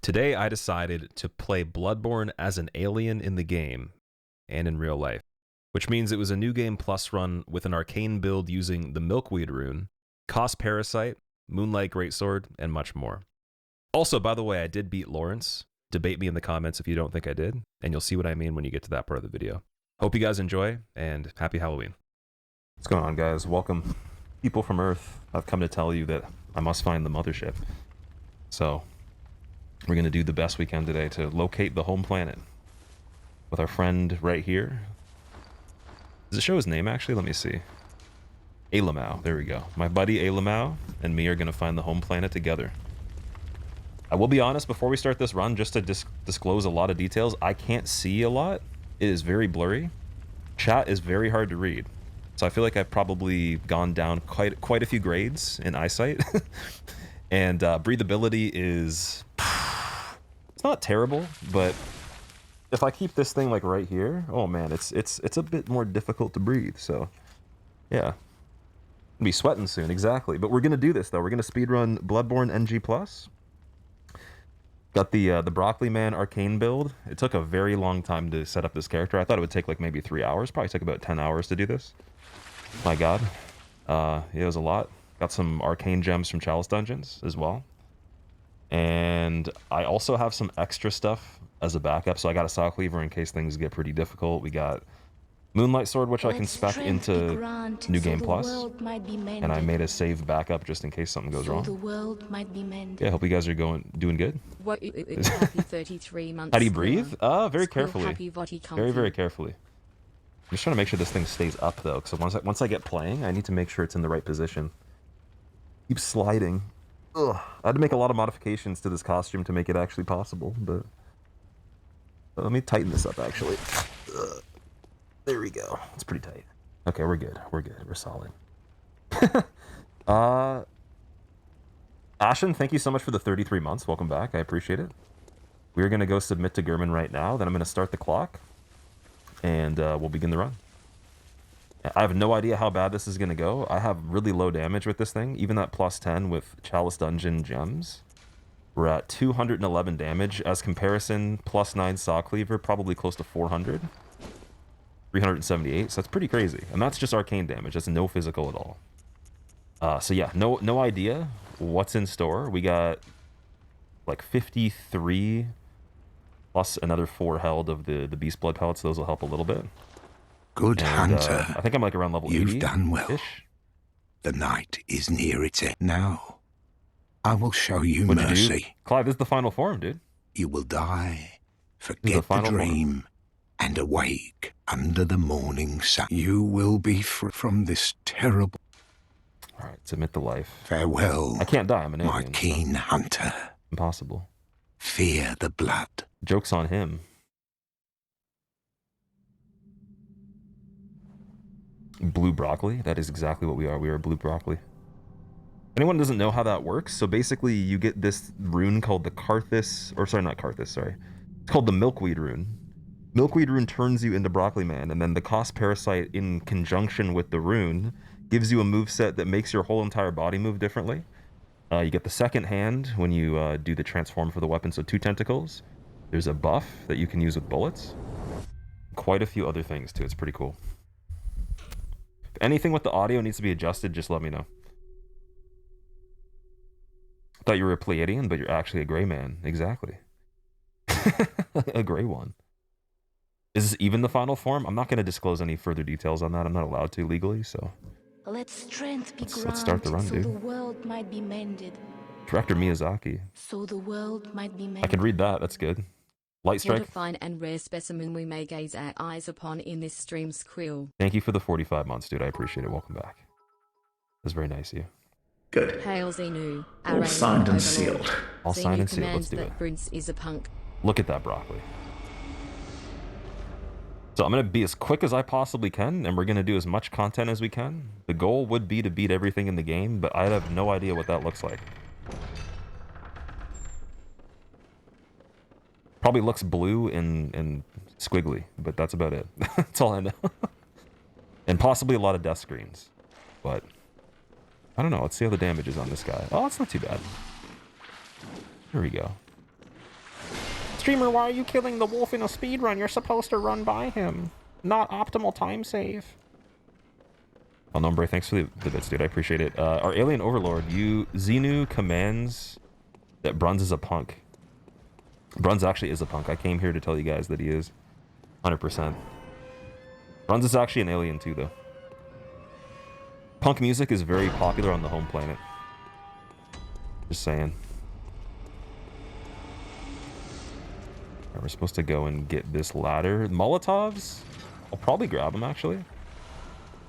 Today I decided to play Bloodborne as an alien in the game and in real life, which means it was a new game plus run with an arcane build using the Milkweed rune, Kos Parasite, Moonlight Greatsword, and much more. Also, by the way, I did beat Lawrence. Debate me in the comments if you don't think I did, and you'll see what I mean when you get to that part of the video. Hope you guys enjoy, and happy Halloween. What's going on, guys? Welcome. People from Earth, I've come to tell you that I must find the mothership. So, we're going to do the best we can today to locate the home planet with our friend right here. Does it show his name, actually? Let me see. Alamau. There we go. My buddy Alamau and me are going to find the home planet together. I will be honest, before we start this run, just to disclose a lot of details, I can't see a lot. It is very blurry. Chat is very hard to read. So I feel like I've probably gone down quite a few grades in eyesight. And breathability is... It's not terrible, but if I keep this thing like right here, oh man, it's a bit more difficult to breathe, so yeah. I'll be sweating soon, exactly. But we're gonna do this though. We're gonna speedrun Bloodborne NG+. Got the Broccoli Man Arcane build. It took a very long time to set up this character. I thought it would take like maybe 3 hours. Probably took about 10 hours to do this. My god. It was a lot. Got some arcane gems from Chalice Dungeons as well. And I also have some extra stuff as a backup. So I got a Saw Cleaver in case things get pretty difficult. We got Moonlight Sword, which I can spec into New Game Plus. And I made a save backup just in case something goes wrong. Yeah, hope you guys are doing good. Happy 33 months. How do you breathe? Very carefully. Very carefully. I'm just trying to make sure this thing stays up though, because once I get playing, I need to make sure it's in the right position. Keep sliding. Ugh. I had to make a lot of modifications to this costume to make it actually possible, but let me tighten this up actually. Ugh. There we go. It's pretty tight. Okay, we're good. We're good. We're solid. Ashen, thank you so much for the 33 months. Welcome back. I appreciate it. We're going to go submit to Gehrman right now. Then I'm going to start the clock, and we'll begin the run. I have no idea how bad this is going to go. I have really low damage with this thing. Even that plus 10 with Chalice Dungeon gems. We're at 211 damage. As comparison, plus 9 Saw Cleaver, probably close to 400. 378, so that's pretty crazy. And that's just arcane damage. That's no physical at all. So yeah, no idea what's in store. We got like 53 plus another 4 held of the Beast Blood pellets. Those will help a little bit. Good hunter. I think I'm like around level 80. You've done well. The night is near its end. Now, I will show you mercy. Clive, this is the final form, dude. You will die, forget the dream, and awake under the morning sun. You will be free from this terrible... Alright, submit the life. Farewell, I can't die, I'm an alien. my keen hunter. Impossible. Fear the blood. Joke's on him. Blue broccoli? That is exactly what we are. We are blue broccoli. Anyone doesn't know how that works? So basically, you get this rune called the Karthus... Or sorry, not Karthus, sorry. It's called the Milkweed rune. Milkweed rune turns you into Broccoli Man, and then the Kos Parasite in conjunction with the rune gives you a moveset that makes your whole entire body move differently. You get the second hand when you do the transform for the weapon, so 2 tentacles. There's a buff that you can use with bullets. Quite a few other things too, it's pretty cool. If anything with the audio needs to be adjusted, just let me know. I thought you were a Pleiadian, but you're actually a gray man. Exactly. A gray one. Is this even the final form? I'm not going to disclose any further details on that. I'm not allowed to legally, so... Let's start the run, dude. So the world might be mended. Director Miyazaki. So the world might be mended. I can read that. That's good. Light Strike. What a fine and rare specimen we may gaze our eyes upon in this stream's quill. Thank you for the 45 months, dude. I appreciate it. Welcome back. That's very nice of you. Good. Hail Xenu. All signed and sealed. All signed and sealed. Let's do it. That Prince is a punk. Look at that broccoli. So I'm going to be as quick as I possibly can, and we're going to do as much content as we can. The goal would be to beat everything in the game, but I have no idea what that looks like. Probably looks blue and squiggly, but that's about it. That's all I know. And possibly a lot of death screens. But I don't know. Let's see how the damage is on this guy. Oh, it's not too bad. Here we go. Streamer, why are you killing the wolf in a speedrun? You're supposed to run by him. Not optimal time save. Oh, Nombre, thanks for the bits, dude. I appreciate it. Our alien overlord, Xenu commands that Bruns is a punk. Bruns actually is a punk. I came here to tell you guys that he is. 100%. Bruns is actually an alien too, though. Punk music is very popular on the home planet. Just saying. Right, we're supposed to go and get this ladder. Molotovs? I'll probably grab them, actually.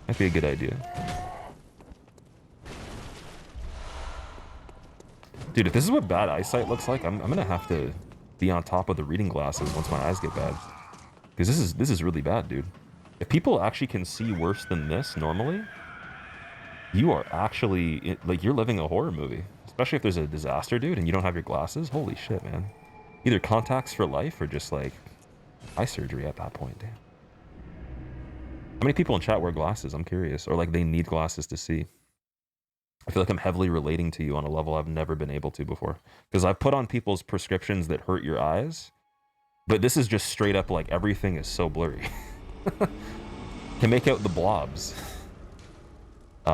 Might be a good idea. Dude, if this is what bad eyesight looks like, I'm gonna have to be on top of the reading glasses once my eyes get bad. Because this is really bad, dude. If people actually can see worse than this normally, you are actually, like, you're living a horror movie. Especially if there's a disaster, dude, and you don't have your glasses. Holy shit, man. Either contacts for life or just, like, eye surgery at that point, damn. How many people in chat wear glasses? I'm curious. Or, like, they need glasses to see. I feel like I'm heavily relating to you on a level I've never been able to before. Because I've put on people's prescriptions that hurt your eyes. But this is just straight up, like, everything is so blurry. Can make out the blobs.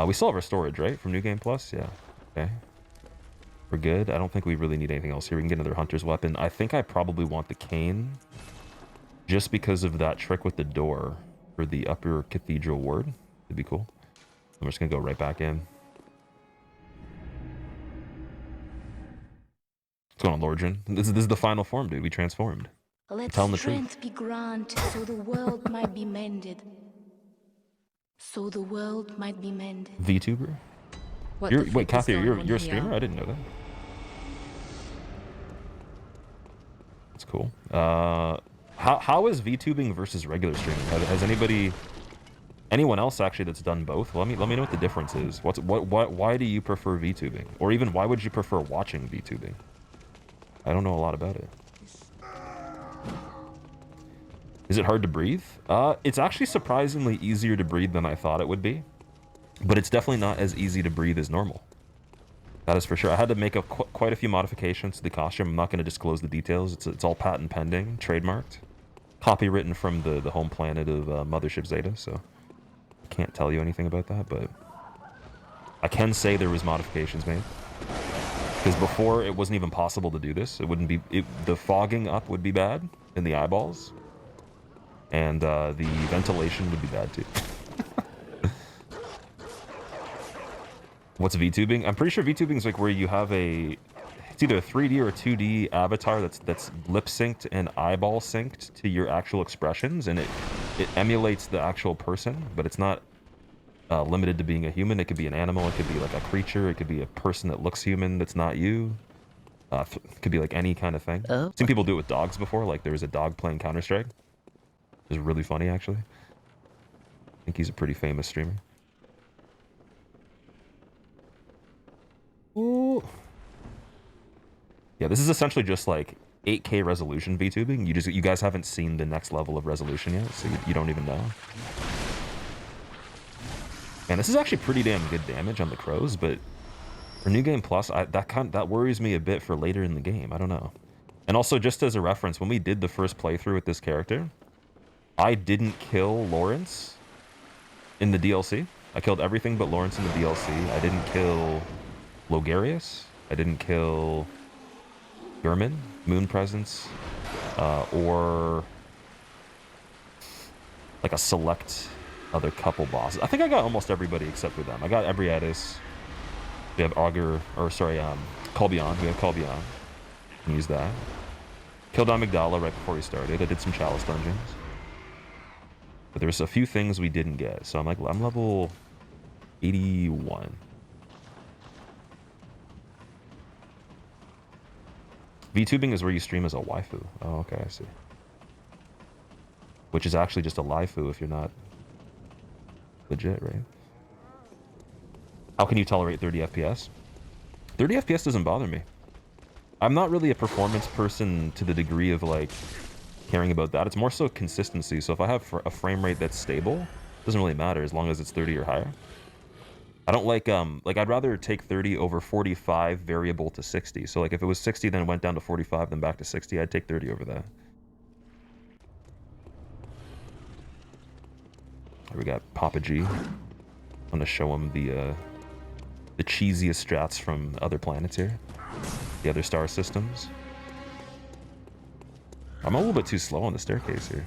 We still have our storage, right? From New Game Plus? Yeah. Okay. We're good. I don't think we really need anything else here. We can get another hunter's weapon. I think I probably want the cane. Just because of that trick with the door for the upper cathedral ward. It'd be cool. I'm just going to go right back in. What's going on, Lordran? This is the final form, dude. We transformed. Let telling the strength truth. be granted so the world might be mended. So the world might be mended. VTuber? What You're, the wait, fuck is Kathy, going you're on a here? streamer? I didn't know that. That's cool. How is VTubing versus regular streaming? Has anyone else actually that's done both? Let me know what the difference is. Why do you prefer VTubing? Or even why would you prefer watching VTubing? I don't know a lot about it. Is it hard to breathe? It's actually surprisingly easier to breathe than I thought it would be. But it's definitely not as easy to breathe as normal. That is for sure. I had to make quite a few modifications to the costume. I'm not going to disclose the details. It's all patent pending, trademarked. Copywritten from the home planet of Mothership Zeta, so I can't tell you anything about that, but I can say there was modifications made. Because before, it wasn't even possible to do this. It wouldn't be... the fogging up would be bad in the eyeballs. And the ventilation would be bad too. What's VTubing? I'm pretty sure VTubing is like where you have it's either a 3D or a 2D avatar that's lip synced and eyeball synced to your actual expressions, and it emulates the actual person, but it's not limited to being a human. It could be an animal, it could be like a creature, it could be a person that looks human that's not you. It could be like any kind of thing. I've seen people do it with dogs before, like there was a dog playing Counter-Strike. It was really funny, actually. I think he's a pretty famous streamer. Ooh. Yeah, this is essentially just like 8K resolution VTubing. You guys haven't seen the next level of resolution yet, so you don't even know. And this is actually pretty damn good damage on the crows, but for New Game Plus, that worries me a bit for later in the game. I don't know. And also, just as a reference, when we did the first playthrough with this character, I didn't kill Lawrence in the DLC. I killed everything but Lawrence in the DLC. I didn't kill Logarius. I didn't kill Gehrman, Moon Presence, or like a select other couple bosses. I think I got almost everybody except for them. I got Ebrietas. We have Colbion. We have Colbion. Can use that. Killed Amygdala right before we started. I did some Chalice dungeons. But there's a few things we didn't get. So I'm level 81. VTubing is where you stream as a waifu. Oh, okay, I see. Which is actually just a laifu if you're not legit, right? How can you tolerate 30 FPS? 30 FPS doesn't bother me. I'm not really a performance person to the degree of like caring about that. It's more so consistency. So if I have a frame rate that's stable, it doesn't really matter as long as it's 30 or higher. I don't like I'd rather take 30 over 45 variable to 60. So like if it was 60 then it went down to 45 then back to 60, I'd take 30 over that. Here we got Papa G. I'm gonna show him the cheesiest strats from other planets here. The other star systems. I'm a little bit too slow on the staircase here.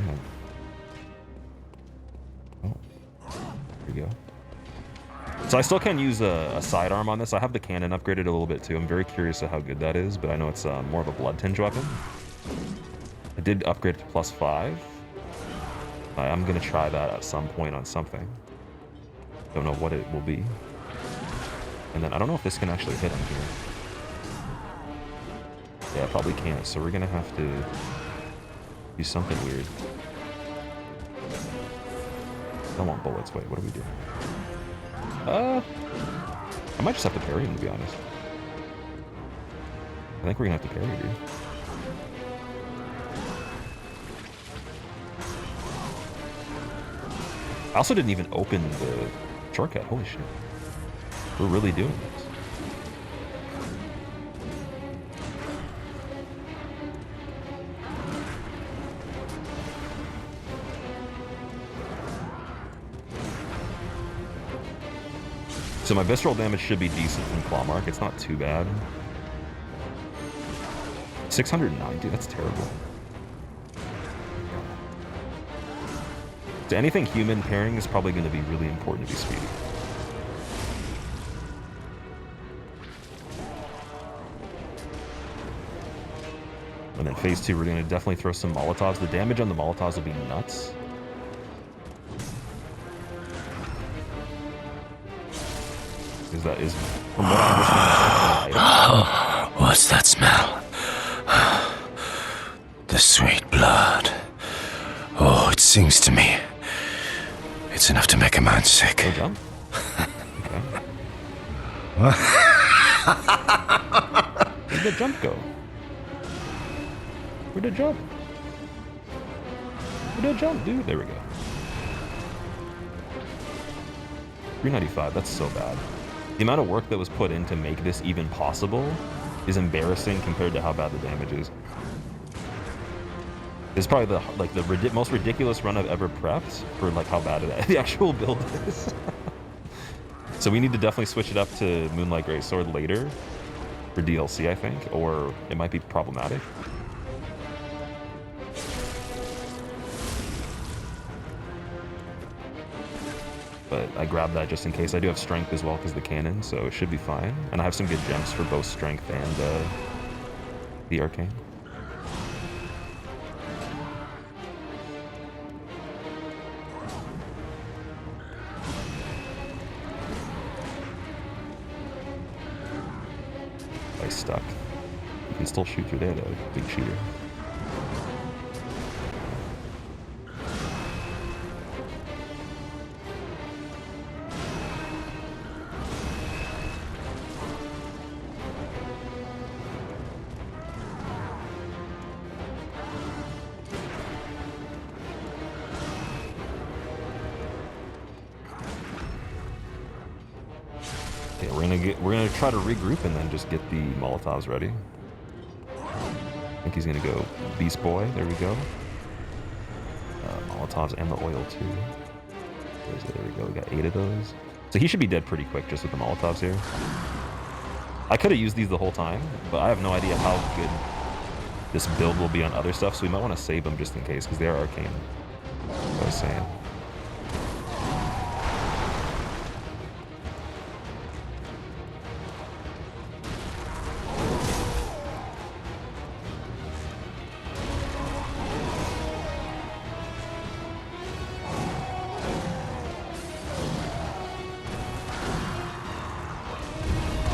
Yeah. Oh, here we go. So I still can use a sidearm on this. I have the cannon upgraded a little bit too. I'm very curious of how good that is, but I know it's more of a blood tinge weapon. I did upgrade it to +5. I'm gonna try that at some point on something. Don't know what it will be. And then I don't know if this can actually hit him here. Yeah, probably can't. So we're gonna have to do something weird. I don't want bullets. Wait, what do we do? I might just have to parry him, to be honest. I think we're gonna have to parry, dude. I also didn't even open the shortcut. Holy shit. We're really doing this. So my visceral damage should be decent from Clawmark. It's not too bad. 690, that's terrible. So anything human pairing is probably going to be really important to be speedy. And then phase 2, we're going to definitely throw some Molotovs. The damage on the Molotovs will be nuts. Because that is, from what I understand, What's that smell? The sweet blood. Oh, it sings to me. It's enough to make a man sick. Go jump. Okay. Where'd the jump go? Where'd the jump? Where'd the jump, dude? There we go. 395, that's so bad. The amount of work that was put in to make this even possible is embarrassing compared to how bad the damage is. It's probably the most ridiculous run I've ever prepped for like how bad the actual build is. So we need to definitely switch it up to Moonlight Greatsword later for DLC, I think, or it might be problematic. But I grabbed that just in case. I do have strength as well because the cannon, so it should be fine. And I have some good gems for both strength and the arcane. I stuck. You can still shoot through there though, big shooter. We're gonna try to regroup and then just get the Molotovs ready. I think he's gonna go Beast Boy. There we go. Molotovs and the oil too. There we go. We got 8 of those. So he should be dead pretty quick just with the Molotovs here. I could have used these the whole time, but I have no idea how good this build will be on other stuff. So we might want to save them just in case because they are arcane. What I was saying.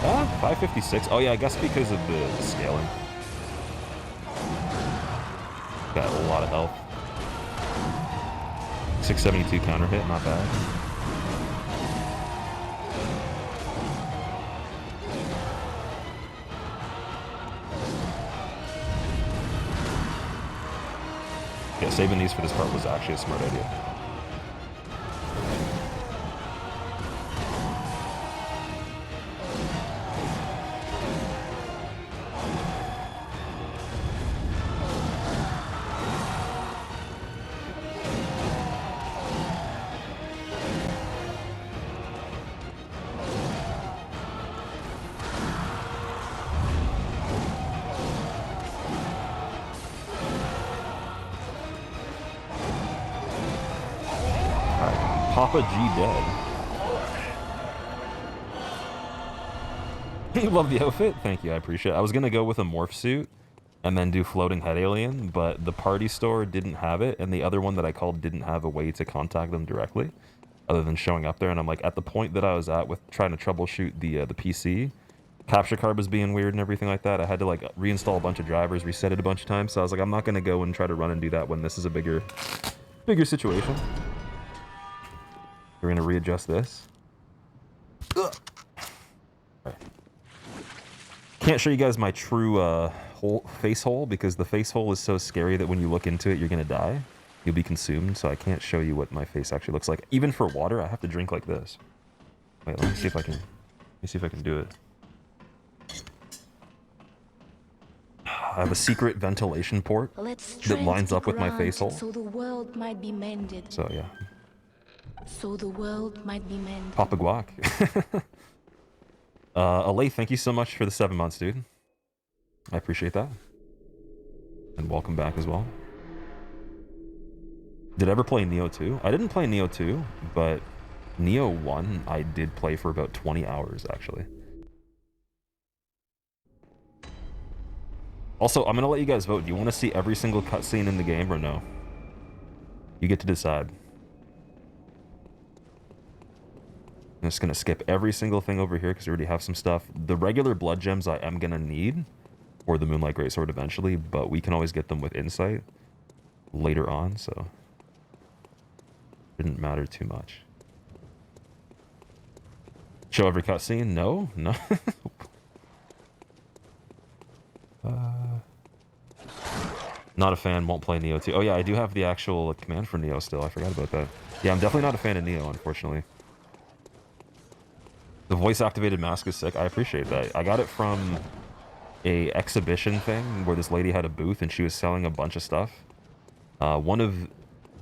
Ah, 556. Oh yeah, I guess because of the scaling. Got a lot of health. 672 counter hit, not bad. Yeah, saving these for this part was actually a smart idea. Papa G dead. You love the outfit? Thank you, I appreciate it. I was gonna go with a morph suit and then do floating head alien, but the party store didn't have it, and the other one that I called didn't have a way to contact them directly, other than showing up there. And I'm like, at the point that I was at with trying to troubleshoot the PC, capture card was being weird and everything like that. I had to like reinstall a bunch of drivers, reset it a bunch of times. So I was like, I'm not gonna go and try to run and do that when this is a bigger situation. We're gonna readjust this. Ugh. Right. Can't show you guys my true face hole because the face hole is so scary that when you look into it, you're gonna die. You'll be consumed. So I can't show you what my face actually looks like. Even for water, I have to drink like this. Wait, let me see if I can. Let me see if I can do it. I have a secret ventilation port that lines up with my face hole. So the world might be mended. So yeah. So the world might be mended. Papa Guac. Alay, thank you so much for the 7 months, dude. I appreciate that. And welcome back as well. Did I ever play Neo 2? I didn't play Neo 2, but Neo 1 I did play for about 20 hours, actually. Also, I'm going to let you guys vote. Do you want to see every single cutscene in the game or no? You get to decide. I'm just going to skip every single thing over here because we already have some stuff. The regular blood gems I am going to need for the Moonlight Greatsword eventually, but we can always get them with insight later on, so didn't matter too much. Show every cutscene? No? No? Not a fan, won't play Neo 2. Oh yeah, I do have the actual command for Neo still. I forgot about that. Yeah, I'm definitely not a fan of Neo, unfortunately. The voice-activated mask is sick. I appreciate that. I got it from a exhibition thing where this lady had a booth and she was selling a bunch of stuff. One of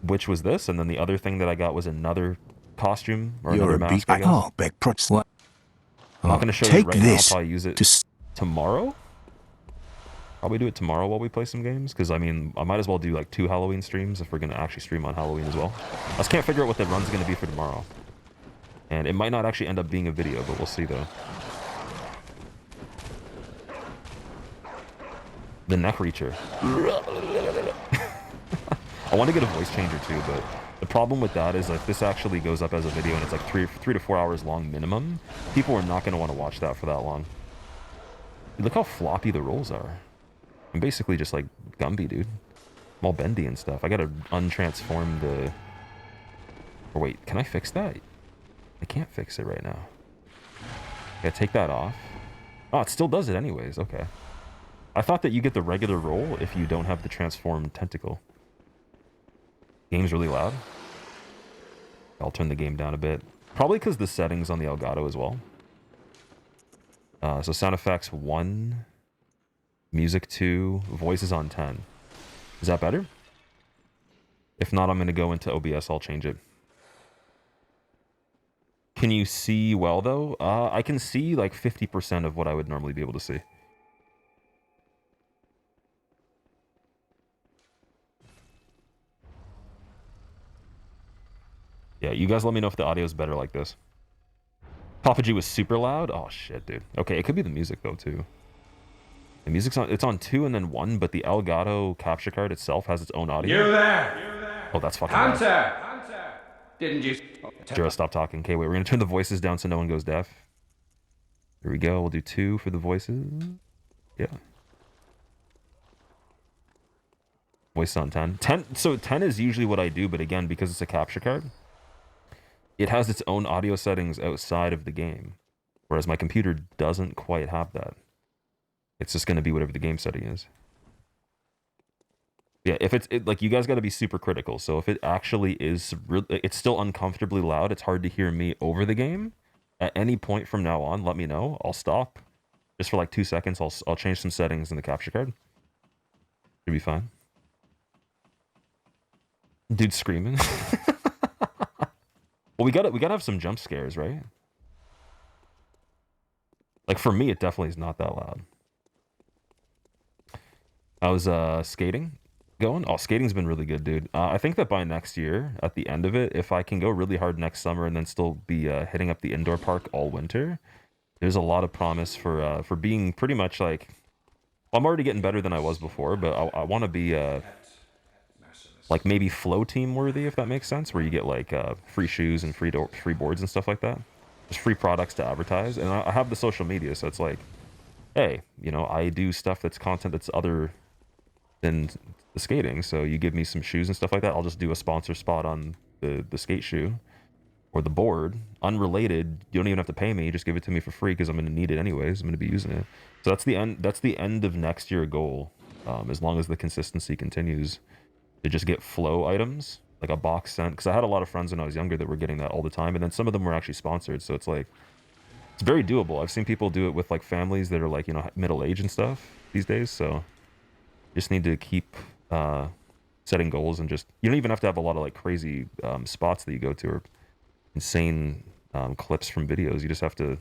which was this, and then the other thing that I got was another costume or another mask, I guess. I'm not going to show you right now. I'll probably use it tomorrow. Probably do it tomorrow while we play some games, because I mean, I might as well do like 2 Halloween streams if we're going to actually stream on Halloween as well. I just can't figure out what the run's going to be for tomorrow. And it might not actually end up being a video, but we'll see though. The neck reacher. I want to get a voice changer too, but the problem with that is if this actually goes up as a video and it's like 3 to 4 hours long minimum, people are not going to want to watch that for that long. Dude, look how floppy the rolls are. I'm basically just like Gumby, dude. I'm all bendy and stuff. I gotta untransform the... Or wait, can I fix that? I can't fix it right now. Gotta take that off. Oh, it still does it anyways. Okay. I thought that you get the regular roll if you don't have the transformed tentacle. Game's really loud. I'll turn the game down a bit. Probably because the settings on the Elgato as well. So sound effects 1, music 2, voices on 10. Is that better? If not, I'm going to go into OBS. I'll change it. Can you see well, though? I can see like 50% of what I would normally be able to see. Yeah, you guys let me know if the audio is better like this. Papa G was super loud? Oh, shit, dude. Okay, it could be the music, though, too. The music's on... It's on 2 and then 1, but the Elgato capture card itself has its own audio. You there! Oh, that's fucking Hunter! loud. Hunter! Didn't you... Jura, stop talking. Okay, wait, we're gonna turn the voices down so no one goes deaf. Here we go. We'll do 2 for the voices. Yeah. Voice on 10. 10. So 10 is usually what I do, but again, because it's a capture card, it has its own audio settings outside of the game, whereas my computer doesn't quite have that. It's just going to be whatever the game setting is. Yeah, if it's like, you guys got to be super critical. So if it actually is, it's still uncomfortably loud, it's hard to hear me over the game. At any point from now on, let me know. I'll stop. Just for like 2 seconds, I'll change some settings in the capture card. Should be fine. Dude screaming. Well, we gotta have some jump scares, right? Like for me, it definitely is not that loud. I was skating going? Oh, skating's been really good, dude. I think that by next year, at the end of it, if I can go really hard next summer and then still be hitting up the indoor park all winter, there's a lot of promise for being pretty much like... I'm already getting better than I was before, but I want to be like maybe flow team worthy, if that makes sense, where you get like free shoes and free boards and stuff like that. Just free products to advertise. And I have the social media, so it's like, hey, you know, I do stuff that's content that's other than the skating, so you give me some shoes and stuff like that, I'll just do a sponsor spot on the skate shoe or the board, unrelated. You don't even have to pay me, just give it to me for free because I'm going to need it anyways. I'm going to be using it. So that's the end of next year goal, as long as the consistency continues, to just get flow items, like a box sent, because I had a lot of friends when I was younger that were getting that all the time, and then some of them were actually sponsored, so it's like, it's very doable. I've seen people do it with like families that are like, you know, middle age and stuff these days, so just need to keep setting goals, and just, you don't even have to have a lot of like crazy spots that you go to or insane clips from videos. You just have to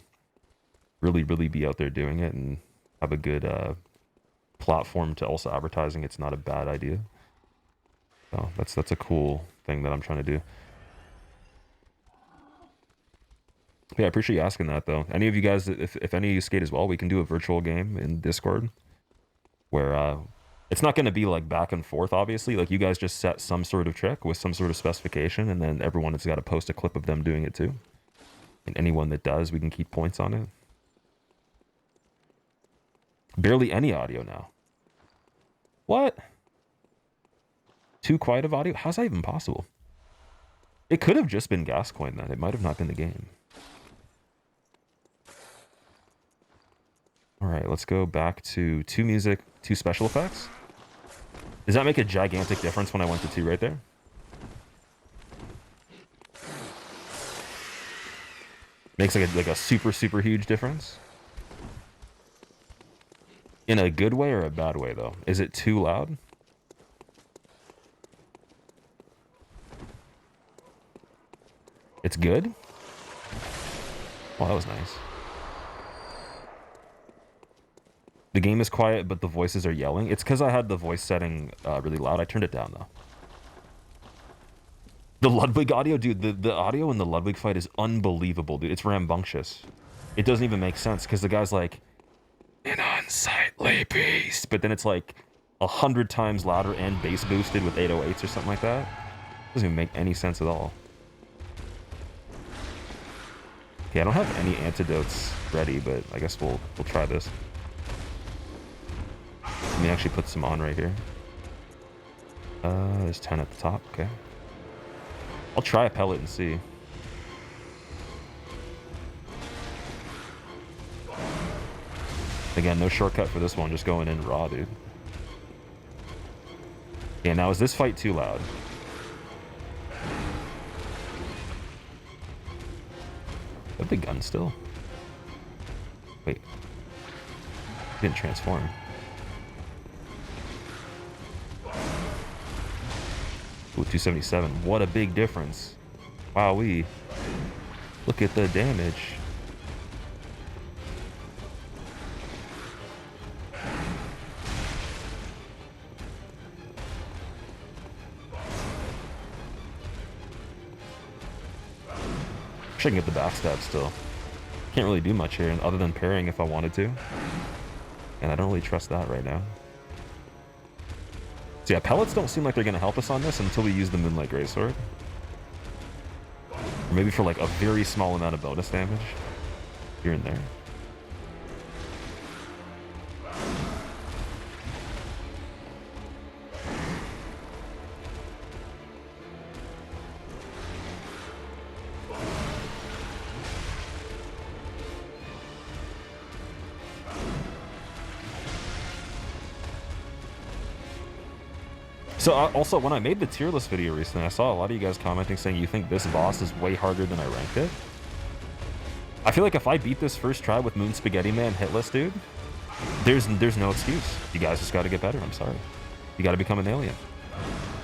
really be out there doing it and have a good platform to also advertising. It's not a bad idea. So that's a cool thing that I'm trying to do. Yeah, I appreciate you asking that, though. Any of you guys, if any of you skate as well, we can do a virtual game in Discord where it's not going to be like back and forth, obviously. Like, you guys just set some sort of trick with some sort of specification, and then everyone has got to post a clip of them doing it too. And anyone that does, we can keep points on it. Barely any audio now. What? Too quiet of audio? How's that even possible? It could have just been Gascoigne then. It might have not been the game. Alright, let's go back to 2 music, 2 special effects. Does that make a gigantic difference when I went to 2 right there? Makes like a super huge difference? In a good way or a bad way, though? Is it too loud? It's good? Oh, that was nice. The game is quiet, but the voices are yelling. It's because I had the voice setting really loud. I turned it down, though. The Ludwig audio, dude, the audio in the Ludwig fight is unbelievable, dude. It's rambunctious. It doesn't even make sense, because the guy's like, an unsightly beast, but then it's like 100 times louder and bass boosted with 808s or something like that. Doesn't even make any sense at all. Okay, I don't have any antidotes ready, but I guess we'll try this. Let me actually put some on right here. There's 10 at the top, okay. I'll try a pellet and see. Again, no shortcut for this one, just going in raw, dude. Yeah, now is this fight too loud? Is that the gun still? Wait. Didn't transform. Ooh, 277. What a big difference. Wowee. Look at the damage. Wish I can get the backstab still. Can't really do much here other than parrying if I wanted to. And I don't really trust that right now. So yeah, pellets don't seem like they're going to help us on this until we use the Moonlight Greatsword. Or maybe for like a very small amount of bonus damage. Here and there. So also, when I made the tier list video recently, I saw a lot of you guys commenting saying you think this boss is way harder than I ranked it. I feel like if I beat this first try with Moon Spaghetti Man hitless, dude, there's no excuse. You guys just got to get better. I'm sorry. You got to become an alien.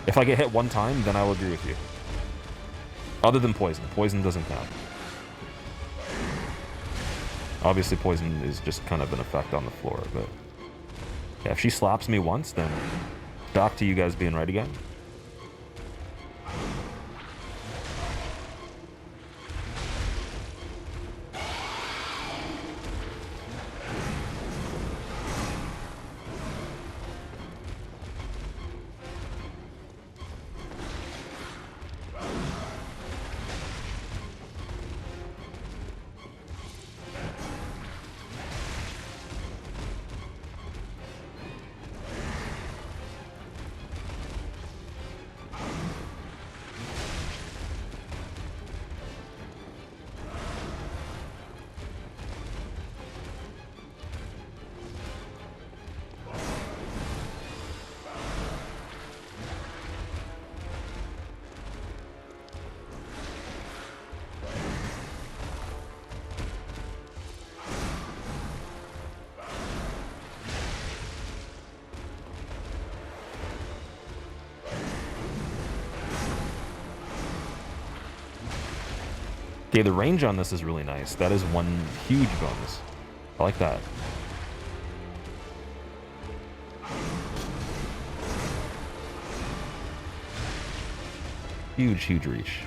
If I get hit one time, then I will agree with you. Other than poison. Poison doesn't count. Obviously, poison is just kind of an effect on the floor, but yeah, if she slaps me once, then back to you guys being right again. Okay, the range on this is really nice. That is one huge bonus. I like that. Huge, huge reach.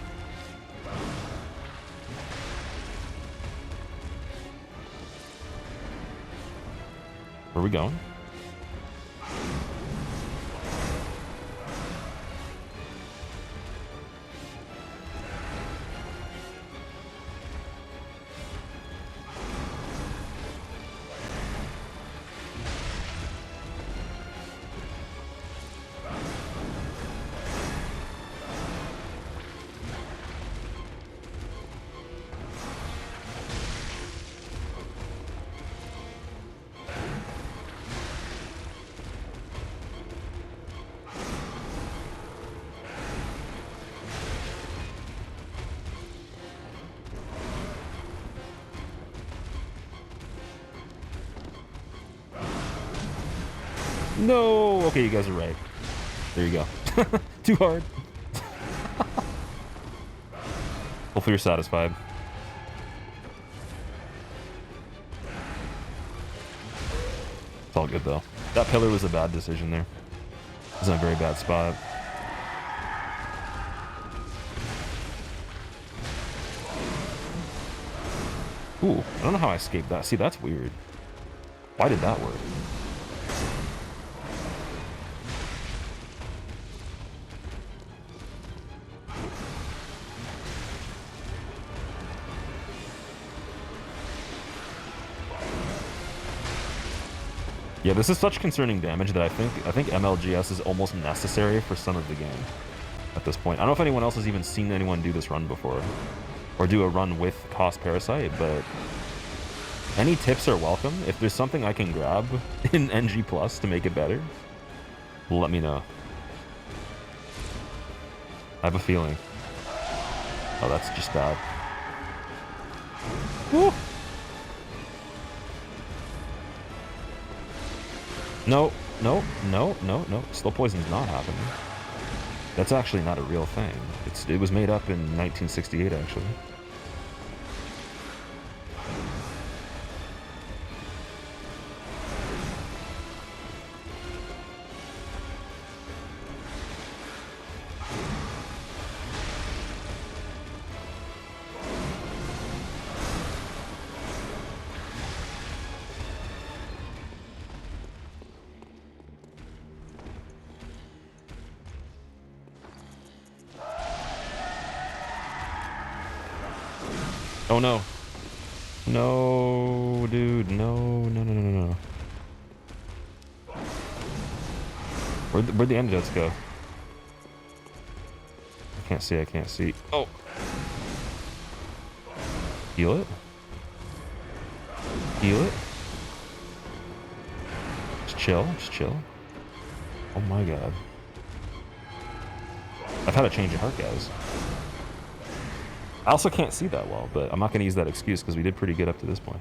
Where are we going? No! Okay, you guys are right. There you go. Too hard. Hopefully you're satisfied. It's all good though. That pillar was a bad decision there. It was in a very bad spot. Ooh, I don't know how I escaped that. See, that's weird. Why did that work? Yeah, this is such concerning damage that I think MLGS is almost necessary for some of the game at this point. I don't know if anyone else has even seen anyone do this run before, or do a run with Kos Parasite, but any tips are welcome. If there's something I can grab in NG Plus to make it better, let me know. I have a feeling. Oh, that's just bad. Woo! No, no, no, no, no. Slow poison's not happening. That's actually not a real thing. It was made up in 1968, actually. Oh no. No, dude. No, no, no, no, no, no. Where'd the antidotes go? I can't see, I can't see. Oh! Heal it? Heal it? Just chill, just chill. Oh my god. I've had a change of heart, guys. I also can't see that well, but I'm not going to use that excuse because we did pretty good up to this point.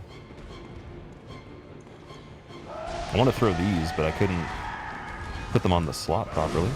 I want to throw these, but I couldn't put them on the slot properly.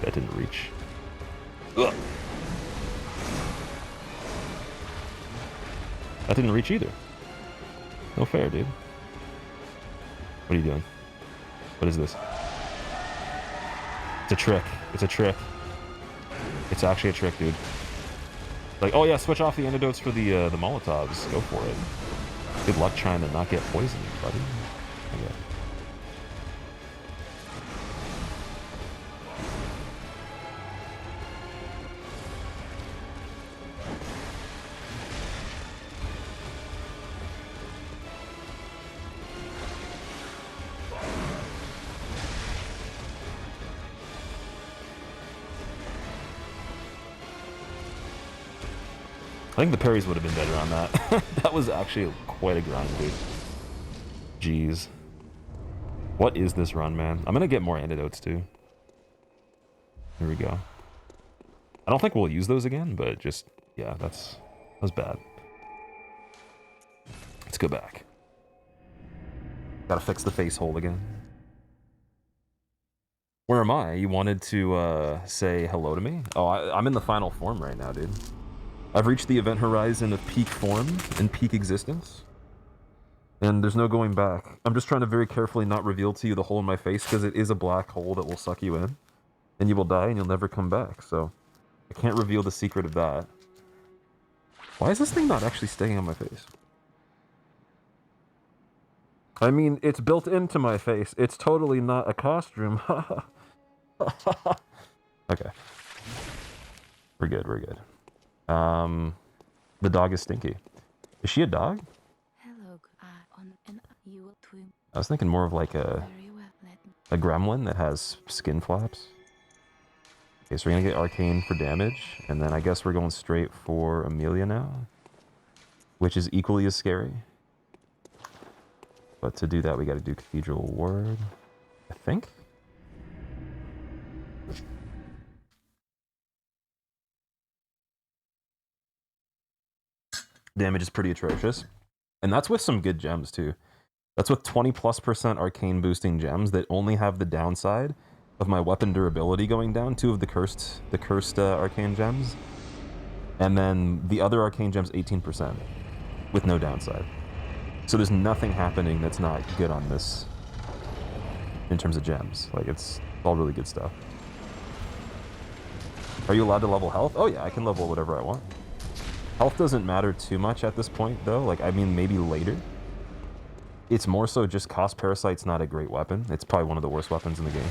That didn't reach. Ugh. That didn't reach either. No fair, dude. What are you doing? What is this? It's a trick. It's a trick. It's actually a trick, dude. Like, oh yeah, switch off the antidotes for the Molotovs. Go for it. Good luck trying to not get poisoned, buddy. Okay. I think the parries would have been better on that. That was actually quite a grind, dude. Jeez. What is this run, man? I'm gonna get more antidotes, too. Here we go. I don't think we'll use those again, but just... yeah, that was bad. Let's go back. Gotta fix the face hole again. Where am I? You wanted to say hello to me? Oh, I'm in the final form right now, dude. I've reached the event horizon of peak form and peak existence. And there's no going back. I'm just trying to very carefully not reveal to you the hole in my face because it is a black hole that will suck you in. And you will die and you'll never come back, so... I can't reveal the secret of that. Why is this thing not actually staying on my face? I mean, it's built into my face. It's totally not a costume. Okay. We're good, we're good. The dog is Stinky. Is she a dog? Hello, I was thinking more of like a gremlin that has skin flaps. Okay, so we're gonna get Arcane for damage, and then I guess we're going straight for Amelia now, which is equally as scary. But to do that, we gotta do Cathedral Ward, I think? Damage is pretty atrocious. And that's with some good gems, too. That's with 20+% arcane boosting gems that only have the downside of my weapon durability going down, 2 of the cursed arcane gems. And then the other arcane gems 18%, with no downside. So there's nothing happening that's not good on this in terms of gems. Like, it's all really good stuff. Are you allowed to level health? Oh yeah, I can level whatever I want. Health doesn't matter too much at this point, though. Like, I mean, maybe later. It's more so just Kos Parasite's not a great weapon. It's probably one of the worst weapons in the game.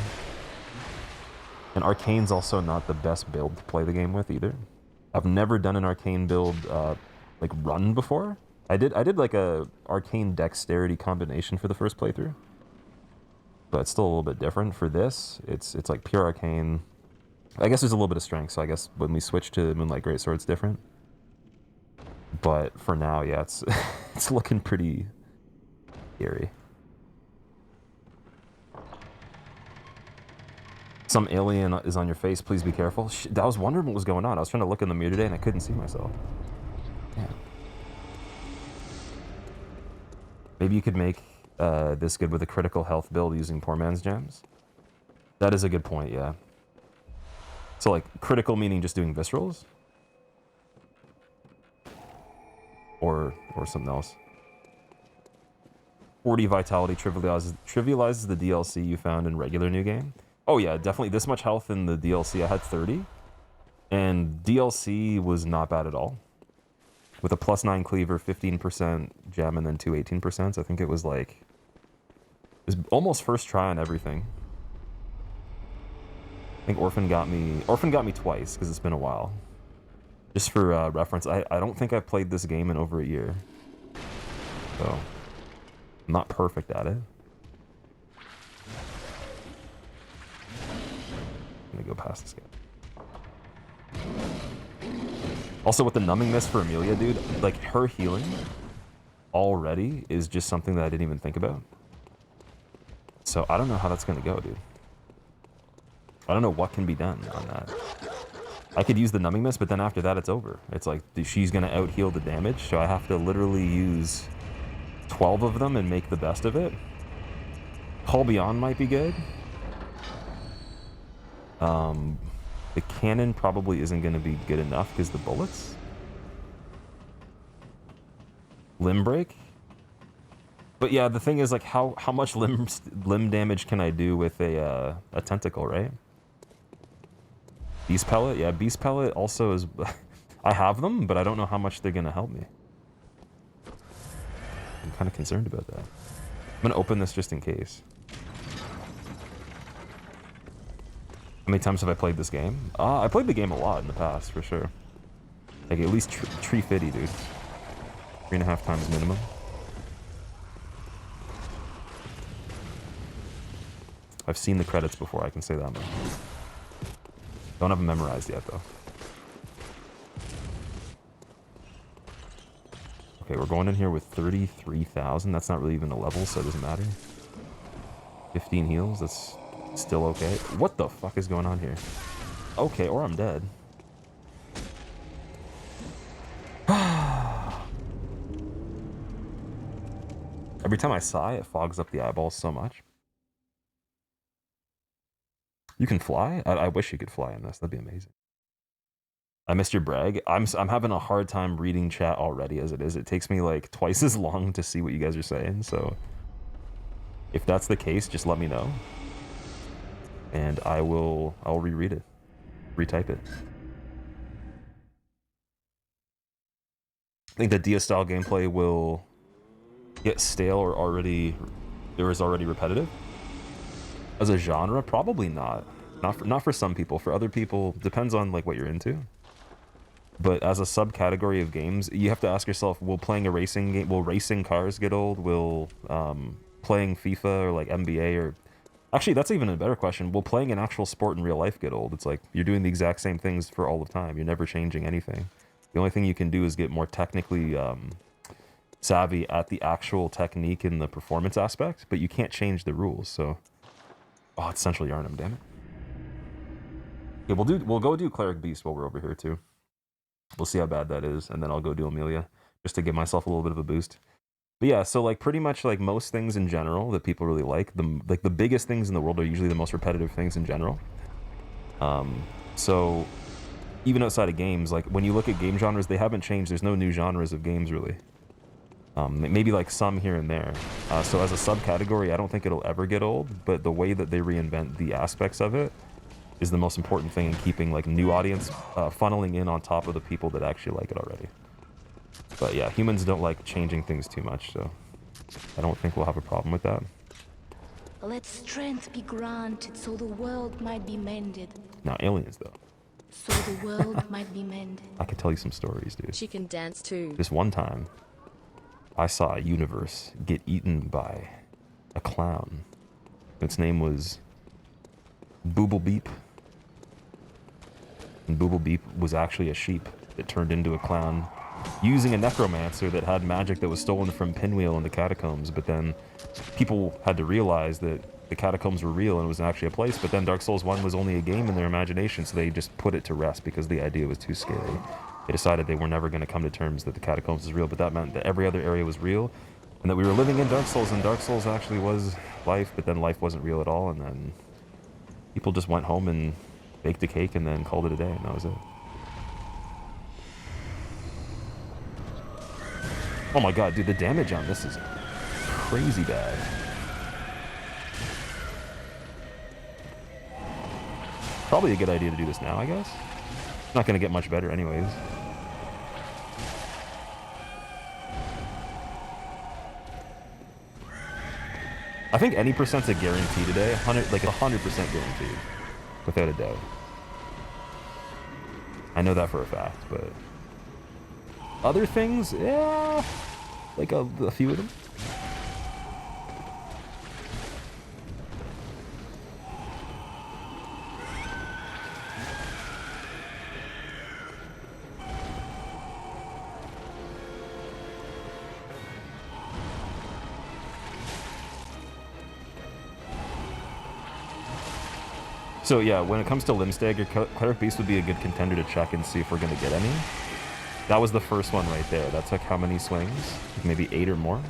And Arcane's also not the best build to play the game with, either. I've never done an Arcane build, like, run before. I did like a Arcane Dexterity combination for the first playthrough. But it's still a little bit different. For this, it's like pure Arcane. I guess there's a little bit of strength, so I guess when we switch to Moonlight Greatsword, it's different. But for now, yeah, it's it's looking pretty scary. Some alien is on your face, please be careful. I was wondering what was going on. I was trying to look in the mirror today and I couldn't see myself. Yeah. Maybe you could make this good with a critical health build using Poor Man's Gems. That is a good point, yeah. So like, critical meaning just doing viscerals? Or something else. 40 vitality trivializes the DLC you found in regular new game. Oh yeah, definitely this much health in the DLC. I had 30. And DLC was not bad at all. With a +9 cleaver, 15% gem, and then 2 18%. I think it was like... it was almost first try on everything. I think Orphan got me twice, because it's been a while. Just for reference, I don't think I've played this game in over a year. So, I'm not perfect at it. I'm gonna go past this guy. Also, with the numbing mist for Amelia, dude, like, her healing already is just something that I didn't even think about. So, I don't know how that's gonna go, dude. I don't know what can be done on that. I could use the numbing mist, but then after that, it's over. It's like, she's gonna out-heal the damage, so I have to literally use 12 of them and make the best of it. Call Beyond might be good. The cannon probably isn't going to be good enough because the bullets. Limb break. But yeah, the thing is, like, how much limb damage can I do with a tentacle, right? Beast pellet, yeah, beast pellet also is. I have them, but I don't know how much they're gonna help me. I'm kind of concerned about that. I'm gonna open this just in case. How many times have I played this game? I played the game a lot in the past, for sure. Like at least tree fitty, dude. 3.5 times minimum. I've seen the credits before, I can say that much. Don't have them memorized yet, though. Okay, we're going in here with 33,000. That's not really even a level, so it doesn't matter. 15 heals, that's still okay. What the fuck is going on here? Okay, or I'm dead. Every time I sigh, it fogs up the eyeballs so much. You can fly? I wish you could fly in this. That'd be amazing. I missed your brag. I'm having a hard time reading chat already as it is. It takes me like twice as long to see what you guys are saying. So if that's the case, just let me know. And I'll reread it. Retype it. I think the Dia style gameplay will get stale or already repetitive. As a genre, probably not. Not for some people. For other people, depends on like what you're into. But as a subcategory of games, you have to ask yourself: will playing a racing game, will racing cars get old? Will playing FIFA or like NBA or actually, that's even a better question. Will playing an actual sport in real life get old? It's like you're doing the exact same things for all of time. You're never changing anything. The only thing you can do is get more technically savvy at the actual technique and the performance aspect, but you can't change the rules. So. Oh, it's Central Yharnam, damn it. Okay, we'll go do Cleric Beast while we're over here too. We'll see how bad that is, and then I'll go do Amelia, just to give myself a little bit of a boost. But yeah, so like pretty much like most things in general that people really like, the biggest things in the world are usually the most repetitive things in general. So even outside of games, like when you look at game genres, they haven't changed. There's no new genres of games really. Maybe like some here and there. So as a subcategory, I don't think it'll ever get old, but the way that they reinvent the aspects of it is the most important thing in keeping like new audience funneling in on top of the people that actually like it already. But yeah, humans don't like changing things too much, so I don't think we'll have a problem with that. Let strength be granted so the world might be mended. Now aliens though. So the world might be mended. I could tell you some stories, dude. She can dance too. Just one time, I saw a universe get eaten by a clown. Its name was Booble Beep. And Booble Beep was actually a sheep that turned into a clown using a necromancer that had magic that was stolen from Pinwheel in the catacombs. But then people had to realize that the catacombs were real and it was actually a place. But then Dark Souls 1 was only a game in their imagination, so they just put it to rest because the idea was too scary. They decided they were never going to come to terms that the catacombs was real, but that meant that every other area was real, and that we were living in Dark Souls, and Dark Souls actually was life, but then life wasn't real at all, and then people just went home and baked a cake and then called it a day, and that was it. Oh my god, dude, the damage on this is crazy bad. Probably a good idea to do this now, I guess. Not going to get much better anyways. I think any percent's a guarantee today. 100% guaranteed. Without a doubt. I know that for a fact, but... other things? Yeah... like a few of them. So yeah, when it comes to Limb Stagger, Cleric Beast would be a good contender to check and see if we're going to get any. That was the first one right there. That took how many swings? Maybe 8 or more?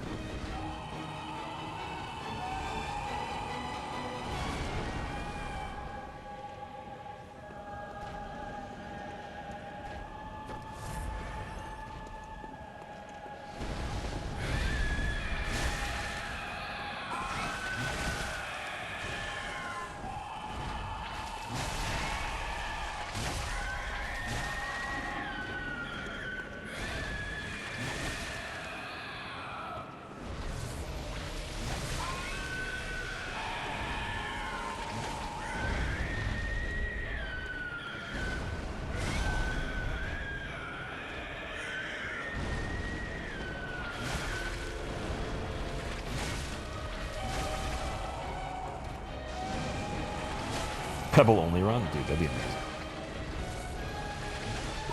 Pebble only run? Dude, that'd be amazing.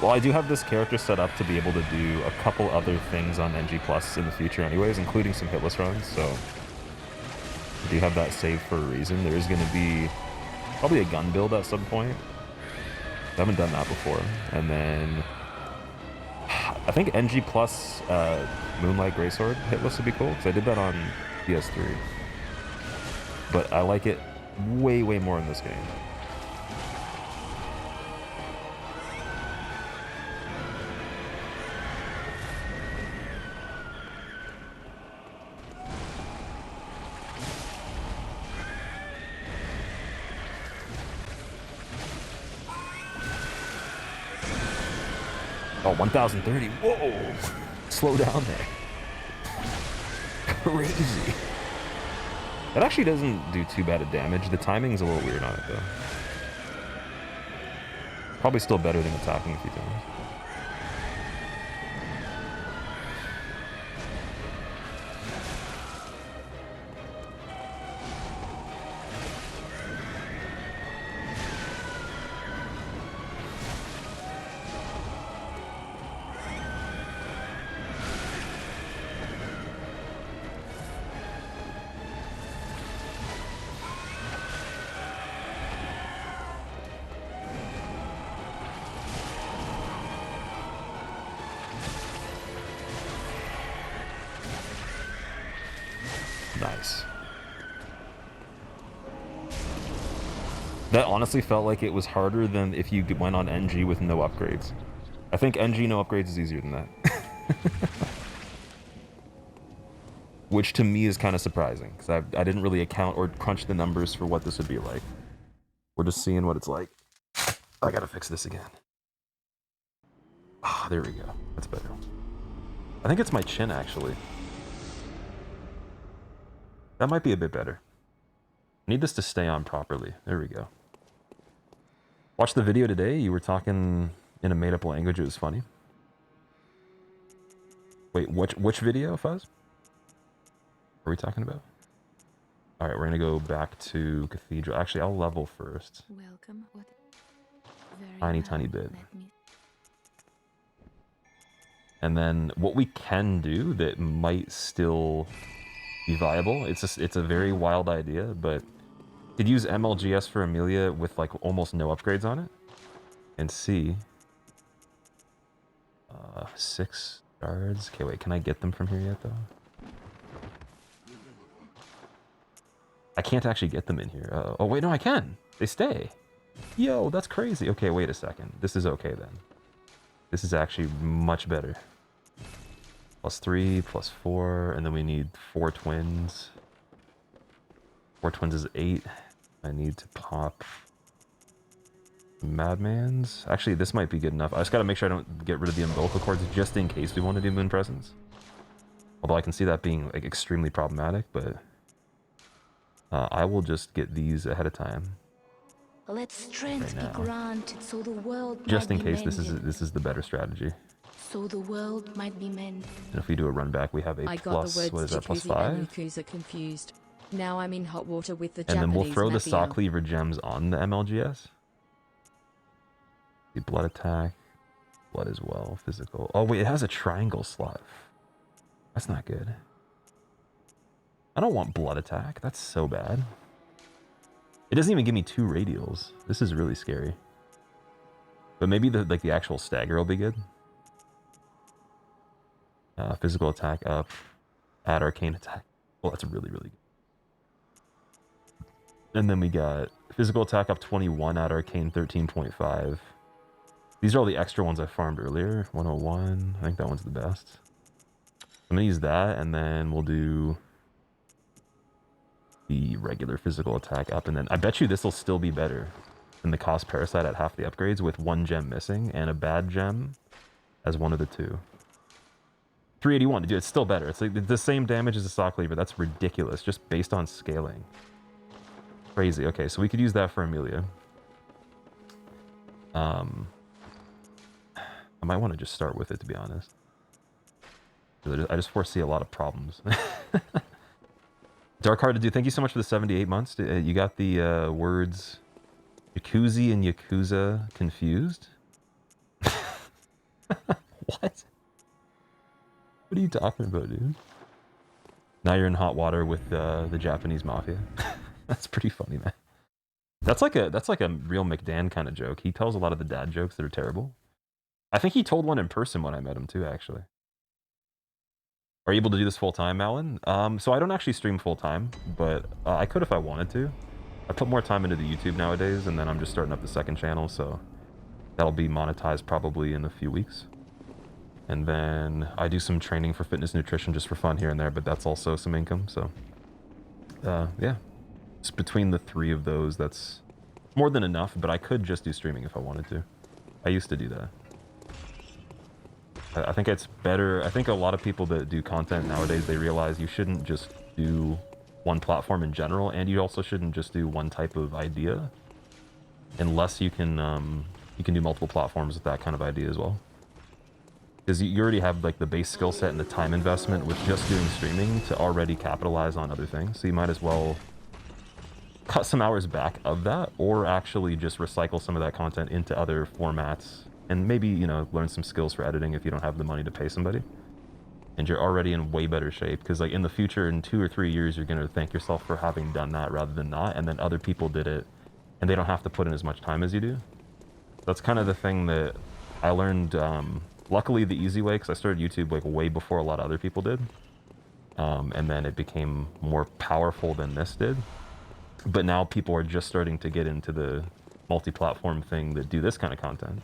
Well, I do have this character set up to be able to do a couple other things on NG Plus in the future anyways, including some hitless runs, so I do have that saved for a reason. There is going to be probably a gun build at some point. I haven't done that before. And then I think NG Plus Moonlight Greysword hitless would be cool, because I did that on PS3. But I like it way, way more in this game. Oh, 1030. Whoa! Slow down there. Crazy. That actually doesn't do too bad of damage. The timing's a little weird on it, though. Probably still better than attacking a few times. Nice. That honestly felt like it was harder than if you went on NG with no upgrades. I think NG no upgrades is easier than that. Which to me is kind of surprising, because I didn't really account or crunch the numbers for what this would be like. We're just seeing what it's like. I gotta fix this again. Ah, there we go. That's better. I think it's my chin, actually. That might be a bit better. I need this to stay on properly. There we go. Watched the video today. You were talking in a made-up language. It was funny. Wait, which video, Fuzz? What are we talking about? All right, we're gonna go back to Cathedral. Actually, I'll level first. Welcome. What? Tiny bit. And then what we can do that might still be viable. It's a very wild idea, but could use MLGS for Amelia with like almost no upgrades on it, and see. 6 shards. Okay, wait. Can I get them from here yet, though? I can't actually get them in here. Oh wait, no, I can. They stay. Yo, that's crazy. Okay, wait a second. This is okay then. This is actually much better. +3, +4, and then we need 4 twins. 4 twins is 8. I need to pop Madman's. Actually, this might be good enough. I just gotta make sure I don't get rid of the umbilical cords just in case we want to do Moon Presence. Although I can see that being like extremely problematic, but I will just get these ahead of time. Let strength be granted, so the world just in might be case this is the better strategy. So the world might be mended. And if we do a run back, we have a plus, what is that, +5? Yakuza confused. Now I'm in hot water with the and Japanese then we'll throw the mafia. Saw Cleaver gems on the MLGS. The blood attack, blood as well, physical. Oh wait, it has a triangle slot. That's not good. I don't want blood attack. That's so bad. It doesn't even give me 2 radials. This is really scary. But maybe the actual stagger will be good. Physical attack up. Add arcane attack. Well, that's really, really good. And then we got physical attack up 21, add arcane 13.5. These are all the extra ones I farmed earlier. 101. I think that one's the best. I'm gonna use that, and then we'll do the regular physical attack up, and then I bet you this will still be better than the Kos Parasite at half the upgrades with 1 gem missing and a bad gem as one of the 2. 381, dude, it's still better. It's like the same damage as a Saw Cleaver. That's ridiculous, just based on scaling. Crazy. Okay, so we could use that for Amelia. I might want to just start with it, to be honest. I just foresee a lot of problems. Dark Heart to do. Thank you so much for the 78 months. You got the words Jacuzzi and Yakuza confused? What? What are you talking about, dude? Now you're in hot water with the Japanese mafia. That's pretty funny, man. That's like a real McDan kind of joke. He tells a lot of the dad jokes that are terrible. I think he told one in person when I met him too, actually. Are you able to do this full time, Alan? So I don't actually stream full time, but I could if I wanted to. I put more time into the YouTube nowadays, and then I'm just starting up the second channel, so that'll be monetized probably in a few weeks. And then I do some training for fitness nutrition just for fun here and there, but that's also some income, so yeah. It's between the three of those, that's more than enough, but I could just do streaming if I wanted to. I used to do that. I think it's better. I think a lot of people that do content nowadays, they realize you shouldn't just do one platform in general, and you also shouldn't just do one type of idea, unless you can do multiple platforms with that kind of idea as well. Because you already have like the base skill set and the time investment with just doing streaming to already capitalize on other things. So you might as well cut some hours back of that, or actually just recycle some of that content into other formats, and maybe, you know, learn some skills for editing if you don't have the money to pay somebody. And you're already in way better shape, because like in the future, in 2 or 3 years, you're going to thank yourself for having done that rather than not, and then other people did it and they don't have to put in as much time as you do. That's kind of the thing that I learned, luckily the easy way, because I started YouTube like way before a lot of other people did, and then it became more powerful than this did. But now people are just starting to get into the multi-platform thing that do this kind of content.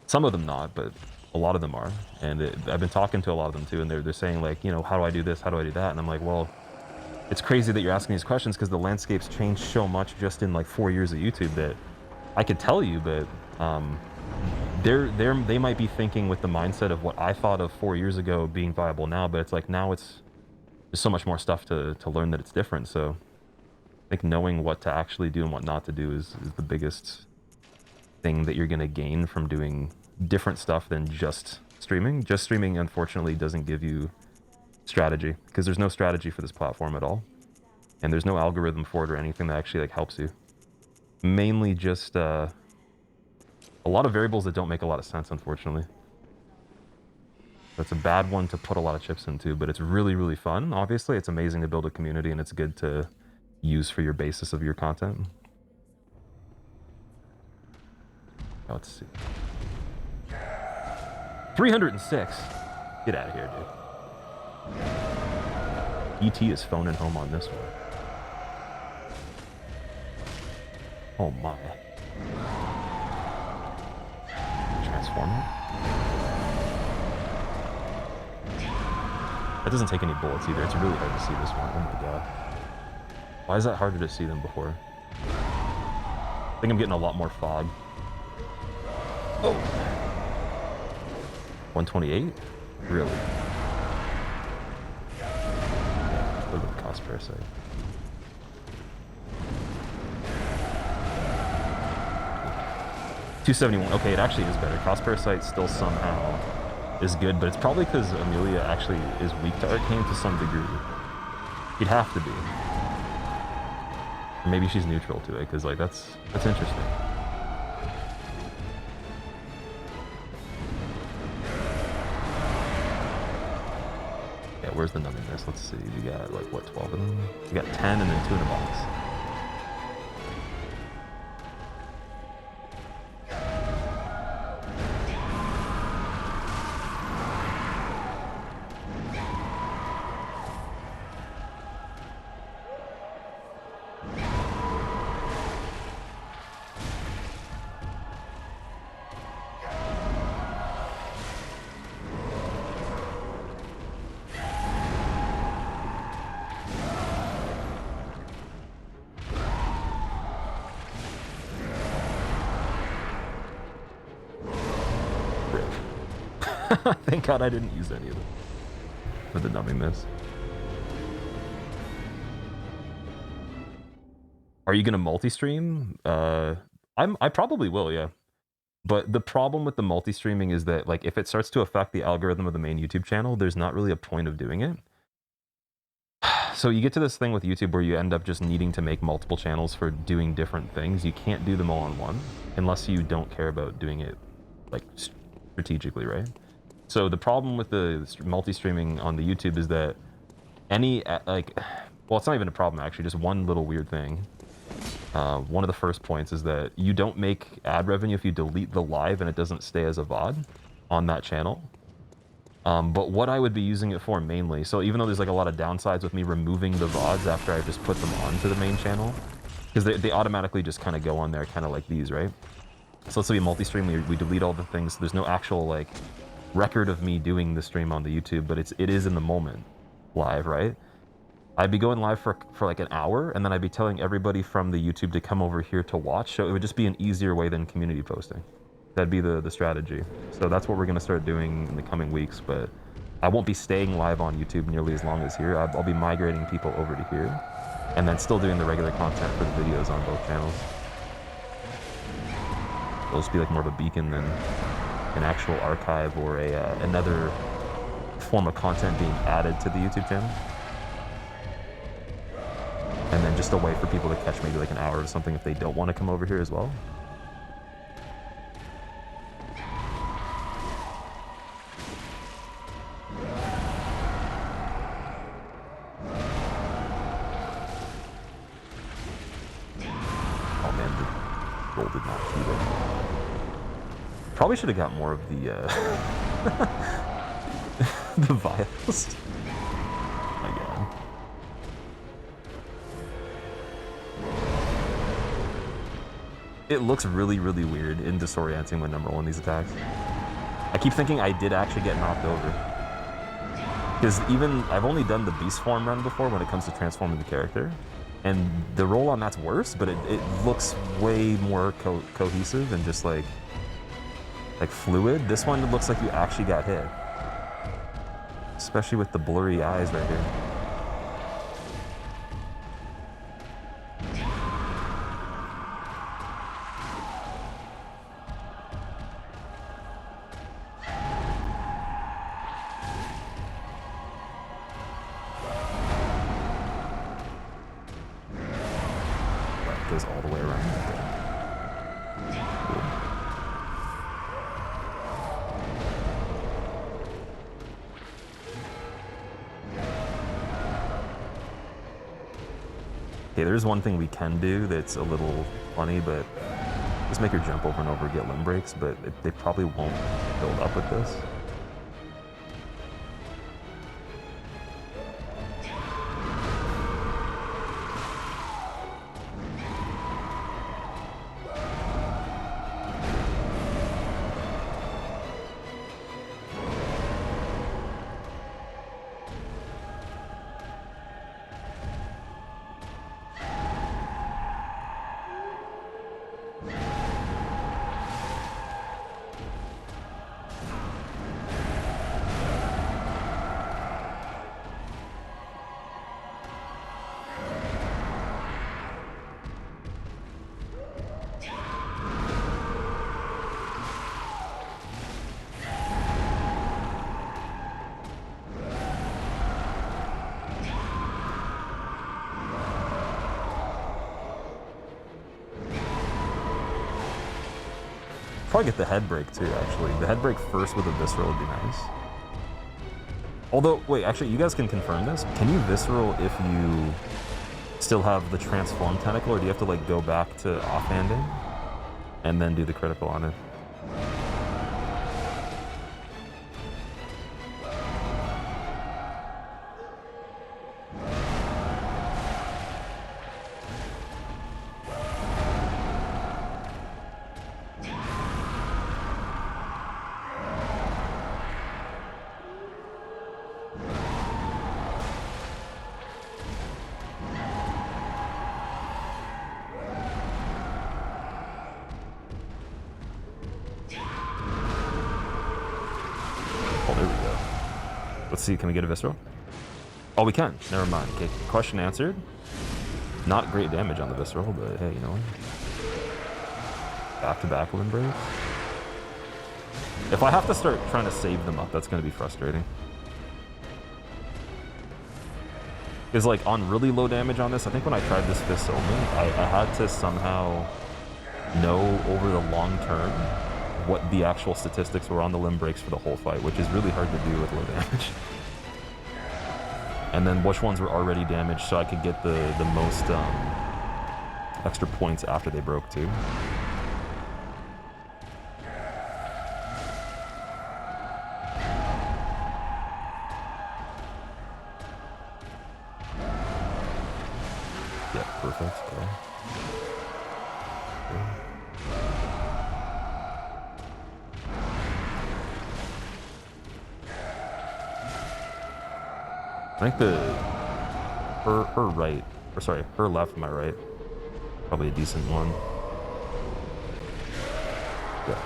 Some of them not, but a lot of them are. And I've been talking to a lot of them too, and they're saying like, you know, how do I do this? How do I do that? And I'm like, well, it's crazy that you're asking these questions, because the landscape's changed so much just in like 4 years of YouTube that I could tell you, but they might be thinking with the mindset of what I thought of 4 years ago being viable now, but it's like now there's so much more stuff to learn that it's different. So I think knowing what to actually do and what not to do is the biggest thing that you're going to gain from doing different stuff than just streaming. Just streaming, unfortunately, doesn't give you strategy, because there's no strategy for this platform at all, and there's no algorithm for it or anything that actually like helps you. Mainly just a lot of variables that don't make a lot of sense, unfortunately. That's a bad one to put a lot of chips into, but it's really, really fun. Obviously, it's amazing to build a community, and it's good to use for your basis of your content. Let's see. 306. Get out of here, dude. ET is phoning home on this one. Oh my. Transformer? That doesn't take any bullets either. It's really hard to see this one. Oh my god. Why is that harder to see than before? I think I'm getting a lot more fog. Oh! 128? Really? Yeah, look at the cost parasite. $271. Okay, it actually is better. Cost parasite still somehow is good, but it's probably because Amelia actually is weak to Arcane to some degree. He'd have to be. Or maybe she's neutral to it, because like that's interesting. Yeah, where's the numbiness? Let's see. We got like what, 12 of them? We got 10 and then 2 in a box. Thank God I didn't use any of them for the numbing this. Are you gonna multi-stream? I probably will, yeah. But the problem with the multi-streaming is that like if it starts to affect the algorithm of the main YouTube channel, there's not really a point of doing it. So you get to this thing with YouTube where you end up just needing to make multiple channels for doing different things. You can't do them all in one unless you don't care about doing it like strategically, right? So the problem with the multi-streaming on the YouTube is that any like, well, it's not even a problem actually, just one little weird thing. One of the first points is that you don't make ad revenue if you delete the live and it doesn't stay as a VOD on that channel. But what I would be using it for mainly, so even though there's like a lot of downsides with me removing the VODs after I just put them onto the main channel, because they automatically just kind of go on there kind of like these, right? So let's say we multi-stream, we delete all the things. There's no actual like record of me doing the stream on the YouTube, but it is in the moment live, right? I'd be going live for like an hour, and then I'd be telling everybody from the YouTube to come over here to watch, so it would just be an easier way than community posting. That'd be the strategy. So that's what we're going to start doing in the coming weeks, but I won't be staying live on YouTube nearly as long as here. I'll be migrating people over to here, and then still doing the regular content for the videos on both channels. It'll just be like more of a beacon than an actual archive or another form of content being added to the YouTube channel. And then just a way for people to catch maybe like an hour or something if they don't want to come over here as well. Oh man, the roll did not keep it. Probably should have got more of the the vials. My god. It looks really, really weird and disorienting when number one these attacks. I keep thinking I did actually get knocked over. Because even, I've only done the beast form run before when it comes to transforming the character. And the roll on that's worse, but it looks way more cohesive and just like fluid. This one looks like you actually got hit. Especially with the blurry eyes right here. Goes all the way around. Cool. Okay, there's one thing we can do that's a little funny, but just make her jump over and over, get limb breaks, but they probably won't build up with this. Probably get the head break too, actually. The head break first with a visceral would be nice. Although, wait, actually, you guys can confirm this. Can you visceral if you still have the transform tentacle, or do you have to like go back to offhanding and then do the critical on it? See, can we get a visceral? Oh, we can. Never mind. Okay, question answered. Not great damage on the visceral, but hey, you know what? Back-to-back limb break. If I have to start trying to save them up, that's going to be frustrating. Is like on really low damage on this, I think when I tried this fist only, I had to somehow know over the long term what the actual statistics were on the limb breaks for the whole fight, which is really hard to do with low damage. And then which ones were already damaged so I could get the most extra points after they broke too. Yeah, perfect. Okay. I think her right, or sorry, her left, my right, probably a decent one. Yeah.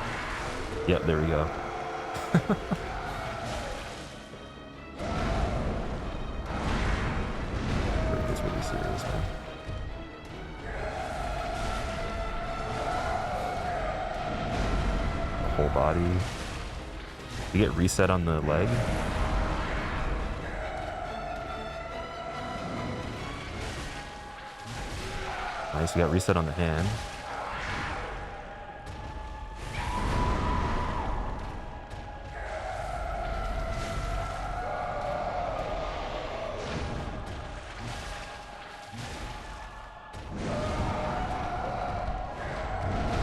Yeah, there we go. It gets really serious, man. The whole body. You get reset on the leg. Nice, we got reset on the hand.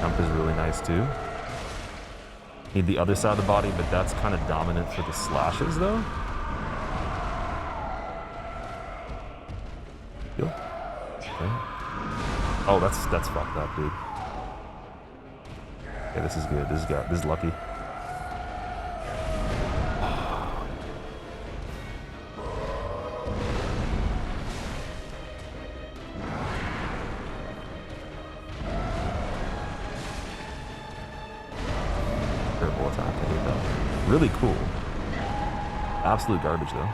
Jump is really nice too. Need the other side of the body, but that's kind of dominant for the slashes though. Feel? Okay. Oh, that's fucked up, dude. Okay, this is good. This is lucky. Terrible attack. I hate that. Really cool. Absolute garbage though.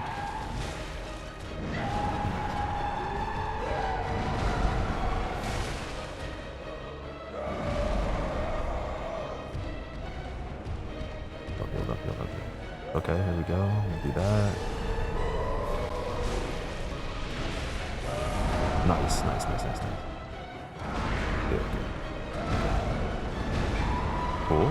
Okay, here we go. We'll do that. Nice. Good. Okay. Cool.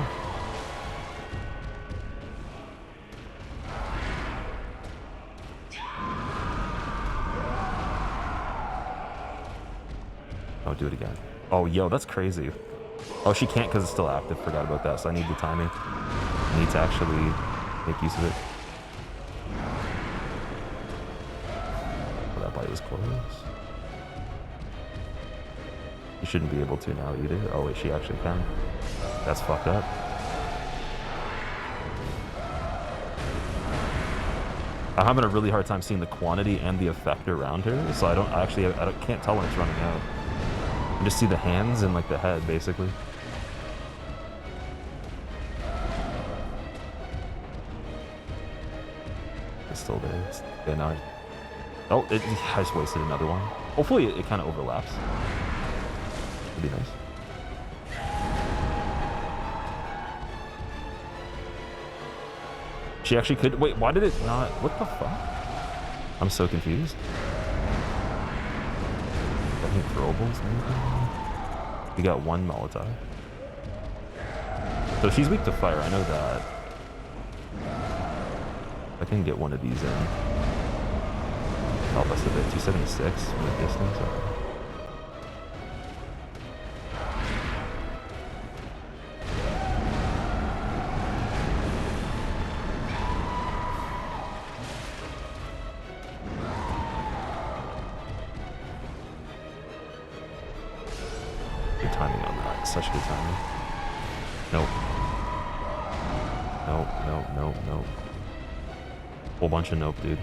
Oh, do it again. Oh, yo, that's crazy. Oh, she can't because it's still active. Forgot about that. So I need the timing. I need to actually make use of it. Oh, that bite was close. You shouldn't be able to now either. Oh wait, she actually can. That's fucked up. I'm having a really hard time seeing the quantity and the effect around her, so I can't tell when it's running out. I just see the hands and like the head basically. Still there. Yeah, now I just wasted another one. Hopefully it kind of overlaps. Would be nice. She actually could. Wait, why did it not? What the fuck? I'm so confused. Got any throwables? We got one Molotov. So she's weak to fire. I know that. I can get one of these in. Help us a bit. 276 from the distance. Good timing on that. Such good timing. Nope. Nope. Whole bunch of nope, dude.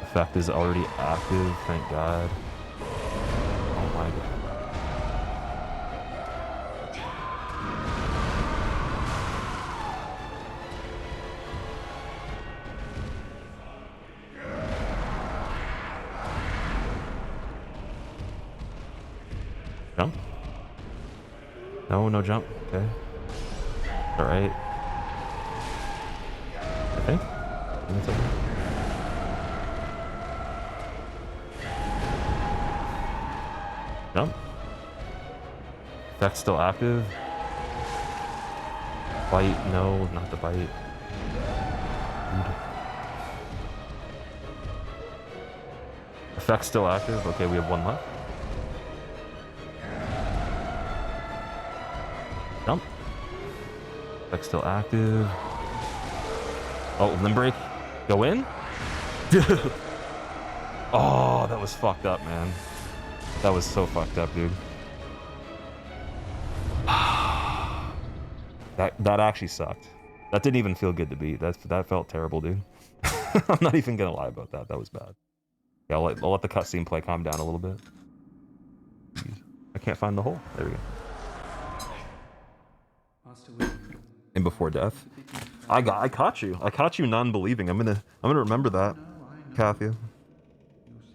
Effect is already active, thank God. Oh my God. Jump? No jump. Okay. All right. I think. It's okay. Jump. Effect still active. Bite, no, not the bite. Effect still active. Okay, we have one left. Jump. Effect still active. Oh, limb break. Go in. Oh, that was fucked up, man. That was so fucked up, dude. That actually sucked. That didn't even feel good to beat. That felt terrible, dude. I'm not even gonna lie about that. That was bad. Yeah, I'll let the cutscene play calm down a little bit. Jeez. I can't find the hole. There we go. And before death, I caught you. I caught you non-believing. I'm gonna remember that, Kathy. I'm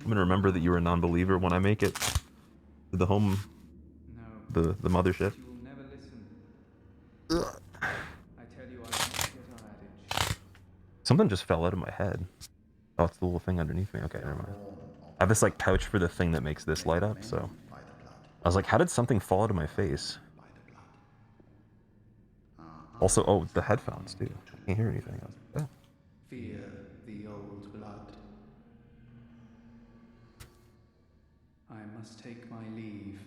gonna remember that you were a non-believer when I make it to the home, the mothership. Something just fell out of my head. Oh, it's the little thing underneath me. Okay, never mind. I have this like pouch for the thing that makes this light up, so I was like, how did something fall out of my face? Also, oh, the headphones too. I can't hear anything. I was like, oh. Fear the old blood. I must take my leave.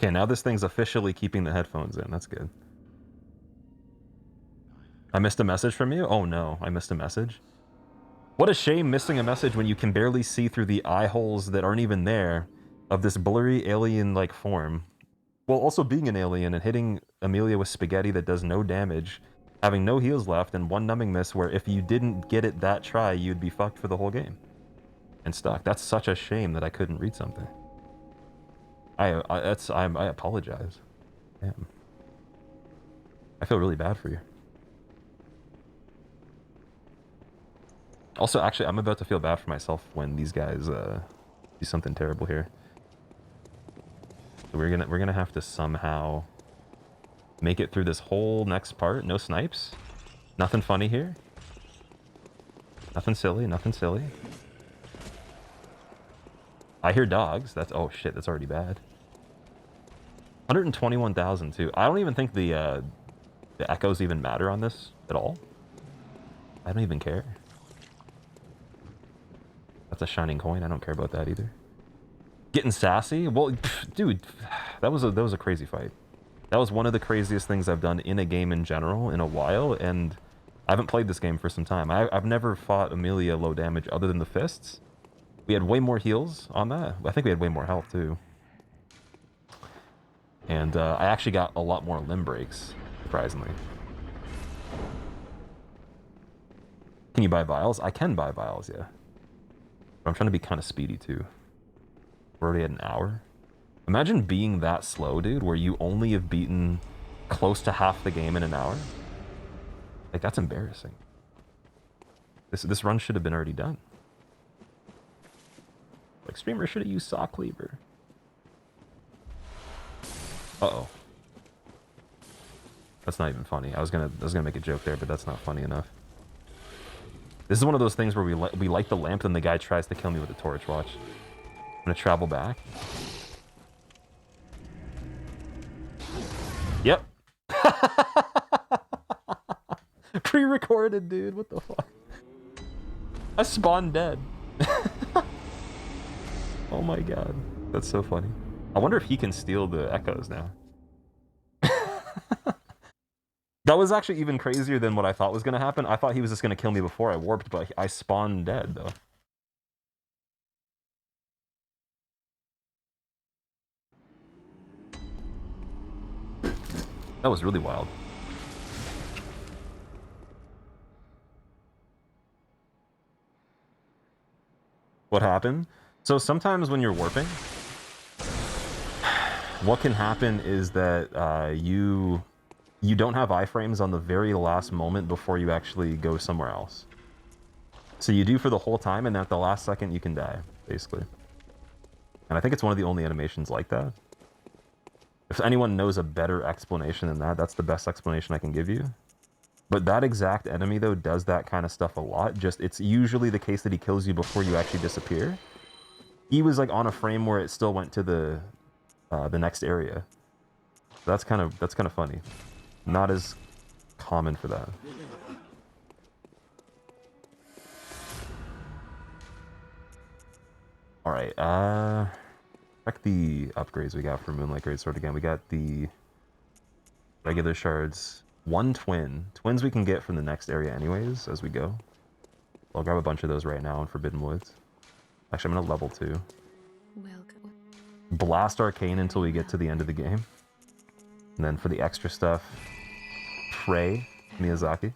Okay, now this thing's officially keeping the headphones in. That's good. I missed a message from you? Oh no, I missed a message. What a shame missing a message when you can barely see through the eye holes that aren't even there of this blurry alien-like form. While also being an alien and hitting Amelia with spaghetti that does no damage, having no heals left, and one numbing miss where if you didn't get it that try, you'd be fucked for the whole game. And stuck. That's such a shame that I couldn't read something. I apologize. Damn. I feel really bad for you. Also, actually, I'm about to feel bad for myself when these guys do something terrible here. So we're gonna have to somehow make it through this whole next part. No snipes. Nothing funny here. Nothing silly. Nothing silly. I hear dogs. That's oh shit. That's already bad. 121,000 too. I don't even think the echoes even matter on this at all. I don't even care. That's a shining coin. I don't care about that either. Getting sassy? Well, dude, that was a crazy fight. That was one of the craziest things I've done in a game in general in a while, and I haven't played this game for some time. I've never fought Amelia low damage other than the fists. We had way more heals on that. I think we had way more health too. And I actually got a lot more limb breaks, surprisingly. Can you buy vials? I can buy vials, yeah. But I'm trying to be kind of speedy too. We're already at an hour. Imagine being that slow, dude, where you only have beaten close to half the game in an hour. Like, that's embarrassing. This run should have been already done. Like, streamer should have used saw cleaver. Uh-oh. That's not even funny. I was gonna make a joke there, but that's not funny enough. This is one of those things where we light the lamp and the guy tries to kill me with a torch. Watch. I'm gonna travel back. Yep. Pre-recorded, dude. What the fuck? I spawned dead. Oh my god. That's so funny. I wonder if he can steal the echoes now. That was actually even crazier than what I thought was going to happen. I thought he was just going to kill me before I warped, but I spawned dead, though. That was really wild. What happened? So sometimes when you're warping, what can happen is that you don't have iframes on the very last moment before you actually go somewhere else. So you do for the whole time, and at the last second you can die, basically. And I think it's one of the only animations like that. If anyone knows a better explanation than that, that's the best explanation I can give you. But that exact enemy, though, does that kind of stuff a lot. Just, it's usually the case that he kills you before you actually disappear. He was, like, on a frame where it still went to the next area. So that's kind of funny. Not as common for that. Alright, check the upgrades we got for Moonlight Greatsword again. We got the regular shards. 1 twin. Twins we can get from the next area anyways, as we go. I'll grab a bunch of those right now in Forbidden Woods. Actually, I'm gonna level 2. Welcome. Blast Arcane until we get to the end of the game. And then for the extra stuff, pray Miyazaki.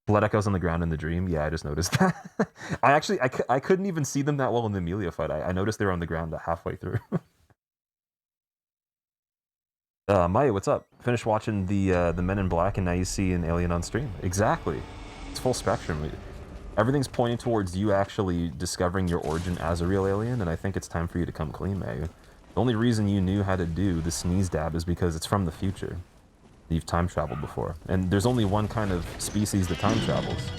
Blood echoes on the ground in the dream. Yeah, I just noticed that. I couldn't even see them that well in the Amelia fight. I noticed they were on the ground halfway through. Maya, what's up? Finished watching the Men in Black, and now you see an alien on stream. Exactly. It's full spectrum. Everything's pointing towards you actually discovering your origin as a real alien, and I think it's time for you to come clean, Maya. The only reason you knew how to do the sneeze dab is because it's from the future. You've time traveled before, and there's only one kind of species that time travels.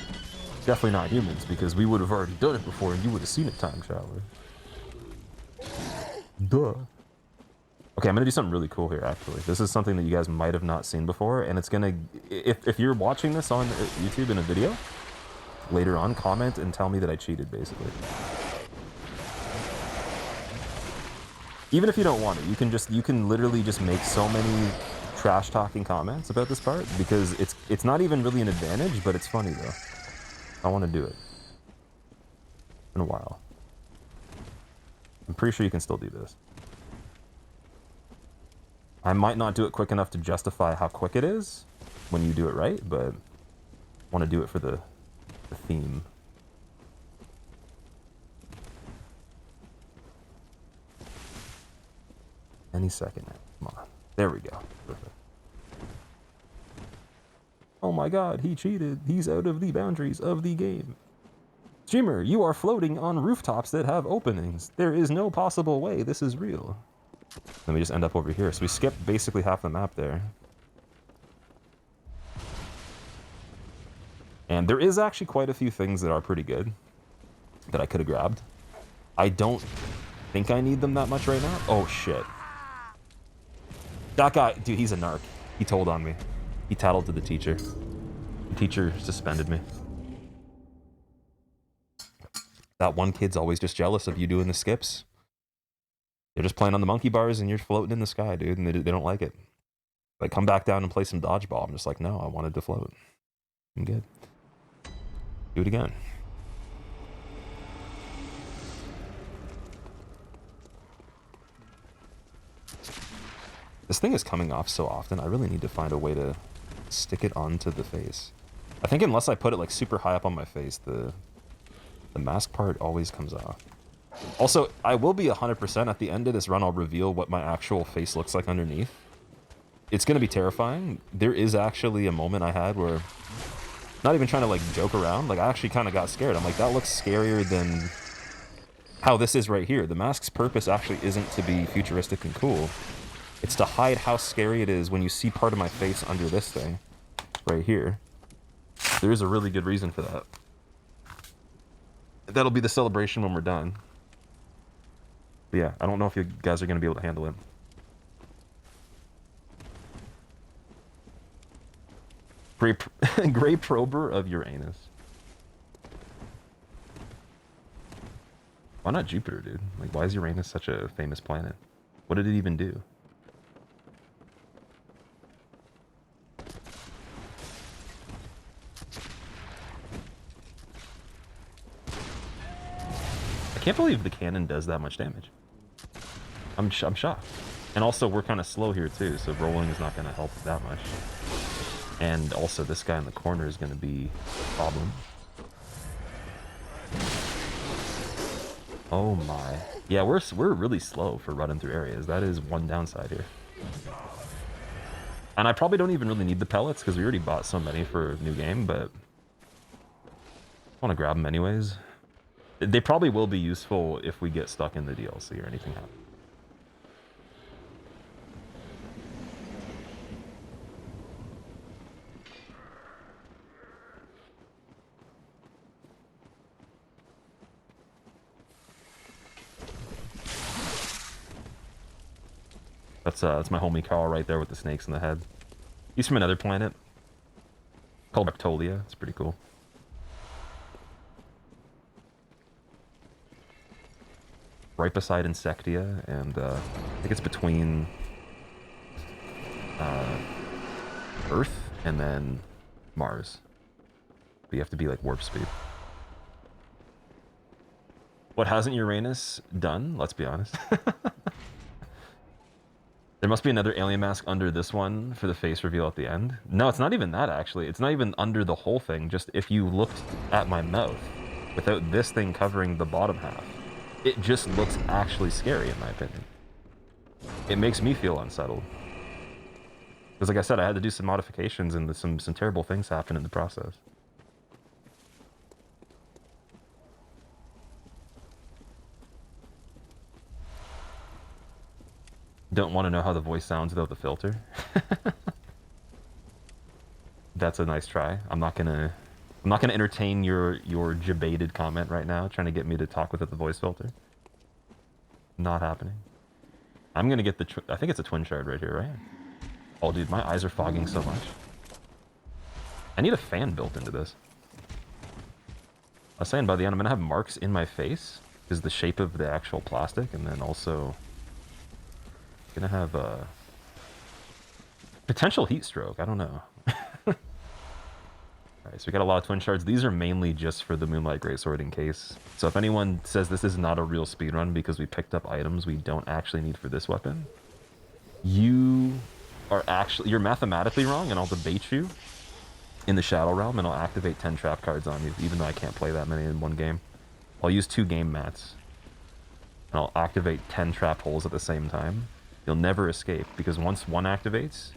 Definitely not humans, because we would have already done it before and you would have seen a time traveler. Duh. Okay, I'm gonna do something really cool here, actually. This is something that you guys might have not seen before, and it's gonna... If you're watching this on YouTube in a video, later on, comment and tell me that I cheated, basically. Even if you don't want it, you can literally just make so many trash talking comments about this part, because it's not even really an advantage, but it's funny though. I want to do it in a while. I'm pretty sure you can still do this. I might not do it quick enough to justify how quick it is when you do it right, but I want to do it for the theme. Any second now. Come on. There we go. Perfect. Oh my god, he cheated. He's out of the boundaries of the game. Streamer, you are floating on rooftops that have openings. There is no possible way this is real. Then we just end up over here. So we skipped basically half the map there. And there is actually quite a few things that are pretty good that I could have grabbed. I don't think I need them that much right now. Oh shit. That guy, dude, he's a narc. He told on me. He tattled to the teacher. The teacher suspended me. That one kid's always just jealous of you doing the skips. They're just playing on the monkey bars and you're floating in the sky, dude, and they don't like it. Like, come back down and play some dodgeball. I'm just like, no, I wanted to float. I'm good. Do it again. This thing is coming off so often, I really need to find a way to stick it onto the face. I think unless I put it like super high up on my face, the mask part always comes off. Also, I will be 100% at the end of this run, I'll reveal what my actual face looks like underneath. It's going to be terrifying. There is actually a moment I had where, not even trying to like joke around, like I actually kind of got scared. I'm like, that looks scarier than how this is right here. The mask's purpose actually isn't to be futuristic and cool. It's to hide how scary it is when you see part of my face under this thing, right here. There is a really good reason for that. That'll be the celebration when we're done. But yeah, I don't know if you guys are going to be able to handle it. Gray Prober of Uranus. Why not Jupiter, dude? Like, why is Uranus such a famous planet? What did it even do? I can't believe the cannon does that much damage. I'm shocked. And also, we're kind of slow here too, so rolling is not going to help that much. And also, this guy in the corner is going to be a problem. Oh my. Yeah, we're really slow for running through areas. That is one downside here. And I probably don't even really need the pellets, because we already bought so many for a new game, but I want to grab them anyways. They probably will be useful if we get stuck in the DLC or anything happens. That's my homie Carl right there with the snakes in the head. He's from another planet called Reptolia. It's pretty cool. Right beside Insectia, and I think it's between Earth and then Mars. But you have to be like warp speed. What hasn't Uranus done? Let's be honest. There must be another alien mask under this one for the face reveal at the end. No, it's not even that, actually. It's not even under the whole thing. Just if you looked at my mouth without this thing covering the bottom half, it just looks actually scary, in my opinion. It makes me feel unsettled. Because like I said, I had to do some modifications and some terrible things happen in the process. Don't want to know how the voice sounds without the filter. That's a nice try. I'm not gonna entertain your debated comment right now, trying to get me to talk without the voice filter. Not happening. I'm gonna get I think it's a twin shard right here, right? Oh, dude, my eyes are fogging so much. I need a fan built into this. I was saying by the end, I'm gonna have marks in my face because the shape of the actual plastic, and then also gonna have a potential heat stroke. I don't know. Alright, so we got a lot of twin shards. These are mainly just for the Moonlight Greatsword in case. So if anyone says this is not a real speedrun because we picked up items we don't actually need for this weapon, you're mathematically wrong, and I'll debate you in the Shadow Realm, and I'll activate 10 trap cards on you, even though I can't play that many in one game. I'll use 2 game mats, and I'll activate 10 trap holes at the same time. You'll never escape, because once one activates,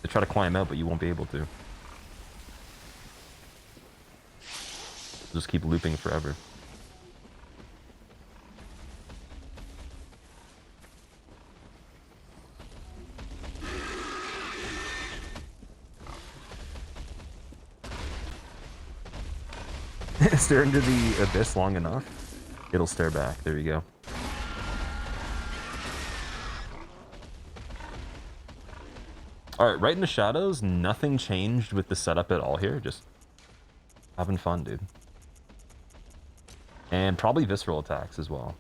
they try to climb out, but you won't be able to. Just keep looping forever. Stare into the abyss long enough, it'll stare back. There you go. Alright, right in the shadows, nothing changed with the setup at all here. Just having fun, dude. And probably visceral attacks as well.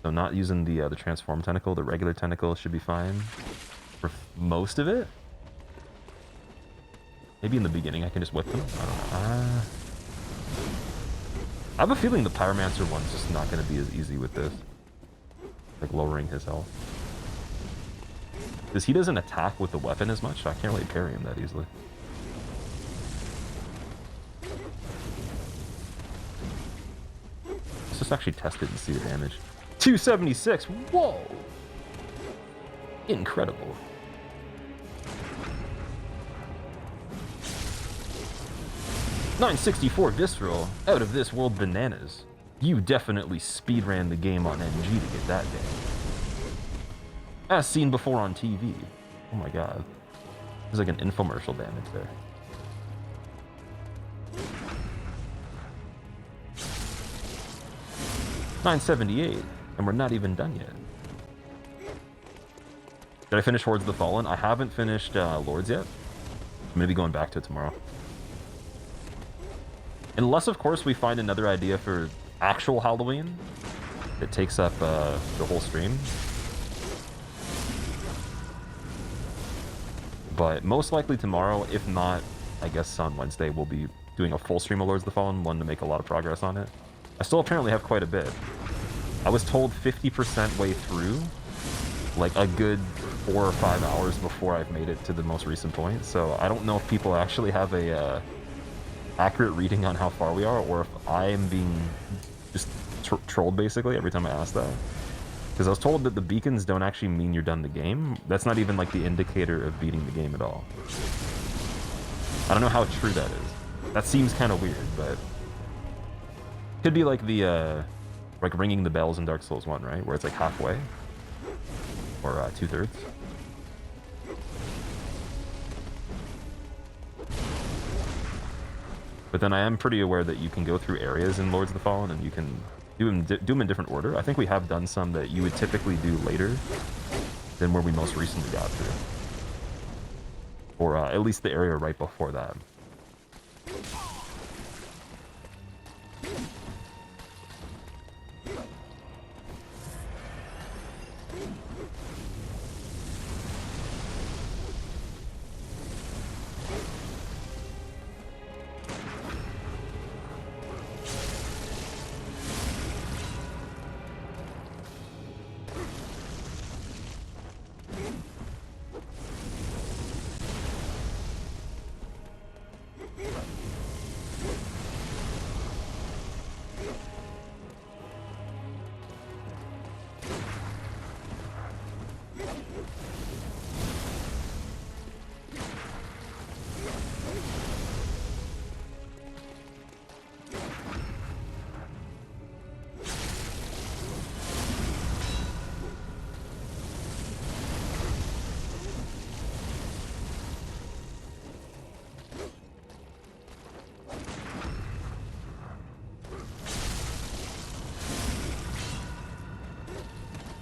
So not using the transform tentacle, the regular tentacle should be fine for most of it. Maybe in the beginning I can just whip them. I don't know. I have a feeling the Pyromancer one's just not going to be as easy with this. Like lowering his health. Because he doesn't attack with the weapon as much, so I can't really parry him that easily. Let's just actually test it and see the damage. 276! Whoa! Incredible. $964 Visceral, out of this world bananas. You definitely speedran the game on NG to get that damage. As seen before on TV. Oh my god. There's like an infomercial damage there. $978, and we're not even done yet. Did I finish Hordes of the Fallen? I haven't finished Lords yet. I'm gonna be going back to it tomorrow. Unless, of course, we find another idea for actual Halloween that takes up the whole stream. But most likely tomorrow, if not, I guess on Wednesday, we'll be doing a full stream of Lords of the Fallen, one to make a lot of progress on it. I still apparently have quite a bit. I was told 50% way through, like a good 4 or 5 hours before I've made it to the most recent point, so I don't know if people actually have a accurate reading on how far we are, or if I am being just trolled basically every time I ask that. Because I was told that the beacons don't actually mean you're done the game. That's not even like the indicator of beating the game at all. I don't know how true that is. That seems kind of weird, but could be like the like ringing the bells in Dark Souls 1, right? Where it's like halfway or 2/3. But then I am pretty aware that you can go through areas in Lords of the Fallen and you can do them in different order. I think we have done some that you would typically do later than where we most recently got to. Or at least the area right before that.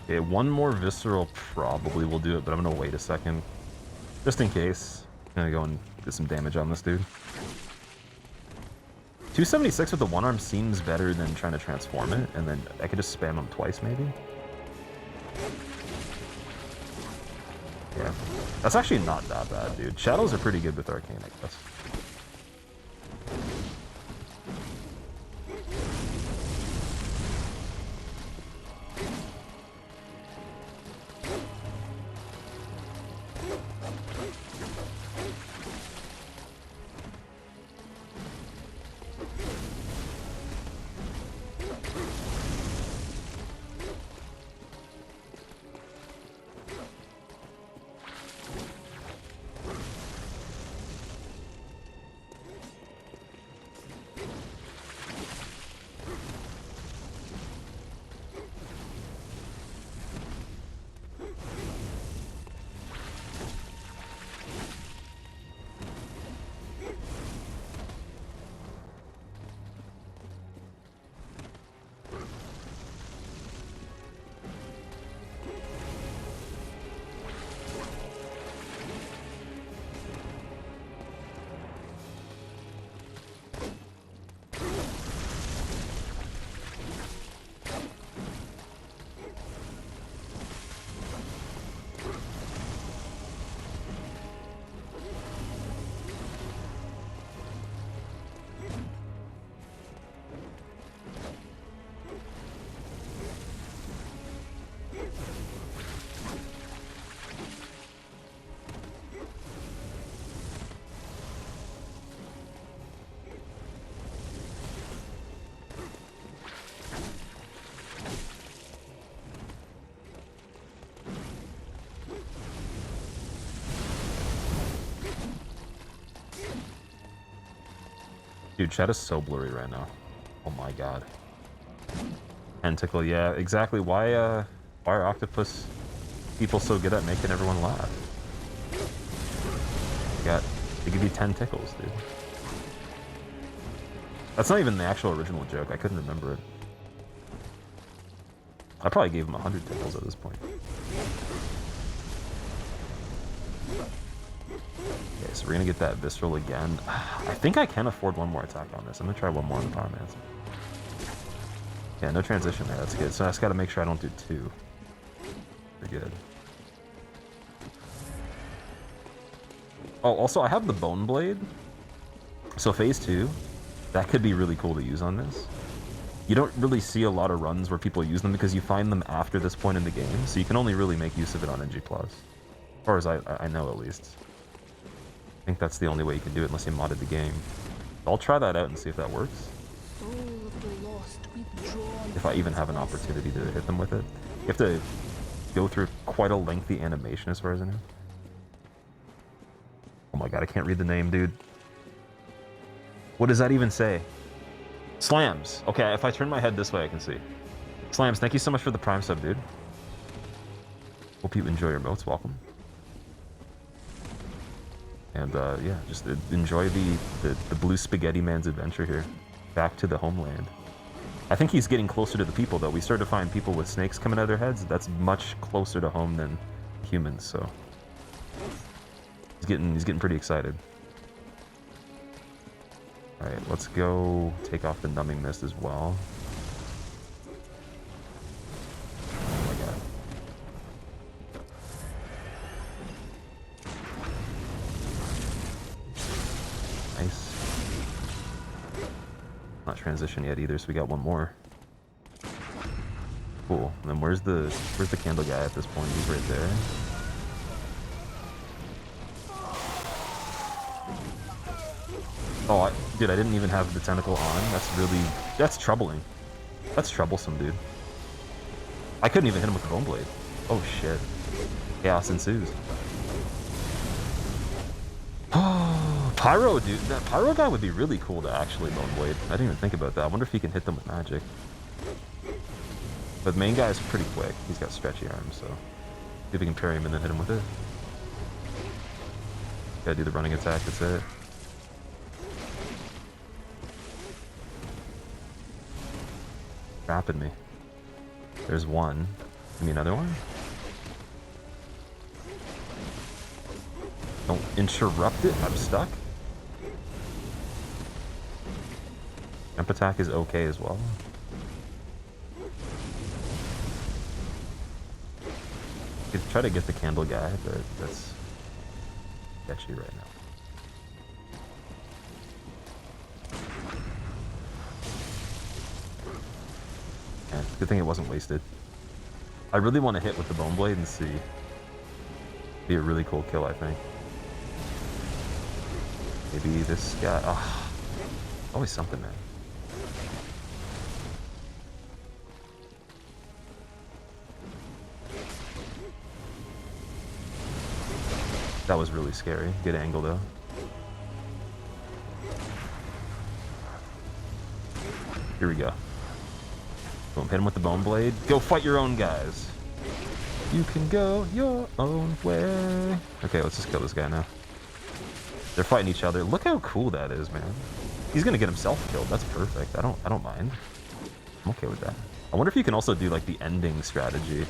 Okay, one more visceral probably will do it, but I'm gonna wait a second. Just in case. I'm gonna go and get some damage on this dude. 276 with the one arm seems better than trying to transform it, and then I could just spam him twice maybe. Yeah. That's actually not that bad, dude. Shadows are pretty good with Arcane, I guess. Dude, chat is so blurry right now. Oh my god. Tentacle, yeah, exactly. Why are octopus people so good at making everyone laugh? They give you 10 tickles, dude. That's not even the actual original joke. I couldn't remember it. I probably gave him 100 tickles at this point. Okay, so we're gonna get that visceral again. I think I can afford one more attack on this. I'm gonna try one more on the Power Mancer. Yeah, no transition there. That's good. So I just gotta make sure I don't do two. Pretty good. Oh, also I have the Bone Blade. So phase 2, that could be really cool to use on this. You don't really see a lot of runs where people use them because you find them after this point in the game, so you can only really make use of it on NG+. As far as I know, at least. I think that's the only way you can do it unless you modded the game. I'll try that out and see if that works. If I even have an opportunity to hit them with it. You have to go through quite a lengthy animation as far as I know. Oh my god, I can't read the name, dude. What does that even say? Slams. Okay, if I turn my head this way, I can see. Slams, thank you so much for the Prime sub, dude. Hope you enjoy your emotes. Welcome. And yeah, just enjoy the blue spaghetti man's adventure here. Back to the homeland. I think he's getting closer to the people, though. We started to find people with snakes coming out of their heads. That's much closer to home than humans, so he's getting pretty excited. All right, let's go take off the numbing mist as well. Oh my god. Nice. Not transition yet either, so we got one more. Cool. And then where's the candle guy at this point? He's right there. Oh, dude, I didn't even have the tentacle on. That's troubling. That's troublesome, dude. I couldn't even hit him with the bone blade. Oh shit. Chaos ensues. Oh, Pyro, dude. That Pyro guy would be really cool to actually bone blade. I didn't even think about that. I wonder if he can hit them with magic. But the main guy is pretty quick. He's got stretchy arms, so see if we can parry him and then hit him with it. Gotta do the running attack, that's it. Trapping me. There's one. Give me another one. Don't interrupt it, I'm stuck. Jump attack is okay as well. Could try to get the candle guy, but that's sketchy right now. Yeah, good thing it wasn't wasted. I really want to hit with the bone blade and see. Be a really cool kill, I think. Maybe this guy. Oh, always something, man. That was really scary. Good angle, though. Here we go. Boom, hit him with the bone blade. Go fight your own guys. You can go your own way. Okay, let's just kill this guy now. They're fighting each other. Look how cool that is, man. He's gonna get himself killed. That's perfect. I don't mind. I'm okay with that. I wonder if you can also do like the ending strategy,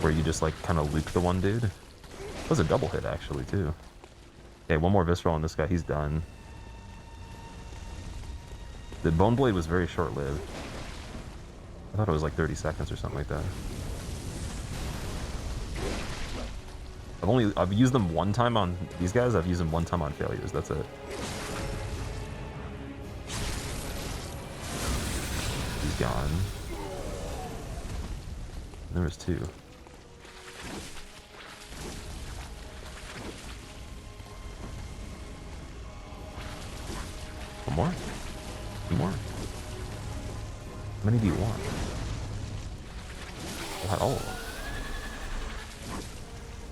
where you just like kind of loop the one dude. That was a double hit actually too. Okay, one more visceral on this guy. He's done. The bone blade was very short-lived. I thought it was like 30 seconds or something like that. I've used them one time on these guys. I've used them one time on failures. That's it. He's gone. There was two. One more? Two more? How many do you want? Not all of them.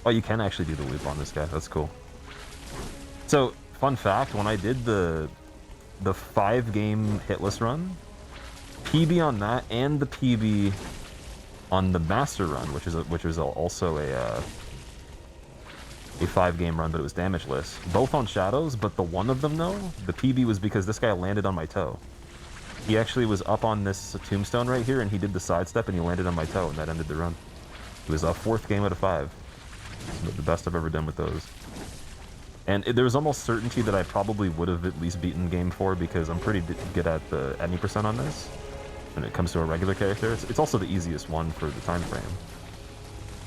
Oh, you can actually do the loop on this guy. That's cool. So, fun fact, when I did the 5-game hitless run, PB on that and the PB on the master run, which was also a 5-game run, but it was damageless. Both on shadows, but the one of them though, the PB was because this guy landed on my toe. He actually was up on this tombstone right here, and he did the sidestep, and he landed on my toe, and that ended the run. It was a 4th game out of 5. The best I've ever done with those. And there was almost certainty that I probably would have at least beaten game 4, because I'm pretty good at the any percent on this when it comes to a regular character. It's also the easiest one for the time frame.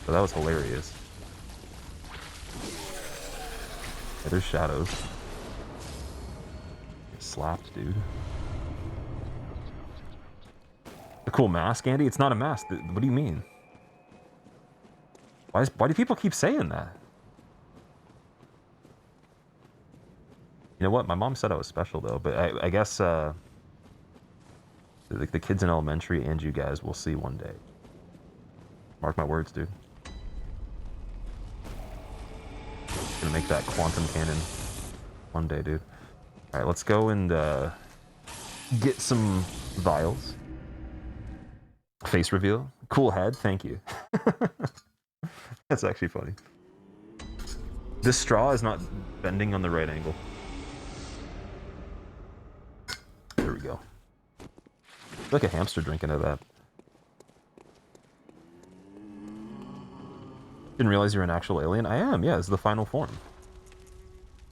So that was hilarious. Yeah, there's shadows. Get slapped, dude. A cool mask, Andy? It's not a mask. What do you mean? Why do people keep saying that? You know what? My mom said I was special, though. But I guess the kids in elementary and you guys will see one day. Mark my words, dude. Gonna make that quantum cannon one day, dude. All right, let's go and get some vials. Face reveal. Cool head. Thank you. That's actually funny. This straw is not bending on the right angle. There we go. Like a hamster drinking out of that. Didn't realize you're an actual alien. I am, yeah, it's the final form.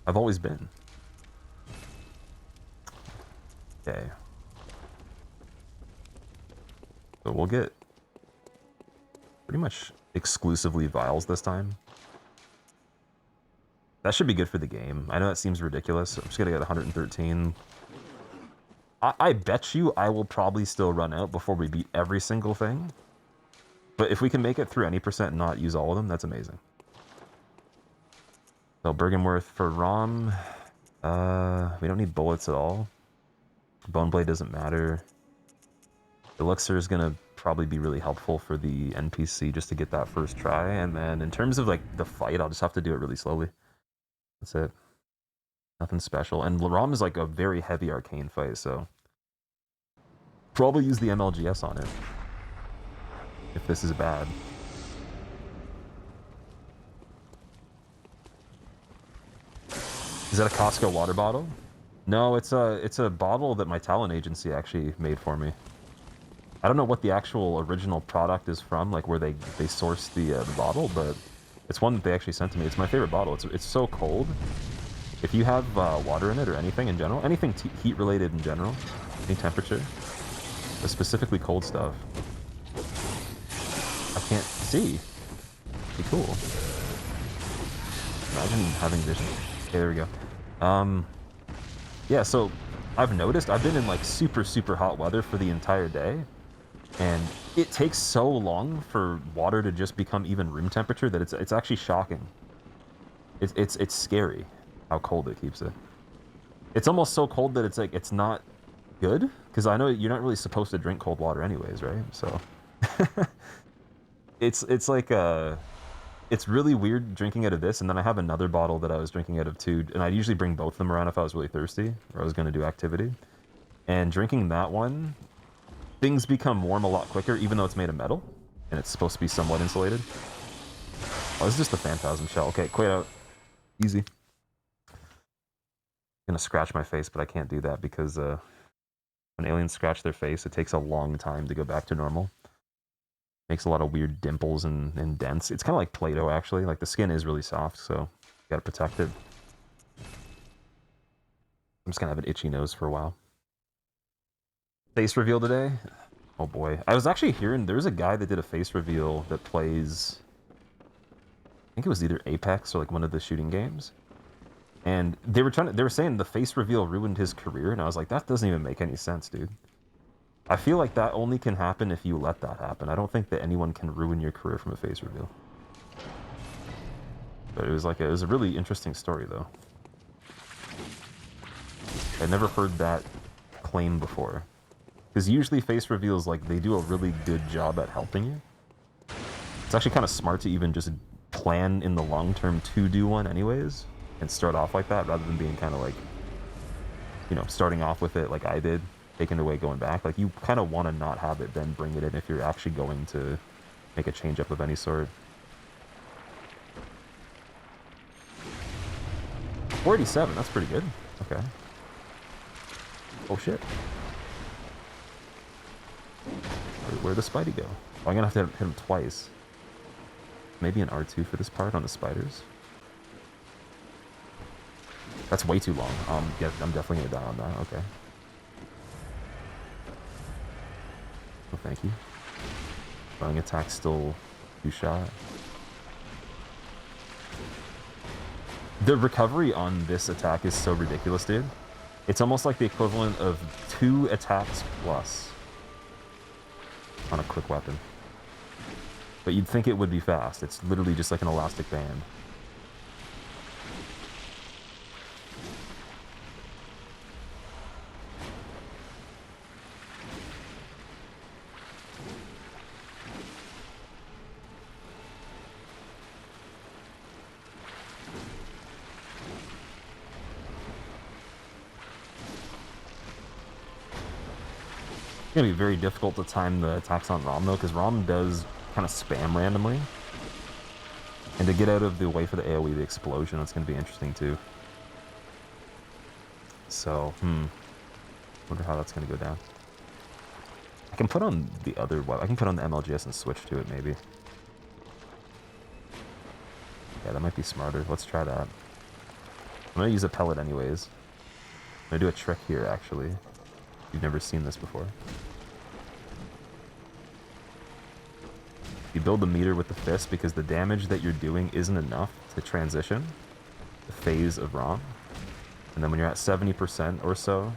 I've always been. Okay. So we'll get pretty much exclusively vials this time. That should be good for the game. I know that seems ridiculous. I'm just gonna get 113. I bet you I will probably still run out before we beat every single thing. But if we can make it through any percent and not use all of them, that's amazing. So Byrgenwerth for Rom. We don't need bullets at all. Boneblade doesn't matter. Elixir is gonna probably be really helpful for the NPC just to get that first try. And then in terms of like the fight, I'll just have to do it really slowly. That's it. Nothing special. And Rom is like a very heavy arcane fight, so probably use the MLGS on it if this is bad. Is that a Costco water bottle? No, it's a bottle that my talent agency actually made for me. I don't know what the actual original product is from, like where they sourced the bottle, but it's one that they actually sent to me. It's my favorite bottle. It's so cold. If you have water in it or anything in general, anything heat related in general, any temperature, but specifically cold stuff. I can't see. Be cool. Imagine having vision. Okay, there we go. Yeah, so I've noticed I've been in like super hot weather for the entire day, and it takes so long for water to just become even room temperature that it's actually shocking. It's scary how cold it keeps it. It's almost so cold that it's like it's not good, because I know you're not really supposed to drink cold water anyways, right? So it's like it's really weird drinking out of this, and then I have another bottle that I was drinking out of too, and I'd usually bring both of them around if I was really thirsty or I was going to do activity. And drinking that one, things become warm a lot quicker, even though it's made of metal, and it's supposed to be somewhat insulated. Oh, this is just the Phantasm shell. Okay, quit out. Easy. I'm gonna scratch my face, but I can't do that because when aliens scratch their face, it takes a long time to go back to normal. Makes a lot of weird dimples and dents. It's kind of like Play-Doh, actually. Like, the skin is really soft, so you gotta protect it. I'm just gonna have an itchy nose for a while. Face reveal today? Oh boy. I was actually hearing there's a guy that did a face reveal that plays, I think it was either Apex or like one of the shooting games. And they were saying the face reveal ruined his career, and I was like, that doesn't even make any sense, dude. I feel like that only can happen if you let that happen. I don't think that anyone can ruin your career from a face reveal. But it was a really interesting story, though. I'd never heard that claim before. Because usually face reveals, like, they do a really good job at helping you. It's actually kind of smart to even just plan in the long term to do one anyways, and start off like that, rather than being kind of like, you know, starting off with it like I did, taking it away going back. Like, you kind of want to not have it, then bring it in if you're actually going to make a change up of any sort. 487, that's pretty good. Okay. Oh shit. Where'd the Spidey go? Oh, I'm gonna have to hit him twice. Maybe an R2 for this part on the spiders. That's way too long. Yeah, I'm definitely gonna die on that. Okay. Oh, thank you. Running attack still 2-shot. The recovery on this attack is so ridiculous, dude. It's almost like the equivalent of 2 attacks plus on a quick weapon. But you'd think it would be fast. It's literally just like an elastic band. It's gonna be very difficult to time the attacks on Rom, though, because Rom does kind of spam randomly. And to get out of the way for the AoE, the explosion, that's gonna be interesting too. So, wonder how that's gonna go down. I can put on the other one. I can put on the MLGS and switch to it, maybe. Yeah, that might be smarter. Let's try that. I'm gonna use a pellet anyways. I'm gonna do a trick here, actually. You've never seen this before. You build the meter with the fist because the damage that you're doing isn't enough to transition the phase of ROM. And then when you're at 70% or so,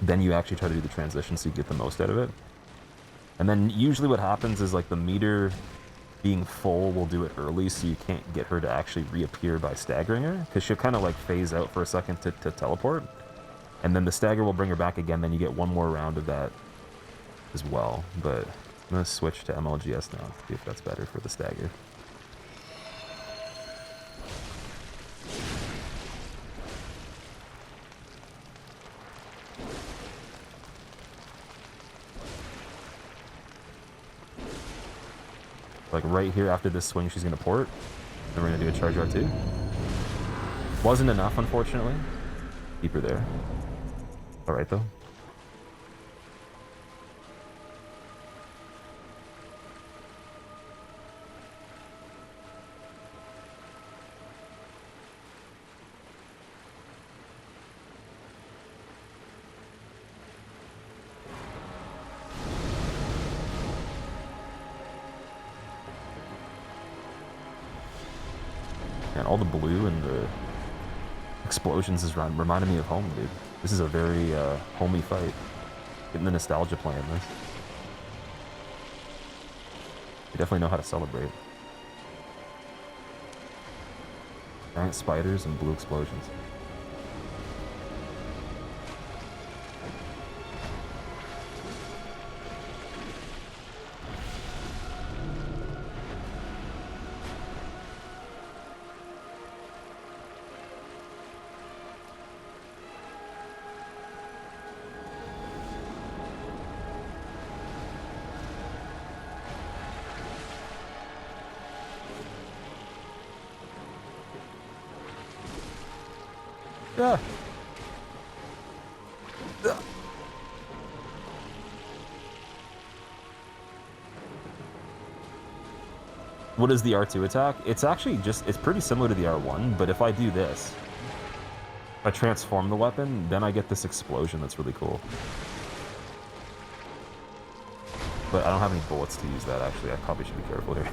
then you actually try to do the transition so you get the most out of it. And then usually what happens is like the meter being full will do it early so you can't get her to actually reappear by staggering her, because she'll kind of like phase out for a second to teleport. And then the stagger will bring her back again, then you get one more round of that as well. But I'm going to switch to MLGS now, see if that's better for the stagger. Like right here after this swing, she's going to port. Then we're going to do a charge R2. Wasn't enough, unfortunately. Keep her there. Alright, though. And all the blue and the explosions is reminding me of home, dude. This is a very homey fight. Getting the nostalgia playing this. You definitely know how to celebrate. Giant spiders and blue explosions. Ah. Ah. What is the R2 attack? It's actually just, it's pretty similar to the R1, but if I do this, if I transform the weapon, then I get this explosion that's really cool. But I don't have any bullets to use that, actually. I probably should be careful here.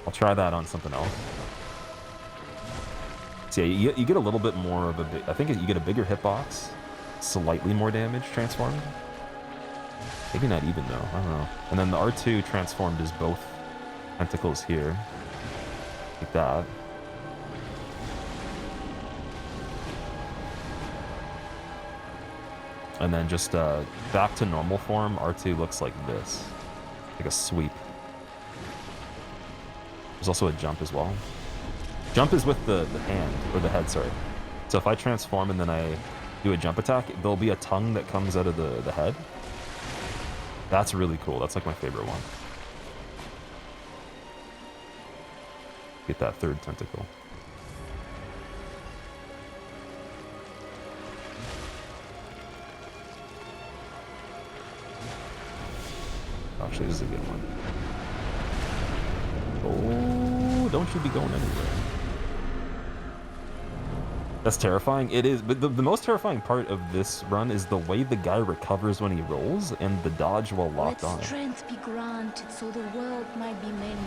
I'll try that on something else. So yeah, you get a little bit more of a I think you get a bigger hitbox, slightly more damage transformed. Maybe not even though, I don't know. And then the R2 transformed is both tentacles here, like that. And then just back to normal form, R2 looks like this, like a sweep. There's also a jump as well. Jump is with the hand, or the head, sorry. So if I transform and then I do a jump attack, there'll be a tongue that comes out of the head. That's really cool. That's like my favorite one. Get that third tentacle. Actually, this is a good one. Oh, don't you be going anywhere. That's terrifying. It is, but the most terrifying part of this run is the way the guy recovers when he rolls and the dodge while locked on. Let strength be granted so the world might be mended.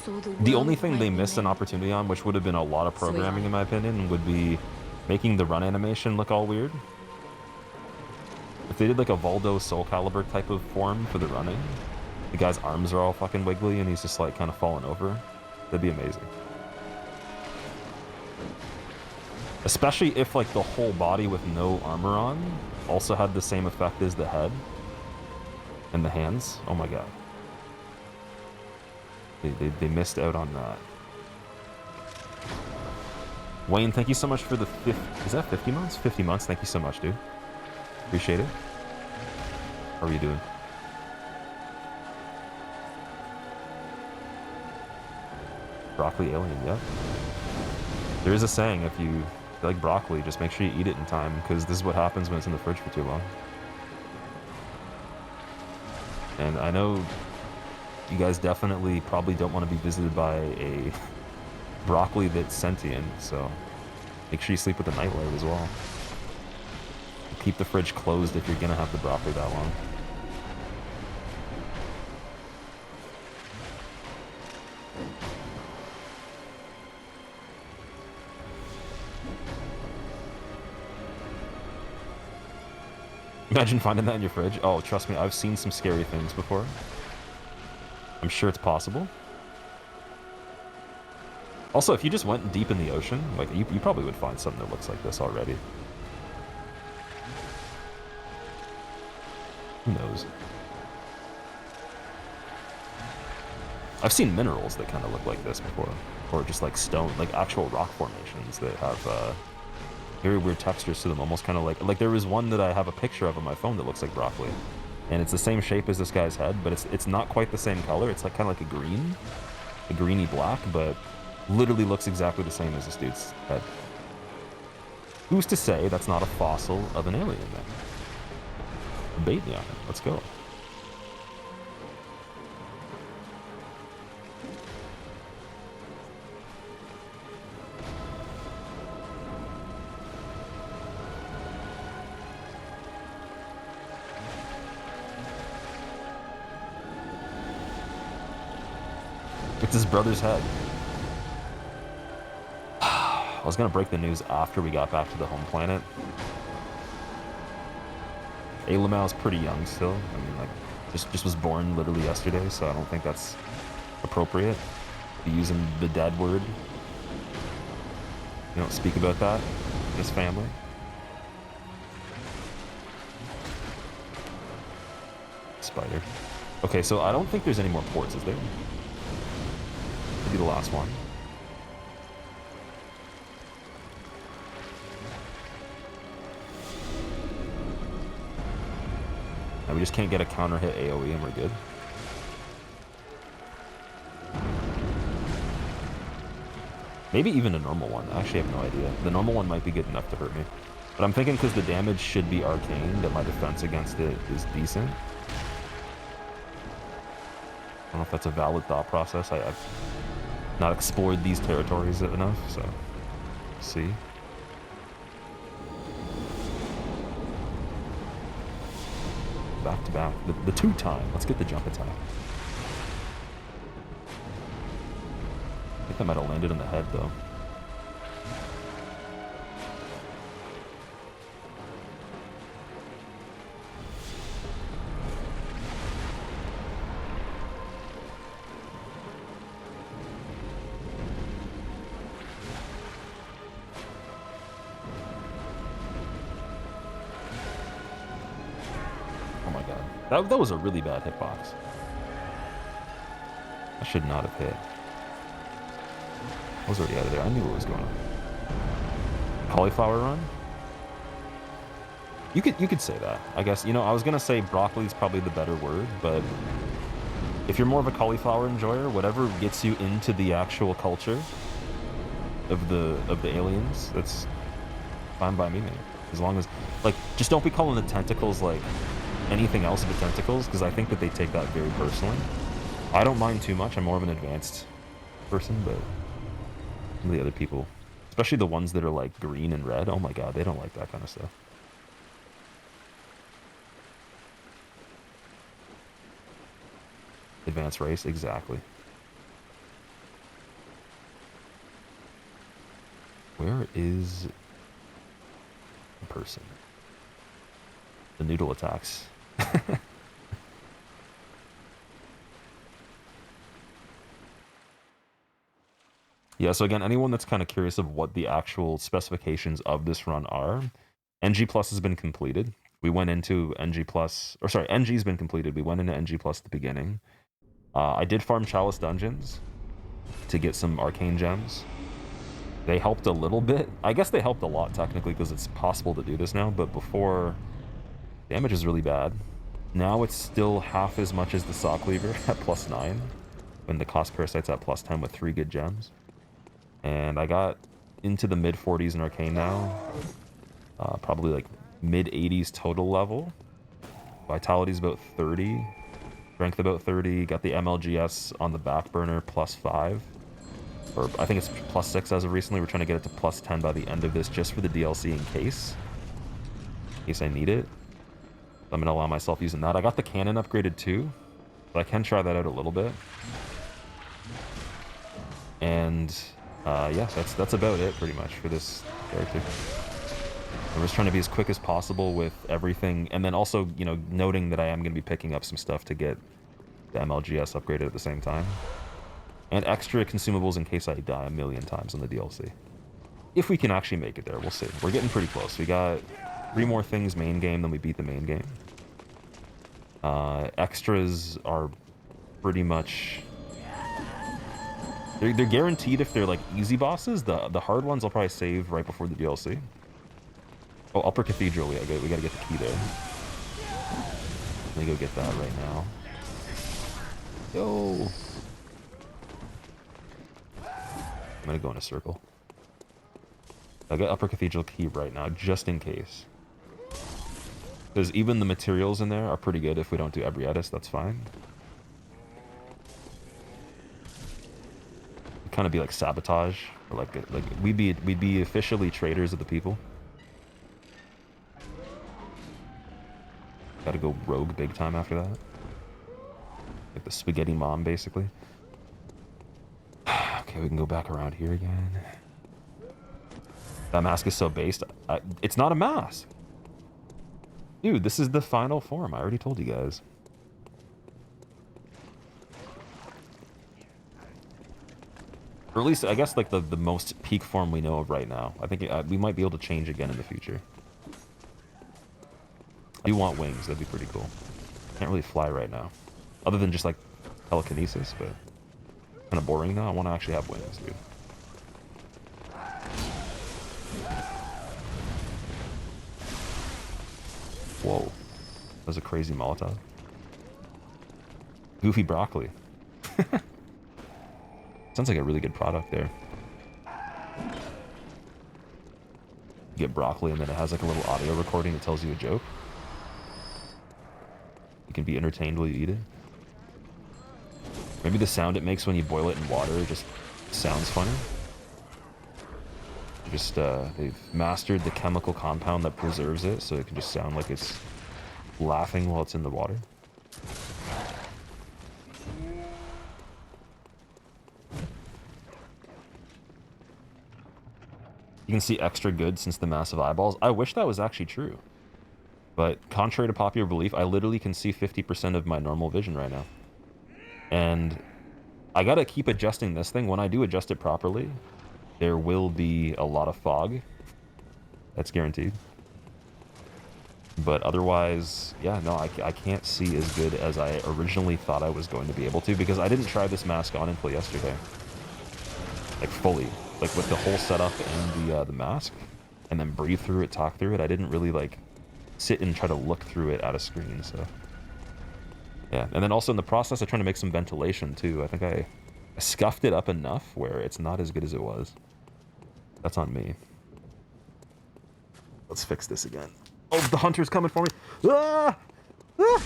So The only thing they missed an opportunity on, which would have been a lot of programming in my opinion, would be making the run animation look all weird. If they did like a Voldo Soul Calibur type of form for the running, the guy's arms are all fucking wiggly and he's just like kind of falling over, that'd be amazing. Especially if like the whole body with no armor on also had the same effect as the head and the hands. Oh my god. They missed out on that. Wayne, thank you so much for the is that 50 months? 50 months, thank you so much, dude. Appreciate it. How are you doing? Broccoli alien, yep. There is a saying, if you like broccoli, just make sure you eat it in time, because this is what happens when it's in the fridge for too long. And I know you guys definitely probably don't want to be visited by a broccoli that's sentient, so make sure you sleep with a nightlight as well. Keep the fridge closed if you're gonna have the broccoli that long. Imagine finding that in your fridge. Oh, trust me, I've seen some scary things before. I'm sure it's possible. Also, if you just went deep in the ocean, like you probably would find something that looks like this already. Who knows? I've seen minerals that kind of look like this before, or just like stone, like actual rock formations that have very weird textures to them, almost kind of like there was one that I have a picture of on my phone that looks like broccoli, and it's the same shape as this guy's head, but it's not quite the same color. It's like kind of like a greeny black, but literally looks exactly the same as this dude's head. Who's to say that's not a fossil of an alien then? Bait me on it. Let's go. It's his brother's head. I was gonna break the news after we got back to the home planet. Alamau's pretty young still. I mean, like, just was born literally yesterday, so I don't think that's appropriate. Be using the dead word. You don't speak about that in his family. Spider. Okay, so I don't think there's any more ports, is there? Maybe the last one. We just can't get a counter hit AoE and we're good. Maybe even a normal one. I actually have no idea. The normal one might be good enough to hurt me. But I'm thinking because the damage should be arcane, that my defense against it is decent. I don't know if that's a valid thought process. I've not explored these territories enough, so see. Back to back. The 2-time. Let's get the jump attack. I think that might have landed in the head, though. That was a really bad hitbox. I should not have hit. I was already out of there. I knew what was going on. Cauliflower run? You could say that. I guess, you know, I was gonna say broccoli is probably the better word, but if you're more of a cauliflower enjoyer, whatever gets you into the actual culture of the aliens, that's fine by me, man. As long as, like, just don't be calling the tentacles like anything else but tentacles, because I think that they take that very personally. I don't mind too much. I'm more of an advanced person, but some of the other people, especially the ones that are like green and red, oh my god, they don't like that kind of stuff. Advanced race, exactly. Where is the person? The noodle attacks. Yeah, so again, anyone that's kind of curious of what the actual specifications of this run are, NG Plus has been completed. We went into NG Plus, or sorry, NG's been completed. We went into NG Plus at the beginning. I did farm Chalice Dungeons to get some Arcane Gems. They helped a little bit. I guess they helped a lot, technically, because it's possible to do this now, but before, damage is really bad. Now it's still half as much as the Saw Cleaver at +9, when the cost parasite's at +10 with 3 good gems. And I got into the mid-40s in Arcane now. Probably like mid-80s total level. Vitality's about 30. Strength about 30. Got the MLGS on the back burner +5. Or I think it's +6 as of recently. We're trying to get it to +10 by the end of this just for the DLC in case. In case I need it. I'm going to allow myself using that. I got the cannon upgraded too. But I can try that out a little bit. And yeah, that's about it pretty much for this character. I'm just trying to be as quick as possible with everything, and then also, you know, noting that I am going to be picking up some stuff to get the MLGS upgraded at the same time. And extra consumables in case I die a million times on the DLC. If we can actually make it there, we'll see. We're getting pretty close. We got 3 more things main game, then we beat the main game. Extras are pretty much... They're guaranteed if they're like easy bosses. The hard ones I'll probably save right before the DLC. Oh, Upper Cathedral, we gotta get the key there. Let me go get that right now. Yo! I'm gonna go in a circle. I'll get Upper Cathedral key right now, just in case. Because even the materials in there are pretty good if we don't do Ebrietas, that's fine. It'd kind of be like sabotage, or like we'd be officially traitors of the people. Gotta go rogue big time after that. Like the spaghetti mom, basically. Okay, we can go back around here again. That mask is so based. It's not a mask. Dude, this is the final form. I already told you guys. Or at least, I guess, like the most peak form we know of right now. I think we might be able to change again in the future. I do want wings, that'd be pretty cool. Can't really fly right now. Other than just like telekinesis, but kind of boring now. I want to actually have wings, dude. Whoa. That was a crazy Molotov. Goofy broccoli. Sounds like a really good product there. You get broccoli and then it has like a little audio recording that tells you a joke. You can be entertained while you eat it. Maybe the sound it makes when you boil it in water just sounds funny. Just, they've mastered the chemical compound that preserves it, so it can just sound like it's laughing while it's in the water. You can see extra good since the massive eyeballs. I wish that was actually true. But contrary to popular belief, I literally can see 50% of my normal vision right now. And I gotta keep adjusting this thing. When I do adjust it properly, there will be a lot of fog. That's guaranteed. But otherwise, yeah, no, I can't see as good as I originally thought I was going to be able to, because I didn't try this mask on until yesterday. Like, fully. Like, with the whole setup and the mask, and then breathe through it, talk through it. I didn't really, like, sit and try to look through it at a screen, so... Yeah, and then also in the process, I'm trying to make some ventilation, too. I think I scuffed it up enough where it's not as good as it was. That's on me. Let's fix this again. Oh, the hunter's coming for me! Ah! Ah!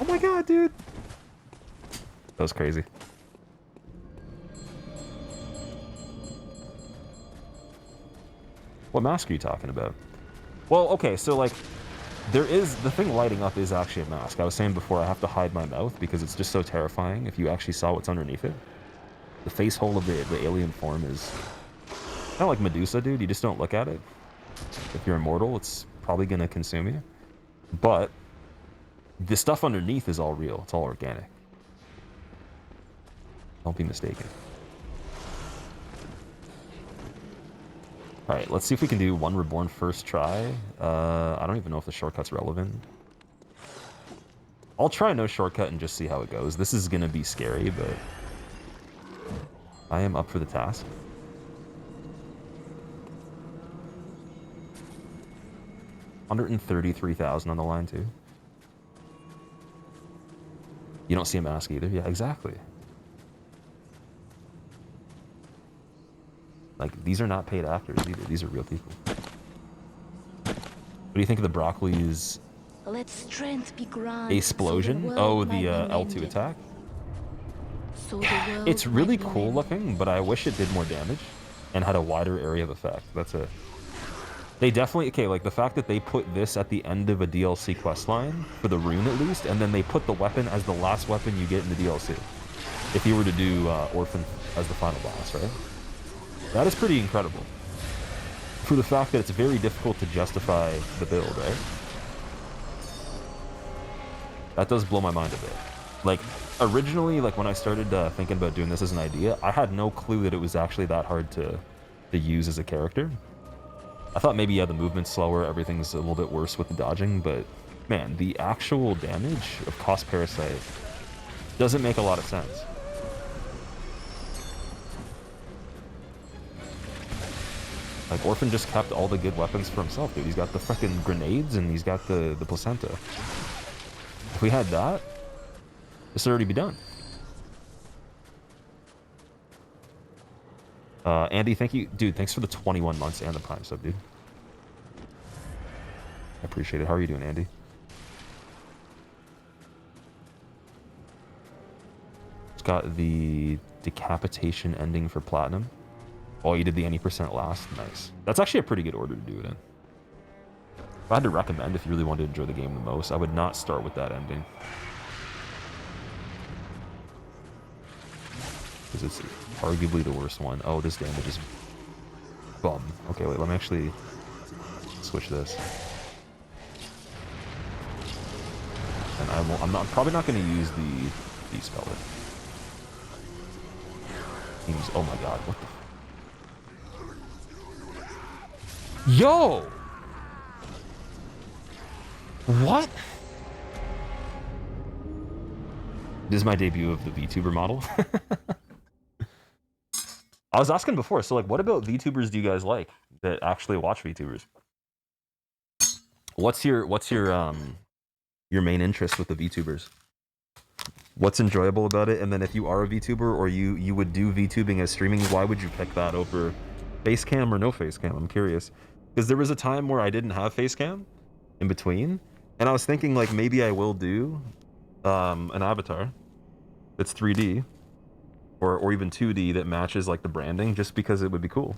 Oh my god, dude! That was crazy. What mask are you talking about? Well, okay, so, like, there is... The thing lighting up is actually a mask. I was saying before, I have to hide my mouth because it's just so terrifying if you actually saw what's underneath it. The face hole of the alien form is... kind of like Medusa, dude. You just don't look at it. If you're immortal, it's probably going to consume you. But the stuff underneath is all real. It's all organic. Don't be mistaken. Alright, let's see if we can do One Reborn first try. I don't even know if the shortcut's relevant. I'll try no shortcut and just see how it goes. This is gonna be scary, but I am up for the task. $133,000 on the line, too. You don't see a mask either? Yeah, exactly. Like, these are not paid actors either. These are real people. What do you think of the broccoli's Let strength be granted. Explosion? Oh, the L2 attack? So the world It's really might be cool mended. looking, but I wish it did more damage and had a wider area of effect. That's it. They definitely, okay, like the fact that they put this at the end of a DLC questline, for the rune at least, and then they put the weapon as the last weapon you get in the DLC. If you were to do Orphan as the final boss, right? That is pretty incredible. For the fact that it's very difficult to justify the build, right? That does blow my mind a bit. Like, originally, like when I started thinking about doing this as an idea, I had no clue that it was actually that hard to use as a character. I thought maybe, yeah, the movement's slower, everything's a little bit worse with the dodging, but man, the actual damage of Kos Parasite doesn't make a lot of sense. Like, Orphan just kept all the good weapons for himself, dude. He's got the fucking grenades and he's got the placenta. If we had that, this would already be done. Andy, thank you. Dude, thanks for the 21 months and the Prime sub, dude. I appreciate it. How are you doing, Andy? It's got the decapitation ending for Platinum. Oh, you did the any percent last? Nice. That's actually a pretty good order to do it in. If I had to recommend, if you really wanted to enjoy the game the most, I would not start with that ending. Because it's arguably the worst one. Oh, this damage is bum. Okay, wait, let me actually switch this. And I'm probably not going to use the Despeller. Seems, oh my god, what the Yo! What? This is my debut of the VTuber model. I was asking before, so like, what about VTubers do you guys like that actually watch VTubers? What's your main interest with the VTubers? What's enjoyable about it? And then if you are a VTuber or you would do VTubing as streaming, why would you pick that over face cam or no face cam? I'm curious. Because there was a time where I didn't have face cam in between, and I was thinking like maybe I will do an avatar that's 3D or even 2D that matches like the branding, just because it would be cool.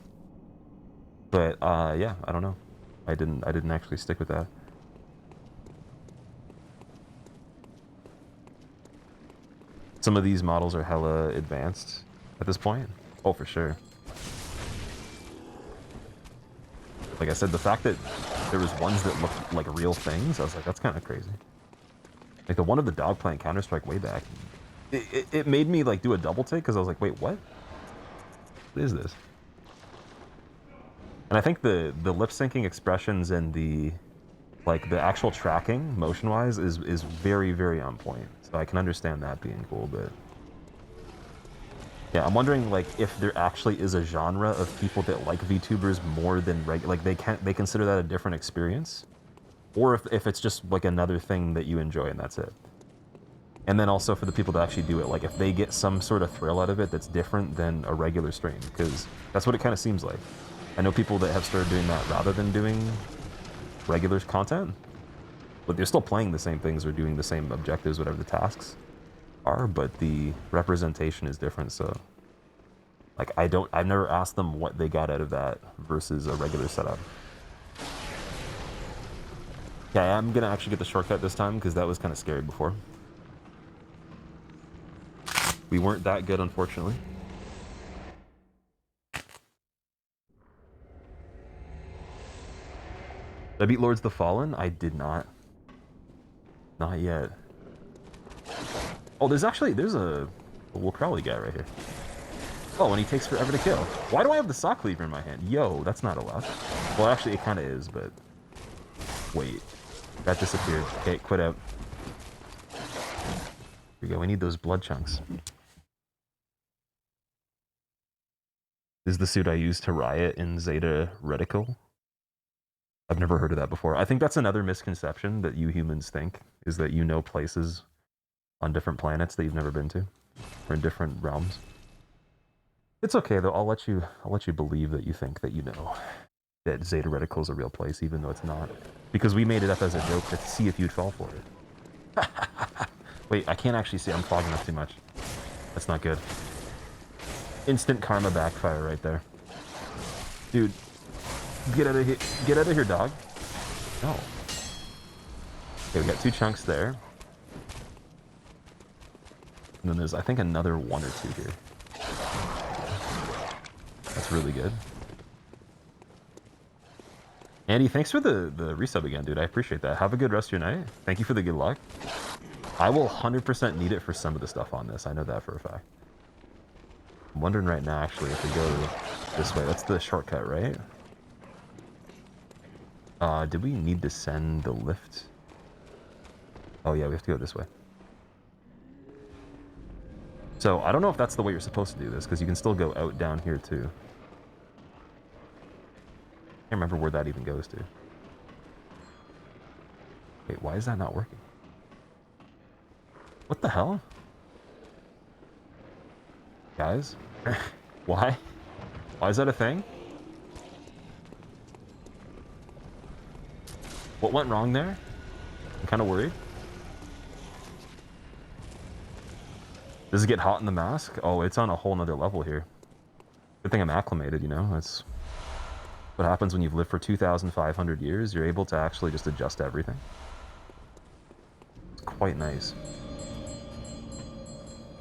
But yeah, I don't know. I didn't actually stick with that. Some of these models are hella advanced at this point. Oh, for sure. Like I said, the fact that there was ones that looked like real things, I was like, that's kind of crazy. Like the one of the dog playing Counter-Strike way back, it made me like do a double take because I was like, wait, what? What is this? And I think the lip syncing expressions and the actual tracking motion-wise is very, very on point. So I can understand that being cool, but yeah, I'm wondering like if there actually is a genre of people that like VTubers more than like they consider that a different experience, or if it's just like another thing that you enjoy and that's it. And then also for the people that actually do it, like if they get some sort of thrill out of it that's different than a regular stream, because that's what it kind of seems like. I know people that have started doing that rather than doing regular content, but they're still playing the same things or doing the same objectives, whatever the tasks are, but the representation is different. So like I've never asked them what they got out of that versus a regular setup. Yeah, I'm gonna actually get the shortcut this time because that was kind of scary before. We weren't that good, unfortunately. Did I beat Lords of the Fallen? I did not. Not yet. Oh, there's a Will Crowley guy right here. Oh, and he takes forever to kill. Why do I have the sock cleaver in my hand? Yo, that's not allowed. Well, actually, it kind of is, but... Wait. That disappeared. Okay, quit out. Here we go. We need those blood chunks. This is the suit I used to riot in Zeta Reticle. I've never heard of that before. I think that's another misconception that you humans think, is that you know places on different planets that you've never been to, or in different realms. It's okay though. I'll let you believe that you think that you know that Zeta Reticle is a real place, even though it's not. Because we made it up as a joke to see if you'd fall for it. Wait, I can't actually see. I'm fogging up too much. That's not good. Instant karma backfire right there. Dude, get out of here. Get out of here, dog. No. Okay, we got 2 chunks there. And then there's, I think, another 1 or 2 here. That's really good. Andy, thanks for the resub again, dude. I appreciate that. Have a good rest of your night. Thank you for the good luck. I will 100% need it for some of the stuff on this. I know that for a fact. I'm wondering right now, actually, if we go this way. That's the shortcut, right? Did we need to send the lift? Oh, yeah, we have to go this way. So, I don't know if that's the way you're supposed to do this, because you can still go out down here, too. I can't remember where that even goes to. Wait, why is that not working? What the hell? Guys? Why? Why is that a thing? What went wrong there? I'm kind of worried. Does it get hot in the mask? Oh, it's on a whole nother level here. Good thing I'm acclimated, you know? That's what happens when you've lived for 2,500 years. You're able to actually just adjust everything. It's quite nice.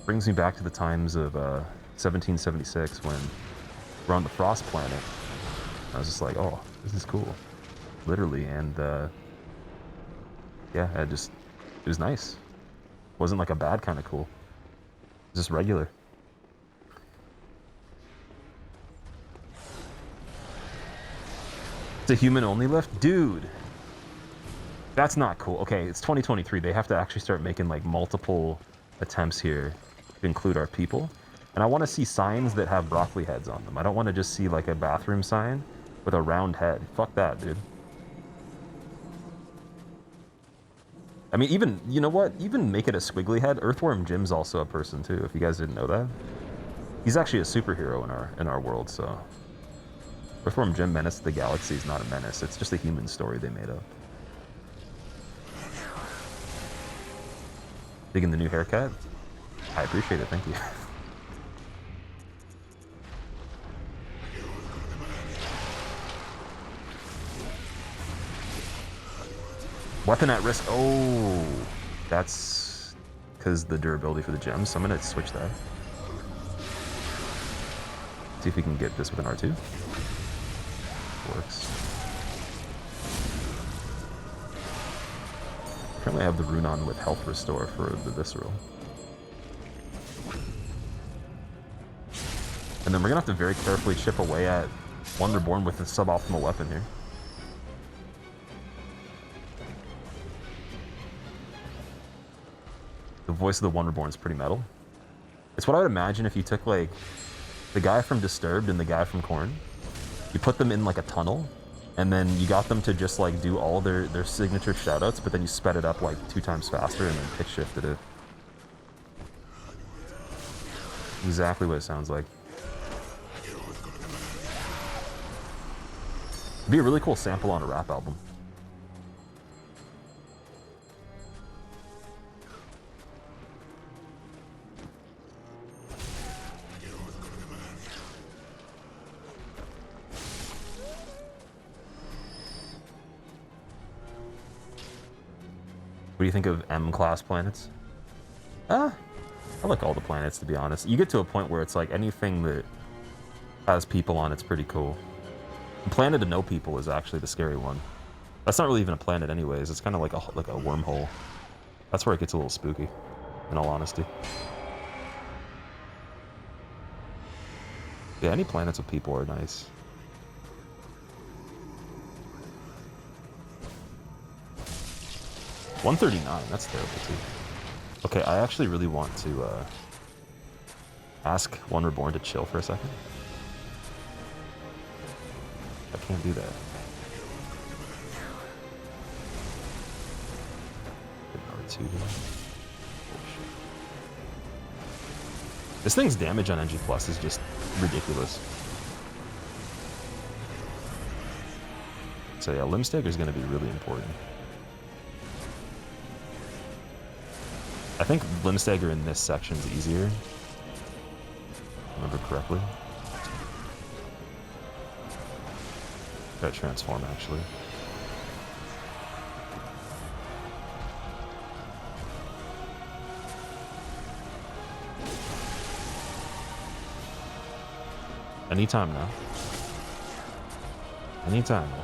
Brings me back to the times of 1776 when we're on the Frost Planet. I was just like, oh, this is cool. Literally, and yeah, it was nice. It wasn't like a bad kind of cool. It was just regular. It's a human-only lift? Dude! That's not cool. Okay, it's 2023. They have to actually start making, like, multiple attempts here to include our people. And I want to see signs that have broccoli heads on them. I don't want to just see, like, a bathroom sign with a round head. Fuck that, dude. I mean, even, you know what? Even make it a squiggly head. Earthworm Jim's also a person, too, if you guys didn't know that. He's actually a superhero in our world, so... Earthworm Jim Menace to the Galaxy is not a menace. It's just a human story they made up. Digging the new haircut? I appreciate it, thank you. Weapon at risk. Oh, that's because the durability for the gems. So I'm going to switch that. See if we can get this with an R2. Works. Currently I have the rune on with health restore for the visceral. And then we're gonna have to very carefully chip away at One Reborn with a suboptimal weapon here. The voice of the One Reborn is pretty metal. It's what I would imagine if you took like the guy from Disturbed and the guy from Korn. You put them in like a tunnel, and then you got them to just like do all their signature shoutouts, but then you sped it up like 2 times faster and then pitch shifted it. Exactly what it sounds like. It'd be a really cool sample on a rap album. What do you think of M-class planets? I like all the planets, to be honest. You get to a point where it's like anything that has people on it's pretty cool. The planet of no people is actually the scary one. That's not really even a planet anyways. It's kind of like a wormhole. That's where it gets a little spooky, in all honesty. Yeah, any planets with people are nice. $139, that's terrible too. Okay, I actually really want to ask One Reborn to chill for a second. I can't do that. R2 here. This thing's damage on NG Plus is just ridiculous. So yeah, Limstagger is going to be really important. I think Limstagger in this section is easier. If I remember correctly. Got to transform actually. Anytime now. Anytime now.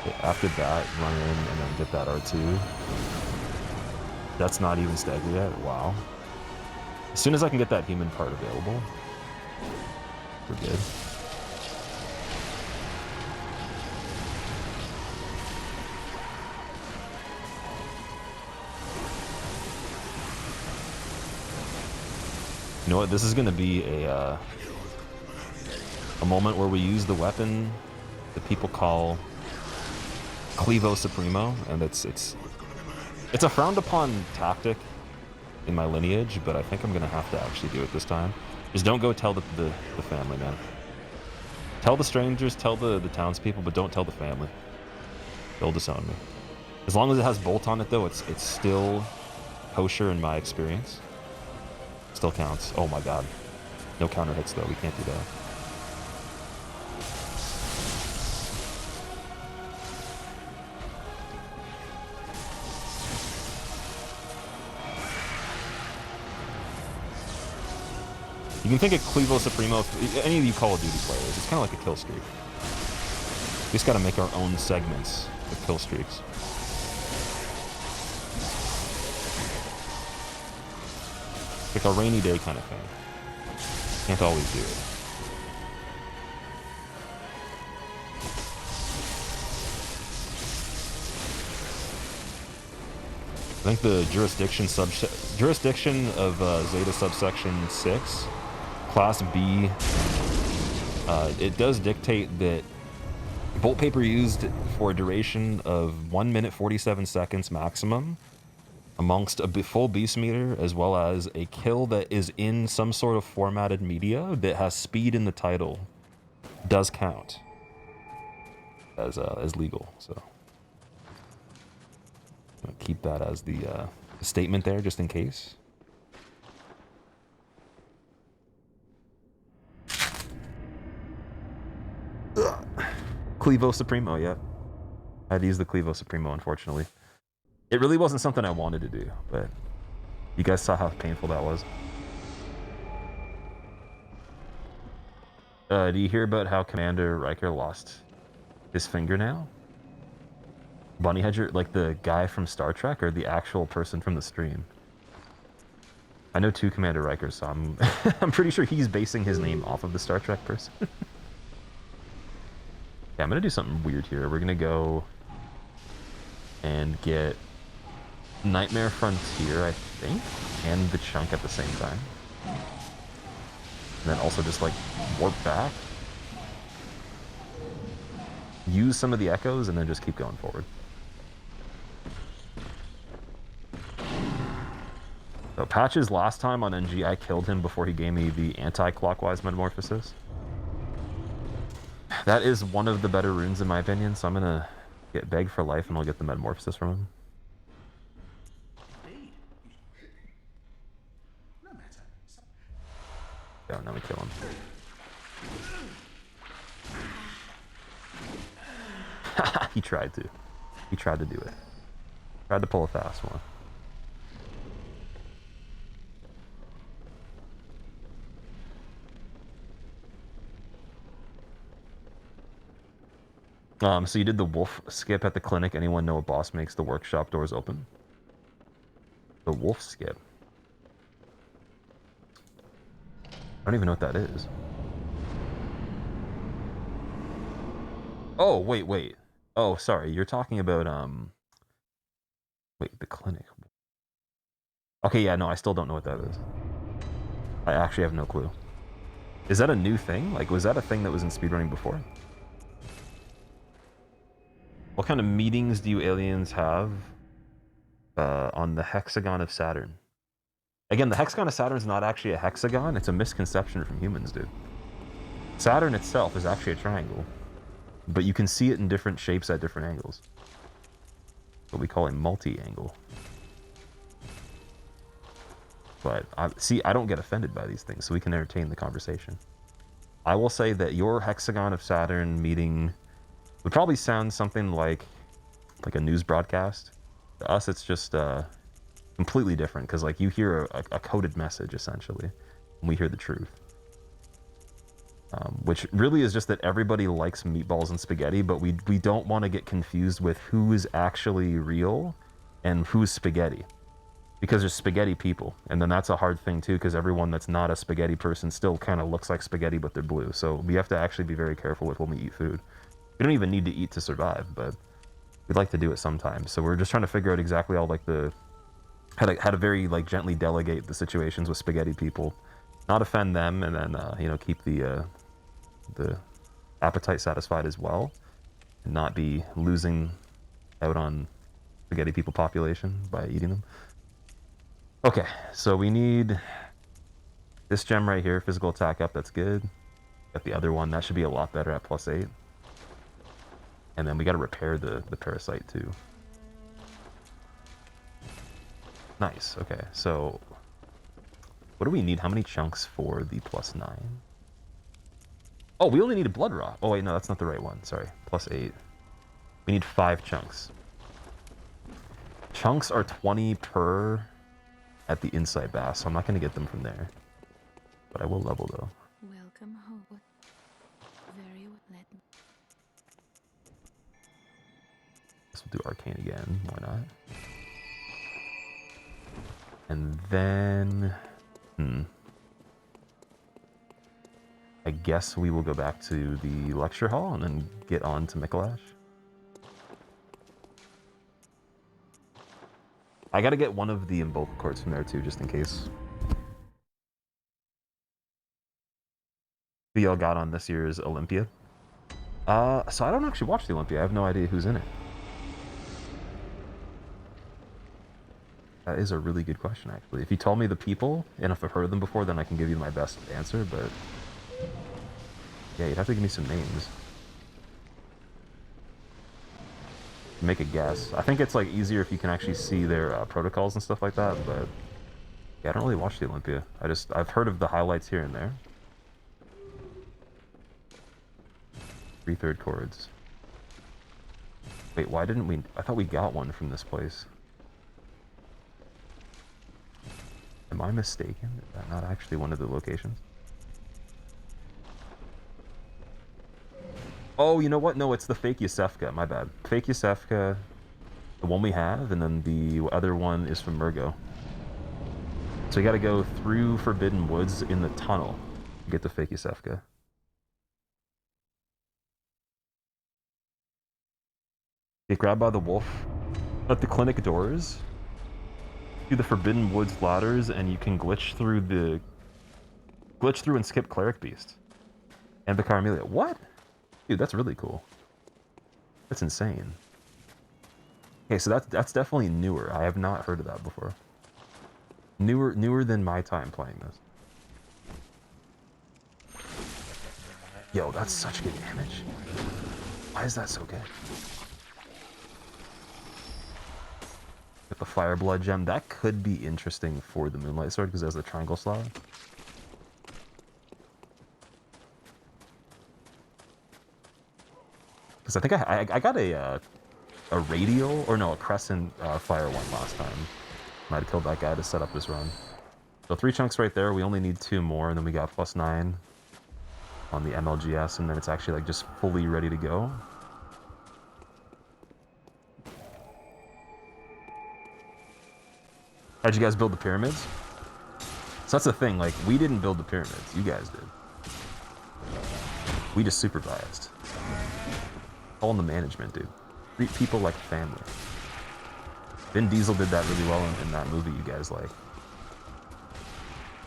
Okay, after that, run in and then get that R2. That's not even stagger yet. Wow. As soon as I can get that human part available, we're good. You know what? This is going to be a moment where we use the weapon that people call Clevo Supremo, and it's a frowned upon tactic in my lineage, but I think I'm gonna have to actually do it this time. Just don't go tell the family, man. Tell the strangers, tell the townspeople, but don't tell the family. They'll disown me. As long as it has bolt on it, though, it's still kosher in my experience. Still counts. Oh my god. No counter hits, though. We can't do that. You can think of Clevo Supremo, any of you Call of Duty players, it's kind of like a kill streak. We just gotta make our own segments of kill streaks. Like a rainy day kind of thing. Can't always do it. I think the jurisdiction of Zeta subsection 6, class B, it does dictate that bolt paper used for a duration of 1 minute 47 seconds maximum amongst a full beast meter, as well as a kill that is in some sort of formatted media that has speed in the title, does count as legal. So keep that as the statement there, just in case. Clevo Supremo, yeah. I had to use the Clevo Supremo, unfortunately. It really wasn't something I wanted to do, but you guys saw how painful that was. Do you hear about how Commander Riker lost his fingernail? Bunny Hedger, like the guy from Star Trek, or the actual person from the stream? I know 2 Commander Rikers, so I'm I'm pretty sure he's basing his name off of the Star Trek person. Yeah, I'm gonna do something weird here. We're gonna go and get Nightmare Frontier, I think, and the chunk at the same time. And then also just like warp back. Use some of the echoes and then just keep going forward. So Patches last time on NG, I killed him before he gave me the anti-clockwise metamorphosis. That is one of the better runes in my opinion, so I'm gonna get Beg for life and I'll get the metamorphosis from him. Yeah, now we kill him. He tried to. He tried to do it. Tried to pull a fast one. So you did the wolf skip at the clinic. Anyone know what boss makes the workshop doors open? The wolf skip. I don't even know what that is. Oh, wait. Oh, sorry. You're talking about, wait, the clinic. Okay, yeah, no, I still don't know what that is. I actually have no clue. Is that a new thing? Like, was that a thing that was in speedrunning before? What kind of meetings do you aliens have on the hexagon of Saturn? Again, the hexagon of Saturn is not actually a hexagon. It's a misconception from humans, dude. Saturn itself is actually a triangle. but you can see it in different shapes at different angles. What we call a multi-angle. But I don't get offended by these things, so we can entertain the conversation. I will say that your hexagon of Saturn meeting would probably sound something like a news broadcast. To us, it's just completely different, because like you hear a coded message essentially, and we hear the truth. Which really is just that everybody likes meatballs and spaghetti, but we don't want to get confused with who is actually real and who's spaghetti. Because there's spaghetti people, and then that's a hard thing too, because everyone that's not a spaghetti person still kind of looks like spaghetti, but they're blue. So we have to actually be very careful with when we eat food. We don't even need to eat to survive, but we'd like to do it sometimes. So we're just trying to figure out exactly all like how to very like gently delegate the situations with spaghetti people, not offend them, and then you know, keep the appetite satisfied as well, and not be losing out on spaghetti people population by eating them. Okay, so we need this gem right here, physical attack up, that's good. Got the other one, that should be a lot better at +8. And then we gotta repair the parasite too. Nice, okay, so what do we need? How many chunks for the +9? Oh, we only need a blood rot. Oh wait, no, that's not the right one. Sorry, +8. We need 5 chunks. Chunks are 20 per at the inside bath, so I'm not going to get them from there. But I will level though. Welcome home. Very let me. Guess we'll do Arcane again. Why not? And then, I guess we will go back to the lecture hall and then get on to Micolash. I gotta get one of the umbilical cords from there too, just in case. Who y'all got on this year's Olympia? So I don't actually watch the Olympia. I have no idea who's in it. That is a really good question, actually. If you told me the people, and if I've heard of them before, then I can give you my best answer, but yeah, you'd have to give me some names. Make a guess. I think it's like easier if you can actually see their protocols and stuff like that, but yeah, I don't really watch the Olympia. I've heard of the highlights here and there. 3/3 chords. Wait, why didn't we? I thought we got one from this place. Am I mistaken? Is that not actually one of the locations? Oh, you know what? No, it's the fake Yusefka. My bad. Fake Yusefka, the one we have, and then the other one is from Mergo. So you gotta go through Forbidden Woods in the tunnel to get the fake Yusefka. Get grabbed by the wolf at the clinic doors. Do the Forbidden Woods ladders, and you can glitch through and skip Cleric Beast. And Vicar Amelia. What? Dude, that's really cool. That's insane. Okay, so that's definitely newer. I have not heard of that before. Newer than my time playing this. Yo, that's such good damage. Why is that so good? With the Fireblood gem, that could be interesting for the Moonlight Sword because it has the triangle slot. Because I think I got a radial, or no, a crescent fire one last time. Might have killed that guy to set up this run. So 3 chunks right there. We only need 2 more, and then we got +9 on the MLGS, and then it's actually like just fully ready to go. How'd you guys build the pyramids? So that's the thing, like, we didn't build the pyramids, you guys did. We just supervised. All in the management, dude. Treat people like family. Vin Diesel did that really well in that movie you guys like.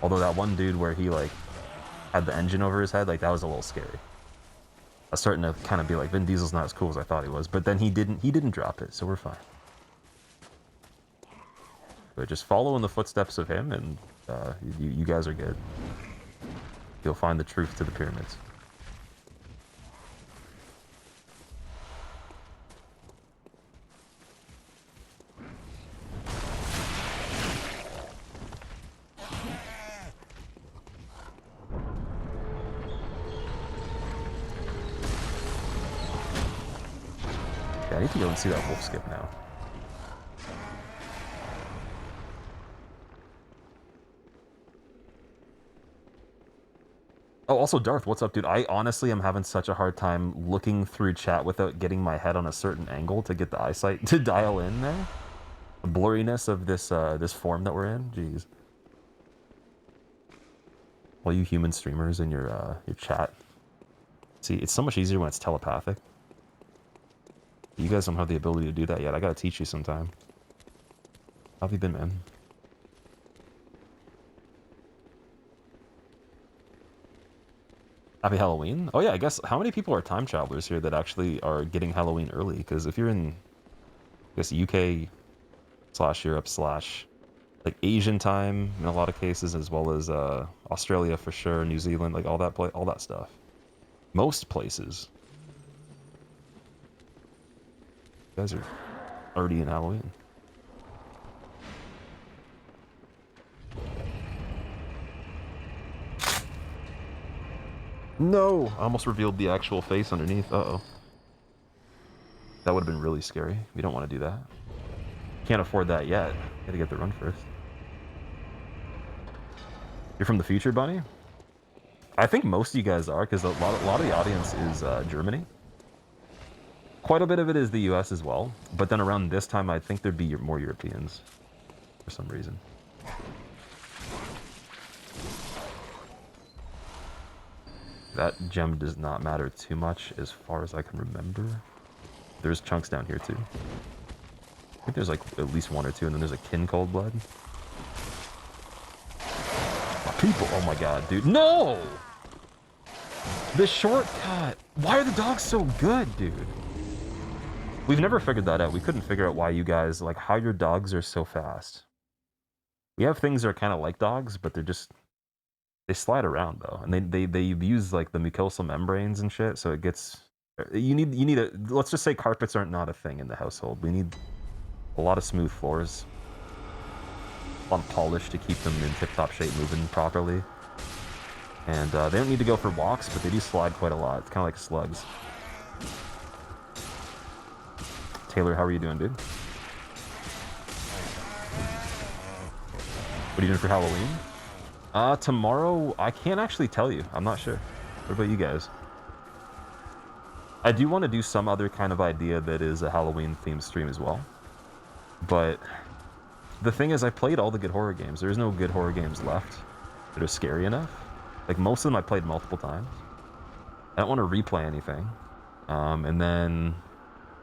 Although that one dude where he like had the engine over his head, like that was a little scary. I was starting to kind of be like, Vin Diesel's not as cool as I thought he was, but then he didn't drop it, so we're fine. But just follow in the footsteps of him, and you guys are good. You'll find the truth to the pyramids. Yeah, I need to go and see that wolf skip now. Oh, also Darth, what's up, dude? I honestly am having such a hard time looking through chat without getting my head on a certain angle to get the eyesight to dial in there. The blurriness of this this form that we're in, jeez. All you human streamers in your chat. See, it's so much easier when it's telepathic. You guys don't have the ability to do that yet. I gotta teach you sometime. How have you been, man? Happy Halloween? Oh yeah, I guess, how many people are time travelers here that actually are getting Halloween early? Because if you're in, I guess, UK/Europe/ like Asian time in a lot of cases, as well as Australia for sure, New Zealand, like all that stuff. Most places. You guys are already in Halloween. No! I almost revealed the actual face underneath. Uh-oh. That would have been really scary. We don't want to do that. Can't afford that yet. Gotta get the run first. You're from the future, Bunny? I think most of you guys are, because a lot of the audience is Germany. Quite a bit of it is the US as well. But then around this time, I think there'd be more Europeans. For some reason. That gem does not matter too much as far as I can remember. There's chunks down here too. I think there's like at least one or two, and then there's a kin cold blood. People, oh my god, dude. No! The shortcut! Why are the dogs so good, dude? We've never figured that out. We couldn't figure out why you guys, like, how your dogs are so fast. We have things that are kind of like dogs, but they're just... They slide around though, and they use like the mucosal membranes and shit, so it gets. You need a. Let's just say carpets aren't not a thing in the household. We need a lot of smooth floors, a lot of polish to keep them in tip-top shape, moving properly. And they don't need to go for walks, but they do slide quite a lot. It's kind of like slugs. Taylor, how are you doing, dude? What are you doing for Halloween? Tomorrow, I can't actually tell you. I'm not sure. What about you guys? I do want to do some other kind of idea that is a Halloween-themed stream as well. But the thing is, I played all the good horror games. There's no good horror games left that are scary enough. Like, most of them I played multiple times. I don't want to replay anything. And then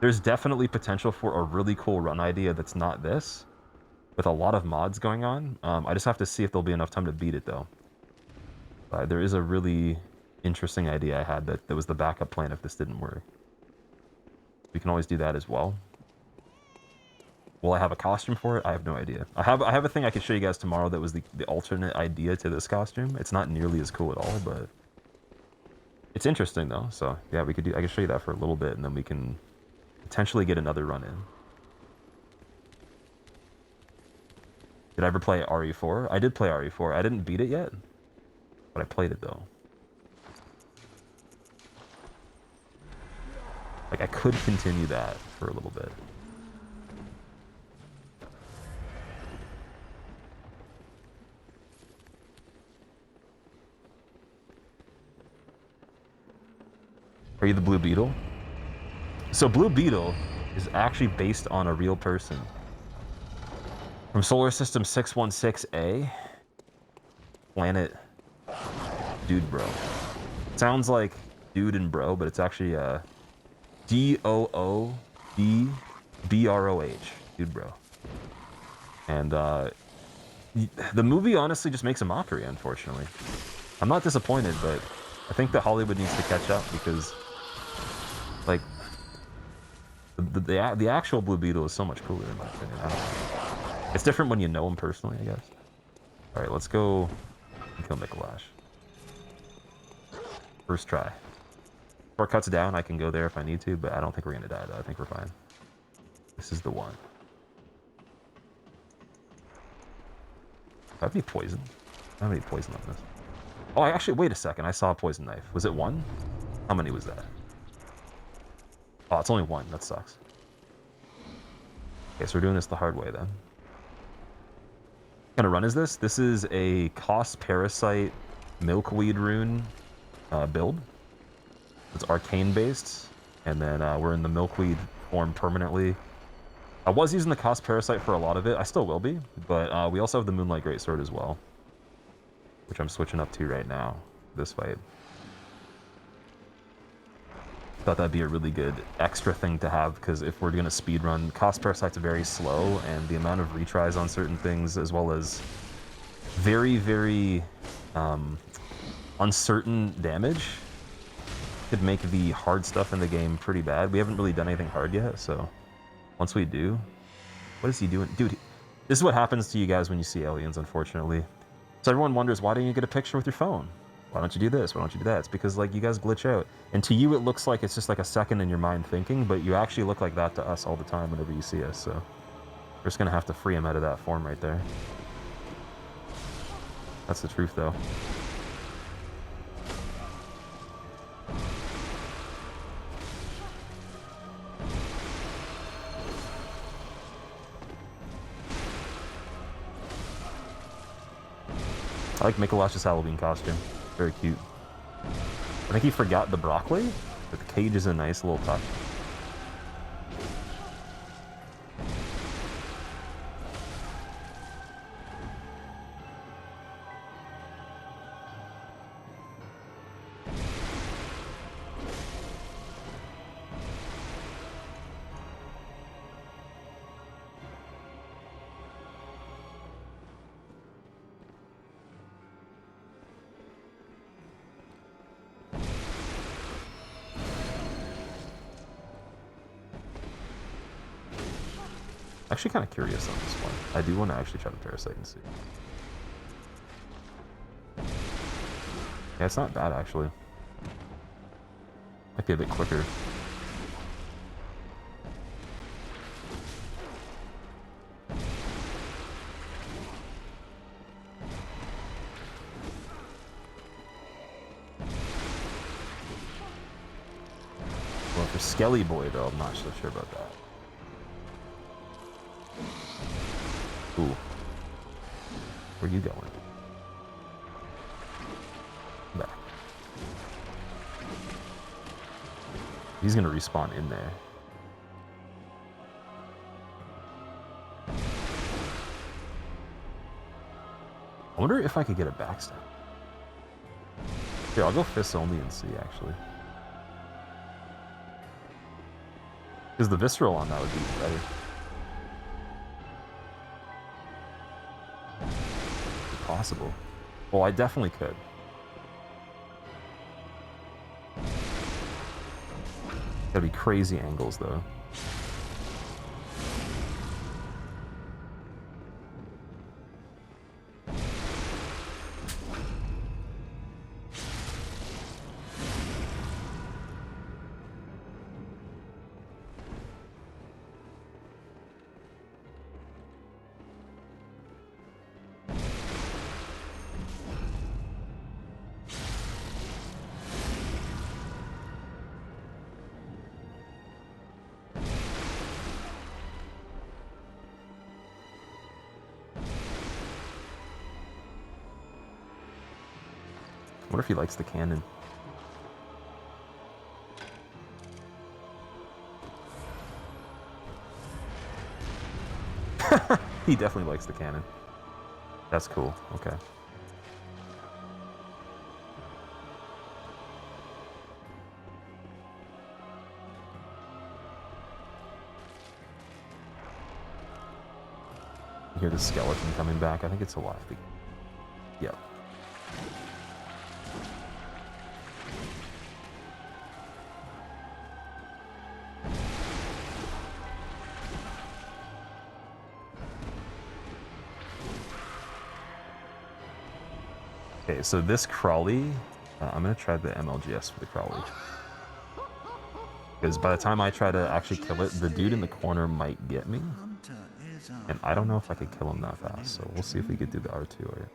there's definitely potential for a really cool run idea that's not this, with a lot of mods going on. I just have to see if there'll be enough time to beat it, though. There is a really interesting idea I had that was the backup plan if this didn't work. We can always do that as well. Will I have a costume for it? I have no idea. I have a thing I can show you guys tomorrow that was the alternate idea to this costume. It's not nearly as cool at all, but it's interesting, though. So, yeah, I can show you that for a little bit, and then we can potentially get another run in. Did I ever play RE4? I did play RE4. I didn't beat it yet, but I played it though. Like, I could continue that for a little bit. Are you the Blue Beetle? So Blue Beetle is actually based on a real person. From Solar System 616A, planet Dude Bro. Sounds like dude and bro, but it's actually DOODBROH, Dude Bro. And the movie honestly just makes a mockery, unfortunately. I'm not disappointed, but I think that Hollywood needs to catch up because, like, the actual Blue Beetle is so much cooler in my opinion. I don't know. It's different when you know him personally, I guess. Alright, let's go and kill Micolash. First try. Shortcuts down, I can go there if I need to, but I don't think we're gonna die though. I think we're fine. This is the one. Do I have any poison? I don't have any poison on this. Oh, wait a second. I saw a poison knife. Was it one? How many was that? Oh, it's only one. That sucks. Okay, so we're doing this the hard way then. What kind of run is this? This is a Kos Parasite Milkweed Rune build. It's arcane based, and then we're in the Milkweed form permanently. I was using the Kos Parasite for a lot of it. I still will be, but we also have the Moonlight Greatsword as well, which I'm switching up to right now, this fight. Thought that'd be a really good extra thing to have, because if we're gonna speedrun, Kos Parasite's very slow, and the amount of retries on certain things, as well as very, very uncertain damage, could make the hard stuff in the game pretty bad. We haven't really done anything hard yet, so once we do... What is he doing? Dude, this is what happens to you guys when you see aliens, unfortunately. So everyone wonders, why don't you get a picture with your phone? Why don't you do this? Why don't you do that? It's because, like, you guys glitch out. And to you, it looks like it's just like a second in your mind thinking, but you actually look like that to us all the time whenever you see us, so we're just gonna have to free him out of that form right there. That's the truth, though. I like Micolash's Halloween costume. Very cute. I think he forgot the broccoli, but the cage is a nice little touch. Actually kind of curious on this one. I do want to actually try the Parasite and see. Yeah, it's not bad actually. Might be a bit quicker. Well, for Skelly Boy though, I'm not so sure about that. Ooh. Where are you going? Back. He's gonna respawn in there. I wonder if I could get a backstab. Here, I'll go fists only and see, actually. Because the visceral on that would be better. Possible. Well, I definitely could. Gotta be crazy angles, though. I wonder if he likes the cannon. He definitely likes the cannon. That's cool. Okay. You hear the skeleton coming back. I think it's alive. Yep. Okay, so this Crawley, I'm going to try the MLGS for the Crawley. Because by the time I try to actually kill it, the dude in the corner might get me. And I don't know if I could kill him that fast, so we'll see if we could do the R2 or...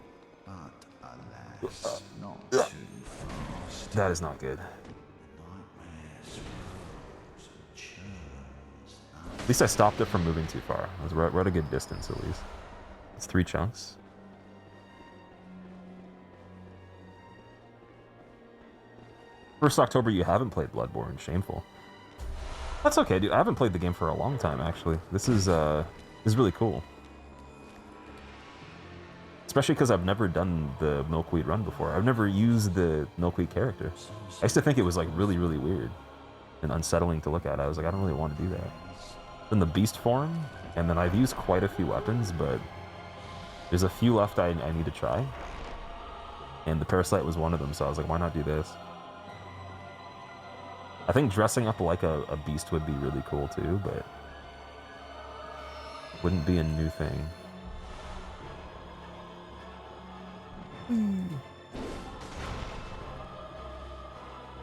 That is not good. At least I stopped it from moving too far. We're at a good distance, at least. It's 3 chunks. First October, you haven't played Bloodborne. Shameful. That's okay, dude. I haven't played the game for a long time, actually. This is really cool. Especially because I've never done the Milkweed run before. I've never used the Milkweed character. I used to think it was like really, really weird and unsettling to look at. I was like, I don't really want to do that. In the beast form, and then I've used quite a few weapons, but there's a few left I need to try. And the Parasite was one of them, so I was like, why not do this? I think dressing up like a beast would be really cool too, but wouldn't be a new thing.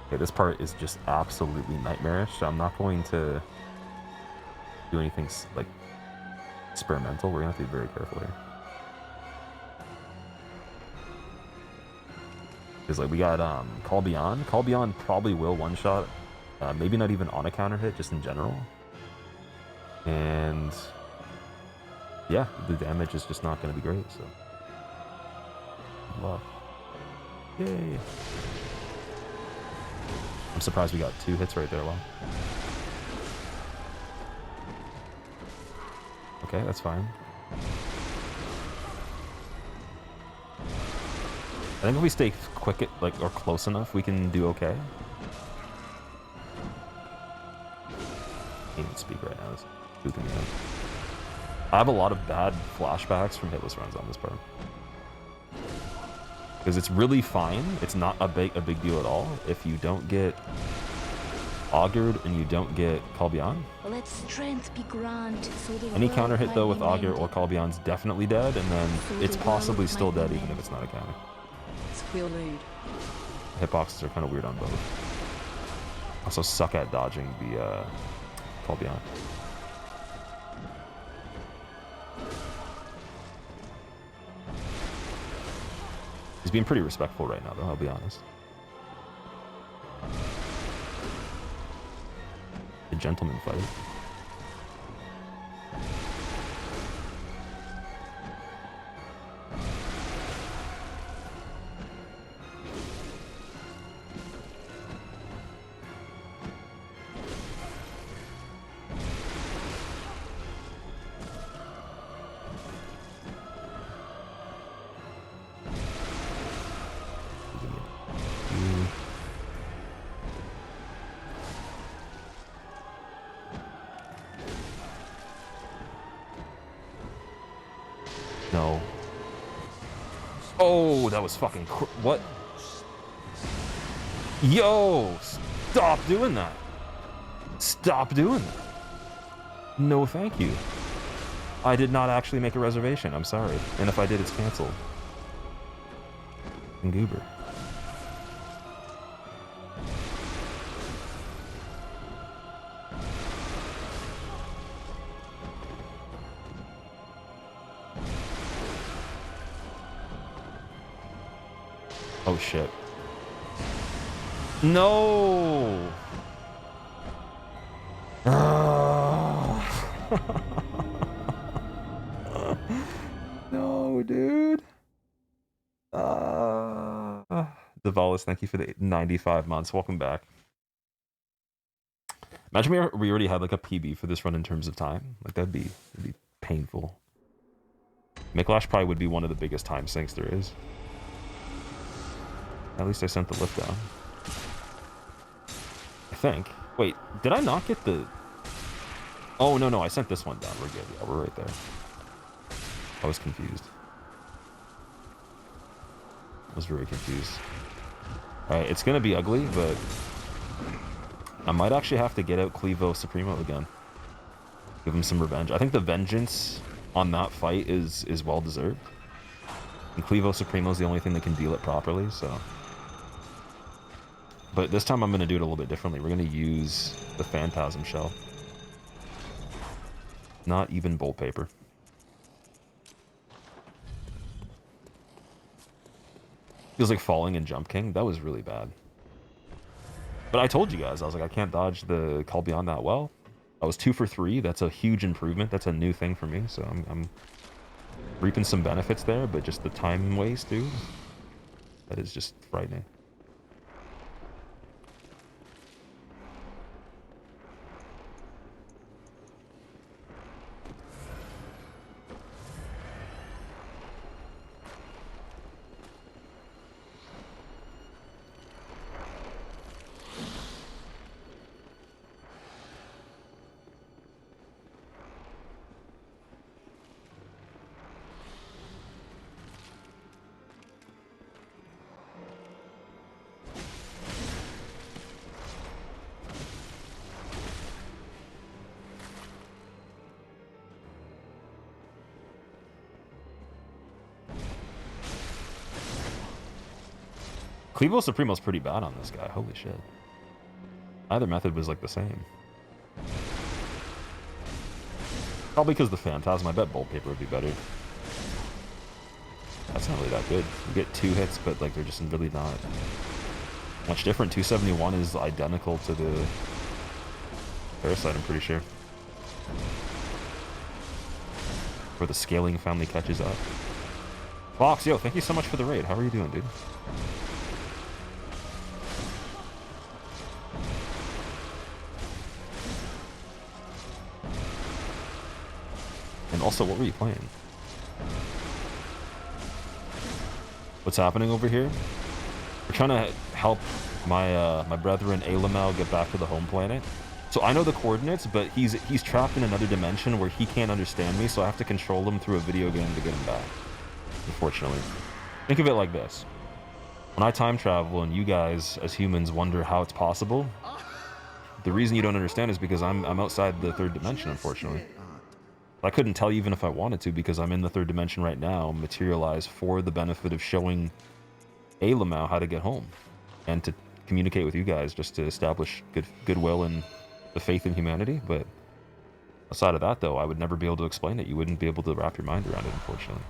Okay, this part is just absolutely nightmarish, so I'm not going to do anything like experimental. We're gonna have to be very careful here. Because like we got Call Beyond. Call Beyond probably will one-shot. Maybe not even on a counter hit, just in general. And yeah, the damage is just not going to be great, so. Love. Yay. I'm surprised we got 2 hits right there, wow. Okay, that's fine. I think if we stay quick or close enough, we can do okay. I can't even speak right now. It's spooking me out. I have a lot of bad flashbacks from hitless runs on this part. Because it's really fine. It's not a big deal at all if you don't get augured and you don't get Call Beyond. Let strength be grand, so the Any world counter hit might though be with augur mended. or Call Beyond's definitely dead, and then So it's the possibly world still might be dead even if mended. it's not a counter. Squeal mood. Hitboxes are kind of weird on both. Also suck at dodging the Call Beyond. He's being pretty respectful right now, though, I'll be honest. The gentleman fight. No. Oh, that was fucking what? Yo, stop doing that. Stop doing that. No, thank you. I did not actually make a reservation. I'm sorry. And if I did, it's canceled. And goober. Oh shit. No! No, dude. Devalis, thank you for the 95 months. Welcome back. Imagine we already had like a PB for this run in terms of time. Like that'd be painful. Micolash probably would be one of the biggest time sinks there is. At least I sent the lift down. I think. Wait, did I not get the... Oh, no, I sent this one down. We're good. Yeah, we're right there. I was confused. I was very confused. Alright, it's gonna be ugly, but... I might actually have to get out Clevo Supremo again. Give him some revenge. I think the vengeance on that fight is well deserved. And Clevo Supremo is the only thing that can deal it properly, so... But this time I'm going to do it a little bit differently. We're going to use the Phantasm Shell. Not even bolt paper. Feels like falling in Jump King. That was really bad. But I told you guys, I was like, I can't dodge the Call Beyond that well. I was 2 for 3. That's a huge improvement. That's a new thing for me. So I'm reaping some benefits there, but just the time waste, dude. That is just frightening. Clevo Supremo's pretty bad on this guy. Holy shit. Either method was like the same. Probably because the Phantasm. I bet Bolt Paper would be better. That's not really that good. You get 2 hits, but like they're just really not much different. 271 is identical to the Parasite, I'm pretty sure. Where the scaling finally catches up. Fox, yo, thank you so much for the raid. How are you doing, dude? And also, what were you playing? What's happening over here? We're trying to help my my brethren Alamau get back to the home planet. So I know the coordinates, but he's trapped in another dimension where he can't understand me, so I have to control him through a video game to get him back. Unfortunately. Think of it like this. When I time travel and you guys, as humans, wonder how it's possible, the reason you don't understand is because I'm outside the 3rd dimension, unfortunately. I couldn't tell you even if I wanted to, because I'm in the 3rd dimension right now, materialized for the benefit of showing Alamau how to get home, and to communicate with you guys, just to establish goodwill and the faith in humanity. But aside of that, though, I would never be able to explain it. You wouldn't be able to wrap your mind around it, unfortunately.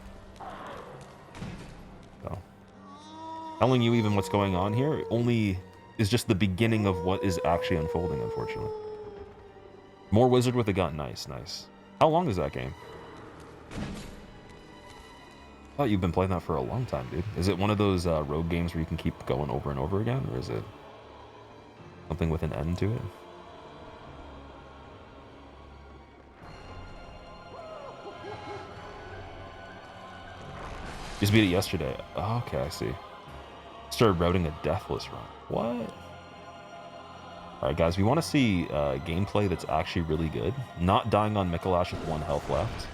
So, telling you even what's going on here only is just the beginning of what is actually unfolding, unfortunately. More Wizard with a Gun. Nice, nice. How long is that game? I thought you've been playing that for a long time, dude. Is it one of those rogue games where you can keep going over and over again, or is it something with an end to it? Just beat it yesterday. Oh, okay, I see. Started routing a deathless run. What? Alright guys, we want to see gameplay that's actually really good. Not dying on Micolash with 1 health left.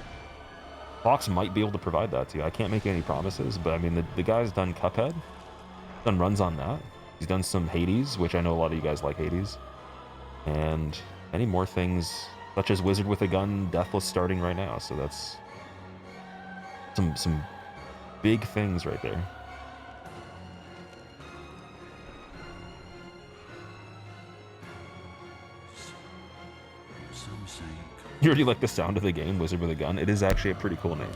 Fox might be able to provide that to you. I can't make any promises, but I mean, the guy's done Cuphead. Done runs on that. He's done some Hades, which I know a lot of you guys like Hades. And many more things, such as Wizard with a Gun, Deathless starting right now. So that's some big things right there. You already like the sound of the game, Wizard with a Gun? It is actually a pretty cool name.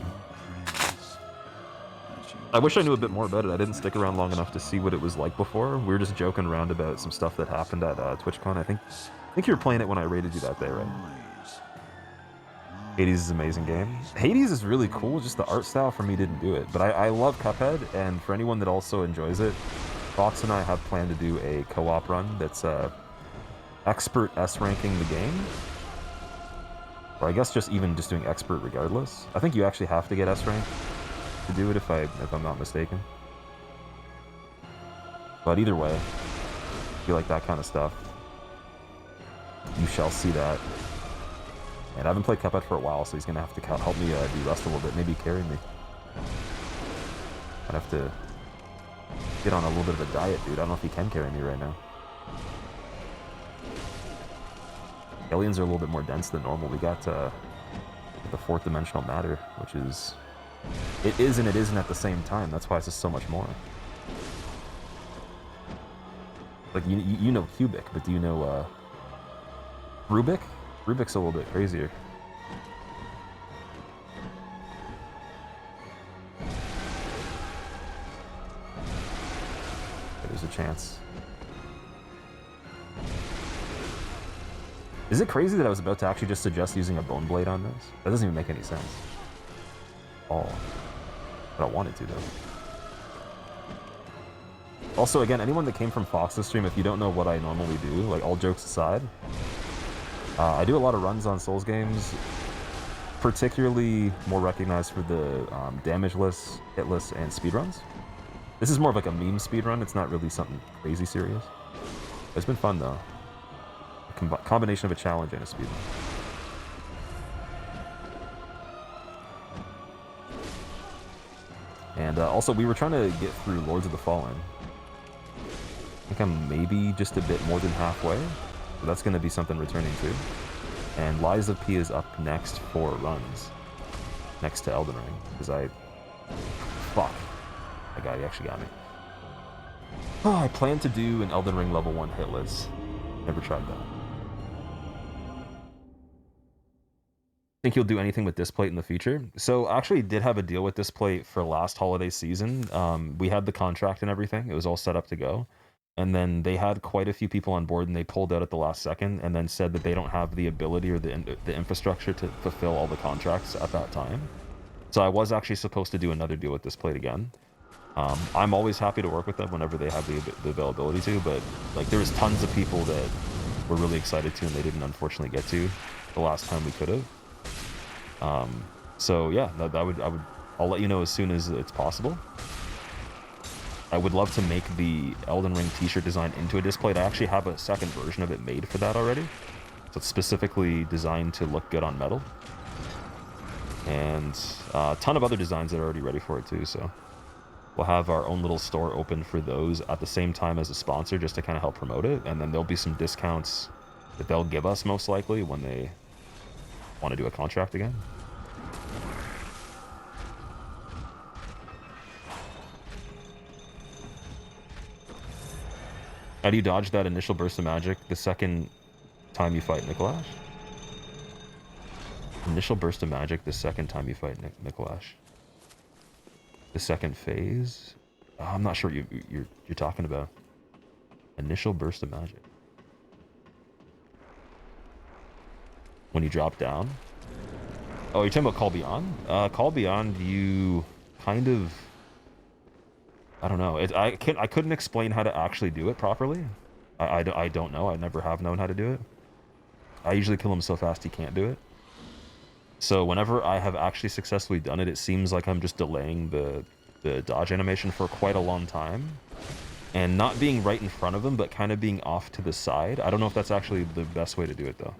I wish I knew a bit more about it. I didn't stick around long enough to see what it was like before. We were just joking around about some stuff that happened at TwitchCon. I think you were playing it when I raided you that day, right? Hades is an amazing game. Hades is really cool, just the art style for me didn't do it. But I love Cuphead, and for anyone that also enjoys it, Fox and I have planned to do a co-op run that's expert S-ranking the game. Or I guess just doing expert regardless. I think you actually have to get S-rank to do it if I'm not mistaken. But either way, if you like that kind of stuff, you shall see that. And I haven't played Cuphead for a while, so he's gonna have to help me de-rust a little bit, maybe carry me. I'd have to get on a little bit of a diet, dude. I don't know if he can carry me right now. Aliens are a little bit more dense than normal. We got the 4th dimensional matter, which is... It is and it isn't at the same time. That's why it's just so much more. Like, you know Cubic, but do you know Rubik? Rubik's a little bit crazier. There's a chance. Is it crazy that I was about to actually just suggest using a bone blade on this? That doesn't even make any sense. Oh. But I wanted to, though. Also, again, anyone that came from Fox's stream, if you don't know what I normally do, like, all jokes aside, I do a lot of runs on Souls games, particularly more recognized for the damageless, hitless, and speedruns. This is more of like a meme speedrun. It's not really something crazy serious. It's been fun, though. A combination of a challenge and a speedrun. And also, we were trying to get through Lords of the Fallen. I think I'm maybe just a bit more than halfway. So that's going to be something returning to. And Lies of P is up next for runs. Next to Elden Ring. Because fuck. That guy actually got me. Oh, I plan to do an Elden Ring level 1 hitless. Never tried that. Think you'll do anything with Displate in the future? So I actually did have a deal with Displate for last holiday season. We had the contract and everything. It was all set up to go. And then they had quite a few people on board and they pulled out at the last second and then said that they don't have the ability or the infrastructure to fulfill all the contracts at that time. So I was actually supposed to do another deal with Displate again. I'm always happy to work with them whenever they have the availability to, but like there was tons of people that were really excited to and they didn't unfortunately get to the last time we could have. So yeah, I'll let you know as soon as it's possible. I would love to make the Elden Ring t-shirt design into a Displate. I actually have a second version of it made for that already. So it's specifically designed to look good on metal. And a ton of other designs that are already ready for it too, so we'll have our own little store open for those at the same time as a sponsor just to kind of help promote it. And then there'll be some discounts that they'll give us most likely when they want to do a contract again. How do you dodge that initial burst of magic the second time you fight Micolash? Initial burst of magic the second time you fight Micolash. The second phase? Oh, I'm not sure what you're talking about. Initial burst of magic. When you drop down? Oh, you're talking about Call Beyond? Call Beyond, you kind of... I don't know. I couldn't explain how to actually do it properly. I don't know. I never have known how to do it. I usually kill him so fast he can't do it. So whenever I have actually successfully done it, it seems like I'm just delaying the dodge animation for quite a long time. And not being right in front of him, but kind of being off to the side. I don't know if that's actually the best way to do it, though.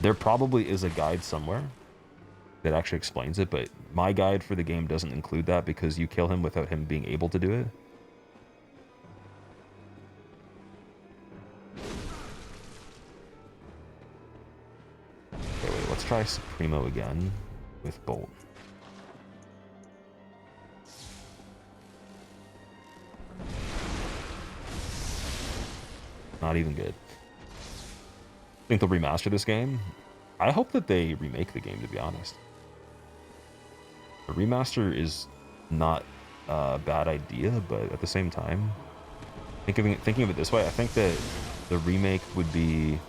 There probably is a guide somewhere that actually explains it, but my guide for the game doesn't include that because you kill him without him being able to do it. Okay, wait, let's try Supremo again with Bolt. Not even good. Think they'll remaster this game? I hope that they remake the game, to be honest. A remaster is not a bad idea, but at the same time, thinking of it this way, I think that the remake would be...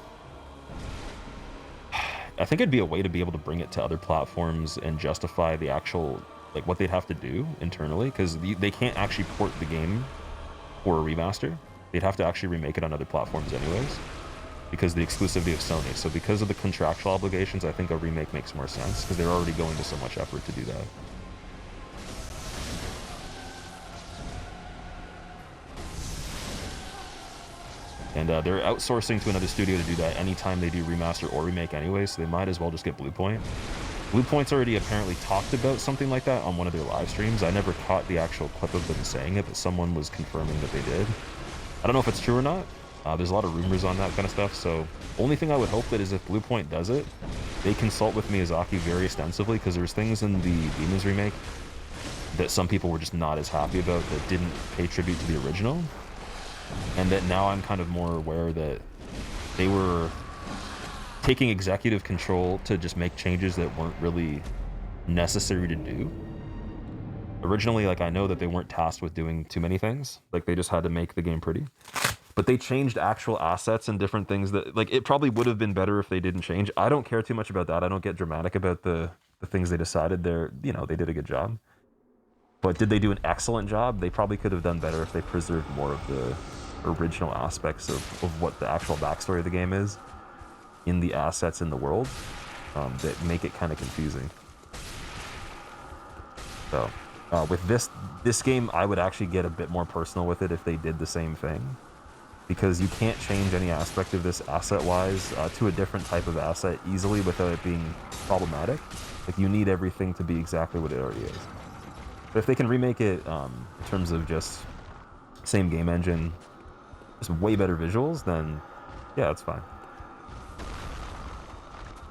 I think it'd be a way to be able to bring it to other platforms and justify the actual, like, what they'd have to do internally, because they can't actually port the game for a remaster. They'd have to actually remake it on other platforms anyways, because of the exclusivity of Sony. So because of the contractual obligations, I think a remake makes more sense, because they're already going to so much effort to do that. And they're outsourcing to another studio to do that anytime they do remaster or remake anyway, so they might as well just get Bluepoint. Bluepoint's already apparently talked about something like that on one of their live streams. I never caught the actual clip of them saying it, but someone was confirming that they did. I don't know if it's true or not. There's a lot of rumors on that kind of stuff, so only thing I would hope that is if Bluepoint does it, they consult with Miyazaki very extensively, because there's things in the Demons remake that some people were just not as happy about that didn't pay tribute to the original. And that now I'm kind of more aware that they were taking executive control to just make changes that weren't really necessary to do. Originally, like, I know that they weren't tasked with doing too many things. Like, they just had to make the game pretty. But they changed actual assets and different things that, like, it probably would have been better if they didn't change. I don't care too much about that. I don't get dramatic about the things they decided. You know, they did a good job. But did they do an excellent job? They probably could have done better if they preserved more of the original aspects of what the actual backstory of the game is in the assets in the world that make it kind of confusing. So, with this game, I would actually get a bit more personal with it if they did the same thing. Because you can't change any aspect of this asset-wise to a different type of asset easily without it being problematic. Like, you need everything to be exactly what it already is. But if they can remake it in terms of just same game engine, just way better visuals, then yeah, that's fine.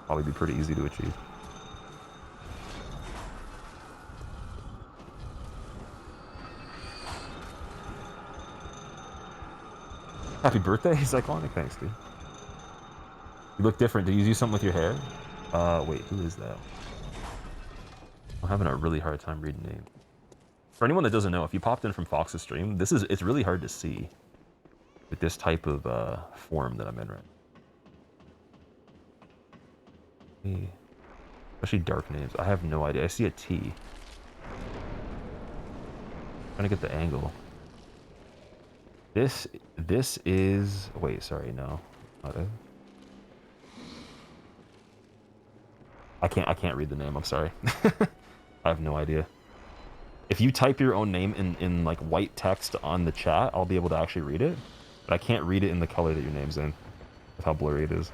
Probably be pretty easy to achieve. Happy birthday, Cyclonic. Thanks, dude. You look different. Did you do something with your hair? Wait, who is that? I'm having a really hard time reading names. For anyone that doesn't know, if you popped in from Fox's stream, it's really hard to see with this type of form that I'm in right now. Especially dark names. I have no idea. I see a T. Trying to get the angle. This is... Wait, sorry, no. Not it. I can't read the name, I'm sorry. I have no idea. If you type your own name in like white text on the chat, I'll be able to actually read it. But I can't read it in the color that your name's in, with how blurry it is.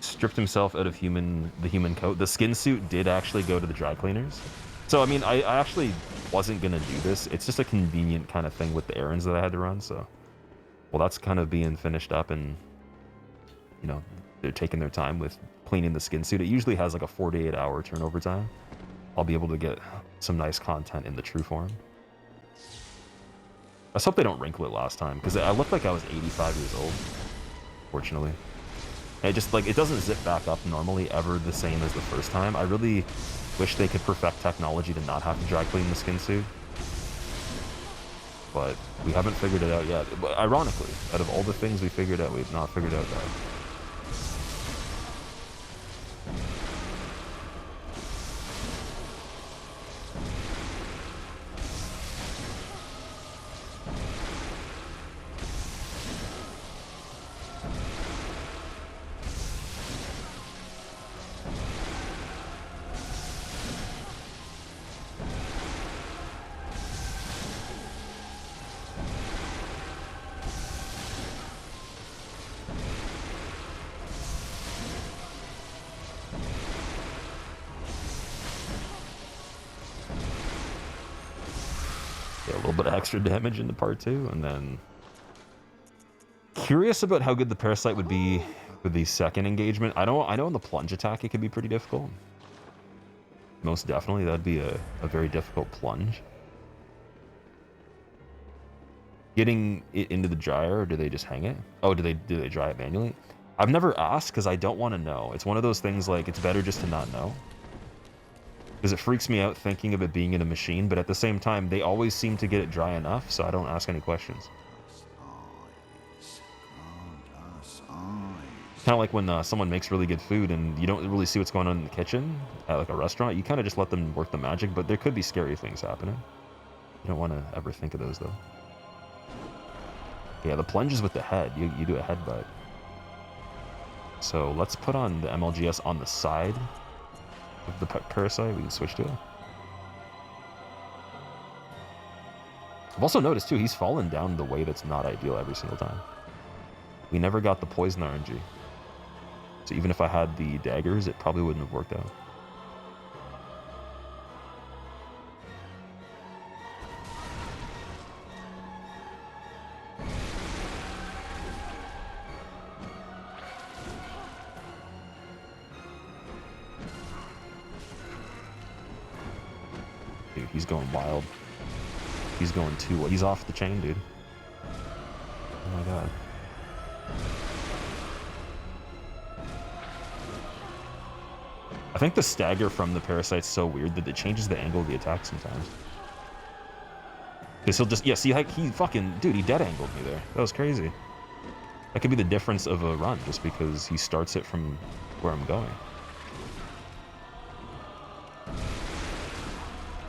Stripped himself out of the human coat. The skin suit did actually go to the dry cleaners. So, I mean, I actually wasn't going to do this. It's just a convenient kind of thing with the errands that I had to run, so... Well, that's kind of being finished up, and, you know, they're taking their time with cleaning the skin suit. It usually has like a 48-hour turnover time. I'll be able to get some nice content in the true form. Let's hope they don't wrinkle it last time, because I looked like I was 85 years old, fortunately. It just, like, it doesn't zip back up normally ever the same as the first time. I really wish they could perfect technology to not have to dry clean the skin suit. But we haven't figured it out yet. But ironically, out of all the things we figured out, we've not figured out that. Extra damage into part 2, and then curious about how good the parasite would be with the second engagement. I know in the plunge attack it could be pretty difficult. Most definitely, that'd be a very difficult plunge. Getting it into the dryer, or do they just hang it? Oh, do they dry it manually? I've never asked because I don't want to know. It's one of those things, like, it's better just to not know. Because it freaks me out thinking of it being in a machine, but at the same time, they always seem to get it dry enough, so I don't ask any questions. Kind of like when someone makes really good food and you don't really see what's going on in the kitchen at like a restaurant. You kind of just let them work the magic, but there could be scary things happening. You don't want to ever think of those, though. Yeah, the plunge is with the head. You do a headbutt. So let's put on the MLGS on the side of the parasite. We can switch to it. I've also noticed too, he's fallen down the way that's not ideal every single time. We never got the poison RNG. So even if I had the daggers, it probably wouldn't have worked out. Dude, he's going wild. He's going too wild. He's off the chain, dude. Oh my god. think the stagger from the parasite's so weird that it changes the angle of the attack sometimes. Because he'll just, yeah, see, like, he fucking, dude, he dead angled me there. That was crazy. That could be the difference of a run, just because he starts it from where I'm going. I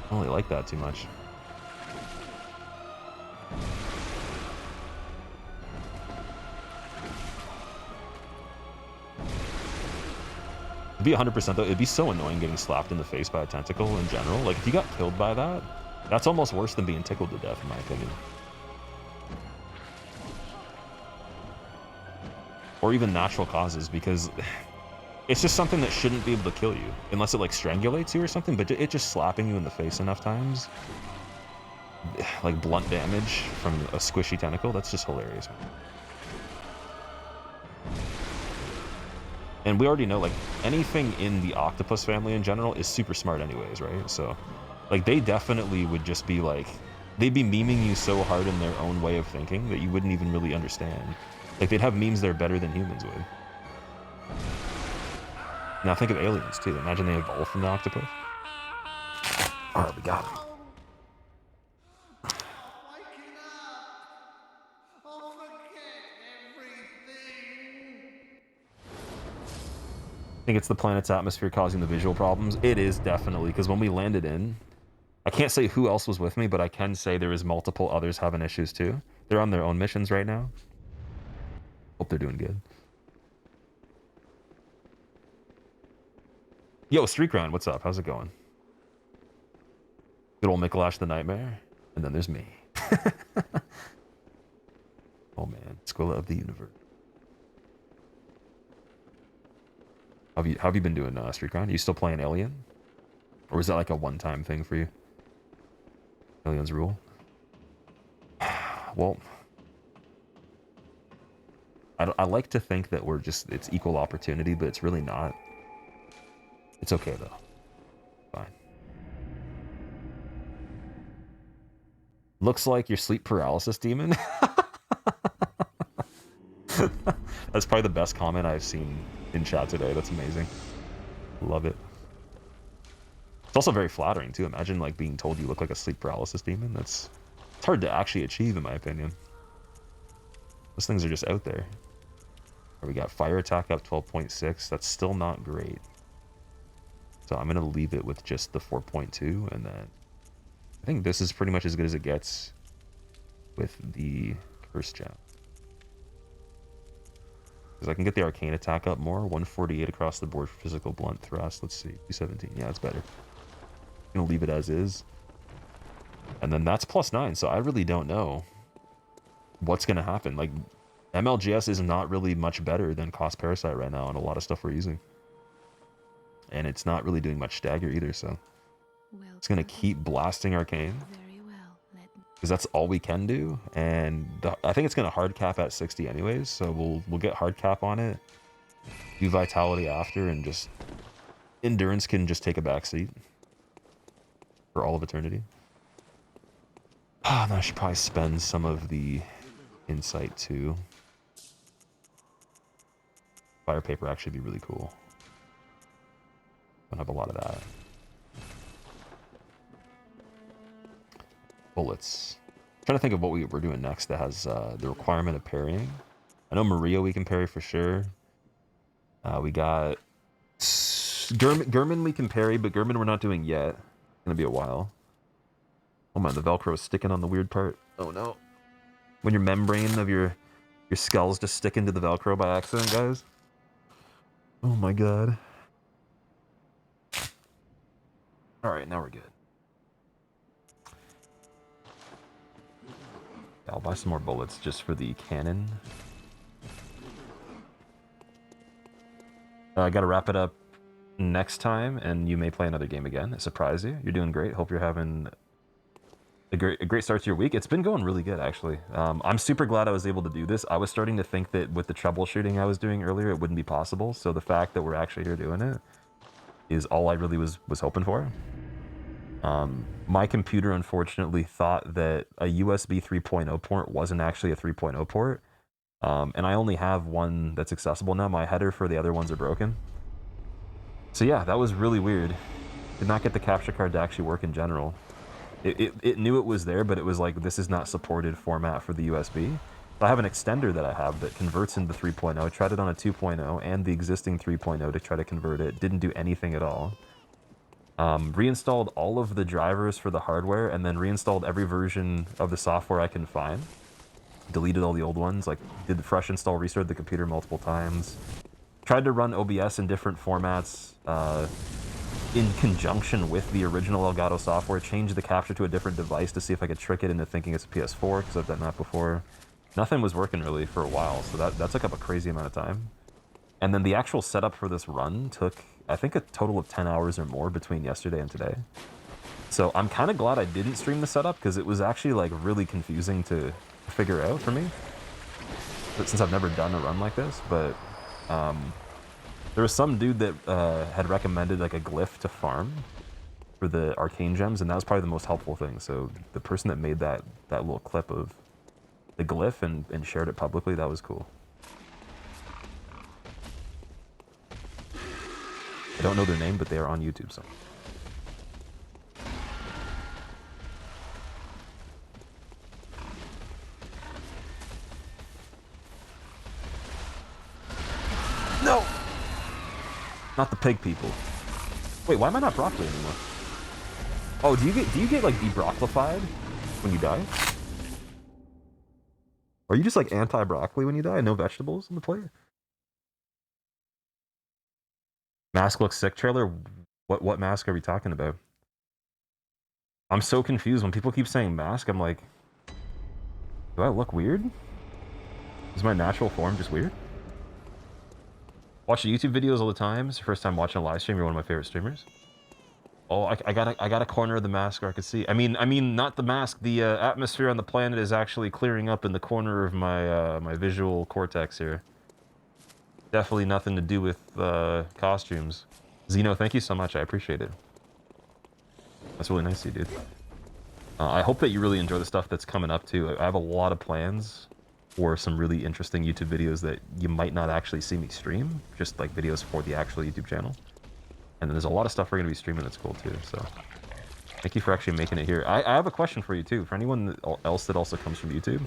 don't really like that too much. To be 100% though, it'd be so annoying getting slapped in the face by a tentacle in general. Like, if you got killed by that, that's almost worse than being tickled to death, in my opinion. Or even natural causes, because it's just something that shouldn't be able to kill you, unless it, like, strangulates you or something, but it just slapping you in the face enough times, like blunt damage from a squishy tentacle, that's just hilarious, man. And we already know, like, anything in the octopus family in general is super smart anyways, right? So, like, they definitely would just be, like, they'd be memeing you so hard in their own way of thinking that you wouldn't even really understand. Like, they'd have memes that are better than humans would. Now think of aliens, too. Imagine they evolved from the octopus. Alright, we got him. I think it's the planet's atmosphere causing the visual problems. It is, definitely, because when we landed in, I can't say who else was with me, but I can say there is multiple others having issues too. They're on their own missions right now. Hope they're doing good. Yo, Streakround, what's up? How's it going? Good old Micolash the Nightmare. And then there's me. Oh man, Squilla of the Universe. How have you been doing, Streakround? Are you still playing Alien? Or is that like a one-time thing for you? Aliens rule? Well, I like to think that it's equal opportunity, but it's really not. It's okay, though. Fine. Looks like your sleep paralysis demon. That's probably the best comment I've seen in chat today. That's amazing. Love it. It's also very flattering, too. Imagine, like, being told you look like a sleep paralysis demon. It's hard to actually achieve, in my opinion. Those things are just out there. We got fire attack up 12.6. That's still not great. So I'm going to leave it with just the 4.2, and then I think this is pretty much as good as it gets with the curse gem. Because I can get the arcane attack up more. 148 across the board for physical blunt thrust. Let's see. 217. Yeah, it's better. I'm going to leave it as is. And then that's +9, so I really don't know what's going to happen. Like, MLGS is not really much better than Cost Parasite right now on a lot of stuff we're using. And it's not really doing much stagger either, so it's going to keep blasting Arcane. Because that's all we can do. And I think it's going to hard cap at 60 anyways, so we'll get hard cap on it. Do Vitality after, and just... Endurance can just take a backseat for all of eternity. Ah, then I should probably spend some of the Insight too. Fire paper actually be really cool. Don't have a lot of that. Bullets. I'm trying to think of what we're doing next that has the requirement of parrying. I know Maria we can parry for sure. We got Gehrman we can parry, but Gehrman we're not doing yet. It's gonna be a while. Oh man, the Velcro is sticking on the weird part. Oh no. When your membrane of your skull's just sticking to the Velcro by accident, guys. Oh my god. Alright, now we're good. I'll buy some more bullets just for the cannon. I gotta wrap it up next time, and you may play another game again. Surprise you. You're doing great. Hope you're having a great start to your week. It's been going really good, actually. I'm super glad I was able to do this. I was starting to think that with the troubleshooting I was doing earlier, it wouldn't be possible. So the fact that we're actually here doing it is all I really was hoping for. My computer, unfortunately, thought that a USB 3.0 port wasn't actually a 3.0 port. And I only have one that's accessible now. My header for the other ones are broken. So yeah, that was really weird. Did not get the capture card to actually work in general. It knew it was there, but it was like, this is not supported format for the USB. I have an extender that I have that converts into 3.0. I tried it on a 2.0 and the existing 3.0 to try to convert it. Didn't do anything at all. Reinstalled all of the drivers for the hardware and then reinstalled every version of the software I can find. Deleted all the old ones, like did the fresh install, restarted the computer multiple times. Tried to run OBS in different formats in conjunction with the original Elgato software. Changed the capture to a different device to see if I could trick it into thinking it's a PS4, because I've done that before. Nothing was working really for a while, so that took up a crazy amount of time. And then the actual setup for this run took, I think, a total of 10 hours or more between yesterday and today. So I'm kind of glad I didn't stream the setup, because it was actually like really confusing to figure out for me, since I've never done a run like this. But there was some dude that had recommended like a glyph to farm for the arcane gems, and that was probably the most helpful thing. So the person that made that little clip of the glyph and shared it publicly, that was cool. I don't know their name, but they are on YouTube, so. No! Not the pig people. Wait, why am I not broccoli anymore? Oh, do you get like debroccolified when you die? Are you just like anti-broccoli when you die? No vegetables on the plate? Mask looks sick trailer? What mask are we talking about? I'm so confused when people keep saying mask. I'm like, do I look weird? Is my natural form just weird? Watching YouTube videos all the time. It's the first time watching a live stream. You're one of my favorite streamers. Oh, I got a corner of the mask where I could see. I mean, not the mask. The atmosphere on the planet is actually clearing up in the corner of my my visual cortex here. Definitely nothing to do with costumes. Zeno, thank you so much. I appreciate it. That's really nice of you, dude. I hope that you really enjoy the stuff that's coming up too. I have a lot of plans for some really interesting YouTube videos that you might not actually see me stream, just like videos for the actual YouTube channel. And then there's a lot of stuff we're going to be streaming that's cool too, so thank you for actually making it here. I have a question for you too, for anyone else that also comes from YouTube.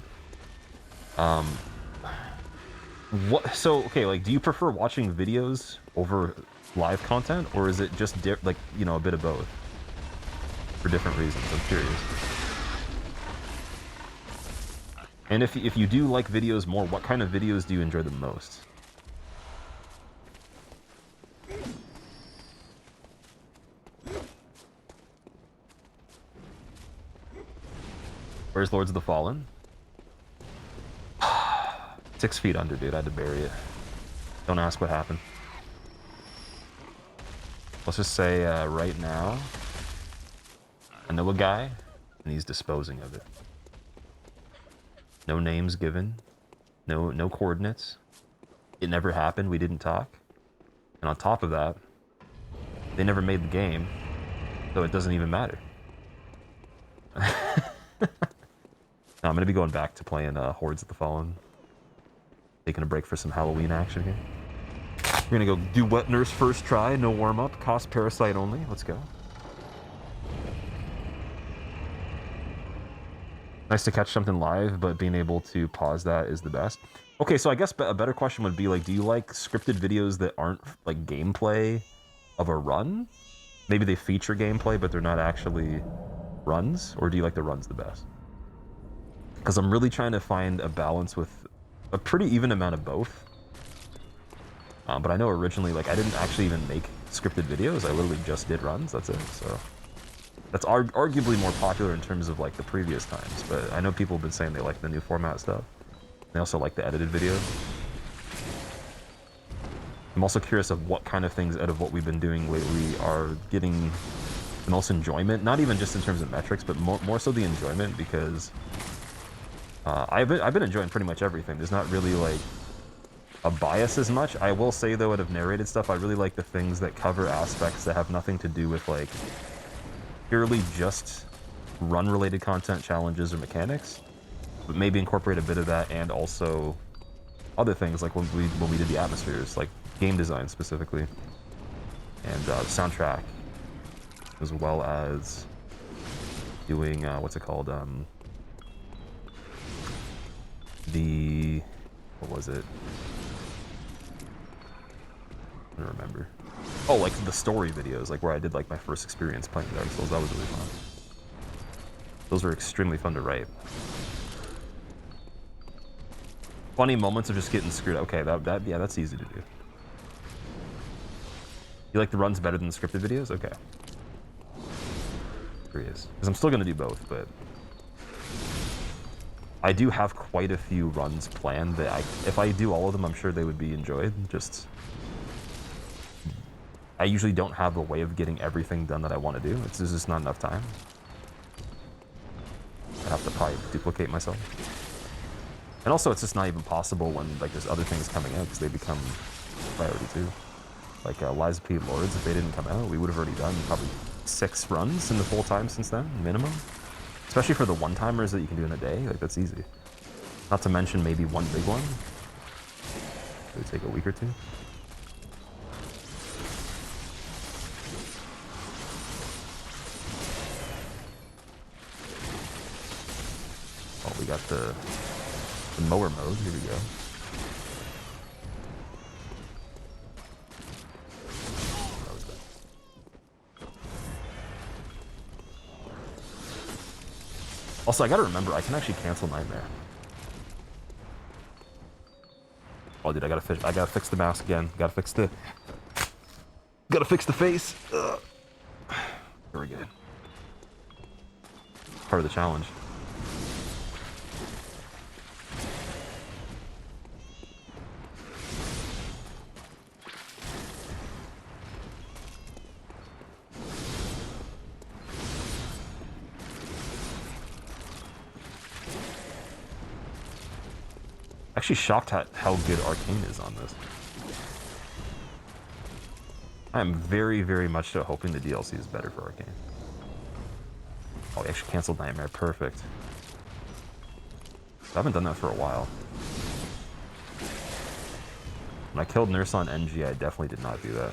So, okay, like, do you prefer watching videos over live content, or is it just, like, you know, a bit of both? For different reasons, I'm curious. And if you do like videos more, what kind of videos do you enjoy the most? Where's Lords of the Fallen? 6 feet under, dude. I had to bury it. Don't ask what happened. Let's just say right now, I know a guy, and he's disposing of it. No names given. No coordinates. It never happened. We didn't talk. And on top of that, they never made the game, so it doesn't even matter. No, I'm going to be going back to playing Hordes of the Fallen. Taking a break for some Halloween action here. We're going to go do Wet Nurse first try. No warm-up. Cost Parasite only. Let's go. Nice to catch something live, but being able to pause that is the best. Okay, so I guess a better question would be, like, do you like scripted videos that aren't, like, gameplay of a run? Maybe they feature gameplay, but they're not actually runs? Or do you like the runs the best? Because I'm really trying to find a balance with a pretty even amount of both. But I know originally, like, I didn't actually even make scripted videos. I literally just did runs, that's it, so... That's arguably more popular in terms of, like, the previous times, but I know people have been saying they like the new format stuff. They also like the edited videos. I'm also curious of what kind of things out of what we've been doing lately are getting the most enjoyment, not even just in terms of metrics, but more so the enjoyment, because I've been enjoying pretty much everything. There's not really, like, a bias as much. I will say, though, out of narrated stuff, I really like the things that cover aspects that have nothing to do with, like, purely just run-related content, challenges, or mechanics, but maybe incorporate a bit of that and also other things, like when we did the atmospheres, like game design specifically. and the soundtrack, as well as doing what's it called? What was it? I don't remember. Oh, like the story videos, like where I did like my first experience playing Dark Souls. That was really fun. Those were extremely fun to write. Funny moments of just getting screwed up. Okay, yeah, that's easy to do. You like the runs better than the scripted videos? Okay. Curious. Because I'm still going to do both, but I do have quite a few runs planned that if I do all of them, I'm sure they would be enjoyed. Just, I usually don't have a way of getting everything done that I want to do. There's just not enough time. I have to probably duplicate myself. And also, it's just not even possible when like there's other things coming out because they become priority too. Like Lies of P. Lords, if they didn't come out, we would have already done probably 6 runs in the full time since then, minimum. Especially for the one-timers that you can do in a day, like that's easy. Not to mention maybe one big one. It would take a week or two. Oh, we got the mower mode, here we go. Also, I gotta remember, I can actually cancel Nightmare. Oh, dude, I gotta fix the mask again. Gotta fix the face. Ugh. Very good. Part of the challenge. Actually shocked at how good Arcane is on this. I am very, very much so hoping the DLC is better for Arcane. Oh, we actually canceled Nightmare. Perfect. I haven't done that for a while. When I killed Nurse on NG, I definitely did not do that.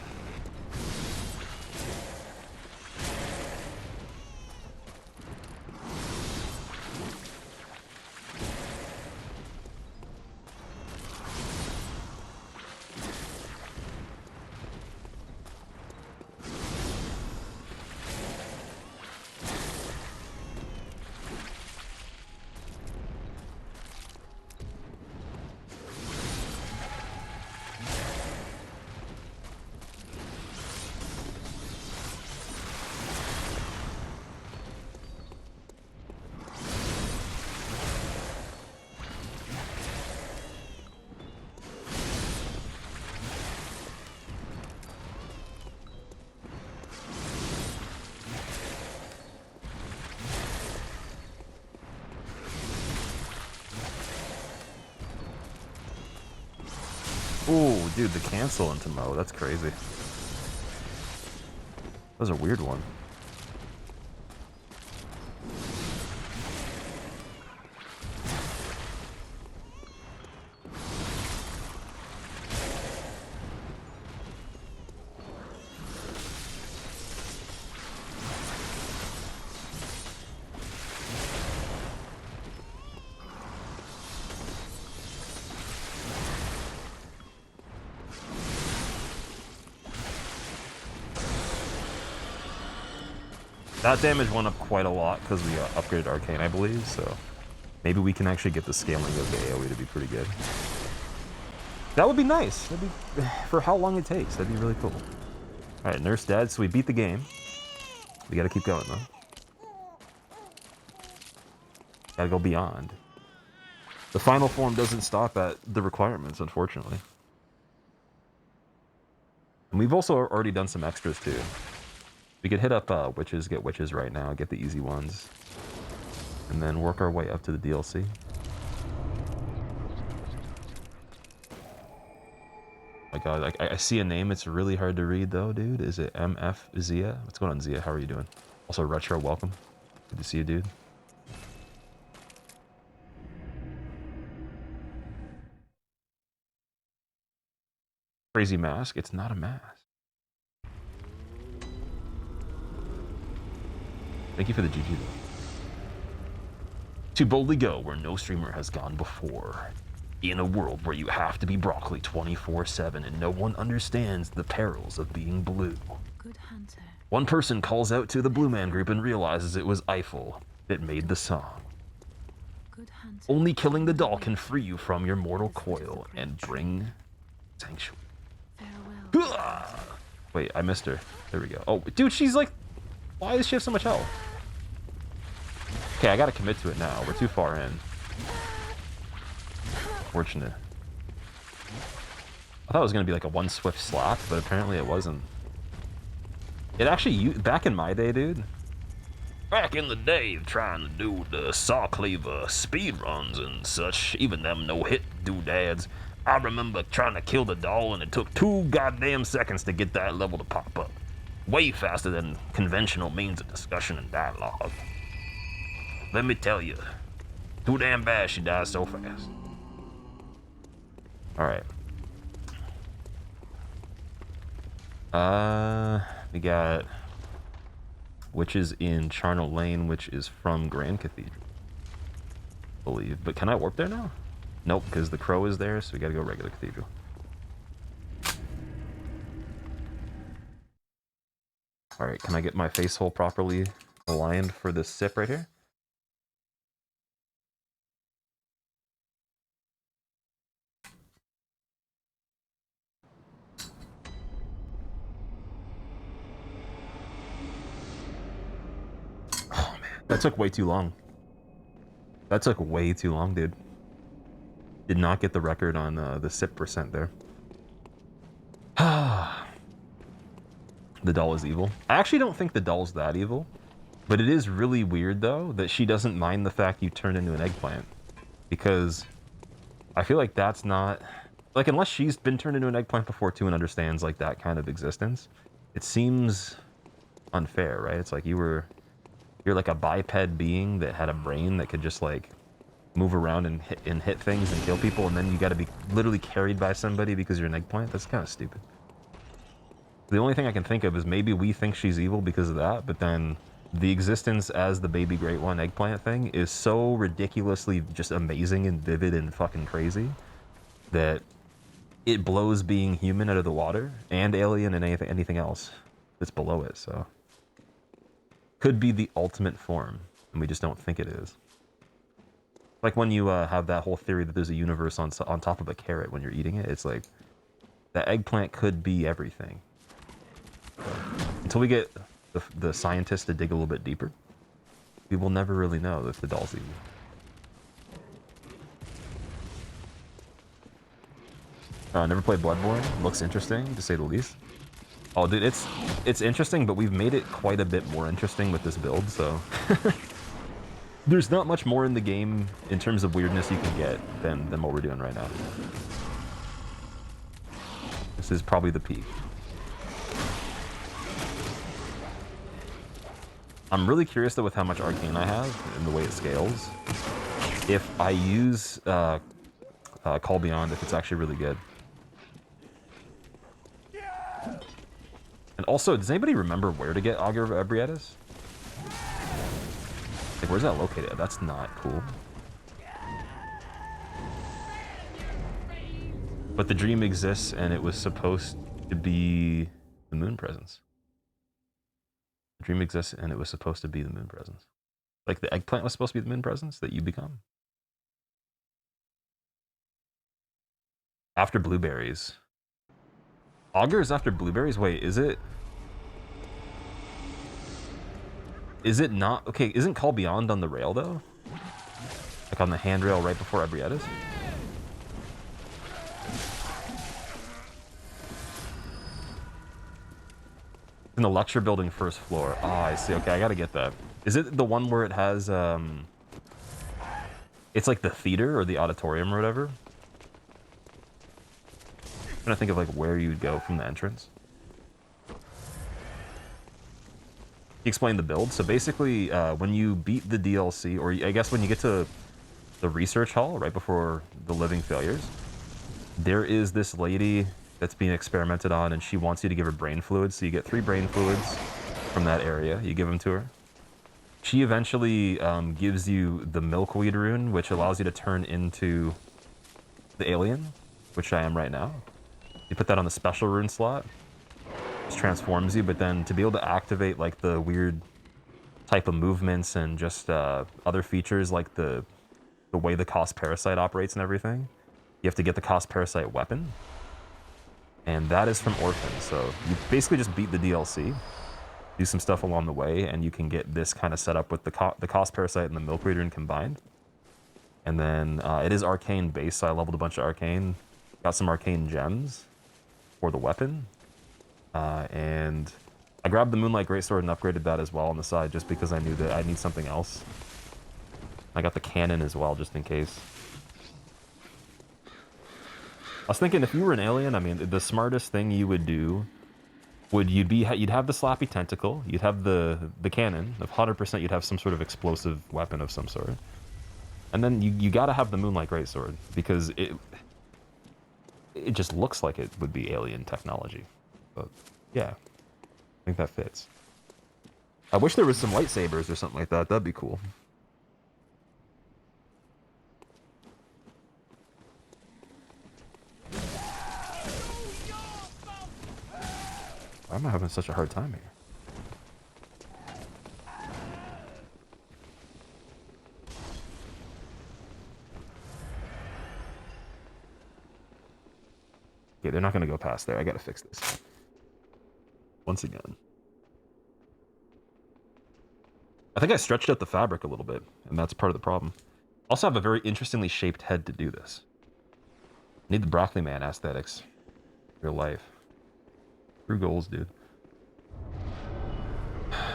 Ooh, dude, the cancel into Mo, that's crazy. That was a weird one. That damage went up quite a lot because we upgraded Arcane, I believe, so maybe we can actually get the scaling of the AoE to be pretty good. That would be nice. That'd be, for how long it takes, that'd be really cool. Alright, Nurse dead, so we beat the game. We gotta keep going, though. Gotta go beyond. The final form doesn't stop at the requirements, unfortunately. And we've also already done some extras, too. We could hit up witches, get witches right now, get the easy ones, and then work our way up to the DLC. My god, I see a name, it's really hard to read though, dude. Is it MF Zia? What's going on, Zia? How are you doing? Also, Retro, welcome. Good to see you, dude. Crazy mask? It's not a mask. Thank you for the GG though. To boldly go where no streamer has gone before. In a world where you have to be broccoli 24/7 and no one understands the perils of being blue. Good hunter. One person calls out to the Blue Man Group and realizes it was Eiffel that made the song. Good hunter. Only killing the doll can free you from your mortal coil and bring sanctuary. Farewell. Wait, I missed her. There we go. Oh, dude, she's like... Why does she have so much health? Okay, I gotta commit to it now. We're too far in. Fortunate. I thought it was gonna be like a one swift slap, but apparently it wasn't. It actually, back in my day, dude. Back in the day of trying to do the saw cleaver speed runs and such, even them no-hit doodads, I remember trying to kill the doll and it took 2 goddamn seconds to get that level to pop up. Way faster than conventional means of discussion and dialogue. Let me tell you, too damn bad she died so fast. Alright. We got Witches in Charnel Lane, which is from Grand Cathedral, I believe. But can I warp there now? Nope, because the crow is there, so we gotta go regular Cathedral. Alright, can I get my face hole properly aligned for this sip right here? Oh man, that took way too long. That took way too long, dude. Did not get the record on the sip percent there. The doll is evil. I actually don't think the doll's that evil. But it is really weird, though, that she doesn't mind the fact you turned into an eggplant. Because I feel like that's not... Like, unless she's been turned into an eggplant before, too, and understands, like, that kind of existence, it seems unfair, right? It's like you're like a biped being that had a brain that could just, like, move around and hit things and kill people, and then you gotta be literally carried by somebody because you're an eggplant? That's kind of stupid. The only thing I can think of is maybe we think she's evil because of that, but then the existence as the baby great one eggplant thing is so ridiculously just amazing and vivid and fucking crazy that it blows being human out of the water and alien and anything else that's below it, so. Could be the ultimate form, and we just don't think it is. Like when you have that whole theory that there's a universe on top of a carrot when you're eating it, it's like, the eggplant could be everything. Until we get the scientists to dig a little bit deeper, we will never really know if the doll's evil. Never played Bloodborne. Looks interesting, to say the least. Oh, dude, it's interesting, but we've made it quite a bit more interesting with this build, so... There's not much more in the game in terms of weirdness you can get than what we're doing right now. This is probably the peak. I'm really curious, though, with how much Arcane I have and the way it scales. If I use Call Beyond, if it's actually really good. And also, does anybody remember where to get Augur of Ebrietas? Like, where's that located? That's not cool. But the dream exists, and it was supposed to be the moon presence. The dream exists, and it was supposed to be the moon presence. Like, the eggplant was supposed to be the moon presence that you become. After blueberries. Augur is after blueberries? Wait, is it? Is it not? Okay, isn't Call Beyond on the rail, though? Like on the handrail right before Ebrietas? In the lecture building first floor. Ah, I see. Okay, I gotta get that. Is it the one where it has, it's like the theater or the auditorium or whatever? I'm trying to think of like where you'd go from the entrance. He explained the build. So basically, when you beat the DLC, or I guess when you get to the research hall right before the living failures, there is this lady that's being experimented on, and she wants you to give her brain fluids. So you get 3 brain fluids from that area. You give them to her. She eventually gives you the milkweed rune, which allows you to turn into the alien, which I am right now. You put that on the special rune slot, which transforms you, but then to be able to activate like the weird type of movements and just other features like the way the Kos Parasite operates and everything, you have to get the Kos Parasite weapon. And that is from Orphan, so you basically just beat the DLC, do some stuff along the way, and you can get this kind of setup with the Kos Parasite and the Milkweed Rune combined. And then it is Arcane based, so I leveled a bunch of Arcane, got some Arcane gems for the weapon, and I grabbed the Moonlight Greatsword and upgraded that as well on the side, just because I knew that I need something else. I got the cannon as well, just in case. I was thinking, if you were an alien, I mean, the smartest thing you would do would you'd have the Slappy Tentacle, you'd have the cannon, of 100% you'd have some sort of explosive weapon of some sort. And then you gotta have the Moonlight Greatsword, because it just looks like it would be alien technology. But yeah, I think that fits. I wish there was some lightsabers or something like that, that'd be cool. Why am I having such a hard time here? Okay, they're not going to go past there. I got to fix this. Once again. I think I stretched out the fabric a little bit, and that's part of the problem. Also have a very interestingly shaped head to do this. Need the Broccoli Man aesthetics. Real life. True goals, dude.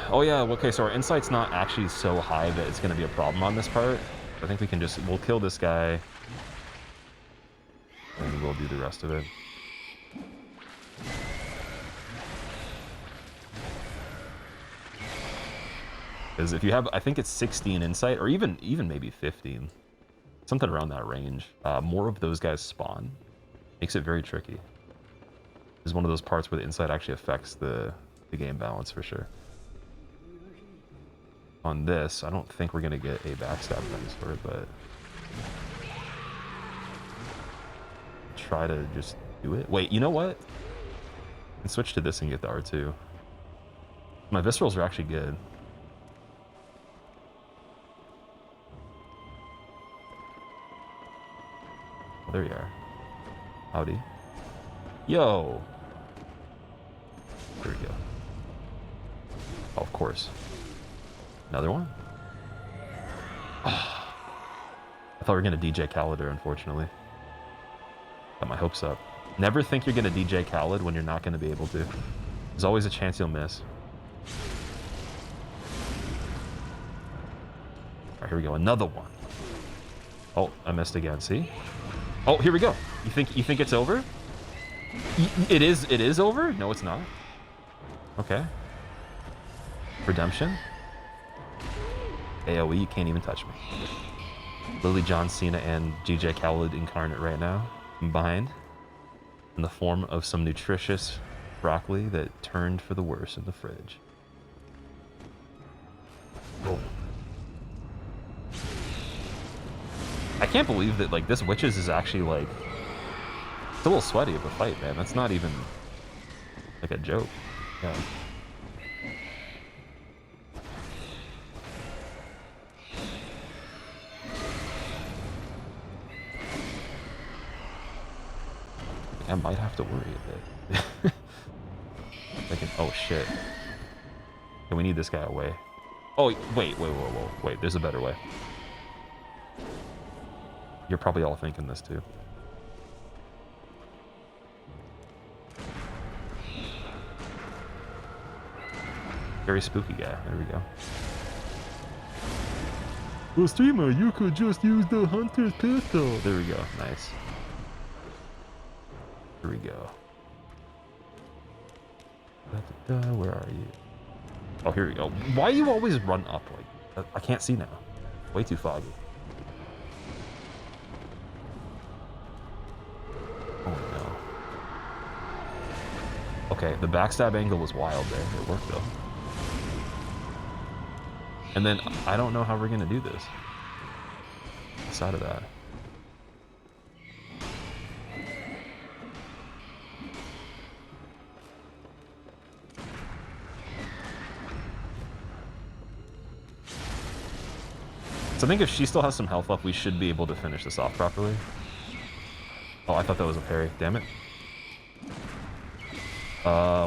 Oh yeah, okay, so our insight's not actually so high that it's going to be a problem on this part. I think we can just, we'll kill this guy, and we'll do the rest of it. Because if you have, I think it's 16 insight, or even maybe 15. Something around that range. More of those guys spawn. Makes it very tricky. This is one of those parts where the insight actually affects the game balance for sure. On this, I don't think we're going to get a backstab for it, but try to just do it. Wait, you know what? I can switch to this and get the R2. My viscerals are actually good. Oh, there you are. Howdy. Yo! There we go. Oh, of course. Another one? Oh. I thought we were going to DJ Khaled, unfortunately. Got my hopes up. Never think you're going to DJ Khaled when you're not going to be able to. There's always a chance you'll miss. Alright, here we go. Another one. Oh, I missed again. See? Oh, here we go. You think it's over? It is over? No, it's not. Okay. Redemption. AoE, you can't even touch me. Lily John Cena and DJ Khaled incarnate right now, combined in the form of some nutritious broccoli that turned for the worse in the fridge. Oh. I can't believe that like this Witches is actually like it's a little sweaty of a fight, man. That's not even like a joke. Yeah. I might have to worry a bit. Oh shit. Okay, we need this guy away. Oh wait, there's a better way. You're probably all thinking this too. Very spooky guy. There we go. Well, streamer, you could just use the hunter's pistol. There we go. Nice. Here we go. Where are you? Oh, here we go. Why do you always run up like that? I can't see now. Way too foggy. Oh no. Okay, the backstab angle was wild there. It worked though. And then I don't know how we're gonna do this. Outside of that. So I think if she still has some health left, we should be able to finish this off properly. Oh, I thought that was a parry. Damn it.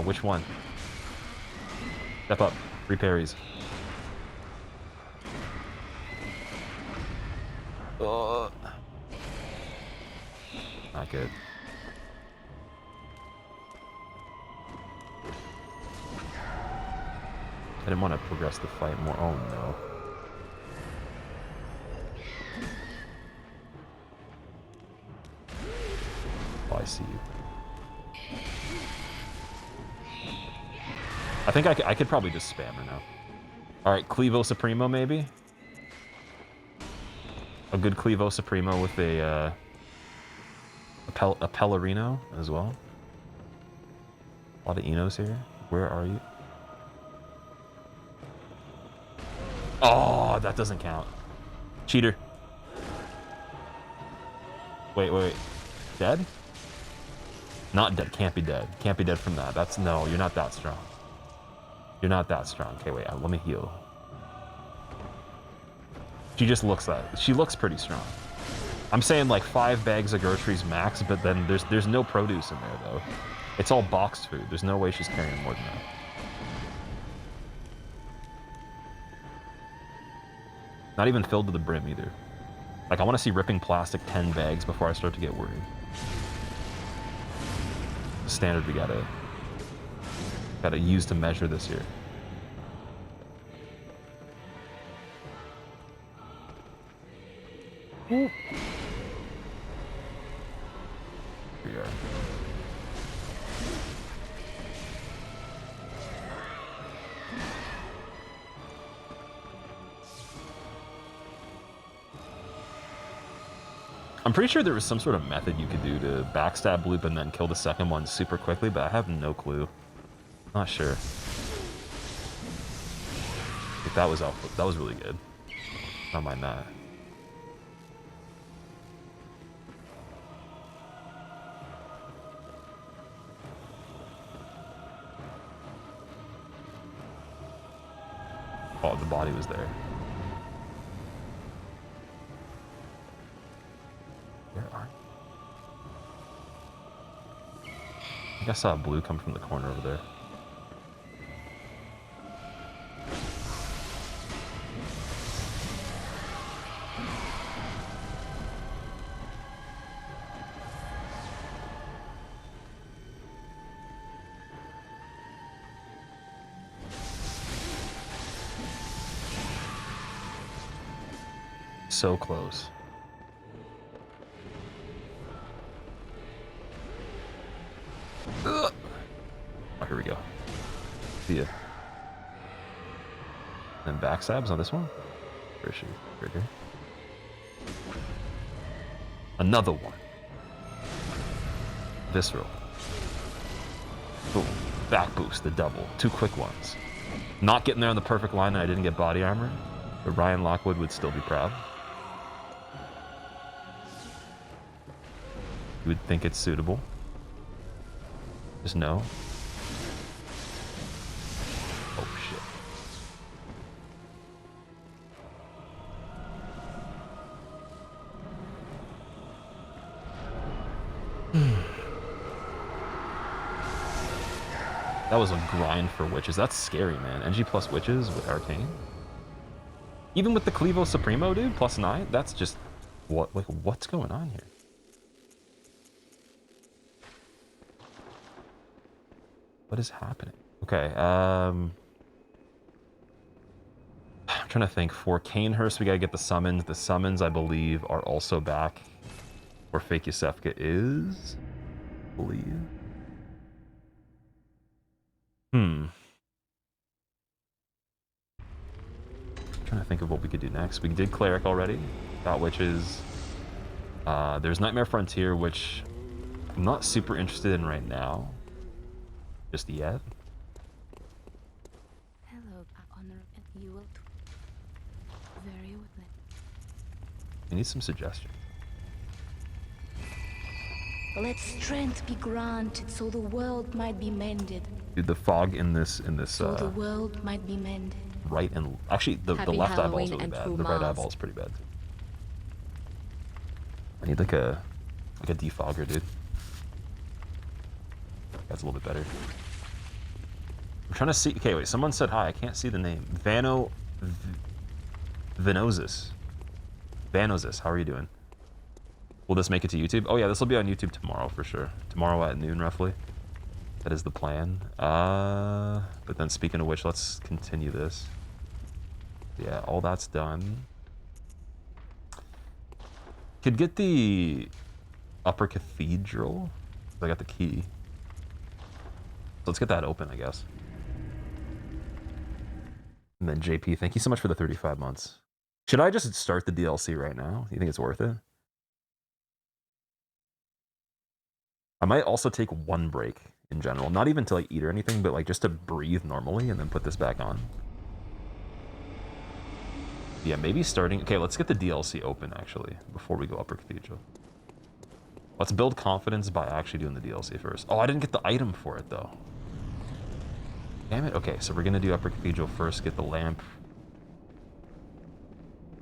Which one? Step up. 3 parries. Not good. I didn't want to progress the fight more. Oh no. Oh, I see you. I think I could probably just spam her now. Alright, Clevo Supremo maybe? A good Clevo Supremo with a Pellerino as well. A lot of Enos here. Where are you? Oh, that doesn't count. Cheater. Wait. Dead? Not dead. Can't be dead. Can't be dead from that. That's... No, you're not that strong. You're not that strong. Okay, wait. Let me heal. She just looks like... She looks pretty strong. I'm saying like 5 bags of groceries max, but then there's no produce in there, though. It's all boxed food. There's no way she's carrying more than that. Not even filled to the brim, either. Like, I want to see ripping plastic 10 bags before I start to get worried. Standard we gotta use to measure this here. Here we are. I'm pretty sure there was some sort of method you could do to backstab loop and then kill the second one super quickly, but I have no clue. Not sure. Like, that was really good. Don't mind that. Oh, the body was there. Where are you? I think I saw a blue come from the corner over there. So close. Ugh. Oh, here we go. See ya. And backstabs on this one. Where is she? Right here. Another one. Visceral. Boom. Back boost, the double. 2 quick ones. Not getting there on the perfect line, and I didn't get body armor, but Ryan Lockwood would still be proud. You would think it's suitable. Just no. Oh shit. That was a grind for witches. That's scary, man. NG plus witches with Arcane. Even with the Clevo Supremo, dude, +9. That's just what? Like, what's going on here? What is happening? Okay, I'm trying to think. For Canehurst, we gotta get the summons. The summons, I believe, are also back where Fake Yusefka is. I believe. I'm trying to think of what we could do next. We did Cleric already. Got Witches. There's Nightmare Frontier, which I'm not super interested in right now. Just yet. Hello, Honor, and you will. I need some suggestions. Let strength be granted so the world might be mended. Dude, the fog in this So the world might be mended. right and actually the Happy left eyeball is Halloween really and bad. true The right Mars. eyeball is pretty bad. I need like a defogger, dude. That's a little bit better. I'm trying to see. Okay, wait. Someone said hi. I can't see the name. Venosis. Vanosis. How are you doing? Will this make it to YouTube? Oh yeah, this will be on YouTube tomorrow for sure. Tomorrow at noon, roughly. That is the plan. But then speaking of which, let's continue this. Yeah, all that's done. Could get the upper cathedral. I got the key. Let's get that open, I guess. And then JP, thank you so much for the 35 months. Should I just start the DLC right now? You think it's worth it? I might also take one break in general. Not even to like eat or anything, but like just to breathe normally and then put this back on. Yeah, maybe starting... Okay, let's get the DLC open, actually, before we go Upper Cathedral. Let's build confidence by actually doing the DLC first. Oh, I didn't get the item for it, though. Damn it. Okay, so we're going to do Upper Cathedral first, get the lamp.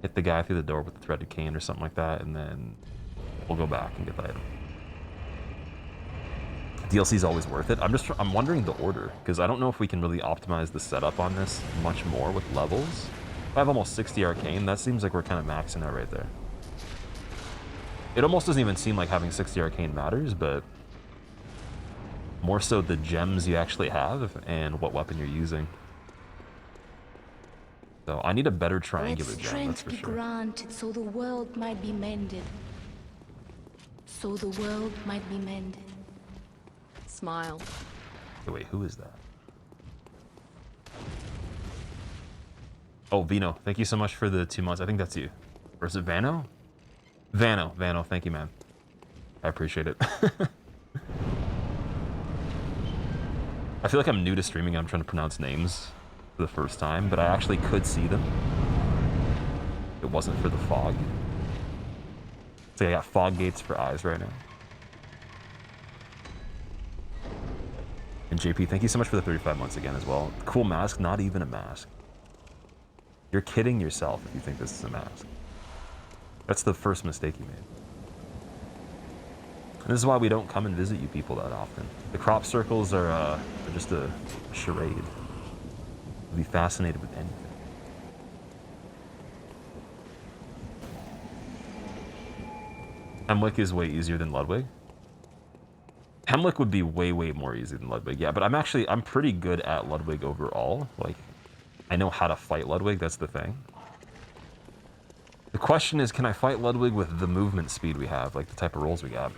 Hit the guy through the door with the threaded cane or something like that, and then we'll go back and get the item. DLC is always worth it. I'm wondering the order, because I don't know if we can really optimize the setup on this much more with levels. If I have almost 60 Arcane, that seems like we're kind of maxing out right there. It almost doesn't even seem like having 60 Arcane matters, but more so the gems you actually have and what weapon you're using. So I need a better triangular gem, that's for Let strength be sure. granted so the world might be mended. So the world might be mended. Smile. Okay, wait, who is that? Oh, Vino, thank you so much for the 2 months. I think that's you. Or is it Vano? Vano, thank you, man. I appreciate it. I feel like I'm new to streaming. I'm trying to pronounce names for the first time, but I actually could see them. It wasn't for the fog. So I got fog gates for eyes right now. And JP, thank you so much for the 35 months again as well. Cool mask, not even a mask. You're kidding yourself if you think this is a mask. That's the first mistake you made. And this is why we don't come and visit you people that often. The crop circles are just a charade. I'd be fascinated with anything. Hemwick is way easier than Ludwig. Hemwick would be way, way more easy than Ludwig, yeah, but I'm pretty good at Ludwig overall. Like, I know how to fight Ludwig, that's the thing. The question is, can I fight Ludwig with the movement speed we have, like the type of rolls we got?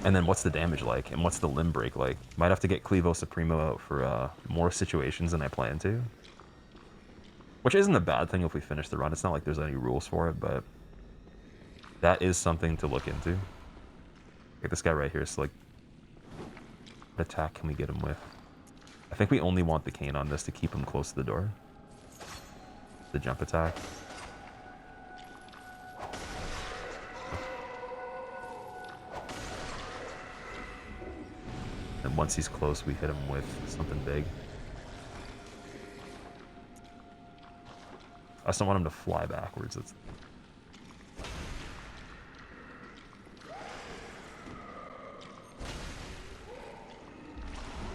And then what's the damage like, and what's the limb break like? Might have to get Clevo Supremo out for more situations than I plan to. Which isn't a bad thing if we finish the run, it's not like there's any rules for it, but that is something to look into. Okay, this guy right here is like, what attack can we get him with? I think we only want the cane on this to keep him close to the door. The jump attack. And once he's close, we hit him with something big. I just don't want him to fly backwards. That's...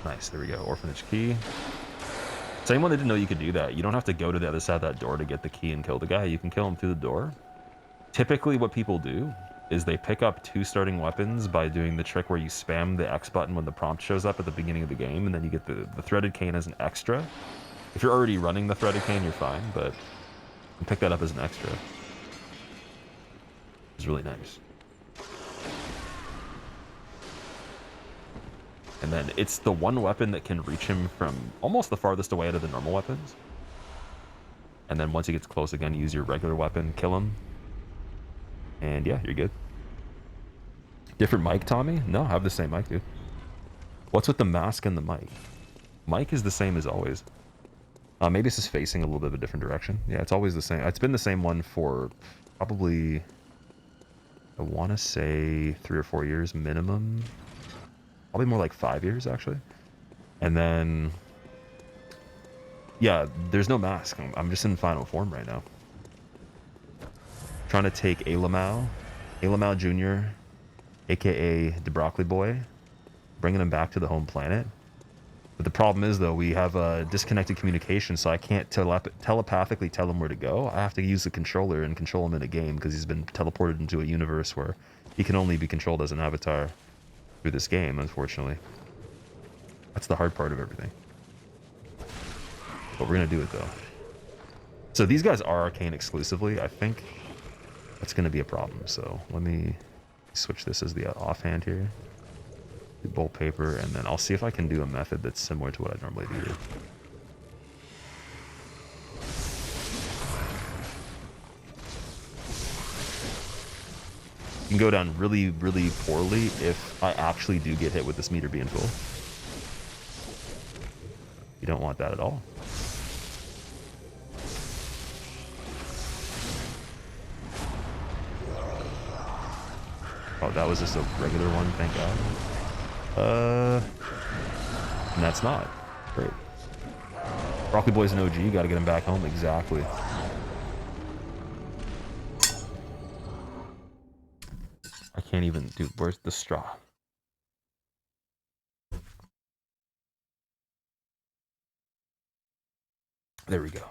Nice, there we go. Orphanage key. So anyone that didn't know you could do that, you don't have to go to the other side of that door to get the key and kill the guy. You can kill him through the door. Typically what people do is they pick up 2 starting weapons by doing the trick where you spam the X button when the prompt shows up at the beginning of the game, and then you get the threaded cane as an extra. If you're already running the threaded cane, you're fine, but you can pick that up as an extra. It's really nice. And then it's the one weapon that can reach him from almost the farthest away out of the normal weapons. And then once he gets close again, use your regular weapon, kill him. And yeah, you're good. Different mic, Tommy? No, I have the same mic, dude. What's with the mask and the mic? Mic is the same as always. Maybe it's just facing a little bit of a different direction. Yeah, it's always the same. It's been the same one for probably, I want to say 3 or 4 years minimum. Probably more like 5 years, actually. And then, yeah, there's no mask. I'm just in final form right now. Trying to take Alamau Jr., aka the Broccoli Boy, bringing him back to the home planet. But the problem is, though, we have a disconnected communication, so I can't telepathically tell him where to go. I have to use the controller and control him in a game because he's been teleported into a universe where he can only be controlled as an avatar through this game, unfortunately. That's the hard part of everything. But we're going to do it, though. So these guys are Arcane exclusively. I think that's going to be a problem. So let me switch this as the offhand here. Do bolt paper, and then I'll see if I can do a method that's similar to what I normally do. It can go down really, really poorly if I actually do get hit with this meter being full. You don't want that at all. Oh, that was just a regular one, thank God. And that's not. Great. Broccoli Boy's an OG, gotta get him back home, exactly. I can't even, dude, where's the straw? There we go.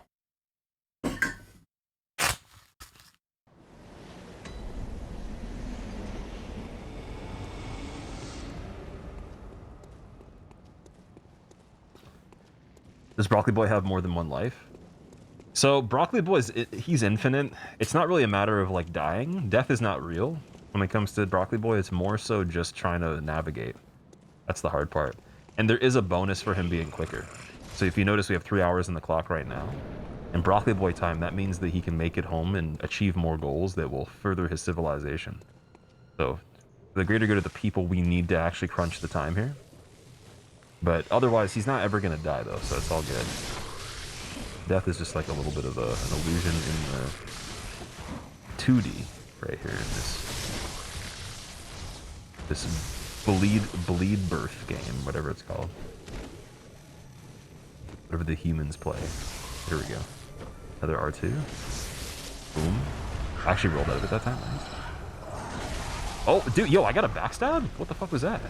Does Broccoli Boy have more than one life? So Broccoli Boy he's infinite. It's not really a matter of like dying. Death is not real when it comes to Broccoli Boy. It's more so just trying to navigate. That's the hard part. And there is a bonus for him being quicker. So if you notice, we have 3 hours in the clock right now. In Broccoli Boy time, that means that he can make it home and achieve more goals that will further his civilization. So for the greater good of the people, we need to actually crunch the time here. But otherwise, he's not ever going to die, though, so it's all good. Death is just like a little bit of an illusion in the 2D right here in this bleed birth game, whatever it's called. Whatever the humans play. Here we go. Another R2. Boom. I actually rolled out of it that time. Nice. Oh, dude, yo, I got a backstab? What the fuck was that?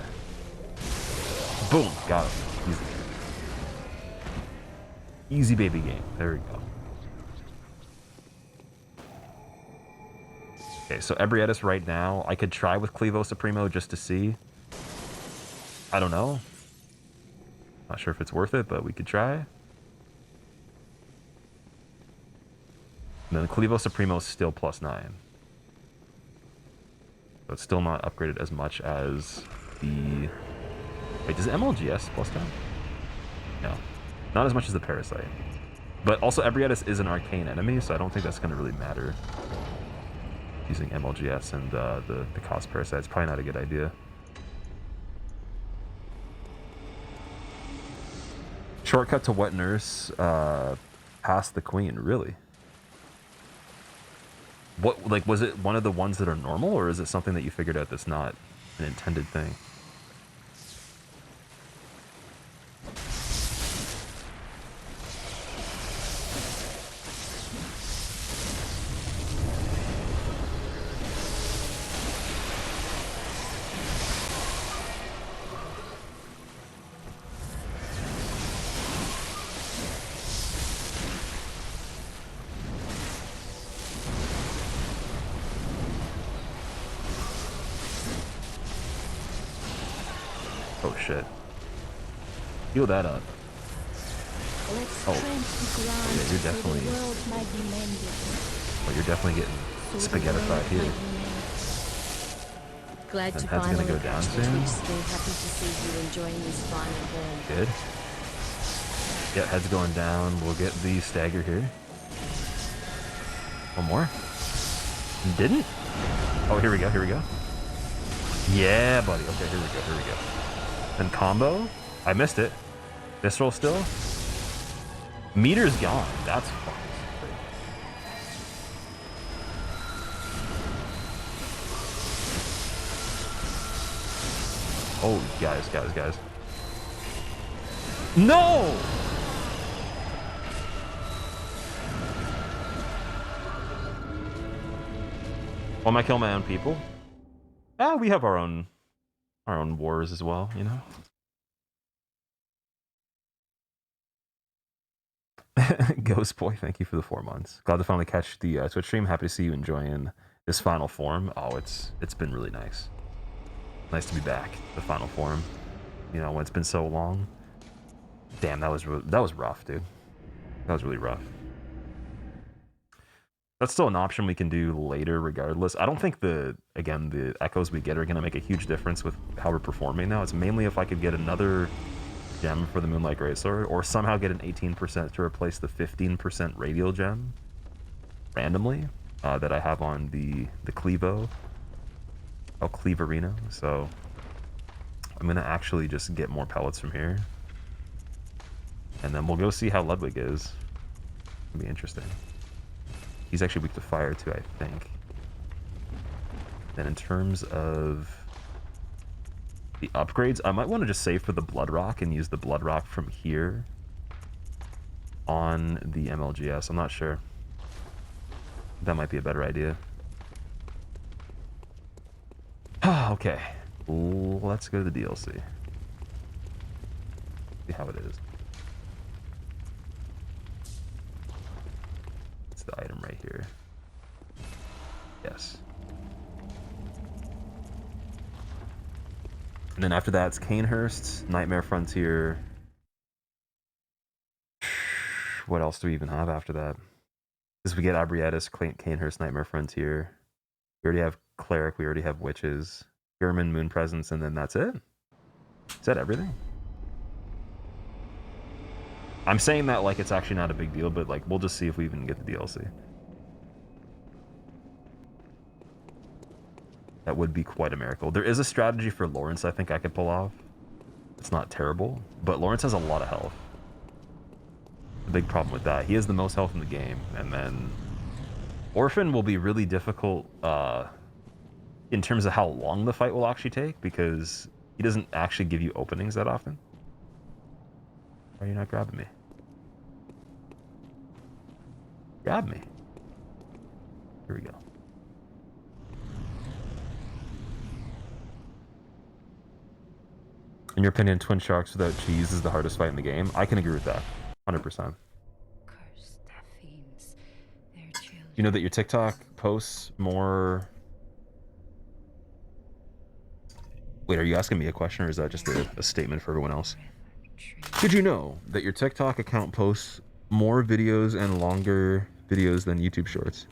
Boom, got him. Easy. Easy baby game. There we go. Okay, so Ebrietas right now, I could try with Clevo Supremo just to see. I don't know. Not sure if it's worth it, but we could try. And then Clevo Supremo is still +9. So it's still not upgraded as much as the... Wait, does MLGS +10? No. Not as much as the Parasite. But also, Ebrietas is an arcane enemy, so I don't think that's going to really matter. Using MLGS and the Kos Parasite is probably not a good idea. Shortcut to Wet Nurse, past the Queen, really? What, like, was it one of the ones that are normal, or is it something that you figured out that's not an intended thing? Oh shit. Heal that up. Oh, yeah, you're definitely... Oh, you're definitely getting spaghettified here. Glad And to head's gonna go down soon. Happy to see you enjoying this final game. Good. Yeah, head's going down. We'll get the stagger here. One more. Didn't? Oh, here we go, here we go. Yeah, buddy. Okay, here we go, here we go. Then combo. I missed it. Visceral still. Meter's gone. That's fucking Oh, guys. No! Well, I kill my own people? We have our own wars as well, you know? Ghost Boy, thank you for the 4 months. Glad to finally catch the Twitch stream. Happy to see you enjoying this final form. Oh, it's been really nice. Nice to be back. The final form. You know, when it's been so long. Damn, that was rough, dude. That was really rough. That's still an option we can do later regardless. I don't think the echoes we get are going to make a huge difference with how we're performing now. It's mainly if I could get another gem for the Moonlight Greatsword, or somehow get an 18% to replace the 15% radial gem randomly that I have on the Clevo. Oh, Cleaverino. So I'm going to actually just get more pellets from here. And then we'll go see how Ludwig is. It'll be interesting. He's actually weak to fire too, I think. Then in terms of the upgrades, I might want to just save for the Blood Rock and use the Blood Rock from here on the MLGS. I'm not sure. That might be a better idea. Okay. Let's go to the DLC. See how it is. It's the item right here. Yes. And then after that, it's Canehurst, Nightmare Frontier. What else do we even have after that? Because we get Ebrietas, Canehurst, Nightmare Frontier. We already have Cleric, we already have Witches, Gehrman, Moon Presence, and then that's it. Is that everything? I'm saying that like it's actually not a big deal, but like we'll just see if we even get the DLC. That would be quite a miracle. There is a strategy for Lawrence I think I could pull off. It's not terrible, but Lawrence has a lot of health. The big problem with that, he has the most health in the game, and then Orphan will be really difficult in terms of how long the fight will actually take, because he doesn't actually give you openings that often. Why are you not grabbing me? Grab me. Here we go. In your opinion, Twin Sharks without cheese is the hardest fight in the game? I can agree with that. 100%. You know that your TikTok posts more... Wait, are you asking me a question, or is that just a statement for everyone else? Did you know that your TikTok account posts more videos and longer videos than YouTube Shorts?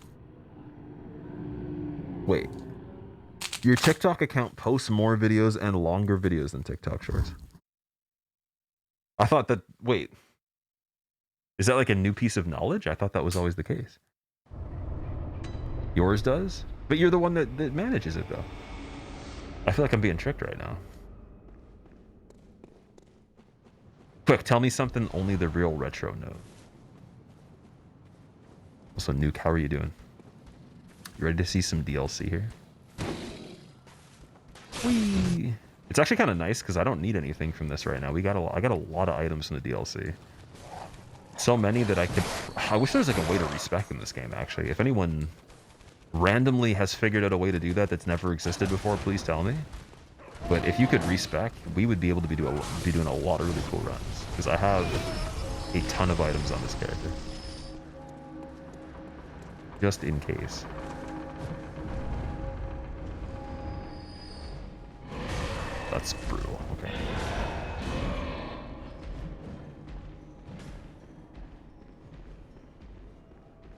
Wait. Your TikTok account posts more videos and longer videos than TikTok Shorts? I thought that... Wait. Is that like a new piece of knowledge? I thought that was always the case. Yours does? But you're the one that manages it, though. I feel like I'm being tricked right now. Quick, tell me something only the real retro knows. Also, Nuke, how are you doing? You ready to see some DLC here? Whee! It's actually kind of nice because I don't need anything from this right now. I got a lot of items from the DLC. So many that I wish there was like a way to respec in this game, actually. If anyone randomly has figured out a way to do that that's never existed before, please tell me. But if you could respec, we would be able to be doing a lot of really cool runs, because I have a ton of items on this character, just in case. That's brutal. Okay.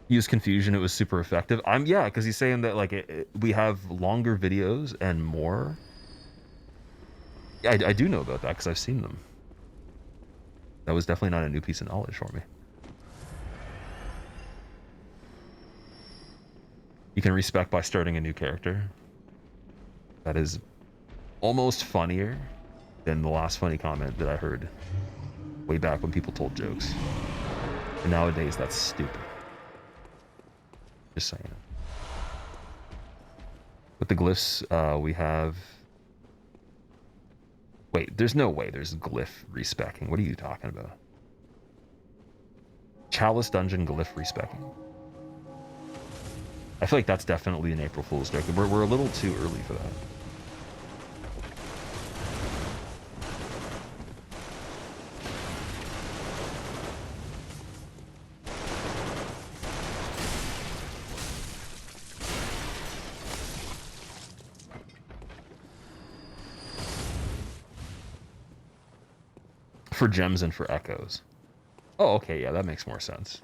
Use confusion, it was super effective. Yeah, because he's saying that like we have longer videos and more. Yeah, I do know about that because I've seen them. That was definitely not a new piece of knowledge for me. You can respec by starting a new character. That is almost funnier than the last funny comment that I heard way back when people told jokes. And nowadays, that's stupid. Just saying. With the glyphs, we have Wait, there's no way there's glyph respecking. What are you talking about? Chalice Dungeon glyph respecking. I feel like that's definitely an April Fool's joke. We're a little too early for that. For gems and for echoes. Oh, okay, yeah, that makes more sense.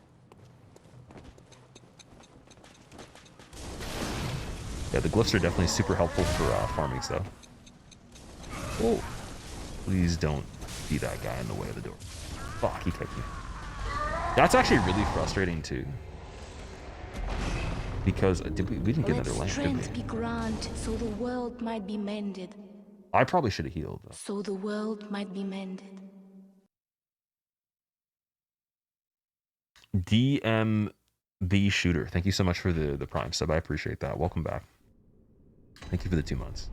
Yeah, the glyphs are definitely super helpful for farming stuff. Oh, please don't be that guy in the way of the door. Fuck, he kicked me. That's actually really frustrating too. Because we didn't get another lamp, did we? Be granted, so the world might be mended. I probably should have healed though. So the world might be mended. DMB Shooter, thank you so much for the Prime sub. I appreciate that. Welcome back. Thank you for the 2 months.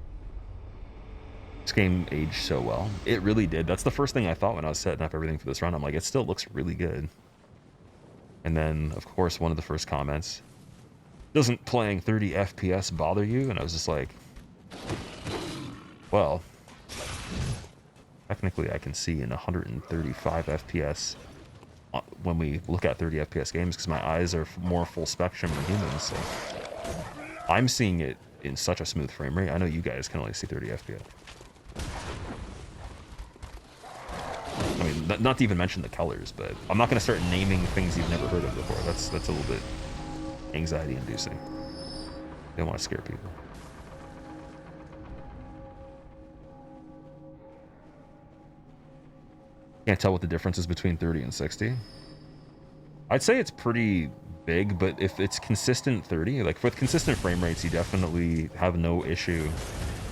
This game aged so well. It really did. That's the first thing I thought when I was setting up everything for this run. I'm like, it still looks really good. And then, of course, one of the first comments, doesn't playing 30 FPS bother you? And I was just like, well, technically I can see in 135 FPS when we look at 30 FPS games because my eyes are more full spectrum than humans. So I'm seeing it in such a smooth frame rate. I know you guys can only see 30 FPS. I mean, not to even mention the colors, but I'm not going to start naming things you've never heard of before. That's a little bit anxiety-inducing. I don't want to scare people. Can't tell what the difference is between 30 and 60. I'd say it's pretty big, but if it's consistent 30, like with consistent frame rates, you definitely have no issue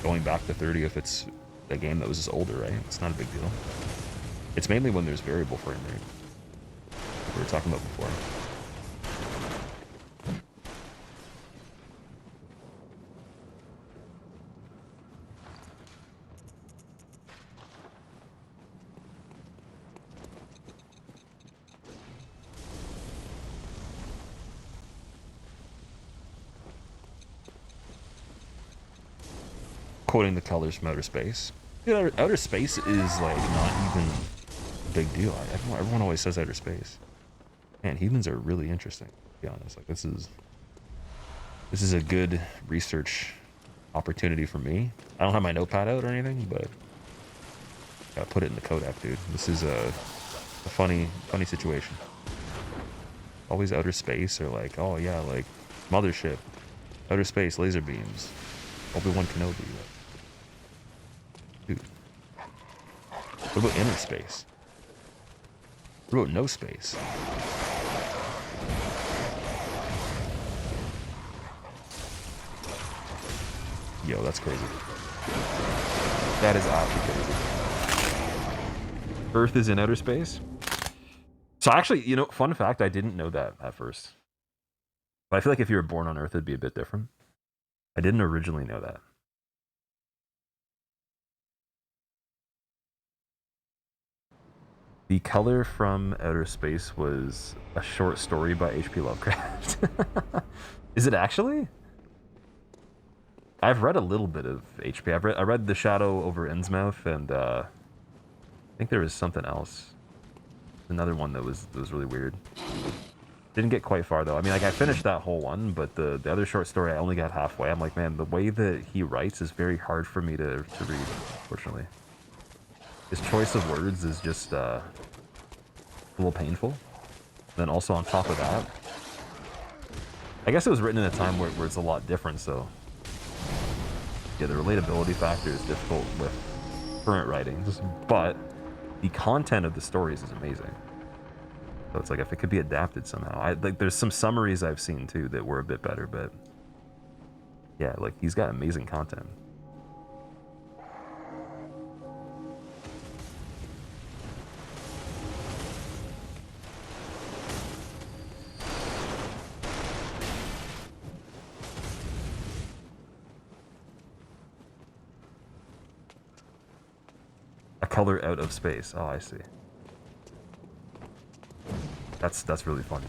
going back to 30 if it's a game that was just older, right? It's not a big deal. It's mainly when there's variable frame rate, like we were talking about before. Quoting the colors from outer space. Yeah, outer space is like not even a big deal. Everyone always says outer space. Man, humans are really interesting, to be honest. Like this is a good research opportunity for me. I don't have my notepad out or anything, but gotta put it in the Kodak, dude. This is a funny situation. Always outer space or like, oh yeah, like mothership, outer space, laser beams, Obi-Wan Kenobi. Dude. What about inner space? What about no space? Yo, that's crazy. That is absolutely crazy. Earth is in outer space? So actually, you know, fun fact, I didn't know that at first. But I feel like if you were born on Earth, it'd be a bit different. I didn't originally know that. The Color from Outer Space was a short story by H.P. Lovecraft. Is it actually? I've read a little bit of H.P. I read The Shadow over Innsmouth, and I think there was something else. Another one that was really weird. Didn't get quite far though. I mean, like I finished that whole one, but the other short story I only got halfway. I'm like, man, the way that he writes is very hard for me to read, unfortunately. His choice of words is just a little painful. Then also on top of that, I guess it was written in a time where it's a lot different, so yeah, the relatability factor is difficult with current writings, but the content of the stories is amazing. So it's like if it could be adapted somehow. Like there's some summaries I've seen too that were a bit better, but yeah, like he's got amazing content. color out of space. Oh, I see. That's really funny.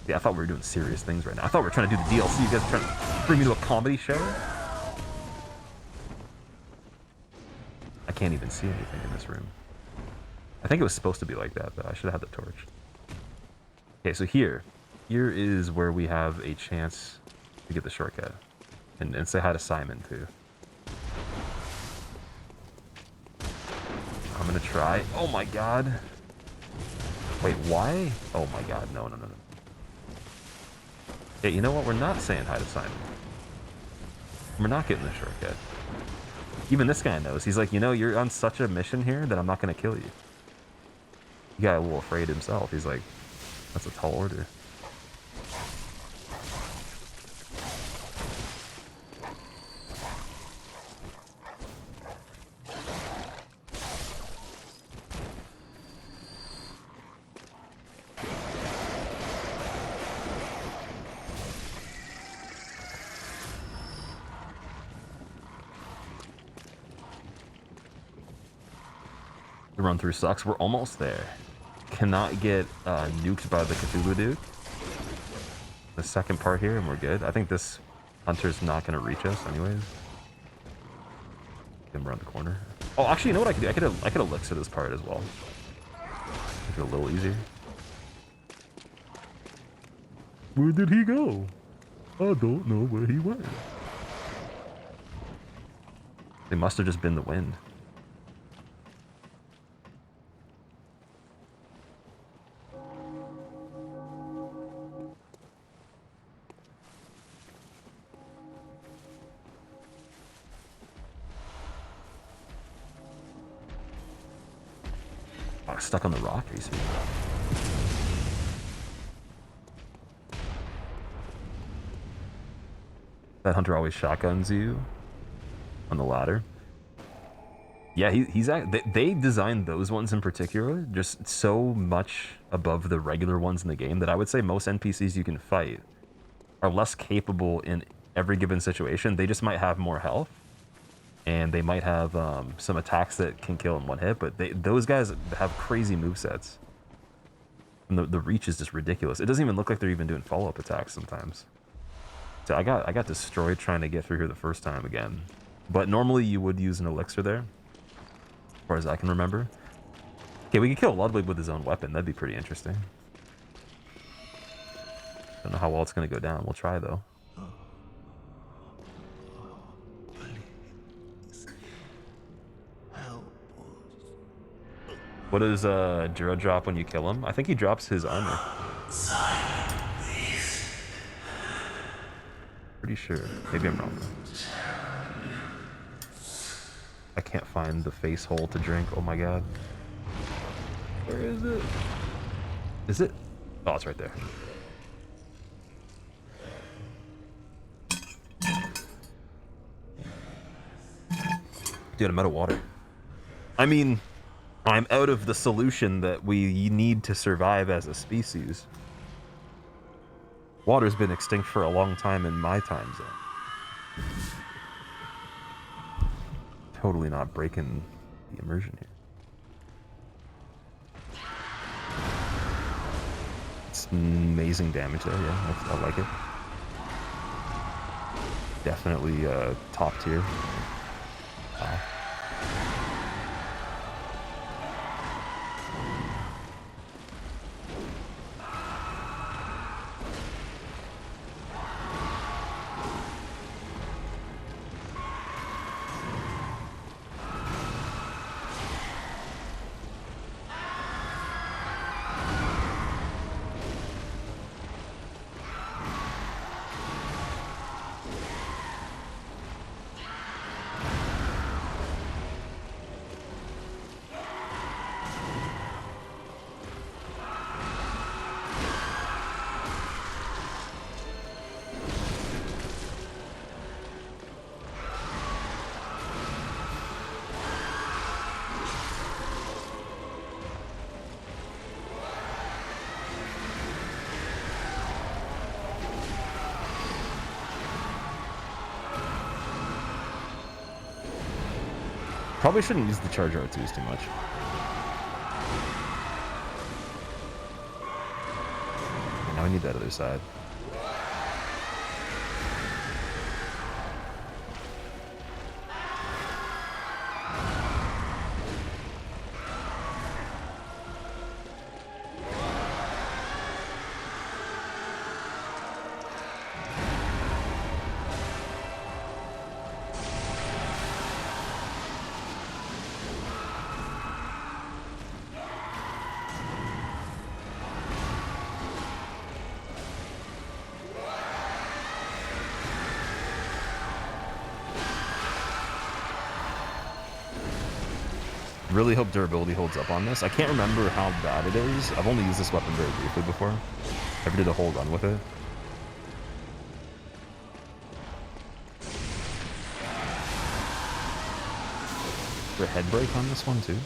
Yeah, I thought we were doing serious things right now. I thought we were trying to do the DLC. You guys are trying to bring me to a comedy show? I can't even see anything in this room. I think it was supposed to be like that, though. I should have had the torch. Okay, so here is where we have a chance to get the shortcut. And say hi to Simon, too. I'm gonna try. Oh my god. Wait, why? Oh my god, no. Yeah, you know what? We're not saying hi to Simon. We're not getting the shortcut. Even this guy knows. He's like, you know, you're on such a mission here that I'm not gonna kill you. He got a little afraid himself. He's like, that's a tall order. The run through sucks. We're almost there. Cannot get nuked by the Cthulhu dude. The second part here, and we're good. I think this hunter's not going to reach us anyways. Get him around the corner. Oh, actually, you know what I could do? I could elixir this part as well. Make it a little easier. Where did he go? I don't know where he went. They must have just been the wind. Stuck on the rock, are you serious? That hunter always shotguns you on the ladder. Yeah, they designed those ones in particular just so much above the regular ones in the game that I would say most NPCs you can fight are less capable in every given situation. They just might have more health. And they might have some attacks that can kill in one hit, but those guys have crazy movesets. And the reach is just ridiculous. It doesn't even look like they're even doing follow-up attacks sometimes. So I got destroyed trying to get through here the first time again. But normally you would use an elixir there, as far as I can remember. Okay, we could kill Ludwig with his own weapon. That'd be pretty interesting. Don't know how well it's going to go down. We'll try, though. What does Jiro drop when you kill him? I think he drops his armor. Pretty sure. Maybe I'm wrong. I can't find the face hole to drink. Oh my god. Where is it? Is it? Oh, it's right there. Dude, I'm out of water. I mean, I'm out of the solution that we need to survive as a species. Water's been extinct for a long time in my time zone. Totally not breaking the immersion here. It's amazing damage though, yeah, I like it. Definitely top tier. Wow. Probably shouldn't use the charge R2s too much. Okay, now I need that other side. Really hope durability holds up on this. I can't remember how bad it is. I've only used this weapon very briefly before. Never did a whole run with it. Is there a head break on this one too?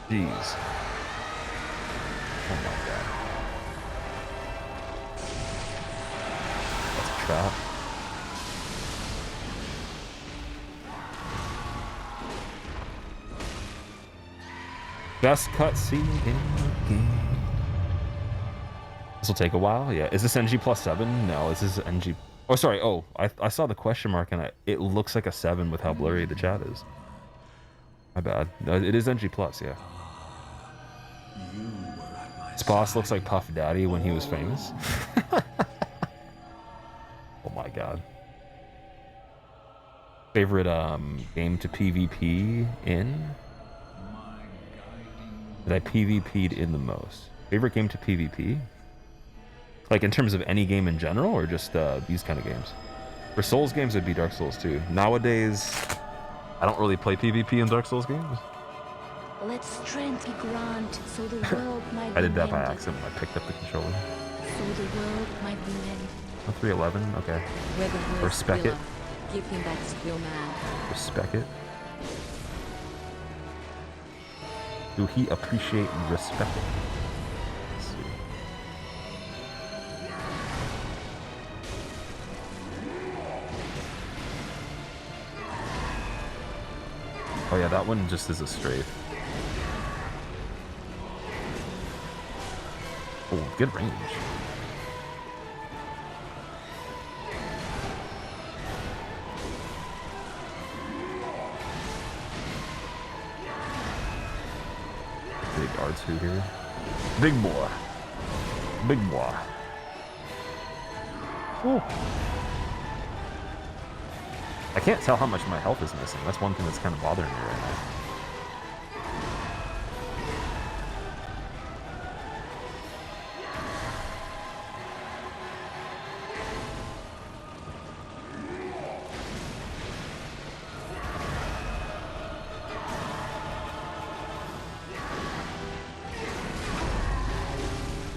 Jeez. Oh my god. That's a trap. Best cutscene in the game. This will take a while. Yeah. Is this NG plus 7? No, this is NG. Oh, sorry. Oh, I saw the question mark and it looks like a 7 with how blurry the chat is. My bad. No, it is NG plus, yeah. This boss looks like Puff Daddy when he was famous. Oh my god. Favorite game to PvP in? That I PvP'd in the most. Favorite game to PvP? Like in terms of any game in general or just these kind of games? For Souls games it'd be Dark Souls 2. Nowadays I don't really play PvP in Dark Souls games. Let strength be granted, so the world might be I did that by mended. accident when I picked up the controller. So the world might be mended. Oh, 311, okay. Respect it. Give him that skill, man. Respect it. Do he appreciate respect it? Let's see. Oh yeah, that one just is a strafe. Oh, good range. Big R2 here. Big boy. Big boy. Ooh. I can't tell how much my health is missing. That's one thing that's kind of bothering me right now.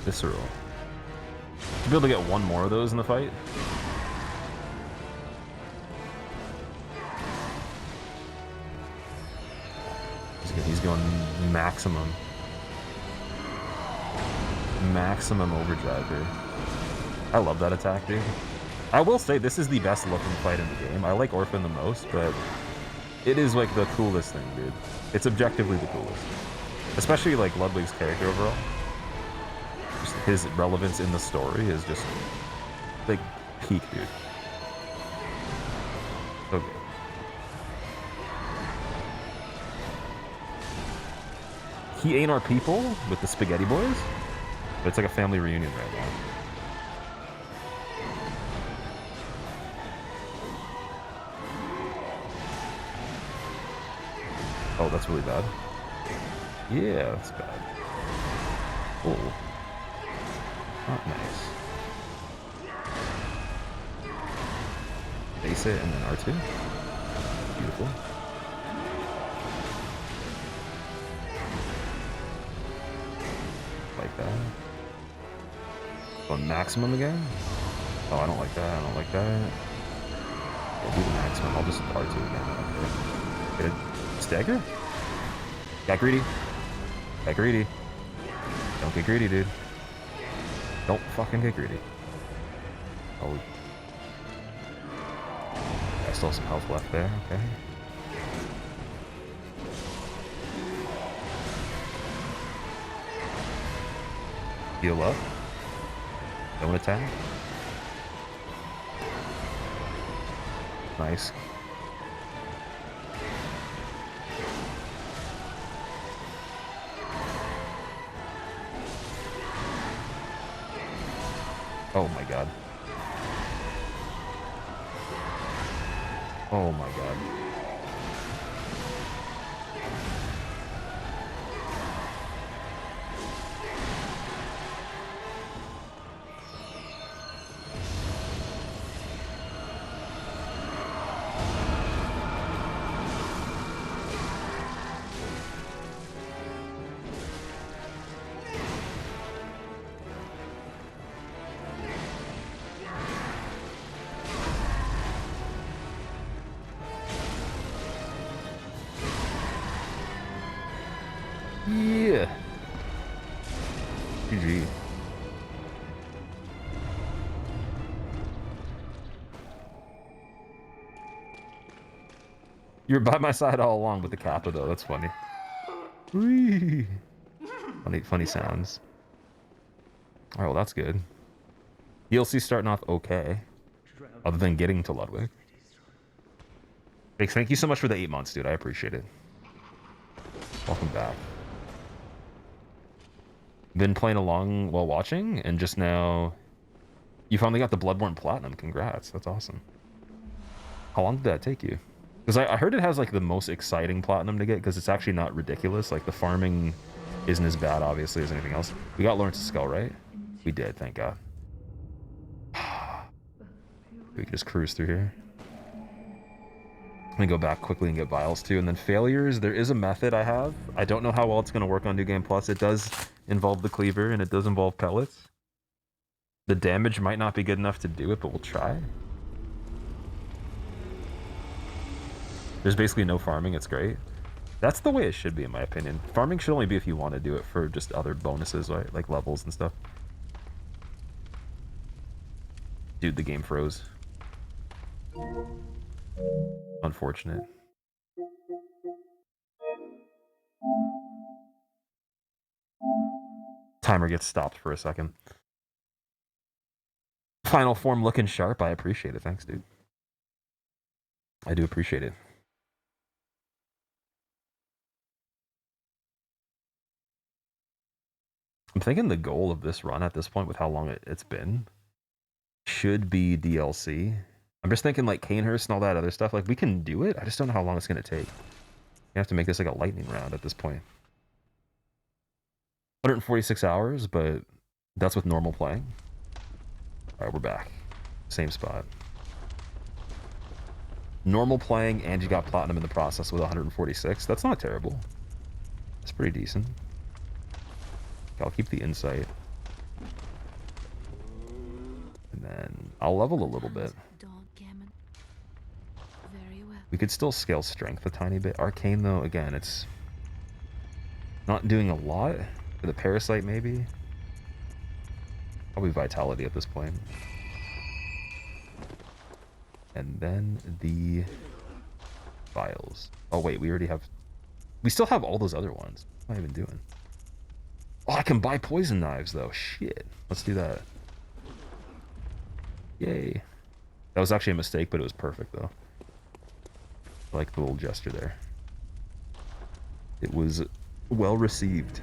Visceral. To be able to get one more of those in the fight. He's going maximum. Maximum overdrive here. I love that attack, dude. I will say this is the best looking fight in the game. I like Orphan the most, but it is like the coolest thing, dude. It's objectively the coolest. Especially like Ludwig's character overall. Just his relevance in the story is just like peak, dude. So good. He ain't our people with the spaghetti boys? But it's like a family reunion right now. Oh, that's really bad. Yeah, that's bad. Oh. Not nice. Base it and then R2. Beautiful. Like that. On maximum again? Oh, I don't like that. I don't like that. Yeah, do the maximum. I'll just R2 again. Get a stagger? Got greedy. Got greedy. Don't get greedy, dude. Don't fucking get greedy. Oh. I still have some health left there. Okay. Heal up. Don't attack. Nice. Oh my god. Oh my god. Yeah. GG. You're by my side all along with the kappa though, that's funny. Whee. Funny sounds. Alright, well that's good. DLC starting off okay. Other than getting to Ludwig. Thank you so much for the 8 months, dude. I appreciate it. Welcome back. Been playing along while watching, and just now you finally got the Bloodborne Platinum. Congrats, that's awesome. How long did that take you? Because I heard it has like the most exciting Platinum to get, because it's actually not ridiculous. Like the farming isn't as bad, obviously, as anything else. We got Lawrence's Skull, right? We did, thank God. We can just cruise through here. Let me go back quickly and get vials too. And then failures, there is a method I have. I don't know how well it's going to work on New Game Plus. It does involve the cleaver, and it does involve pellets. The damage might not be good enough to do it, but we'll try. There's basically no farming. It's great. That's the way it should be, in my opinion. Farming should only be if you want to do it for just other bonuses, right? Like levels and stuff. Dude, the game froze. Unfortunate. Timer gets stopped for a second. Final form looking sharp. I appreciate it. Thanks, dude. I do appreciate it. I'm thinking the goal of this run at this point, with how long it's been, should be DLC. I'm just thinking like Canehurst and all that other stuff. Like, we can do it. I just don't know how long it's going to take. You have to make this like a lightning round at this point. 146 hours, but that's with normal playing. Alright, we're back. Same spot. Normal playing, and you got Platinum in the process with 146. That's not terrible. That's pretty decent. Okay, I'll keep the insight. And then I'll level a little bit. We could still scale strength a tiny bit. Arcane, though, again, it's not doing a lot. For the Parasite, maybe. Probably Vitality at this point. And then the Vials. Oh, wait, we already have... We still have all those other ones. What am I even doing? Oh, I can buy poison knives, though. Shit. Let's do that. Yay. That was actually a mistake, but it was perfect, though. I like the little gesture there. It was Well received.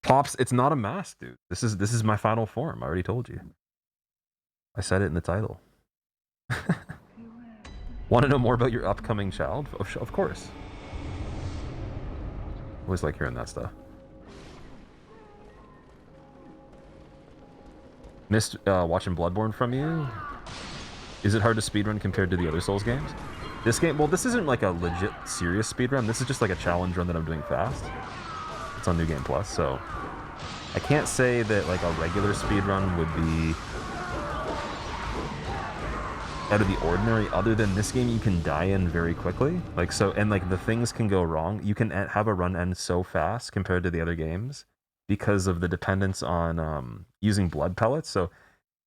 Pops, it's not a mask, dude. This is my final form. I already told you. I said it in the title. Want to know more about your upcoming child? Of course. Always like hearing that stuff. Missed watching Bloodborne from you. Is it hard to speedrun compared to the other Souls games? This game, well, this isn't like a legit serious speedrun. This is just like a challenge run that I'm doing fast. It's on New Game Plus, so I can't say that like a regular speedrun would be out of the ordinary. Other than this game, you can die in very quickly. Like so, and like the things can go wrong. You can have a run end so fast compared to the other games because of the dependence on using blood pellets. So,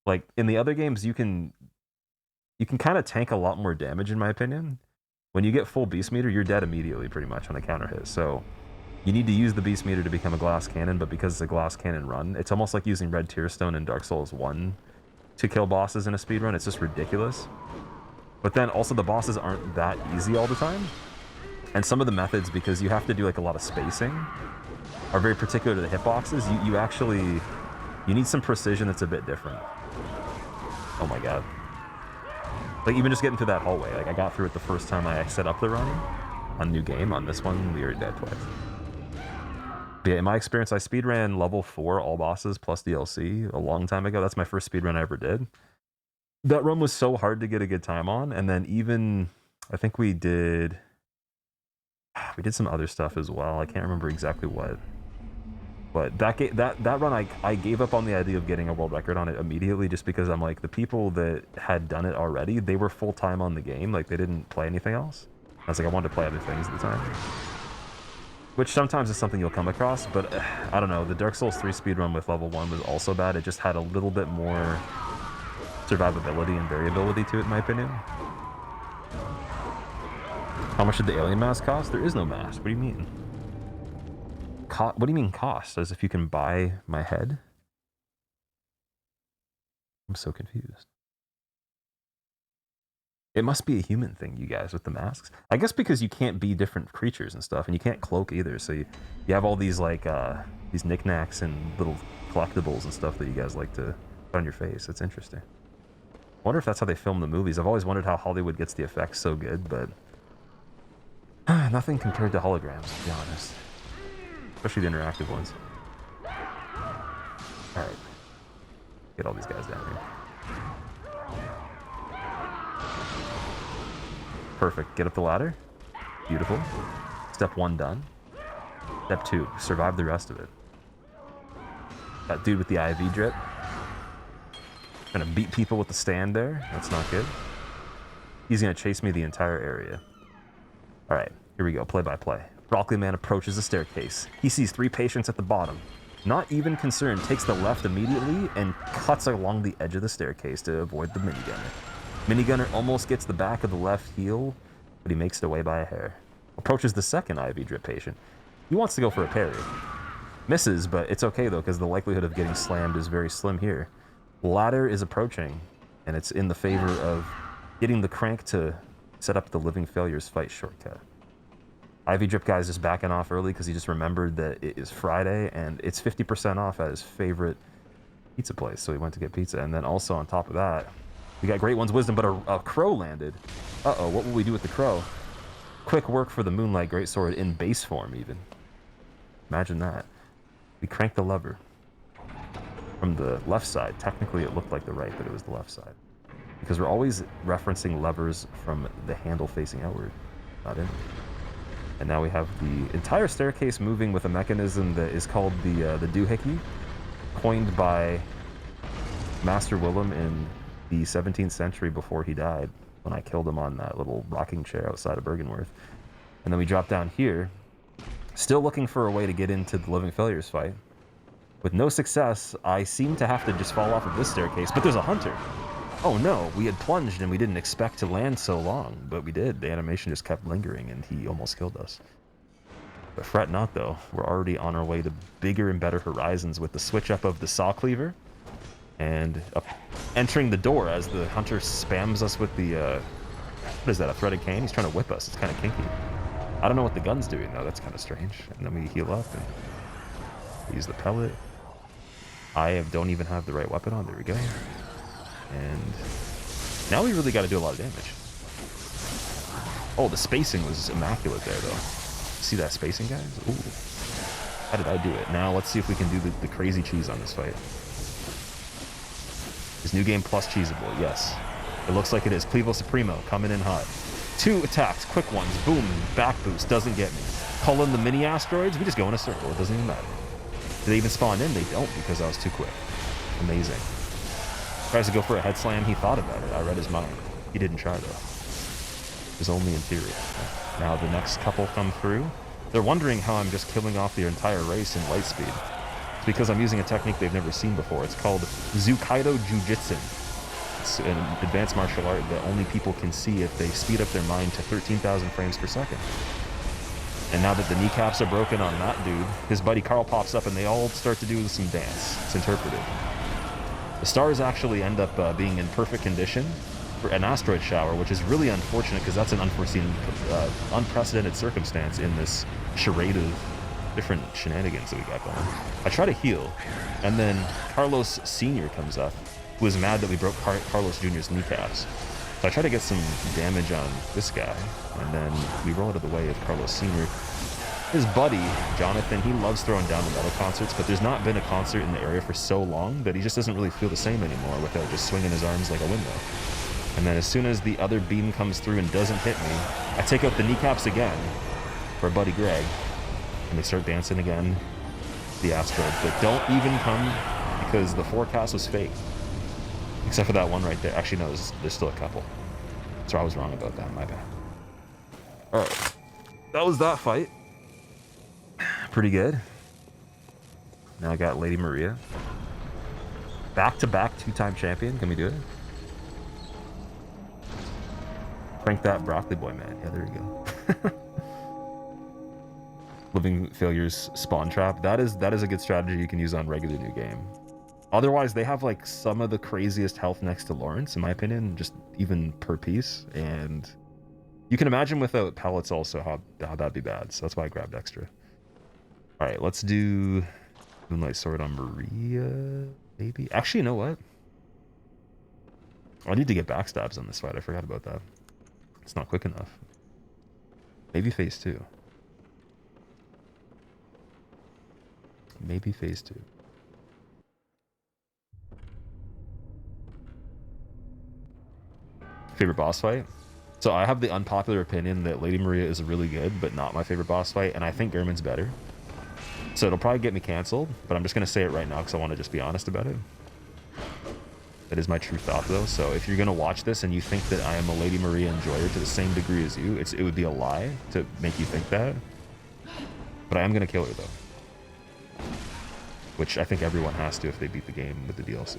like in the other games, you can kind of tank a lot more damage, in my opinion. When you get full beast meter, you're dead immediately, pretty much, on a counter hit. So you need to use the beast meter to become a glass cannon, but because it's a glass cannon run, it's almost like using red tear stone in Dark Souls 1 to kill bosses in a speedrun. It's just ridiculous. But then also the bosses aren't that easy all the time. And some of the methods, because you have to do like a lot of spacing, are very particular to the hitboxes. You need some precision that's a bit different. Oh my god. Like, even just getting through that hallway, like, I got through it the first time I set up the run on New Game. On this one, we were dead twice. But yeah, in my experience, I speedran level 4 all bosses plus DLC a long time ago. That's my first speedrun I ever did. That run was so hard to get a good time on, and then even, I think we did some other stuff as well. I can't remember exactly what. But that run, I gave up on the idea of getting a world record on it immediately, just because I'm like, the people that had done it already, they were full-time on the game. Like, they didn't play anything else. I was like, I wanted to play other things at the time. Which sometimes is something you'll come across, but I don't know. The Dark Souls 3 speedrun with level 1 was also bad. It just had a little bit more survivability and variability to it, in my opinion. How much did the alien mask cost? There is no mask. What do you mean? What do you mean cost? As if you can buy my head? I'm so confused. It must be a human thing, you guys, with the masks. I guess because you can't be different creatures and stuff, and you can't cloak either, so you have all these, like, these knickknacks and little collectibles and stuff that you guys like to put on your face. It's interesting. I wonder if that's how they film the movies. I've always wondered how Hollywood gets the effects so good, but nothing compared to holograms, to be honest. Especially the interactive ones. Alright. Get all these guys down here. Perfect. Get up the ladder. Beautiful. Step 1 done. Step 2. Survive the rest of it. That dude with the IV drip. Gonna beat people with the stand there. That's not good. He's gonna chase me the entire area. Alright. Here we go. Play by play. Broccoli Man approaches the staircase. He sees 3 patients at the bottom. Not even concerned, takes the left immediately and cuts along the edge of the staircase to avoid the minigunner. Minigunner almost gets the back of the left heel, but he makes it away by a hair. Approaches the second IV drip patient. He wants to go for a parry. Misses, but it's okay though, because the likelihood of getting slammed is very slim here. Ladder is approaching, and it's in the favor of getting the crank to set up the Living Failures fight shortcut. IV Drip guy's just backing off early because he just remembered that it is Friday and it's 50% off at his favorite pizza place, so he went to get pizza. And then also on top of that, we got Great One's Wisdom, but a crow landed. Uh-oh, what will we do with the crow? Quick work for the Moonlight Greatsword in base form, even. Imagine that. We cranked the lever from the left side. Technically, it looked like the right, but it was the left side. Because we're always referencing levers from the handle facing outward, not in. And now we have the entire staircase moving with a mechanism that is called the doohickey, coined by Master Willem in the 17th century before he died, when I killed him on that little rocking chair outside of Byrgenwerth. And then we drop down here, still looking for a way to get into the Living Failures fight. With no success, I seem to have to just fall off of this staircase, but there's a hunter. Oh no, we had plunged and we didn't expect to land so long, but we did. The animation just kept lingering and he almost killed us. But fret not though, we're already on our way to bigger and better horizons with the switch up of the saw cleaver and entering the door as the hunter spams us with the What is that, a threaded cane? He's trying to whip us. It's kind of kinky. I don't know what the gun's doing, though. That's kind of strange. And then we heal up and use the pellet. I don't even have the right weapon on. There we go. And now we really got to do a lot of damage. Oh, the spacing was immaculate there, though. See that spacing, guys? Ooh. How did I do it? Now let's see if we can do the crazy cheese on this fight. Is New Game Plus cheesable? Yes. It looks like it is. Clevo Supremo coming in hot. 2 attacks, quick ones, boom, back boost, doesn't get me. Call in the mini asteroids, we just go in a circle, it doesn't even matter. Do they even spawn in? They don't, because I was too quick. Amazing. Tries to go for a head slam, he thought about it. I read his mind. He didn't try, though. It was only in theory. Now the next couple come through. They're wondering how I'm just killing off the entire race in light speed. It's because I'm using a technique they've never seen before. It's called Zukaido Jujitsu. It's an advanced martial art that only people can see if they speed up their mind to 13,000 frames per second. And now that the kneecaps are broken on that dude, his buddy Carl pops up and they all start to do some dance. It's interpretive. The stars actually end up being in perfect condition for an asteroid shower, which is really unfortunate because that's an unforeseen, unprecedented circumstance in this charade of different shenanigans that we got going. I try to heal, and then Carlos Sr. comes up, who is mad that we broke Carlos Jr.'s kneecaps. So I try to get some damage on this guy, and then we roll out of the way of Carlos Sr. His buddy, Jonathan, he loves throwing down the metal concerts, but there's not been a concert in the area for so long that he just doesn't really feel the same anymore without just swinging his arms like a windmill. And then as soon as the other beam comes through and doesn't hit me, I take out the kneecaps again for buddy Greg, and they start dancing again, the asteroid. But don't even come, because the forecast was fake. Except for that one right there. Actually, no, there's still a couple. So I was wrong about that, my bad. Alright. That was that fight. Pretty good. Now I got Lady Maria. Back-to-back 2-time champion. Can we do it? Crank that broccoli boy, man. Yeah, there we go. Living Failures spawn trap. That is a good strategy you can use on regular New Game. Otherwise, they have like some of the craziest health next to Lawrence, in my opinion, just even per piece. And you can imagine without pellets also how that'd be bad. So that's why I grabbed extra. All right, let's do Moonlight Sword on Maria, maybe. Actually, you know what? I need to get backstabs on this fight. I forgot about that. It's not quick enough. Maybe phase 2. Maybe phase 2. Favorite boss fight? So I have the unpopular opinion that Lady Maria is really good, but not my favorite boss fight, and I think Gehrman's better. So it'll probably get me canceled, but I'm just going to say it right now because I want to just be honest about it. That is my true thought, though. So if you're going to watch this and you think that I am a Lady Maria enjoyer to the same degree as you, it would be a lie to make you think that. But I am going to kill her, though. Which I think everyone has to if they beat the game with the DLCs.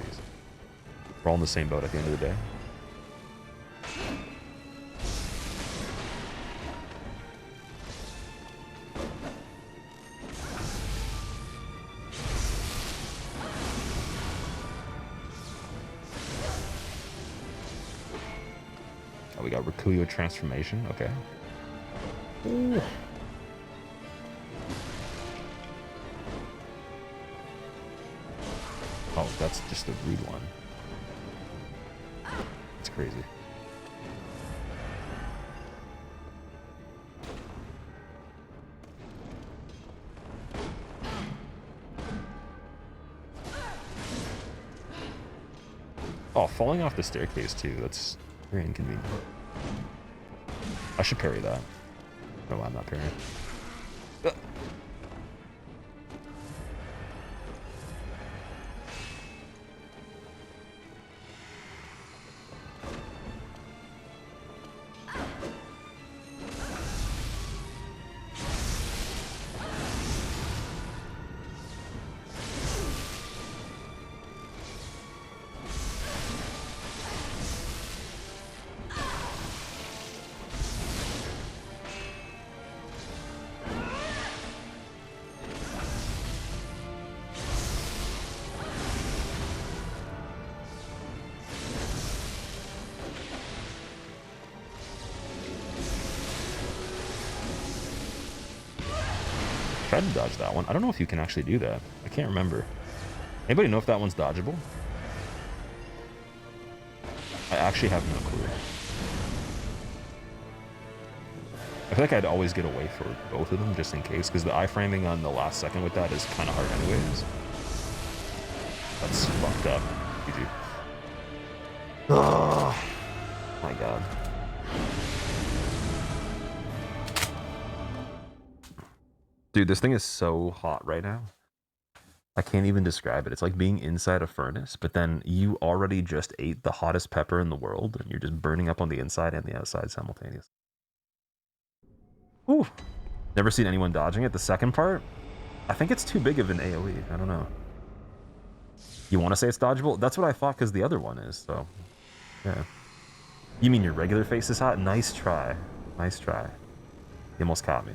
We're all in the same boat at the end of the day. Oh, we got Rakuyo transformation. Okay. Ooh. Oh, that's just a rude one. It's crazy. Oh, falling off the staircase too. That's very inconvenient. I should parry that. No, I'm not parrying. tried to dodge that one. I don't know if you can actually do that. I can't remember. Anybody know if that one's dodgeable? I actually have no clue. I feel like I'd always get away for both of them just in case, because the iframing on the last second with that is kind of hard anyways. That's fucked up. GG. Oh my god. Dude, this thing is so hot right now. I can't even describe it. It's like being inside a furnace, but then you already just ate the hottest pepper in the world, and you're just burning up on the inside and the outside simultaneously. Ooh. Never seen anyone dodging it. The second part, I think it's too big of an AoE. I don't know. You want to say it's dodgeable? That's what I thought, because the other one is, so... Yeah. You mean your regular face is hot? Nice try. Nice try. You almost caught me.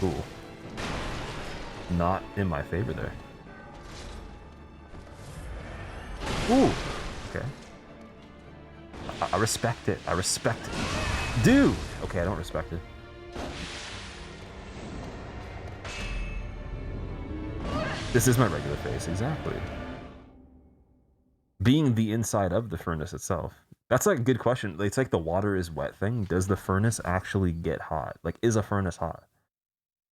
Cool. Not in my favor there. Ooh. Okay. I respect it. I respect it. Dude! Okay, I don't respect it. This is my regular face, exactly. Being the inside of the furnace itself. That's like a good question. It's like the water is wet thing. Does the furnace actually get hot? Like, is a furnace hot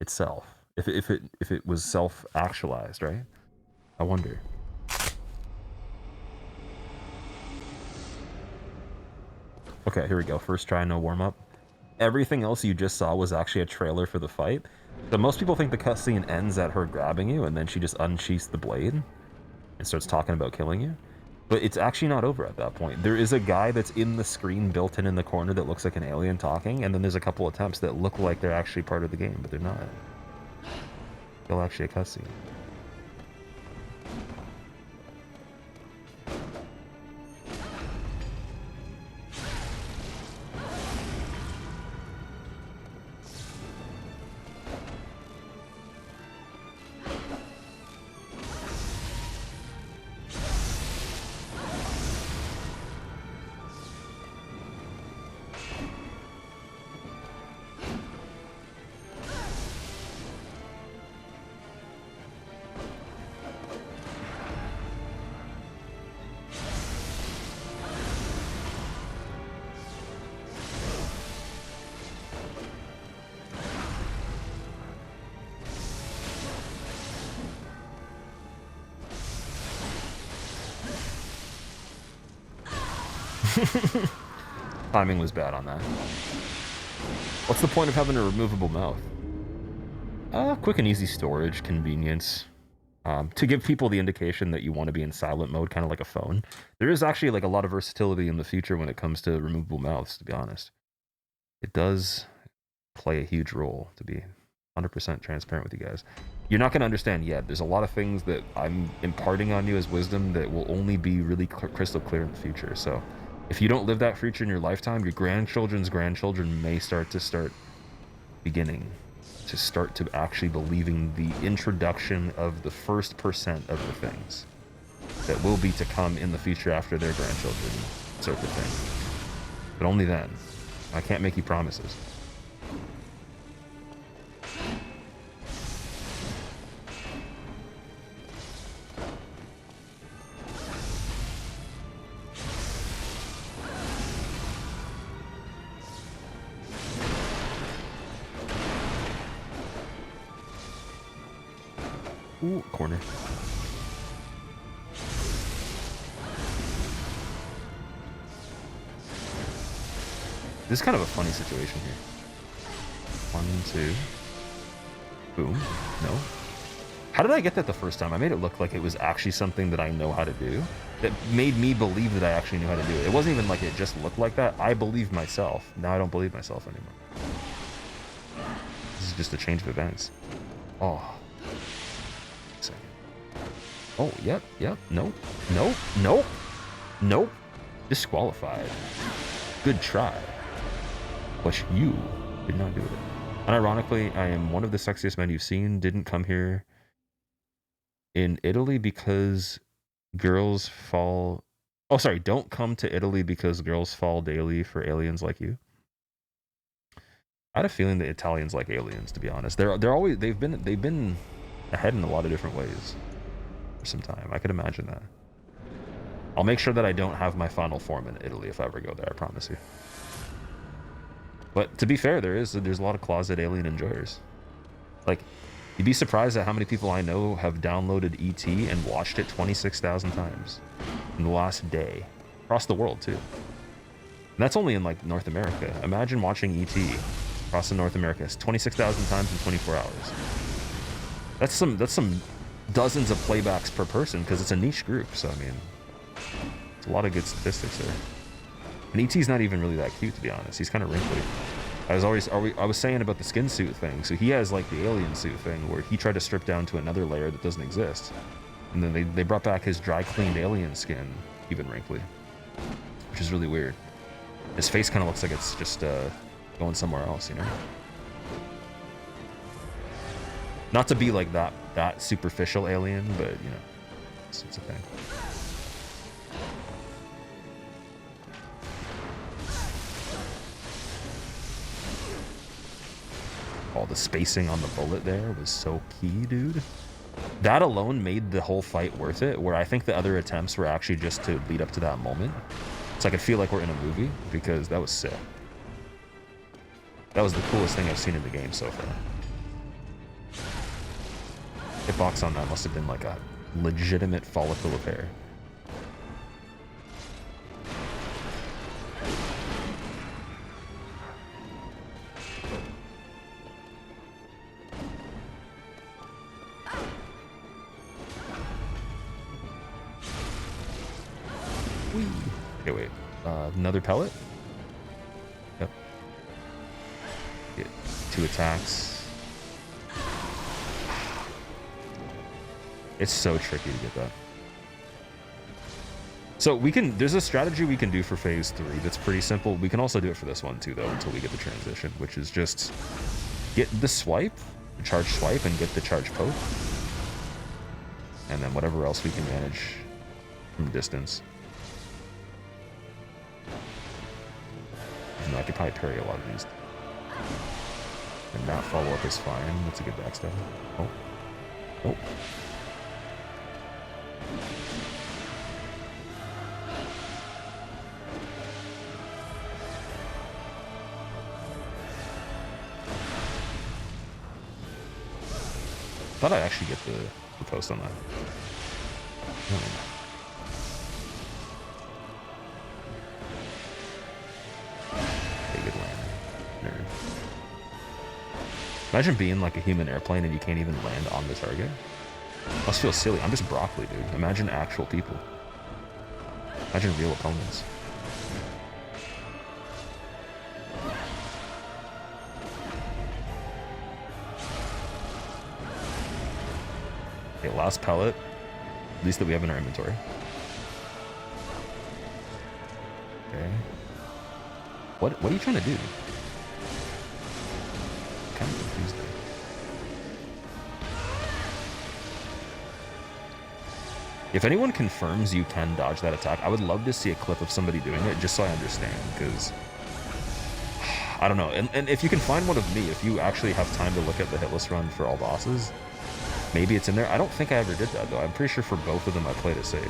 itself? If it was self-actualized, right? I wonder. Okay, here we go. First try, no warm-up. Everything else you just saw was actually a trailer for the fight. So most people think the cutscene ends at her grabbing you, and then she just unsheaths the blade and starts talking about killing you. But it's actually not over at that point. There is a guy that's in the screen built in the corner that looks like an alien talking, and then there's a couple attempts that look like they're actually part of the game, but they're not. They're actually a cutscene. Timing was bad on that. What's the point of having a removable mouth? Quick and easy storage, convenience. To give people the indication that you want to be in silent mode, kind of like a phone. There is actually like a lot of versatility in the future when it comes to removable mouths, to be honest. It does play a huge role, to be 100% transparent with you guys. You're not going to understand yet. There's a lot of things that I'm imparting on you as wisdom that will only be really crystal clear in the future, so... If you don't live that future in your lifetime, your grandchildren's grandchildren may start to actually believing the introduction of the first percent of the things that will be to come in the future after their grandchildren sort of thing. But only then. I can't make you promises. Ooh, corner. This is kind of a funny situation here. 1, 2. Boom. No. How did I get that the first time? I made it look like it was actually something that I know how to do. That made me believe that I actually knew how to do it. It wasn't even like it just looked like that. I believed myself. Now I don't believe myself anymore. This is just a change of events. Oh. Second. Oh, yep, yep. Nope. Nope. Nope. Nope. Disqualified. Good try. But you did not do it. Unironically, I am one of the sexiest men you've seen. Didn't come here in Italy because girls fall... Oh, sorry. Don't come to Italy because girls fall daily for aliens like you. I had a feeling that Italians like aliens, to be honest. They've been ahead in a lot of different ways for some time. I could imagine that. I'll make sure that I don't have my final form in Italy if I ever go there, I promise you. But to be fair, there's a lot of closet alien enjoyers. Like, you'd be surprised at how many people I know have downloaded ET and watched it 26,000 times in the last day. Across the world, too. And that's only in, like, North America. Imagine watching ET across in North America. It's 26,000 times in 24 hours. That's some dozens of playbacks per person, because it's a niche group, so, I mean, it's a lot of good statistics there. And ET's not even really that cute, to be honest. He's kind of wrinkly. I was saying about the skin suit thing. So he has like the alien suit thing where he tried to strip down to another layer that doesn't exist. And then they brought back his dry cleaned alien skin, even wrinkly, which is really weird. His face kind of looks like it's just going somewhere else, you know? Not to be like that superficial alien, but you know, it's a thing. All the spacing on the bullet there was so key, dude. That alone made the whole fight worth it, where I think the other attempts were actually just to lead up to that moment. So I could feel like we're in a movie, because that was sick. That was the coolest thing I've seen in the game so far. Hitbox on that must have been like a legitimate follicle of hair. Okay, wait. Another pellet? Yep. Get 2 attacks. It's so tricky to get that. So there's a strategy we can do for phase 3 that's pretty simple. We can also do it for this one too, though, until we get the transition, which is just get the swipe, the charge swipe, and get the charge poke. And then whatever else we can manage from distance. I could probably parry a lot of these. And that follow-up is fine. That's a good backstab. Oh. Oh. Thought I'd actually get the post on that. Oh. Imagine being like a human airplane and you can't even land on the target. Must feel silly. I'm just broccoli, dude. Imagine actual people. Imagine real opponents. Okay, last pellet. At least that we have in our inventory. Okay. What are you trying to do? Kind of confused there. If anyone confirms you can dodge that attack, I would love to see a clip of somebody doing it just so I understand, because I don't know. And if you can find one of me, if you actually have time to look at the hitless run for all bosses, maybe it's in there. I don't think I ever did that, though. I'm pretty sure for both of them I played it safe.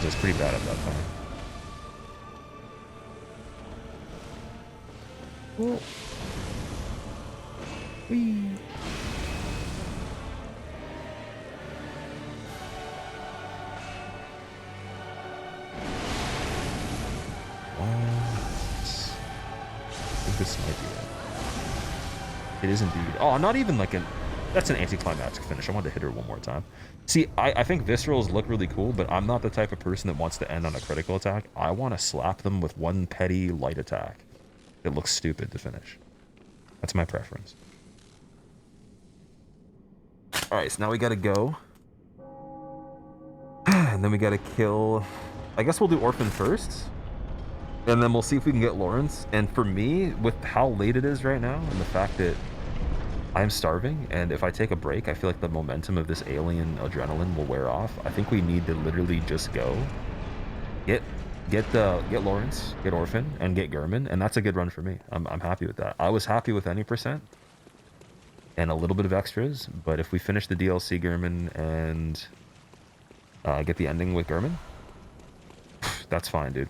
I was pretty bad at that time. Whoa. Whee. Might be it. It is indeed. Oh, not even like an... That's an anticlimactic finish. I wanted to hit her one more time. See, I think Viscerals look really cool, but I'm not the type of person that wants to end on a critical attack. I want to slap them with one petty light attack. It looks stupid to finish. That's my preference. Alright, so now we gotta go. And then we gotta kill... I guess we'll do Orphan first. And then we'll see if we can get Lawrence. And for me, with how late it is right now, and the fact that I'm starving, and if I take a break, I feel like the momentum of this alien adrenaline will wear off. I think we need to literally just go. Get Lawrence, get Orphan, and get Gehrman, and that's a good run for me. I'm happy with that. I was happy with any percent. And a little bit of extras, but if we finish the DLC Gehrman and get the ending with Gehrman, that's fine, dude.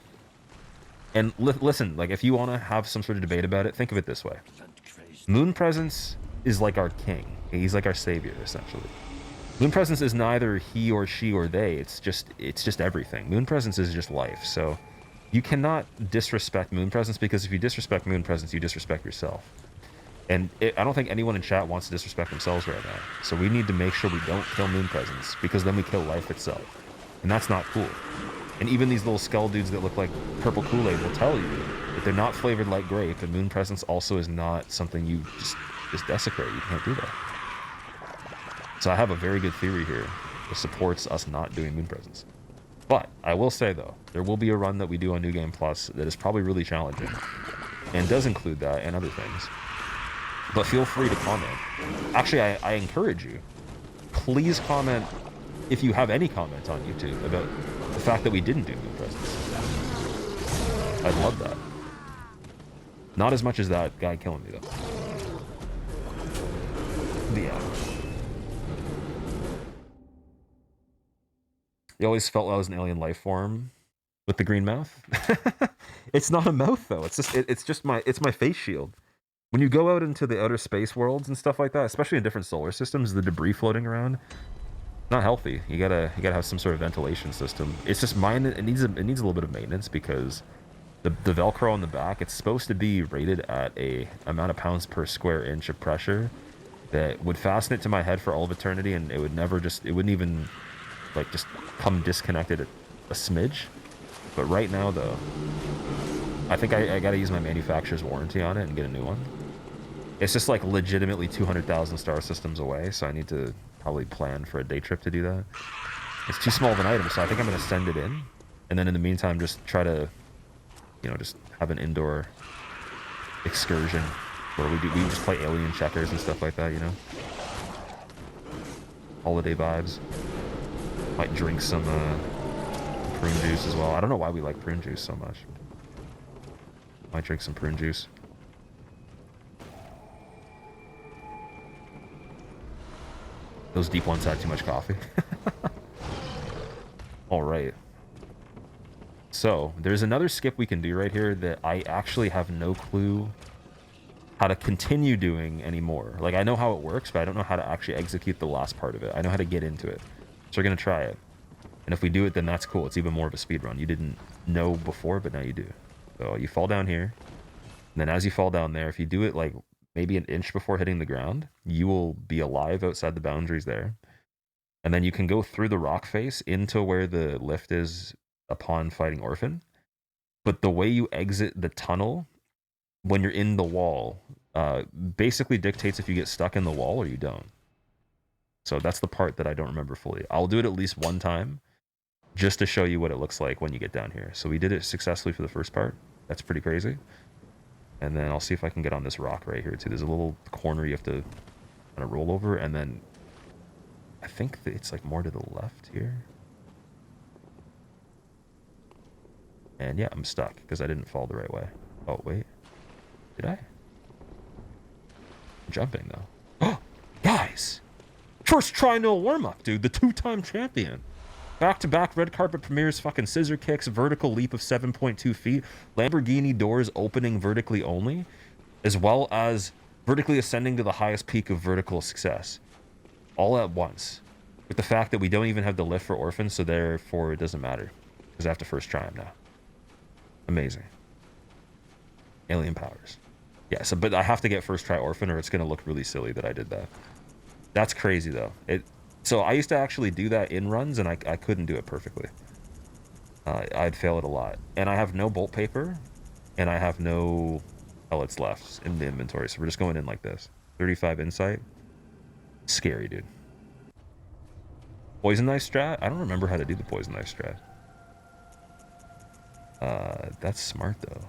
And listen, like, if you want to have some sort of debate about it, think of it this way. Moon Presence is like our king. He's like our savior, essentially. Moon Presence is neither he or she or they. It's just everything. Moon Presence is just life. So you cannot disrespect Moon Presence, because if you disrespect Moon Presence, you disrespect yourself. And I don't think anyone in chat wants to disrespect themselves right now. So we need to make sure we don't kill Moon Presence, because then we kill life itself. And that's not cool. And even these little skull dudes that look like purple Kool-Aid will tell you that they're not flavored like grape, and Moon Presence also is not something you just desecrate. You can't do that. So I have a very good theory here that supports us not doing Moon Presence. But I will say, though, there will be a run that we do on New Game Plus that is probably really challenging, and does include that and other things. But feel free to comment. Actually, I encourage you. Please comment if you have any comment on YouTube about the fact that we didn't do Moon Presence. I'd love that. Not as much as that guy killing me, though. Yeah. You always felt I was an alien life form with the green mouth. It's not a mouth, though. It's just my face shield. When you go out into the outer space worlds and stuff like that, especially in different solar systems, the debris floating around, not healthy. You gotta have some sort of ventilation system. It's just mine. It needs a little bit of maintenance, because the Velcro on the back, it's supposed to be rated at a amount of pounds per square inch of pressure that would fasten it to my head for all of eternity, and it wouldn't even like just come disconnected a smidge. But right now, though, I think I gotta use my manufacturer's warranty on it and get a new one. It's just like legitimately 200,000 star systems away, so I need to probably plan for a day trip to do that. It's too small of an item, so I think I'm gonna send it in, and then in the meantime just try to, just have an indoor excursion where we just play alien checkers and stuff like that, Holiday vibes. Might drink some prune juice as well. I don't know why we like prune juice so much. Might drink some prune juice. Those deep ones had too much coffee. Alright. So, there's another skip we can do right here that I actually have no clue how to continue doing anymore. Like, I know how it works, but I don't know how to actually execute the last part of it. I know how to get into it. So we're going to try it. And if we do it, then that's cool. It's even more of a speed run. You didn't know before, but now you do. So you fall down here. And then as you fall down there, if you do it like maybe an inch before hitting the ground, you will be alive outside the boundaries there. And then you can go through the rock face into where the lift is upon fighting Orphan. But the way you exit the tunnel when you're in the wall basically dictates if you get stuck in the wall or you don't. So that's the part that I don't remember fully. I'll do it at least one time just to show you what it looks like when you get down here. So we did it successfully for the first part. That's pretty crazy. And then I'll see if I can get on this rock right here too. There's a little corner you have to kind of roll over, and then I think that it's like more to the left here. And yeah, I'm stuck because I didn't fall the right way. Oh, wait. Did I? I'm jumping though. Oh, guys! First try, no warm-up, dude. The 2-time champion. Back-to-back red carpet premieres, fucking scissor kicks, vertical leap of 7.2 feet, Lamborghini doors opening vertically only, as well as vertically ascending to the highest peak of vertical success. All at once. With the fact that we don't even have the lift for orphans, so therefore it doesn't matter. Because I have to first try him now. Amazing. Alien powers. Yeah, so but I have to get first try Orphan or it's going to look really silly that I did that. That's crazy though. So I used to actually do that in runs and I couldn't do it perfectly. I'd fail it a lot. And I have no bolt paper and I have no pellets left in the inventory. So we're just going in like this. 35 insight. Scary, dude. Poison knife strat? I don't remember how to do the poison knife strat. That's smart though.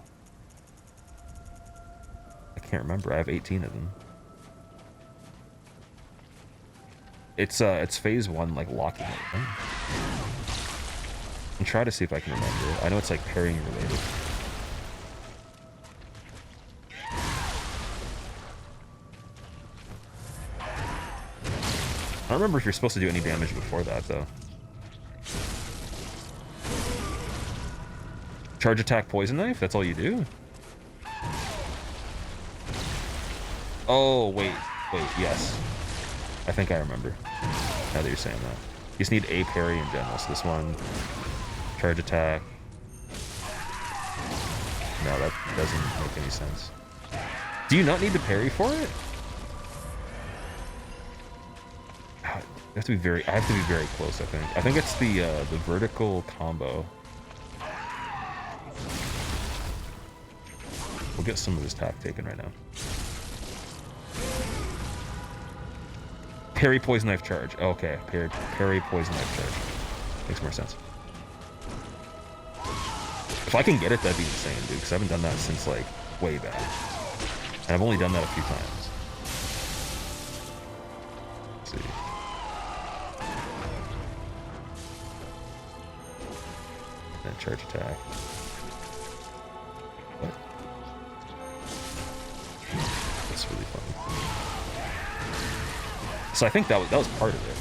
I can't remember. I have 18 of them. It's phase 1, like locking it. Right? And try to see if I can remember it. I know it's like parrying related. I don't remember if you're supposed to do any damage before that though. Charge attack poison knife? That's all you do? Oh, wait, yes. I think I remember, now that you're saying that. You just need a parry in general, so this one, charge attack. No, that doesn't make any sense. Do you not need to parry for it? I have to be very close, I think. I think it's the vertical combo. We'll get some of his attack taken right now. Parry poison knife charge. Okay, parry poison knife charge. Makes more sense. If I can get it, that'd be insane, dude, because I haven't done that since, like, way back. And I've only done that a few times. Let's see. And charge attack. What? That's really funny. So I think that was part of it.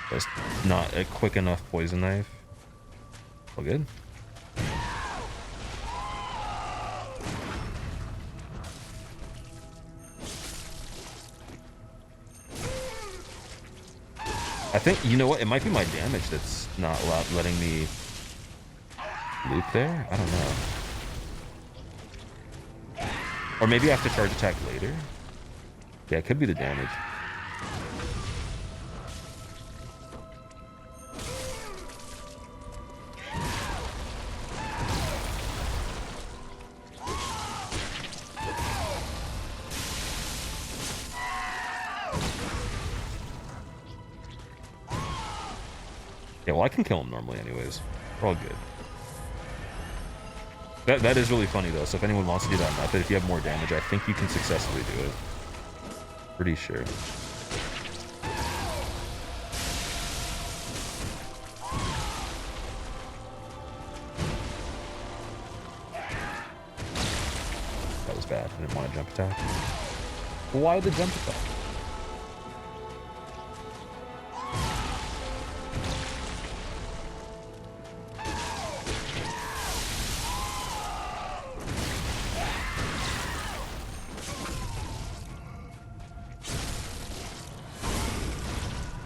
That's not a quick enough poison knife. All good. I think, you know what, it might be my damage that's not letting me loop there? I don't know. Or maybe I have to charge attack later? Yeah, it could be the damage. Yeah, well, I can kill him normally anyways. We're all good. That is really funny, though, so if anyone wants to do that method, if you have more damage, I think you can successfully do it. Pretty sure. That was bad. I didn't want to jump attack. Why the jump attack?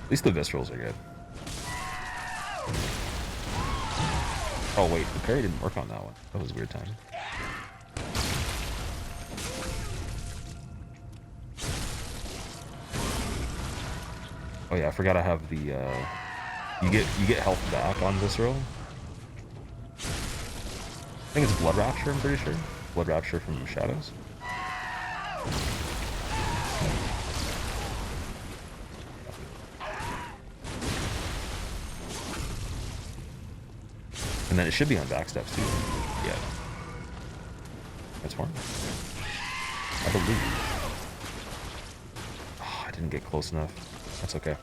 At least the viscerals are good. Oh wait, the parry didn't work on that one. That was weird timing. Oh yeah, I forgot I have the you get health back on visceral. I think it's Blood Rapture, I'm pretty sure. Blood Rapture from Shadows. And then it should be on backsteps too. Yeah. That's fine. I believe. Oh, I didn't get close enough. That's okay.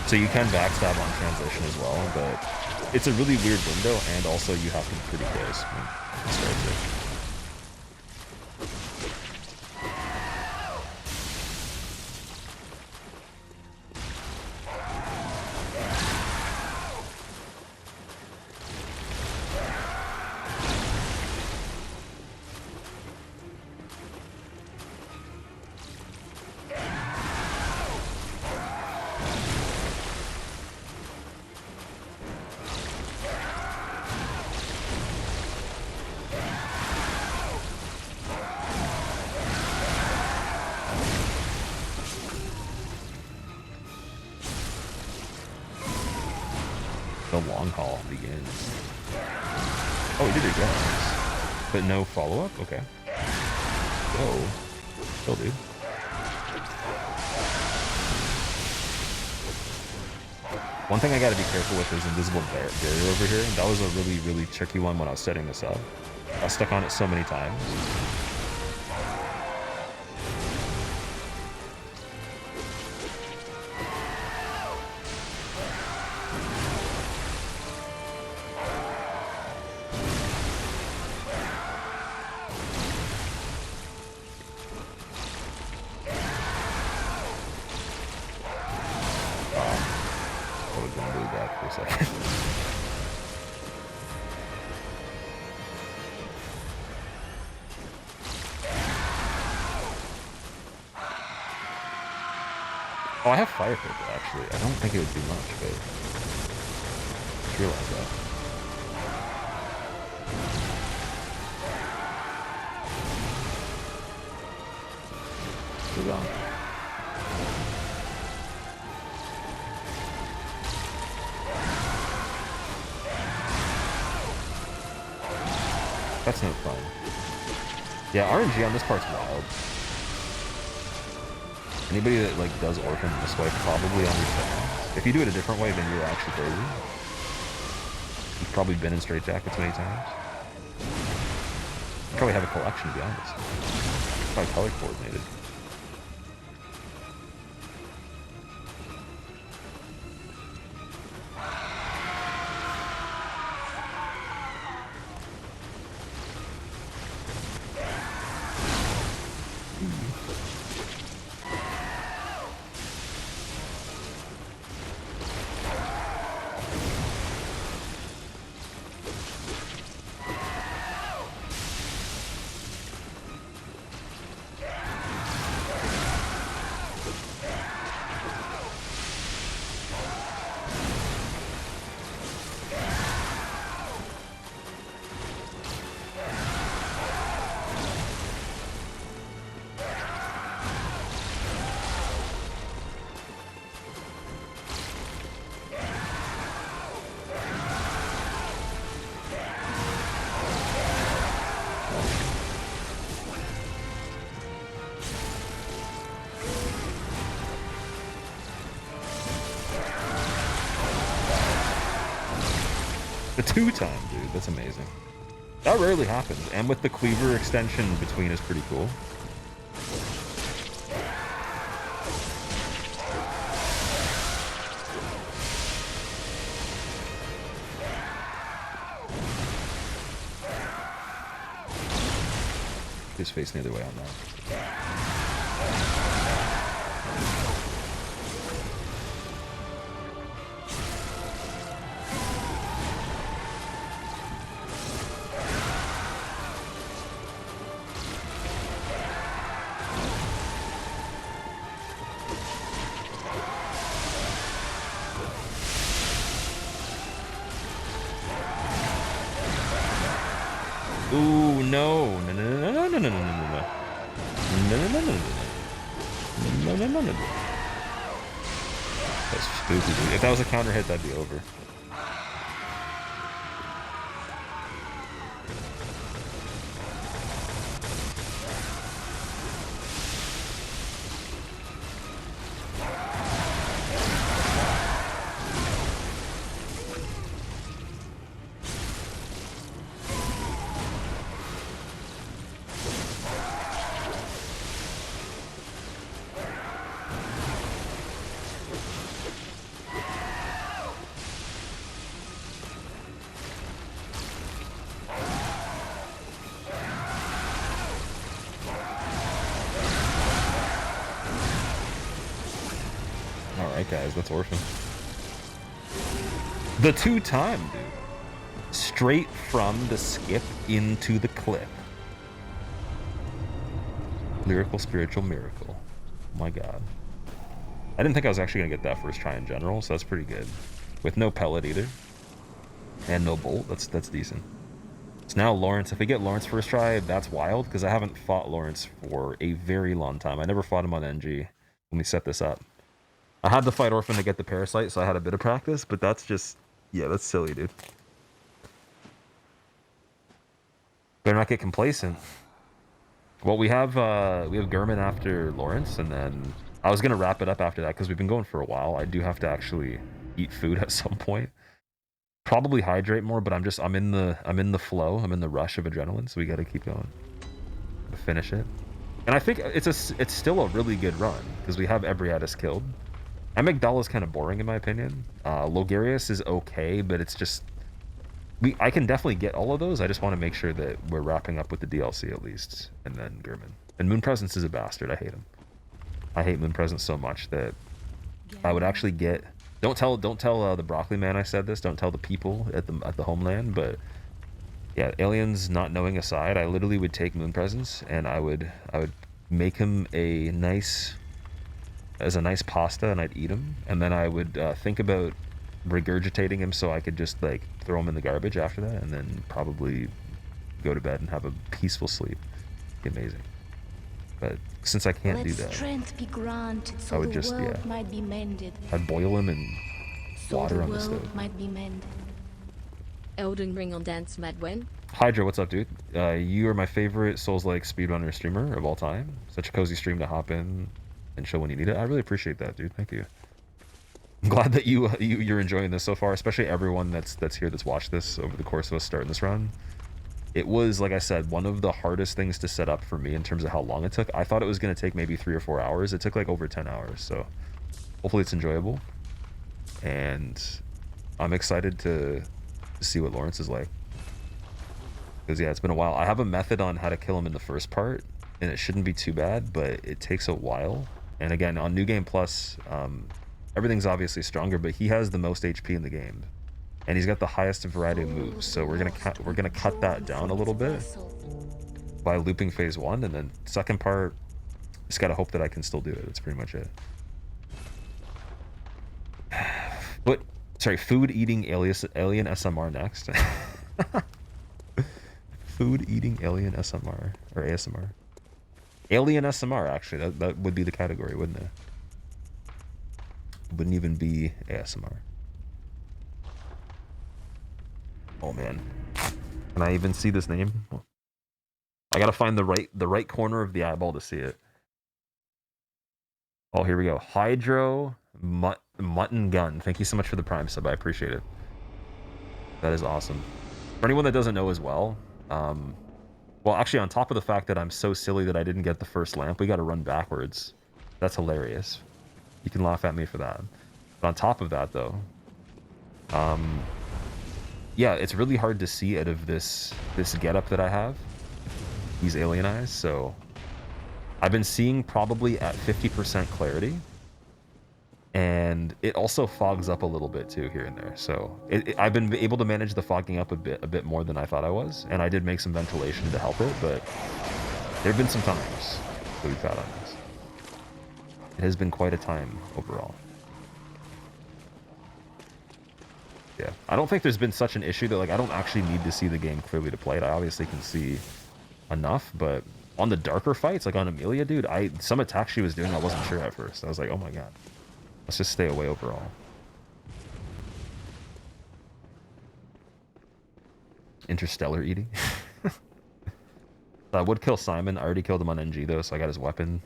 So you can backstab on transition as well, but it's a really weird window, and also you have to be pretty close when it starts it. The long haul begins. Oh, he did it, guys. But no follow-up? Okay. Whoa. Still, dude. One thing I gotta be careful with is invisible barrier over here. That was a really, really tricky one when I was setting this up. I stuck on it so many times. Oh, I have fire purple actually. I don't think it would do much, but just realized that. Move on. That's no fun. Yeah, RNG on this part's wild. Anybody that like does Orphan this way probably understands. If you do it a different way, then you're actually crazy. You've probably been in straitjackets many times. You probably have a collection, to be honest. Probably color coordinated. The 2-time, dude, that's amazing. That rarely happens, and with the cleaver extension between is pretty cool. His face the other way on that. Ooh, no. No, no, no, no, no, no, no, no, no. No, no, no, no, no, no. No, no, no, no. That's spooky, dude. If that was a counter hit, that'd be over. Alright guys, that's Orphan. The 2-time, dude. Straight from the skip into the clip. Lyrical Spiritual Miracle. Oh my god. I didn't think I was actually going to get that first try in general, so that's pretty good. With no pellet either. And no bolt, that's decent. So now Lawrence, if we get Lawrence first try, that's wild, because I haven't fought Lawrence for a very long time. I never fought him on NG when we set this up. I had to fight Orphan to get the Parasite, so I had a bit of practice, but that's just Yeah, that's silly, dude. Better not get complacent. Well, we have Gehrman after Lawrence, and then I was gonna wrap it up after that because we've been going for a while. I do have to actually eat food at some point. Probably hydrate more, but I'm in the flow. I'm in the rush of adrenaline, so we got to keep going to finish it. And I think it's still a really good run because we have Ebrietas killed. Amygdala is kind of boring in my opinion. Logarius is okay, but it's just I can definitely get all of those. I just want to make sure that we're wrapping up with the DLC at least, and then Gehrman. And Moon Presence is a bastard. I hate him. I hate Moon Presence so much that I would actually get. Don't tell the broccoli man I said this. Don't tell the people at the homeland. But yeah, aliens not knowing aside, I literally would take Moon Presence and I would make him a nice pasta and I'd eat him, and then I would think about regurgitating him so I could just like throw him in the garbage after that, and then probably go to bed and have a peaceful sleep. It'd be amazing. But since I can't do that, I would just I'd boil him and water on the stove. Elden Ring on Dance Madwen. Hydra, what's up, dude? You are my favorite Souls-like speedrunner streamer of all time. Such a cozy stream to hop in and show when you need it. I really appreciate that, dude. Thank you. I'm glad that you're enjoying this so far, especially everyone that's here that's watched this over the course of us starting this run. It was, like I said, one of the hardest things to set up for me in terms of how long it took. I thought it was going to take maybe 3 or 4 hours. It took like over 10 hours, so hopefully it's enjoyable. And I'm excited to see what Lawrence is like. Because, yeah, it's been a while. I have a method on how to kill him in the first part, and it shouldn't be too bad, but it takes a while. And again, on New Game Plus, everything's obviously stronger, but he has the most HP in the game. And he's got the highest variety of moves, so we're gonna cut that down a little bit by looping phase 1, and then second part, just gotta hope that I can still do it. That's pretty much it. But sorry, food eating alien SMR next. Food eating alien SMR or ASMR. Alien SMR, actually, that would be the category, wouldn't it? Wouldn't even be ASMR. Oh man, can I even see this name? I gotta find the right corner of the eyeball to see it. Oh, here we go. Hydro Mutton Gun. Thank you so much for the Prime sub. I appreciate it. That is awesome. For anyone that doesn't know as well, well, actually, on top of the fact that I'm so silly that I didn't get the first lamp, we got to run backwards. That's hilarious. You can laugh at me for that. But on top of that, though, yeah, it's really hard to see out of this getup that I have. These alien eyes, so I've been seeing probably at 50% clarity, and it also fogs up a little bit too here and there. So I've been able to manage the fogging up a bit more than I thought I was, and I did make some ventilation to help it, but there have been some times that we've had on this. It has been quite a time overall. Yeah, I don't think there's been such an issue that like I don't actually need to see the game clearly to play it. I obviously can see enough, but on the darker fights, like on Amelia, dude, some attacks she was doing, I wasn't sure at first. I was like, oh my god, let's just stay away overall. Interstellar eating. I would kill Simon. I already killed him on NG though, so I got his weapon.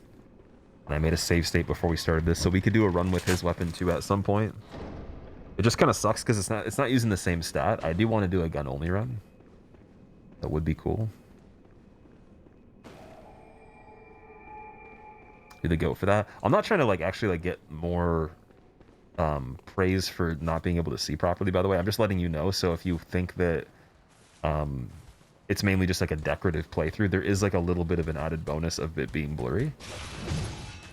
And I made a save state before we started this, so we could do a run with his weapon too at some point. It just kind of sucks because it's not using the same stat. I do want to do a gun only run. That would be cool. Do the go for that. I'm not trying to like actually like get more praise for not being able to see properly, by the way. I'm just letting you know, so if you think that it's mainly just like a decorative playthrough, there is like a little bit of an added bonus of it being blurry,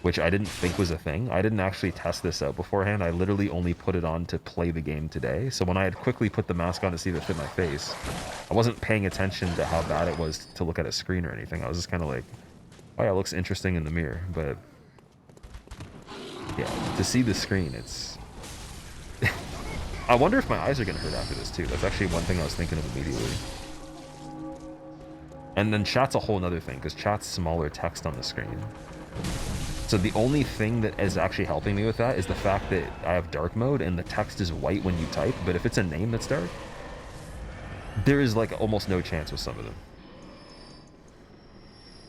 which I didn't think was a thing. I didn't actually test this out beforehand. I literally only put it on to play the game today. So when I had quickly put the mask on to see if it fit my face, I wasn't paying attention to how bad it was to look at a screen or anything. I was just kind of like, oh yeah, it looks interesting in the mirror. But yeah, to see the screen, it's... I wonder if my eyes are going to hurt after this too. That's actually one thing I was thinking of immediately. And then chat's a whole nother thing, because chat's smaller text on the screen. So the only thing that is actually helping me with that is the fact that I have dark mode and the text is white when you type, but if it's a name that's dark, there is like almost no chance with some of them.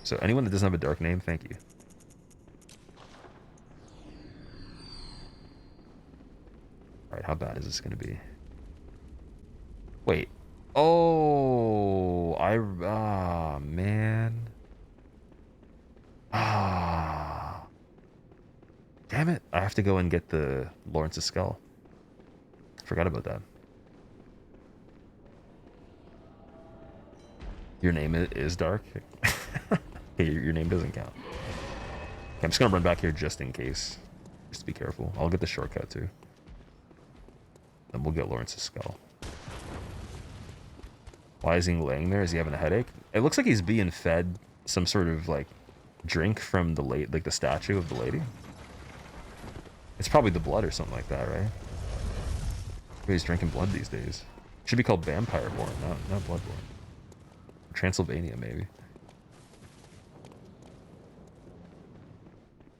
So anyone that doesn't have a dark name, thank you. Alright, how bad is this going to be? Wait. Oh, man. Damn it. I have to go and get the Lawrence's skull. Forgot about that. Your name is dark? Okay, your name doesn't count. Okay, I'm just gonna run back here just in case. Just to be careful. I'll get the shortcut too. Then we'll get Lawrence's skull. Why is he laying there? Is he having a headache? It looks like he's being fed some sort of like drink from the the statue of the lady. It's probably the blood or something like that, right? Everybody's drinking blood these days. Should be called Vampire Born, not Bloodborne. Transylvania, maybe.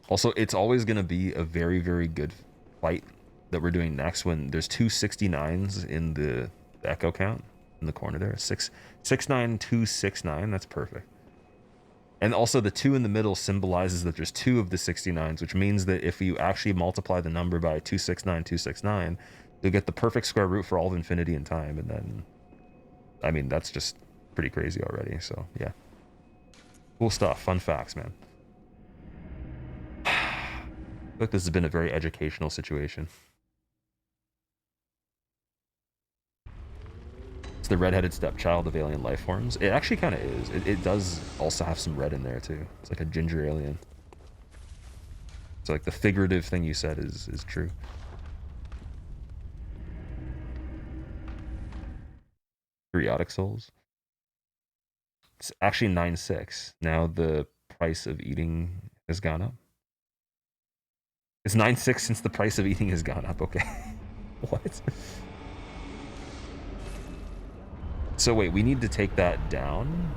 Also, it's always going to be a very, very good fight that we're doing next when there's two 69s in the echo count in the corner there. 69269, that's perfect. And also the 2 in the middle symbolizes that there's 2 of the 69s, which means that if you actually multiply the number by 269, you'll get the perfect square root for all of infinity and time. And then, I mean, that's just pretty crazy already. So, yeah. Cool stuff. Fun facts, man. I feel like this has been a very educational situation. It's the redheaded stepchild of alien life forms. It actually kind of is. It does also have some red in there too. It's like a ginger alien. So like the figurative thing you said is true. Periodic souls. It's actually 9.6. Now the price of eating has gone up. It's 9.6 since the price of eating has gone up. Okay. What? So wait, we need to take that down?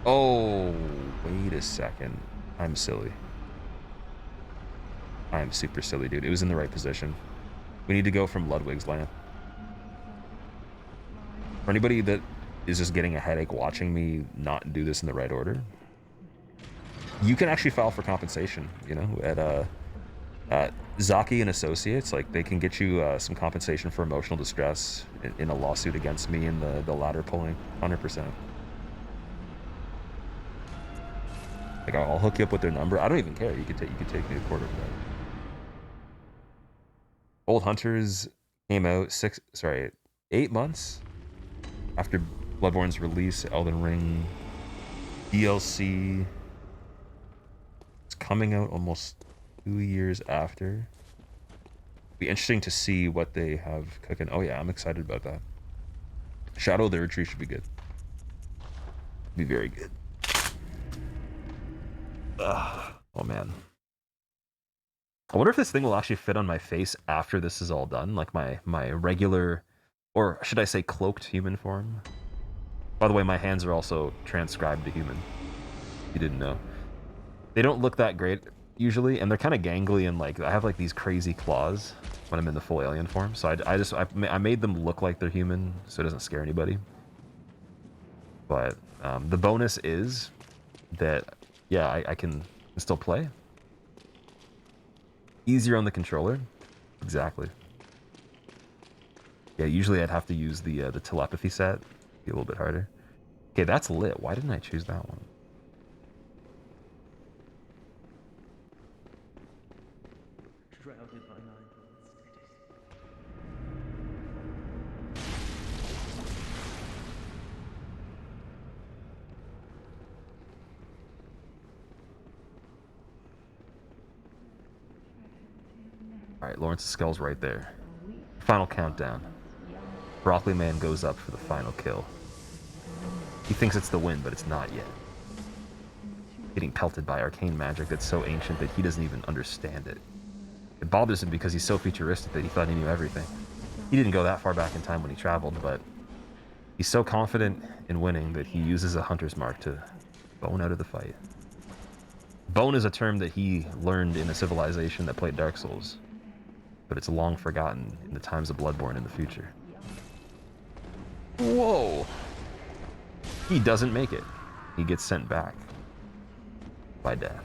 Oh, wait a second. I'm silly. I'm super silly, dude. It was in the right position. We need to go from Ludwig's land. For anybody that is just getting a headache watching me not do this in the right order, you can actually file for compensation, you know, at Zaki and Associates. Like, they can get you some compensation for emotional distress in a lawsuit against me and the ladder pulling, 100%. Like, I'll hook you up with their number. I don't even care. You could take me to court over that. Old Hunters came out 8 months after Bloodborne's release. Elden Ring DLC is coming out almost 2 years after. Be interesting to see what they have cooking. Oh yeah, I'm excited about that. Shadow of the Erd Tree should be good. Be very good. Ugh. Oh man. I wonder if this thing will actually fit on my face after this is all done, like my regular, or should I say cloaked human form. By the way, my hands are also transcribed to human. You didn't know. They don't look that great usually, and they're kind of gangly, and like I have like these crazy claws when I'm in the full alien form. So I made them look like they're human, so it doesn't scare anybody. But the bonus is that yeah, I can still play. Easier on the controller. Exactly. Yeah, usually I'd have to use the telepathy set. Be a little bit harder. Okay, that's lit. Why didn't I choose that one? Alright, Lawrence's skull's right there. Final countdown. Broccoli Man goes up for the final kill. He thinks it's the win, but it's not yet. Getting pelted by arcane magic that's so ancient that he doesn't even understand it. It bothers him because he's so futuristic that he thought he knew everything. He didn't go that far back in time when he traveled, but he's so confident in winning that he uses a hunter's mark to bone out of the fight. Bone is a term that he learned in a civilization that played Dark Souls, but it's long forgotten in the times of Bloodborne in the future. Whoa! He doesn't make it. He gets sent back by death.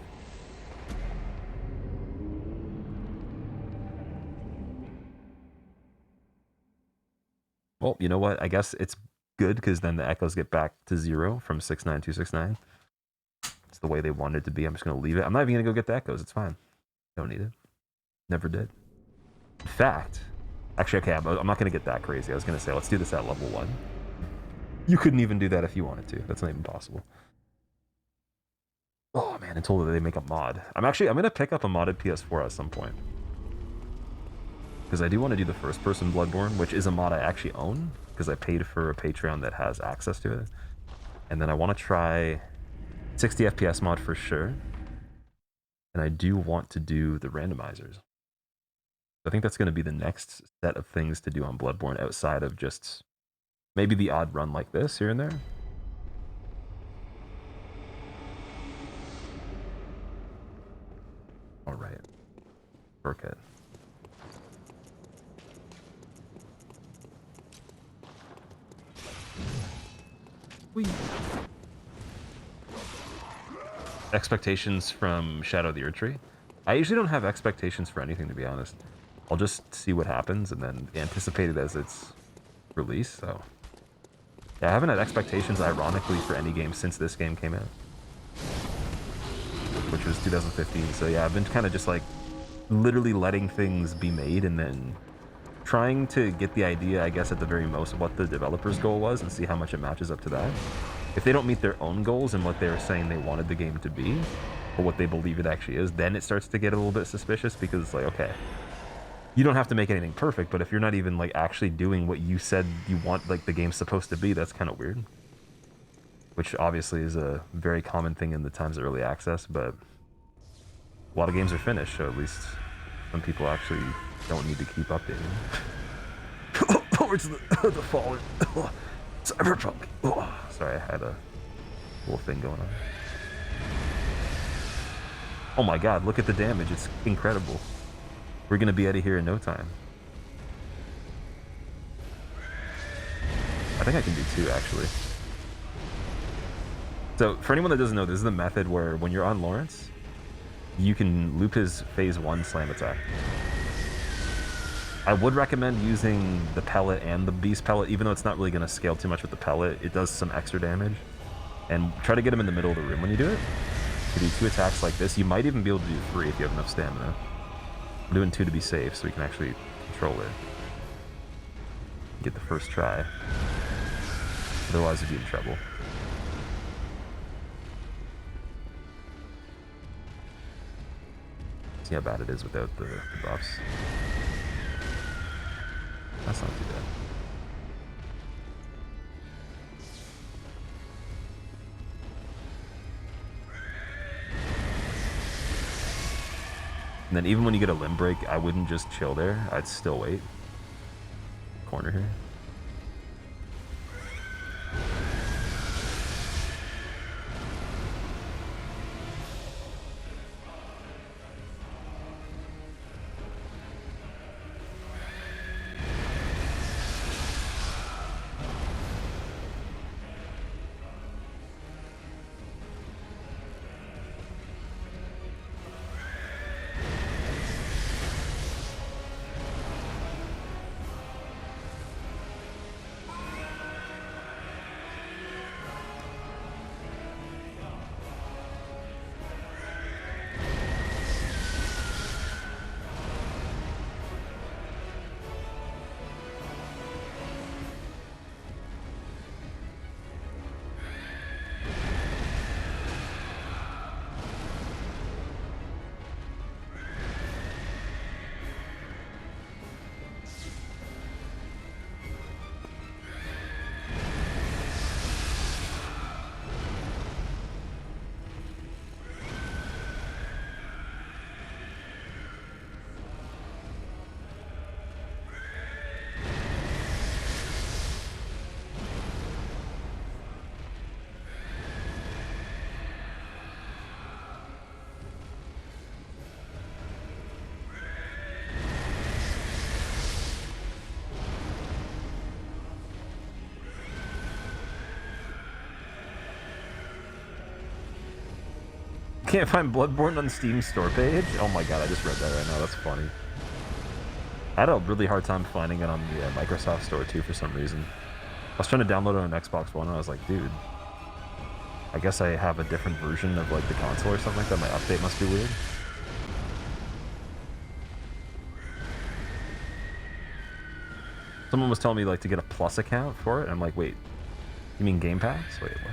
Well, you know what? I guess it's good because then the echoes get back to 0 from 69269. It's the way they wanted it to be. I'm just going to leave it. I'm not even going to go get the echoes. It's fine. Don't need it. Never did. In fact, actually, okay, I'm not going to get that crazy. I was going to say, let's do this at level 1. You couldn't even do that if you wanted to. That's not even possible. Oh, man, until they make a mod. I'm going to pick up a modded PS4 at some point. Because I do want to do the first-person Bloodborne, which is a mod I actually own, because I paid for a Patreon that has access to it. And then I want to try 60 FPS mod for sure. And I do want to do the randomizers. I think that's going to be the next set of things to do on Bloodborne outside of just maybe the odd run like this here and there. All right. Okay. Whee. Expectations from Shadow of the Erdtree. I usually don't have expectations for anything, to be honest. I'll just see what happens and then anticipate it as its release. So yeah, I haven't had expectations, ironically, for any game since this game came out, which was 2015. So yeah, I've been kind of just like literally letting things be made and then trying to get the idea, I guess, at the very most of what the developer's goal was and see how much it matches up to that. If they don't meet their own goals and what they were saying they wanted the game to be, or what they believe it actually is, then it starts to get a little bit suspicious, because it's like, okay, you don't have to make anything perfect, but if you're not even like actually doing what you said you want like the game's supposed to be, that's kind of weird. Which obviously is a very common thing in the times of early access, but a lot of games are finished, so at least some people actually don't need to keep updating. Towards the fallen. Cyberpunk. Oh, sorry, I had a little thing going on. Oh my god, look at the damage. It's incredible. We're going to be out of here in no time. I think I can do 2, actually. So, for anyone that doesn't know, this is the method where when you're on Lawrence, you can loop his phase 1 slam attack. I would recommend using the pellet and the beast pellet, even though it's not really going to scale too much with the pellet. It does some extra damage. And try to get him in the middle of the room when you do it. To do 2 attacks like this, you might even be able to do 3 if you have enough stamina. I'm doing 2 to be safe, so we can actually control it. Get the first try. Otherwise, you'd be in trouble. See how bad it is without the buffs. That's not too bad. And then even when you get a limb break, I wouldn't just chill there. I'd still wait. Corner here. Can't find Bloodborne on Steam store page? Oh my god, I just read that right now. That's funny. I had a really hard time finding it on the Microsoft store too for some reason. I was trying to download it on Xbox One and I was like, dude, I guess I have a different version of like the console or something like that. My update must be weird. Someone was telling me like to get a Plus account for it. And I'm like, wait, you mean Game Pass? Wait, what?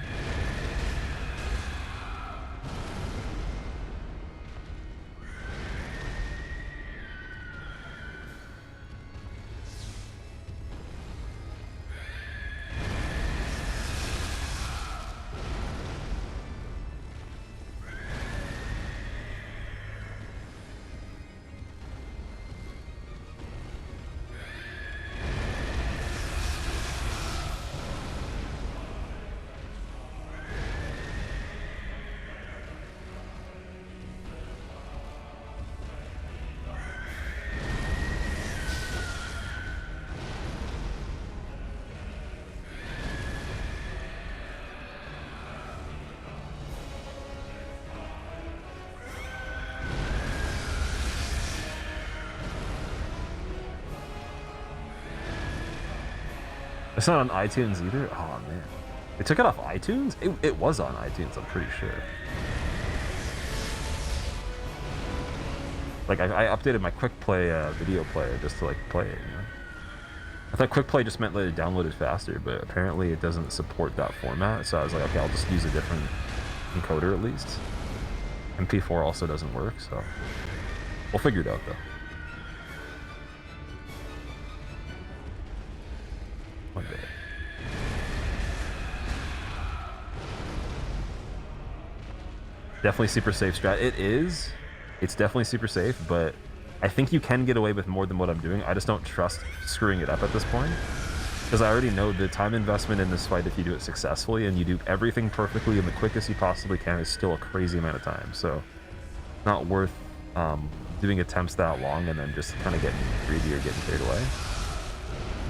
It's not on iTunes either? Oh, man. They took it off iTunes? It was on iTunes, I'm pretty sure. Like, I updated my quick play video player just to, like, play it, you know? I thought quick play just meant let it download it faster, but apparently it doesn't support that format, so I was like, okay, I'll just use a different encoder at least. MP4 also doesn't work, so we'll figure it out, though. One day. Definitely super safe strat. It is. It's definitely super safe, but I think you can get away with more than what I'm doing. I just don't trust screwing it up at this point. Because I already know the time investment in this fight, if you do it successfully and you do everything perfectly and the quickest you possibly can, is still a crazy amount of time. So, not worth doing attempts that long and then just kind of getting greedy or getting carried away.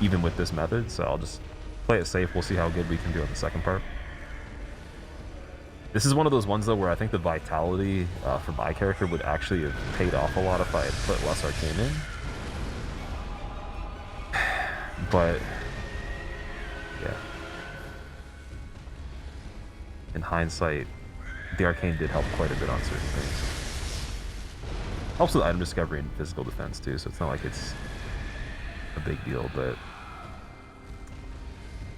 Even with this method, so I'll just play it safe. We'll see how good we can do on the second part. This is one of those ones, though, where I think the vitality for my character would actually have paid off a lot if I had put less Arcane in. But, yeah. In hindsight, the Arcane did help quite a bit on certain things. Helps with item discovery and physical defense, too, so it's not like it's a big deal, but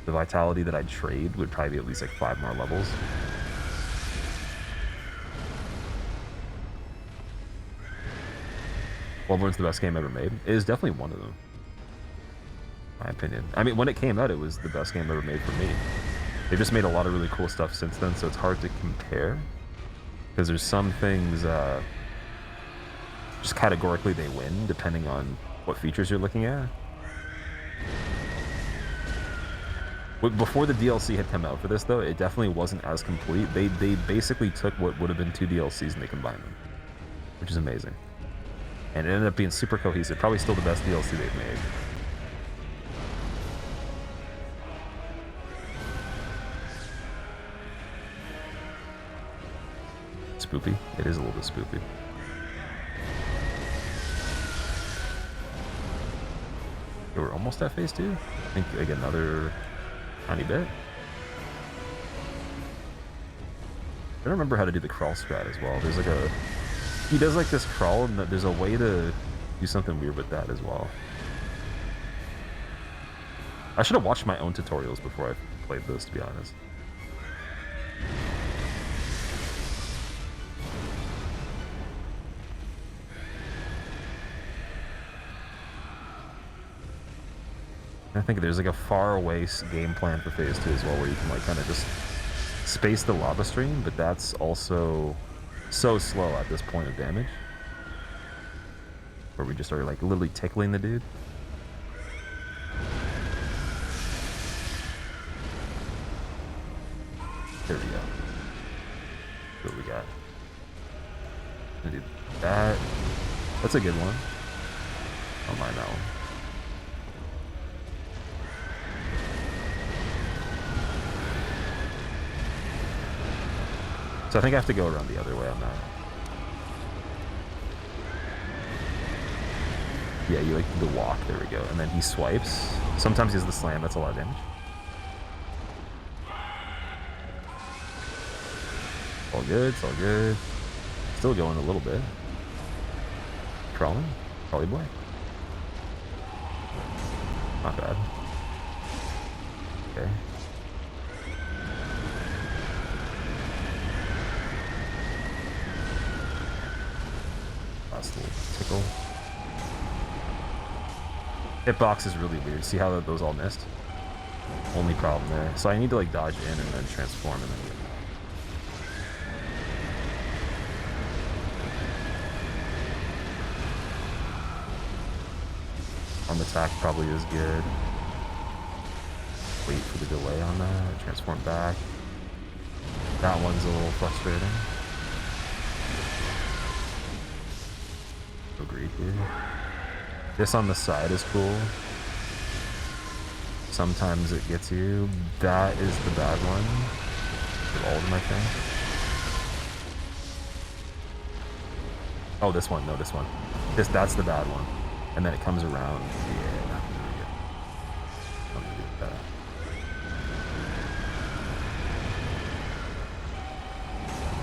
the vitality that I'd trade would probably be at least like 5 more levels. Bloodborne's the best game ever made. It is definitely one of them, in my opinion. I mean, when it came out, it was the best game ever made for me. They've just made a lot of really cool stuff since then, so it's hard to compare. Because there's some things, just categorically they win, depending on what features you're looking at. Before the DLC had come out for this, though, it definitely wasn't as complete. They basically took what would have been 2 DLCs and they combined them, which is amazing. And it ended up being super cohesive. Probably still the best DLC they've made. Spoopy. It is a little bit spoopy. We're almost at phase 2. I think like another tiny bit. I don't remember how to do the crawl strat as well. There's like a... He does like this crawl, and there's a way to do something weird with that as well. I should have watched my own tutorials before I played this, to be honest. I think there's like a far away game plan for phase 2 as well, where you can like kind of just space the lava stream, but that's also so slow at this point of damage, where we just are like literally tickling the dude. There we go. See what we got. Gonna do that. That's a good one. I don't mind that one. So I think I have to go around the other way on that. Yeah, you like the walk. There we go. And then he swipes. Sometimes he has the slam. That's a lot of damage. All good. It's all good. Still going a little bit. Crawling. Crawly boy. Not bad. Okay. Last little tickle. Hitbox is really weird. See how those all missed? Only problem there. So I need to like dodge in and then transform and then get arm attack probably is good. Wait for the delay on that. Transform back. That one's a little frustrating. Agreed here. This on the side is cool. Sometimes it gets you. That is the bad one. With all of them, I think. Oh, this one. No, this one. That's the bad one. And then it comes around. Yeah, not gonna do that.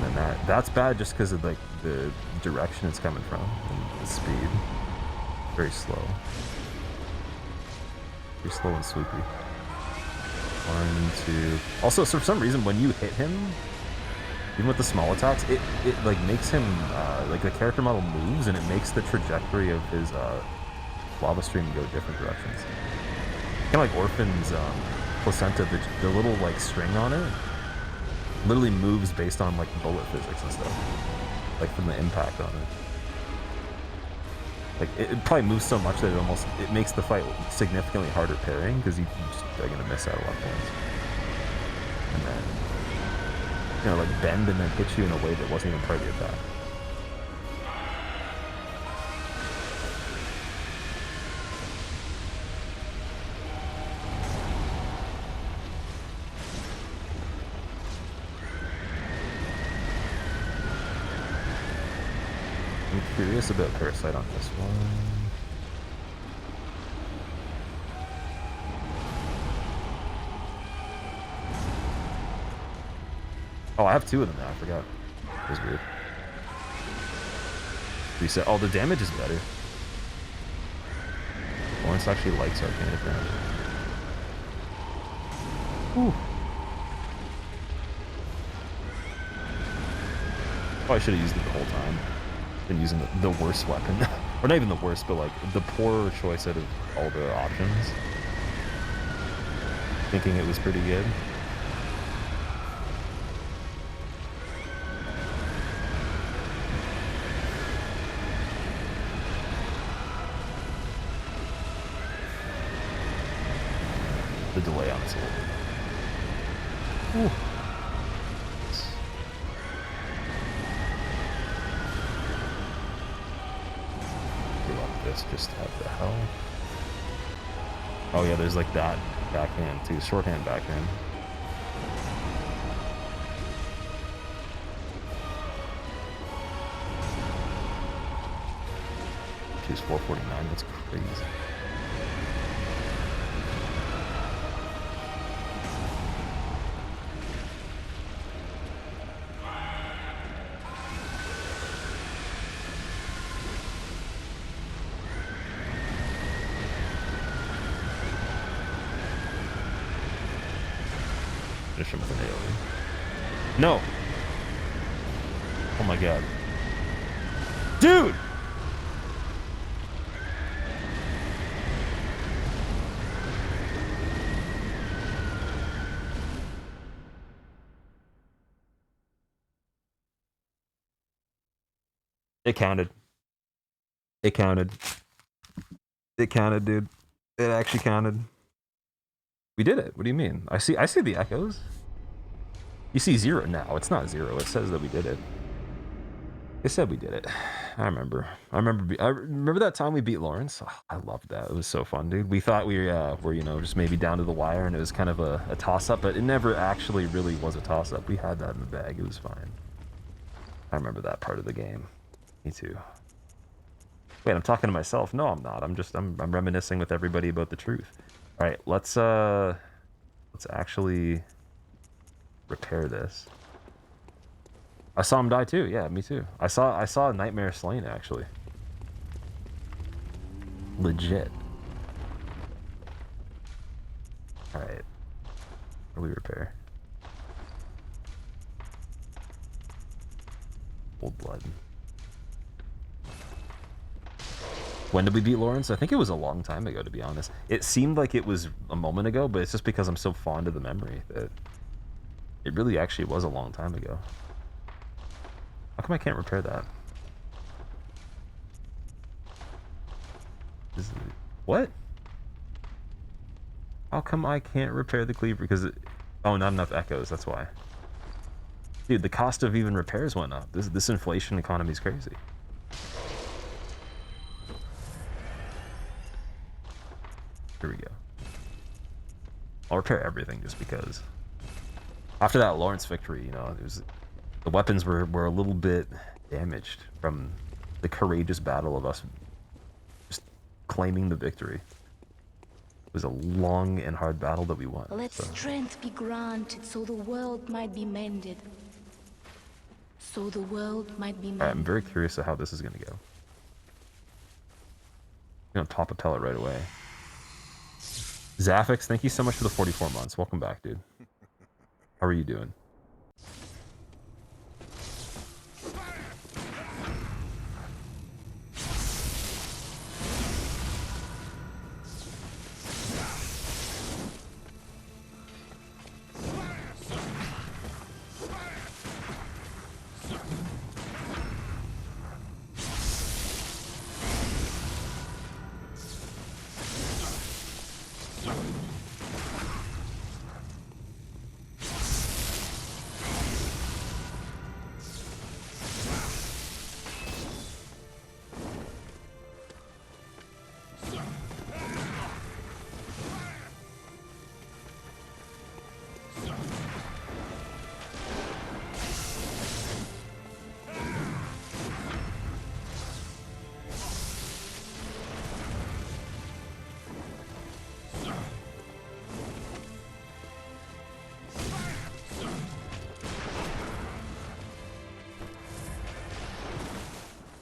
And then that's bad just because of like the direction it's coming from and the speed. Very slow. Very slow and swoopy. 1, 2. Also, so for some reason, when you hit him, even with the small attacks, it like makes him like the character model moves, and it makes the trajectory of his lava stream go different directions. Kind of like Orphan's placenta, the little like string on it literally moves based on like bullet physics and stuff, like from the impact on it. Like it probably moves so much that it makes the fight significantly harder parrying because you just are gonna miss out a lot of points. And then, you know, like bend and then hit you in a way that wasn't even part of the attack. I'm curious about Parasite on this one. Oh, I have 2 of them now. I forgot. That was weird. Reset. Oh, the damage is better. Lawrence actually likes Arcane apparently. Whew. Probably should have used it the whole time. Been using the worst weapon. Or not even the worst, but like the poorer choice out of all the options. Thinking it was pretty good. The delay on this a little bit. Ooh. Just to have the hell. Oh yeah, there's like that backhand too, shorthand backhand. Choose 449. That's crazy. Finish him with an AoE. No! Oh my god. Dude! It counted. It counted. It counted, dude. It actually counted. We did it. What do you mean? I see the echoes. You see 0 now. It's not 0. It says that we did it. It said we did it. I remember that time we beat Lawrence. Oh, I loved that. It was so fun, dude. We thought we were, you know, just maybe down to the wire, and it was kind of a toss-up, but it never actually really was a toss-up. We had that in the bag. It was fine. I remember that part of the game. Me too. Wait, I'm talking to myself. No, I'm not. I'm reminiscing with everybody about the truth. All right, let's actually repair this. I saw him die too. Yeah, me too. I saw a Nightmare slain actually. Legit. All right. What do we repair? Old blood. When did we beat Lawrence? I think it was a long time ago, to be honest. It seemed like it was a moment ago, but it's just because I'm so fond of the memory that it really actually was a long time ago. How come I can't repair that? What? How come I can't repair the cleaver? Because oh, not enough echoes, that's why. Dude, the cost of even repairs went up. This inflation economy is crazy. Here we go. I'll repair everything just because. After that Lawrence victory, you know, the weapons were a little bit damaged from the courageous battle of us just claiming the victory. It was a long and hard battle that we won. Let strength be granted so the world might be mended. So the world might be mended. I'm very curious of how this is going to go. I'm going to pop a pellet right away. Zaphix, thank you so much for the 44 months. Welcome back, dude. How are you doing?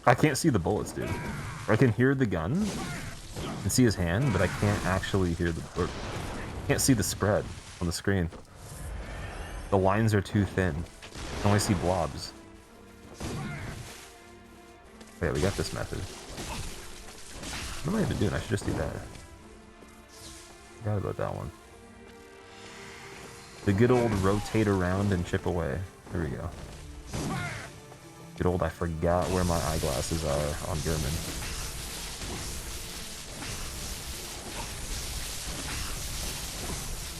I can't see the bullets, dude. I can hear the gun and see his hand, but I can't actually hear or can't see the spread on the screen. The lines are too thin. I can only see blobs. Yeah, we got this method. What am I even doing? I should just do that. Forgot about that one. The good old rotate around and chip away. There we go. Good old, I forgot where my eyeglasses are on Gehrman.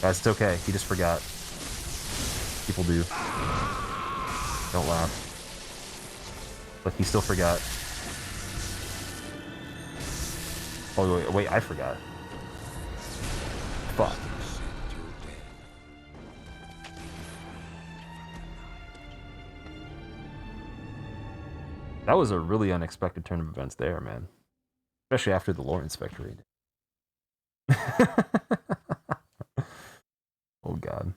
Guys, it's okay. He just forgot. People do. Don't laugh. Look, he still forgot. Oh, wait, I forgot. Fuck. That was a really unexpected turn of events there, man. Especially after the Lawrence victory. Oh, God.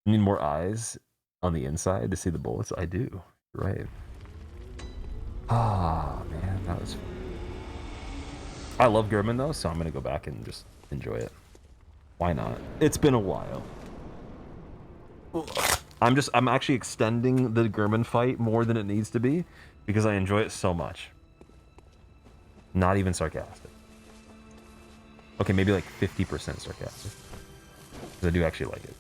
You need more eyes on the inside to see the bullets? I do. Right. Ah, man, that was fun. I love Gehrman, though, so I'm going to go back and just enjoy it. Why not? It's been a while. I'm actually extending the Gehrman fight more than it needs to be because I enjoy it so much. Not even sarcastic. Okay, maybe like 50% sarcastic. Because I do actually like it.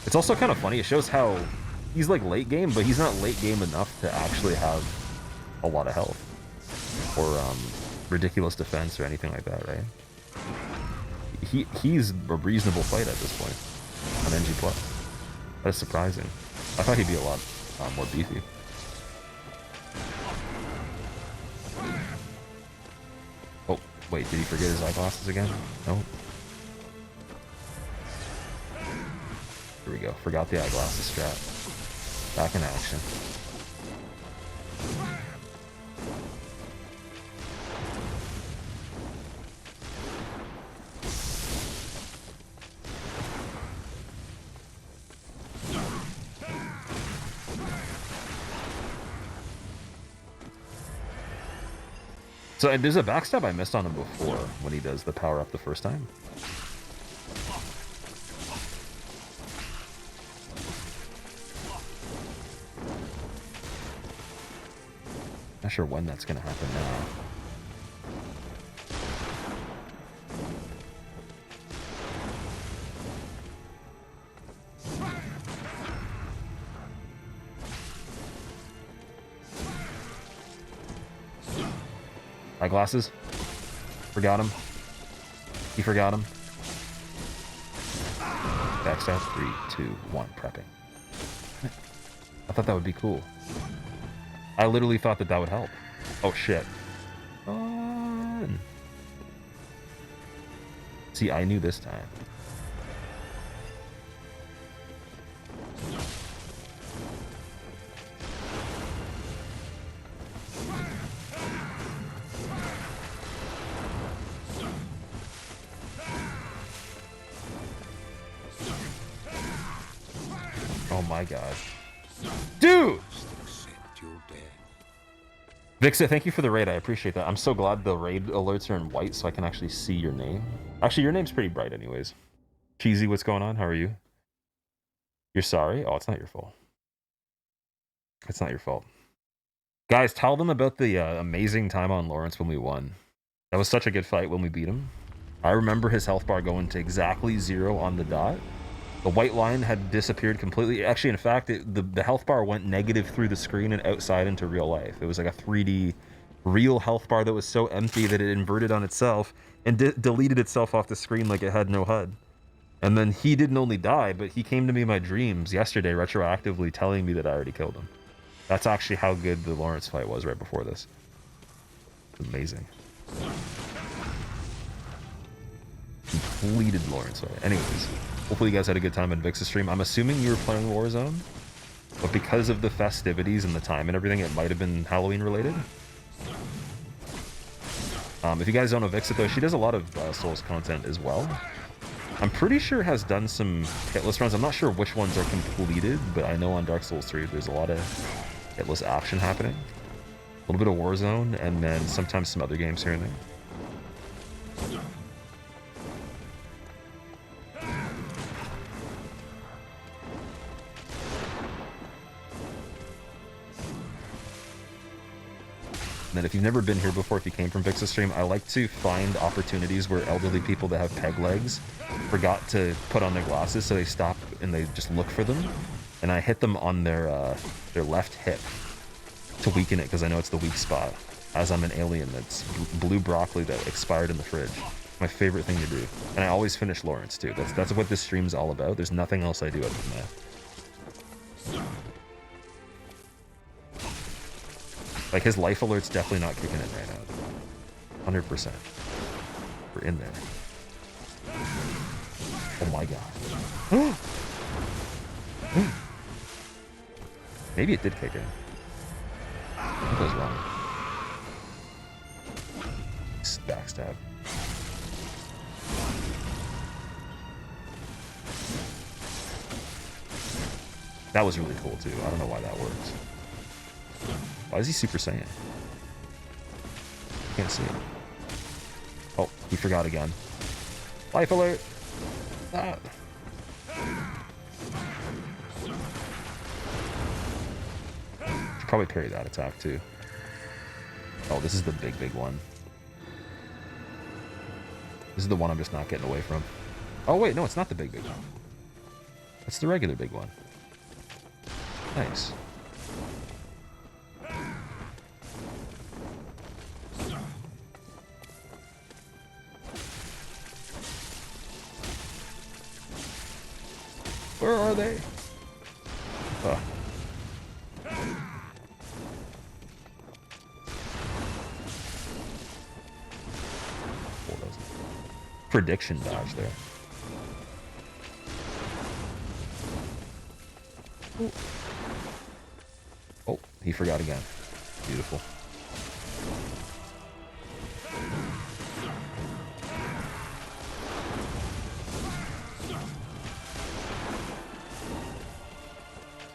It's also kind of funny. It shows how he's like late game, but he's not late game enough to actually have a lot of health. Or ridiculous defense or anything like that, right? He's a reasonable fight at this point on NG+. That's surprising. I thought he'd be a lot more beefy. Oh, wait, did he forget his eyeglasses again? No. we go. Forgot the eyeglasses strap. Back in action. So there's a backstab I missed on him before when he does the power up the first time. Not sure when that's gonna happen now. Eyeglasses. Forgot him. He forgot him. Backstab. 3, 2, 1. Prepping. I thought that would be cool. I literally thought that that would help. Oh shit. See, I knew this time. Oh my god. Dude! Vixa, thank you for the raid. I appreciate that. I'm so glad the raid alerts are in white so I can actually see your name. Actually, your name's pretty bright anyways. Cheesy, what's going on? How are you? You're sorry? Oh, it's not your fault. It's not your fault. Guys, tell them about the amazing time on Lawrence when we won. That was such a good fight when we beat him. I remember his health bar going to exactly 0 on the dot. The white line had disappeared completely. Actually, in fact, the health bar went negative through the screen and outside into real life. It was like a 3D real health bar that was so empty that it inverted on itself and deleted itself off the screen like it had no HUD. And then he didn't only die, but he came to me in my dreams yesterday retroactively telling me that I already killed him. That's actually how good the Lawrence fight was right before this. Amazing. Completed Lawrence fight. Anyways. Hopefully you guys had a good time in Vix's stream. I'm assuming you were playing Warzone, but because of the festivities and the time and everything, it might have been Halloween related. If you guys don't know Vixa though, she does a lot of Souls content as well. I'm pretty sure has done some hitless runs. I'm not sure which ones are completed, but I know on Dark Souls 3 there's a lot of hitless action happening. A little bit of Warzone, and then sometimes some other games here and there. And if you've never been here before, if you came from Vix's stream, I like to find opportunities where elderly people that have peg legs forgot to put on their glasses, so they stop and they just look for them. And I hit them on their left hip to weaken it, because I know it's the weak spot, as I'm an alien that's blue broccoli that expired in the fridge. My favorite thing to do. And I always finish Lawrence, too. That's what this stream's all about. There's nothing else I do other than that. Like, his life alert's definitely not kicking in right now. 100%. We're in there. Oh my god. Maybe it did kick in. What goes wrong? Backstab. That was really cool too. I don't know why that works. Why is he Super Saiyan? Can't see him. Oh, he forgot again. Life alert! Ah. Should probably parry that attack too. Oh, this is the big one. This is the one I'm just not getting away from. Oh wait, no, it's not the big one. That's the regular big one. Nice. Where are they? Oh. Prediction dodge there. Oh, he forgot again. Beautiful.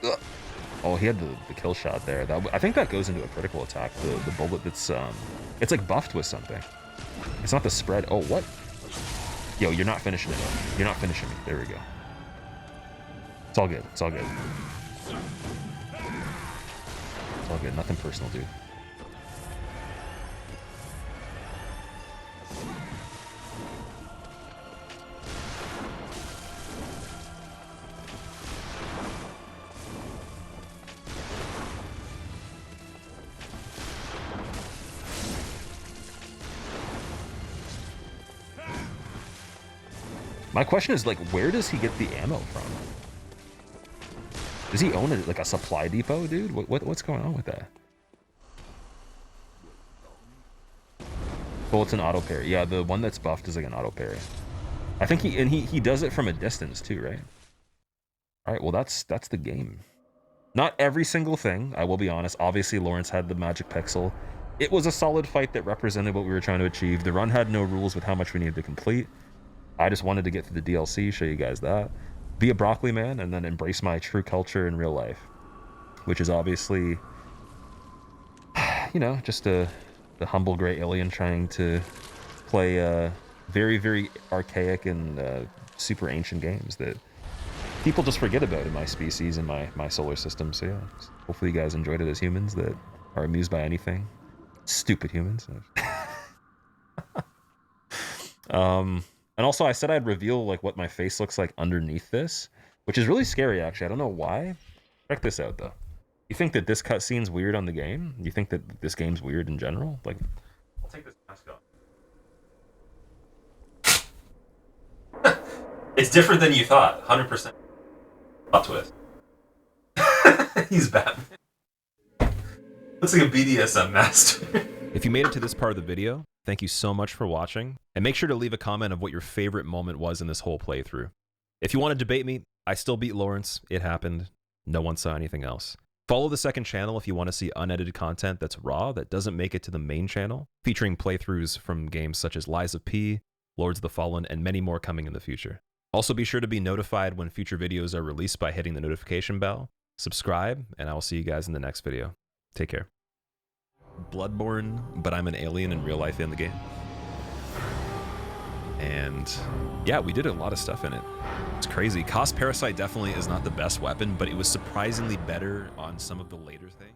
Ugh. Oh, he had the kill shot there. I think that goes into a critical attack. The bullet that's it's like buffed with something. It's not the spread. Oh, what? Yo, you're not finishing it. You're not finishing me. There we go. It's all good. It's all good. It's all good. Nothing personal, dude. My question is, like, where does he get the ammo from? Does he own like a supply depot, dude? What's going on with that? Oh, it's an auto parry. Yeah, the one that's buffed is like an auto parry. I think he does it from a distance too, right? All right, well that's the game. Not every single thing, I will be honest. Obviously, Lawrence had the magic pixel. It was a solid fight that represented what we were trying to achieve. The run had no rules with how much we needed to complete. I just wanted to get through the DLC, show you guys that. Be a broccoli man, and then embrace my true culture in real life. Which is obviously, you know, just the humble gray alien trying to play very, very archaic and super ancient games that people just forget about in my species and my solar system. So yeah, hopefully you guys enjoyed it as humans that are amused by anything. Stupid humans. And also, I said I'd reveal like what my face looks like underneath this, which is really scary, actually. I don't know why. Check this out, though. You think that this cutscene's weird on the game? You think that this game's weird in general? Like, I'll take this mask off. It's different than you thought. 100%. Plot twist. He's Batman. Looks like a BDSM master. If you made it to this part of the video, thank you so much for watching, and make sure to leave a comment of what your favorite moment was in this whole playthrough. If you want to debate me, I still beat Lawrence. It happened. No one saw anything else. Follow the second channel if you want to see unedited content that's raw, that doesn't make it to the main channel, featuring playthroughs from games such as Lies of P, Lords of the Fallen, and many more coming in the future. Also be sure to be notified when future videos are released by hitting the notification bell. Subscribe, and I will see you guys in the next video. Take care. Bloodborne, but I'm an alien in real life in the game. And yeah, we did a lot of stuff in it. It's crazy. Kos Parasite definitely is not the best weapon, but it was surprisingly better on some of the later things.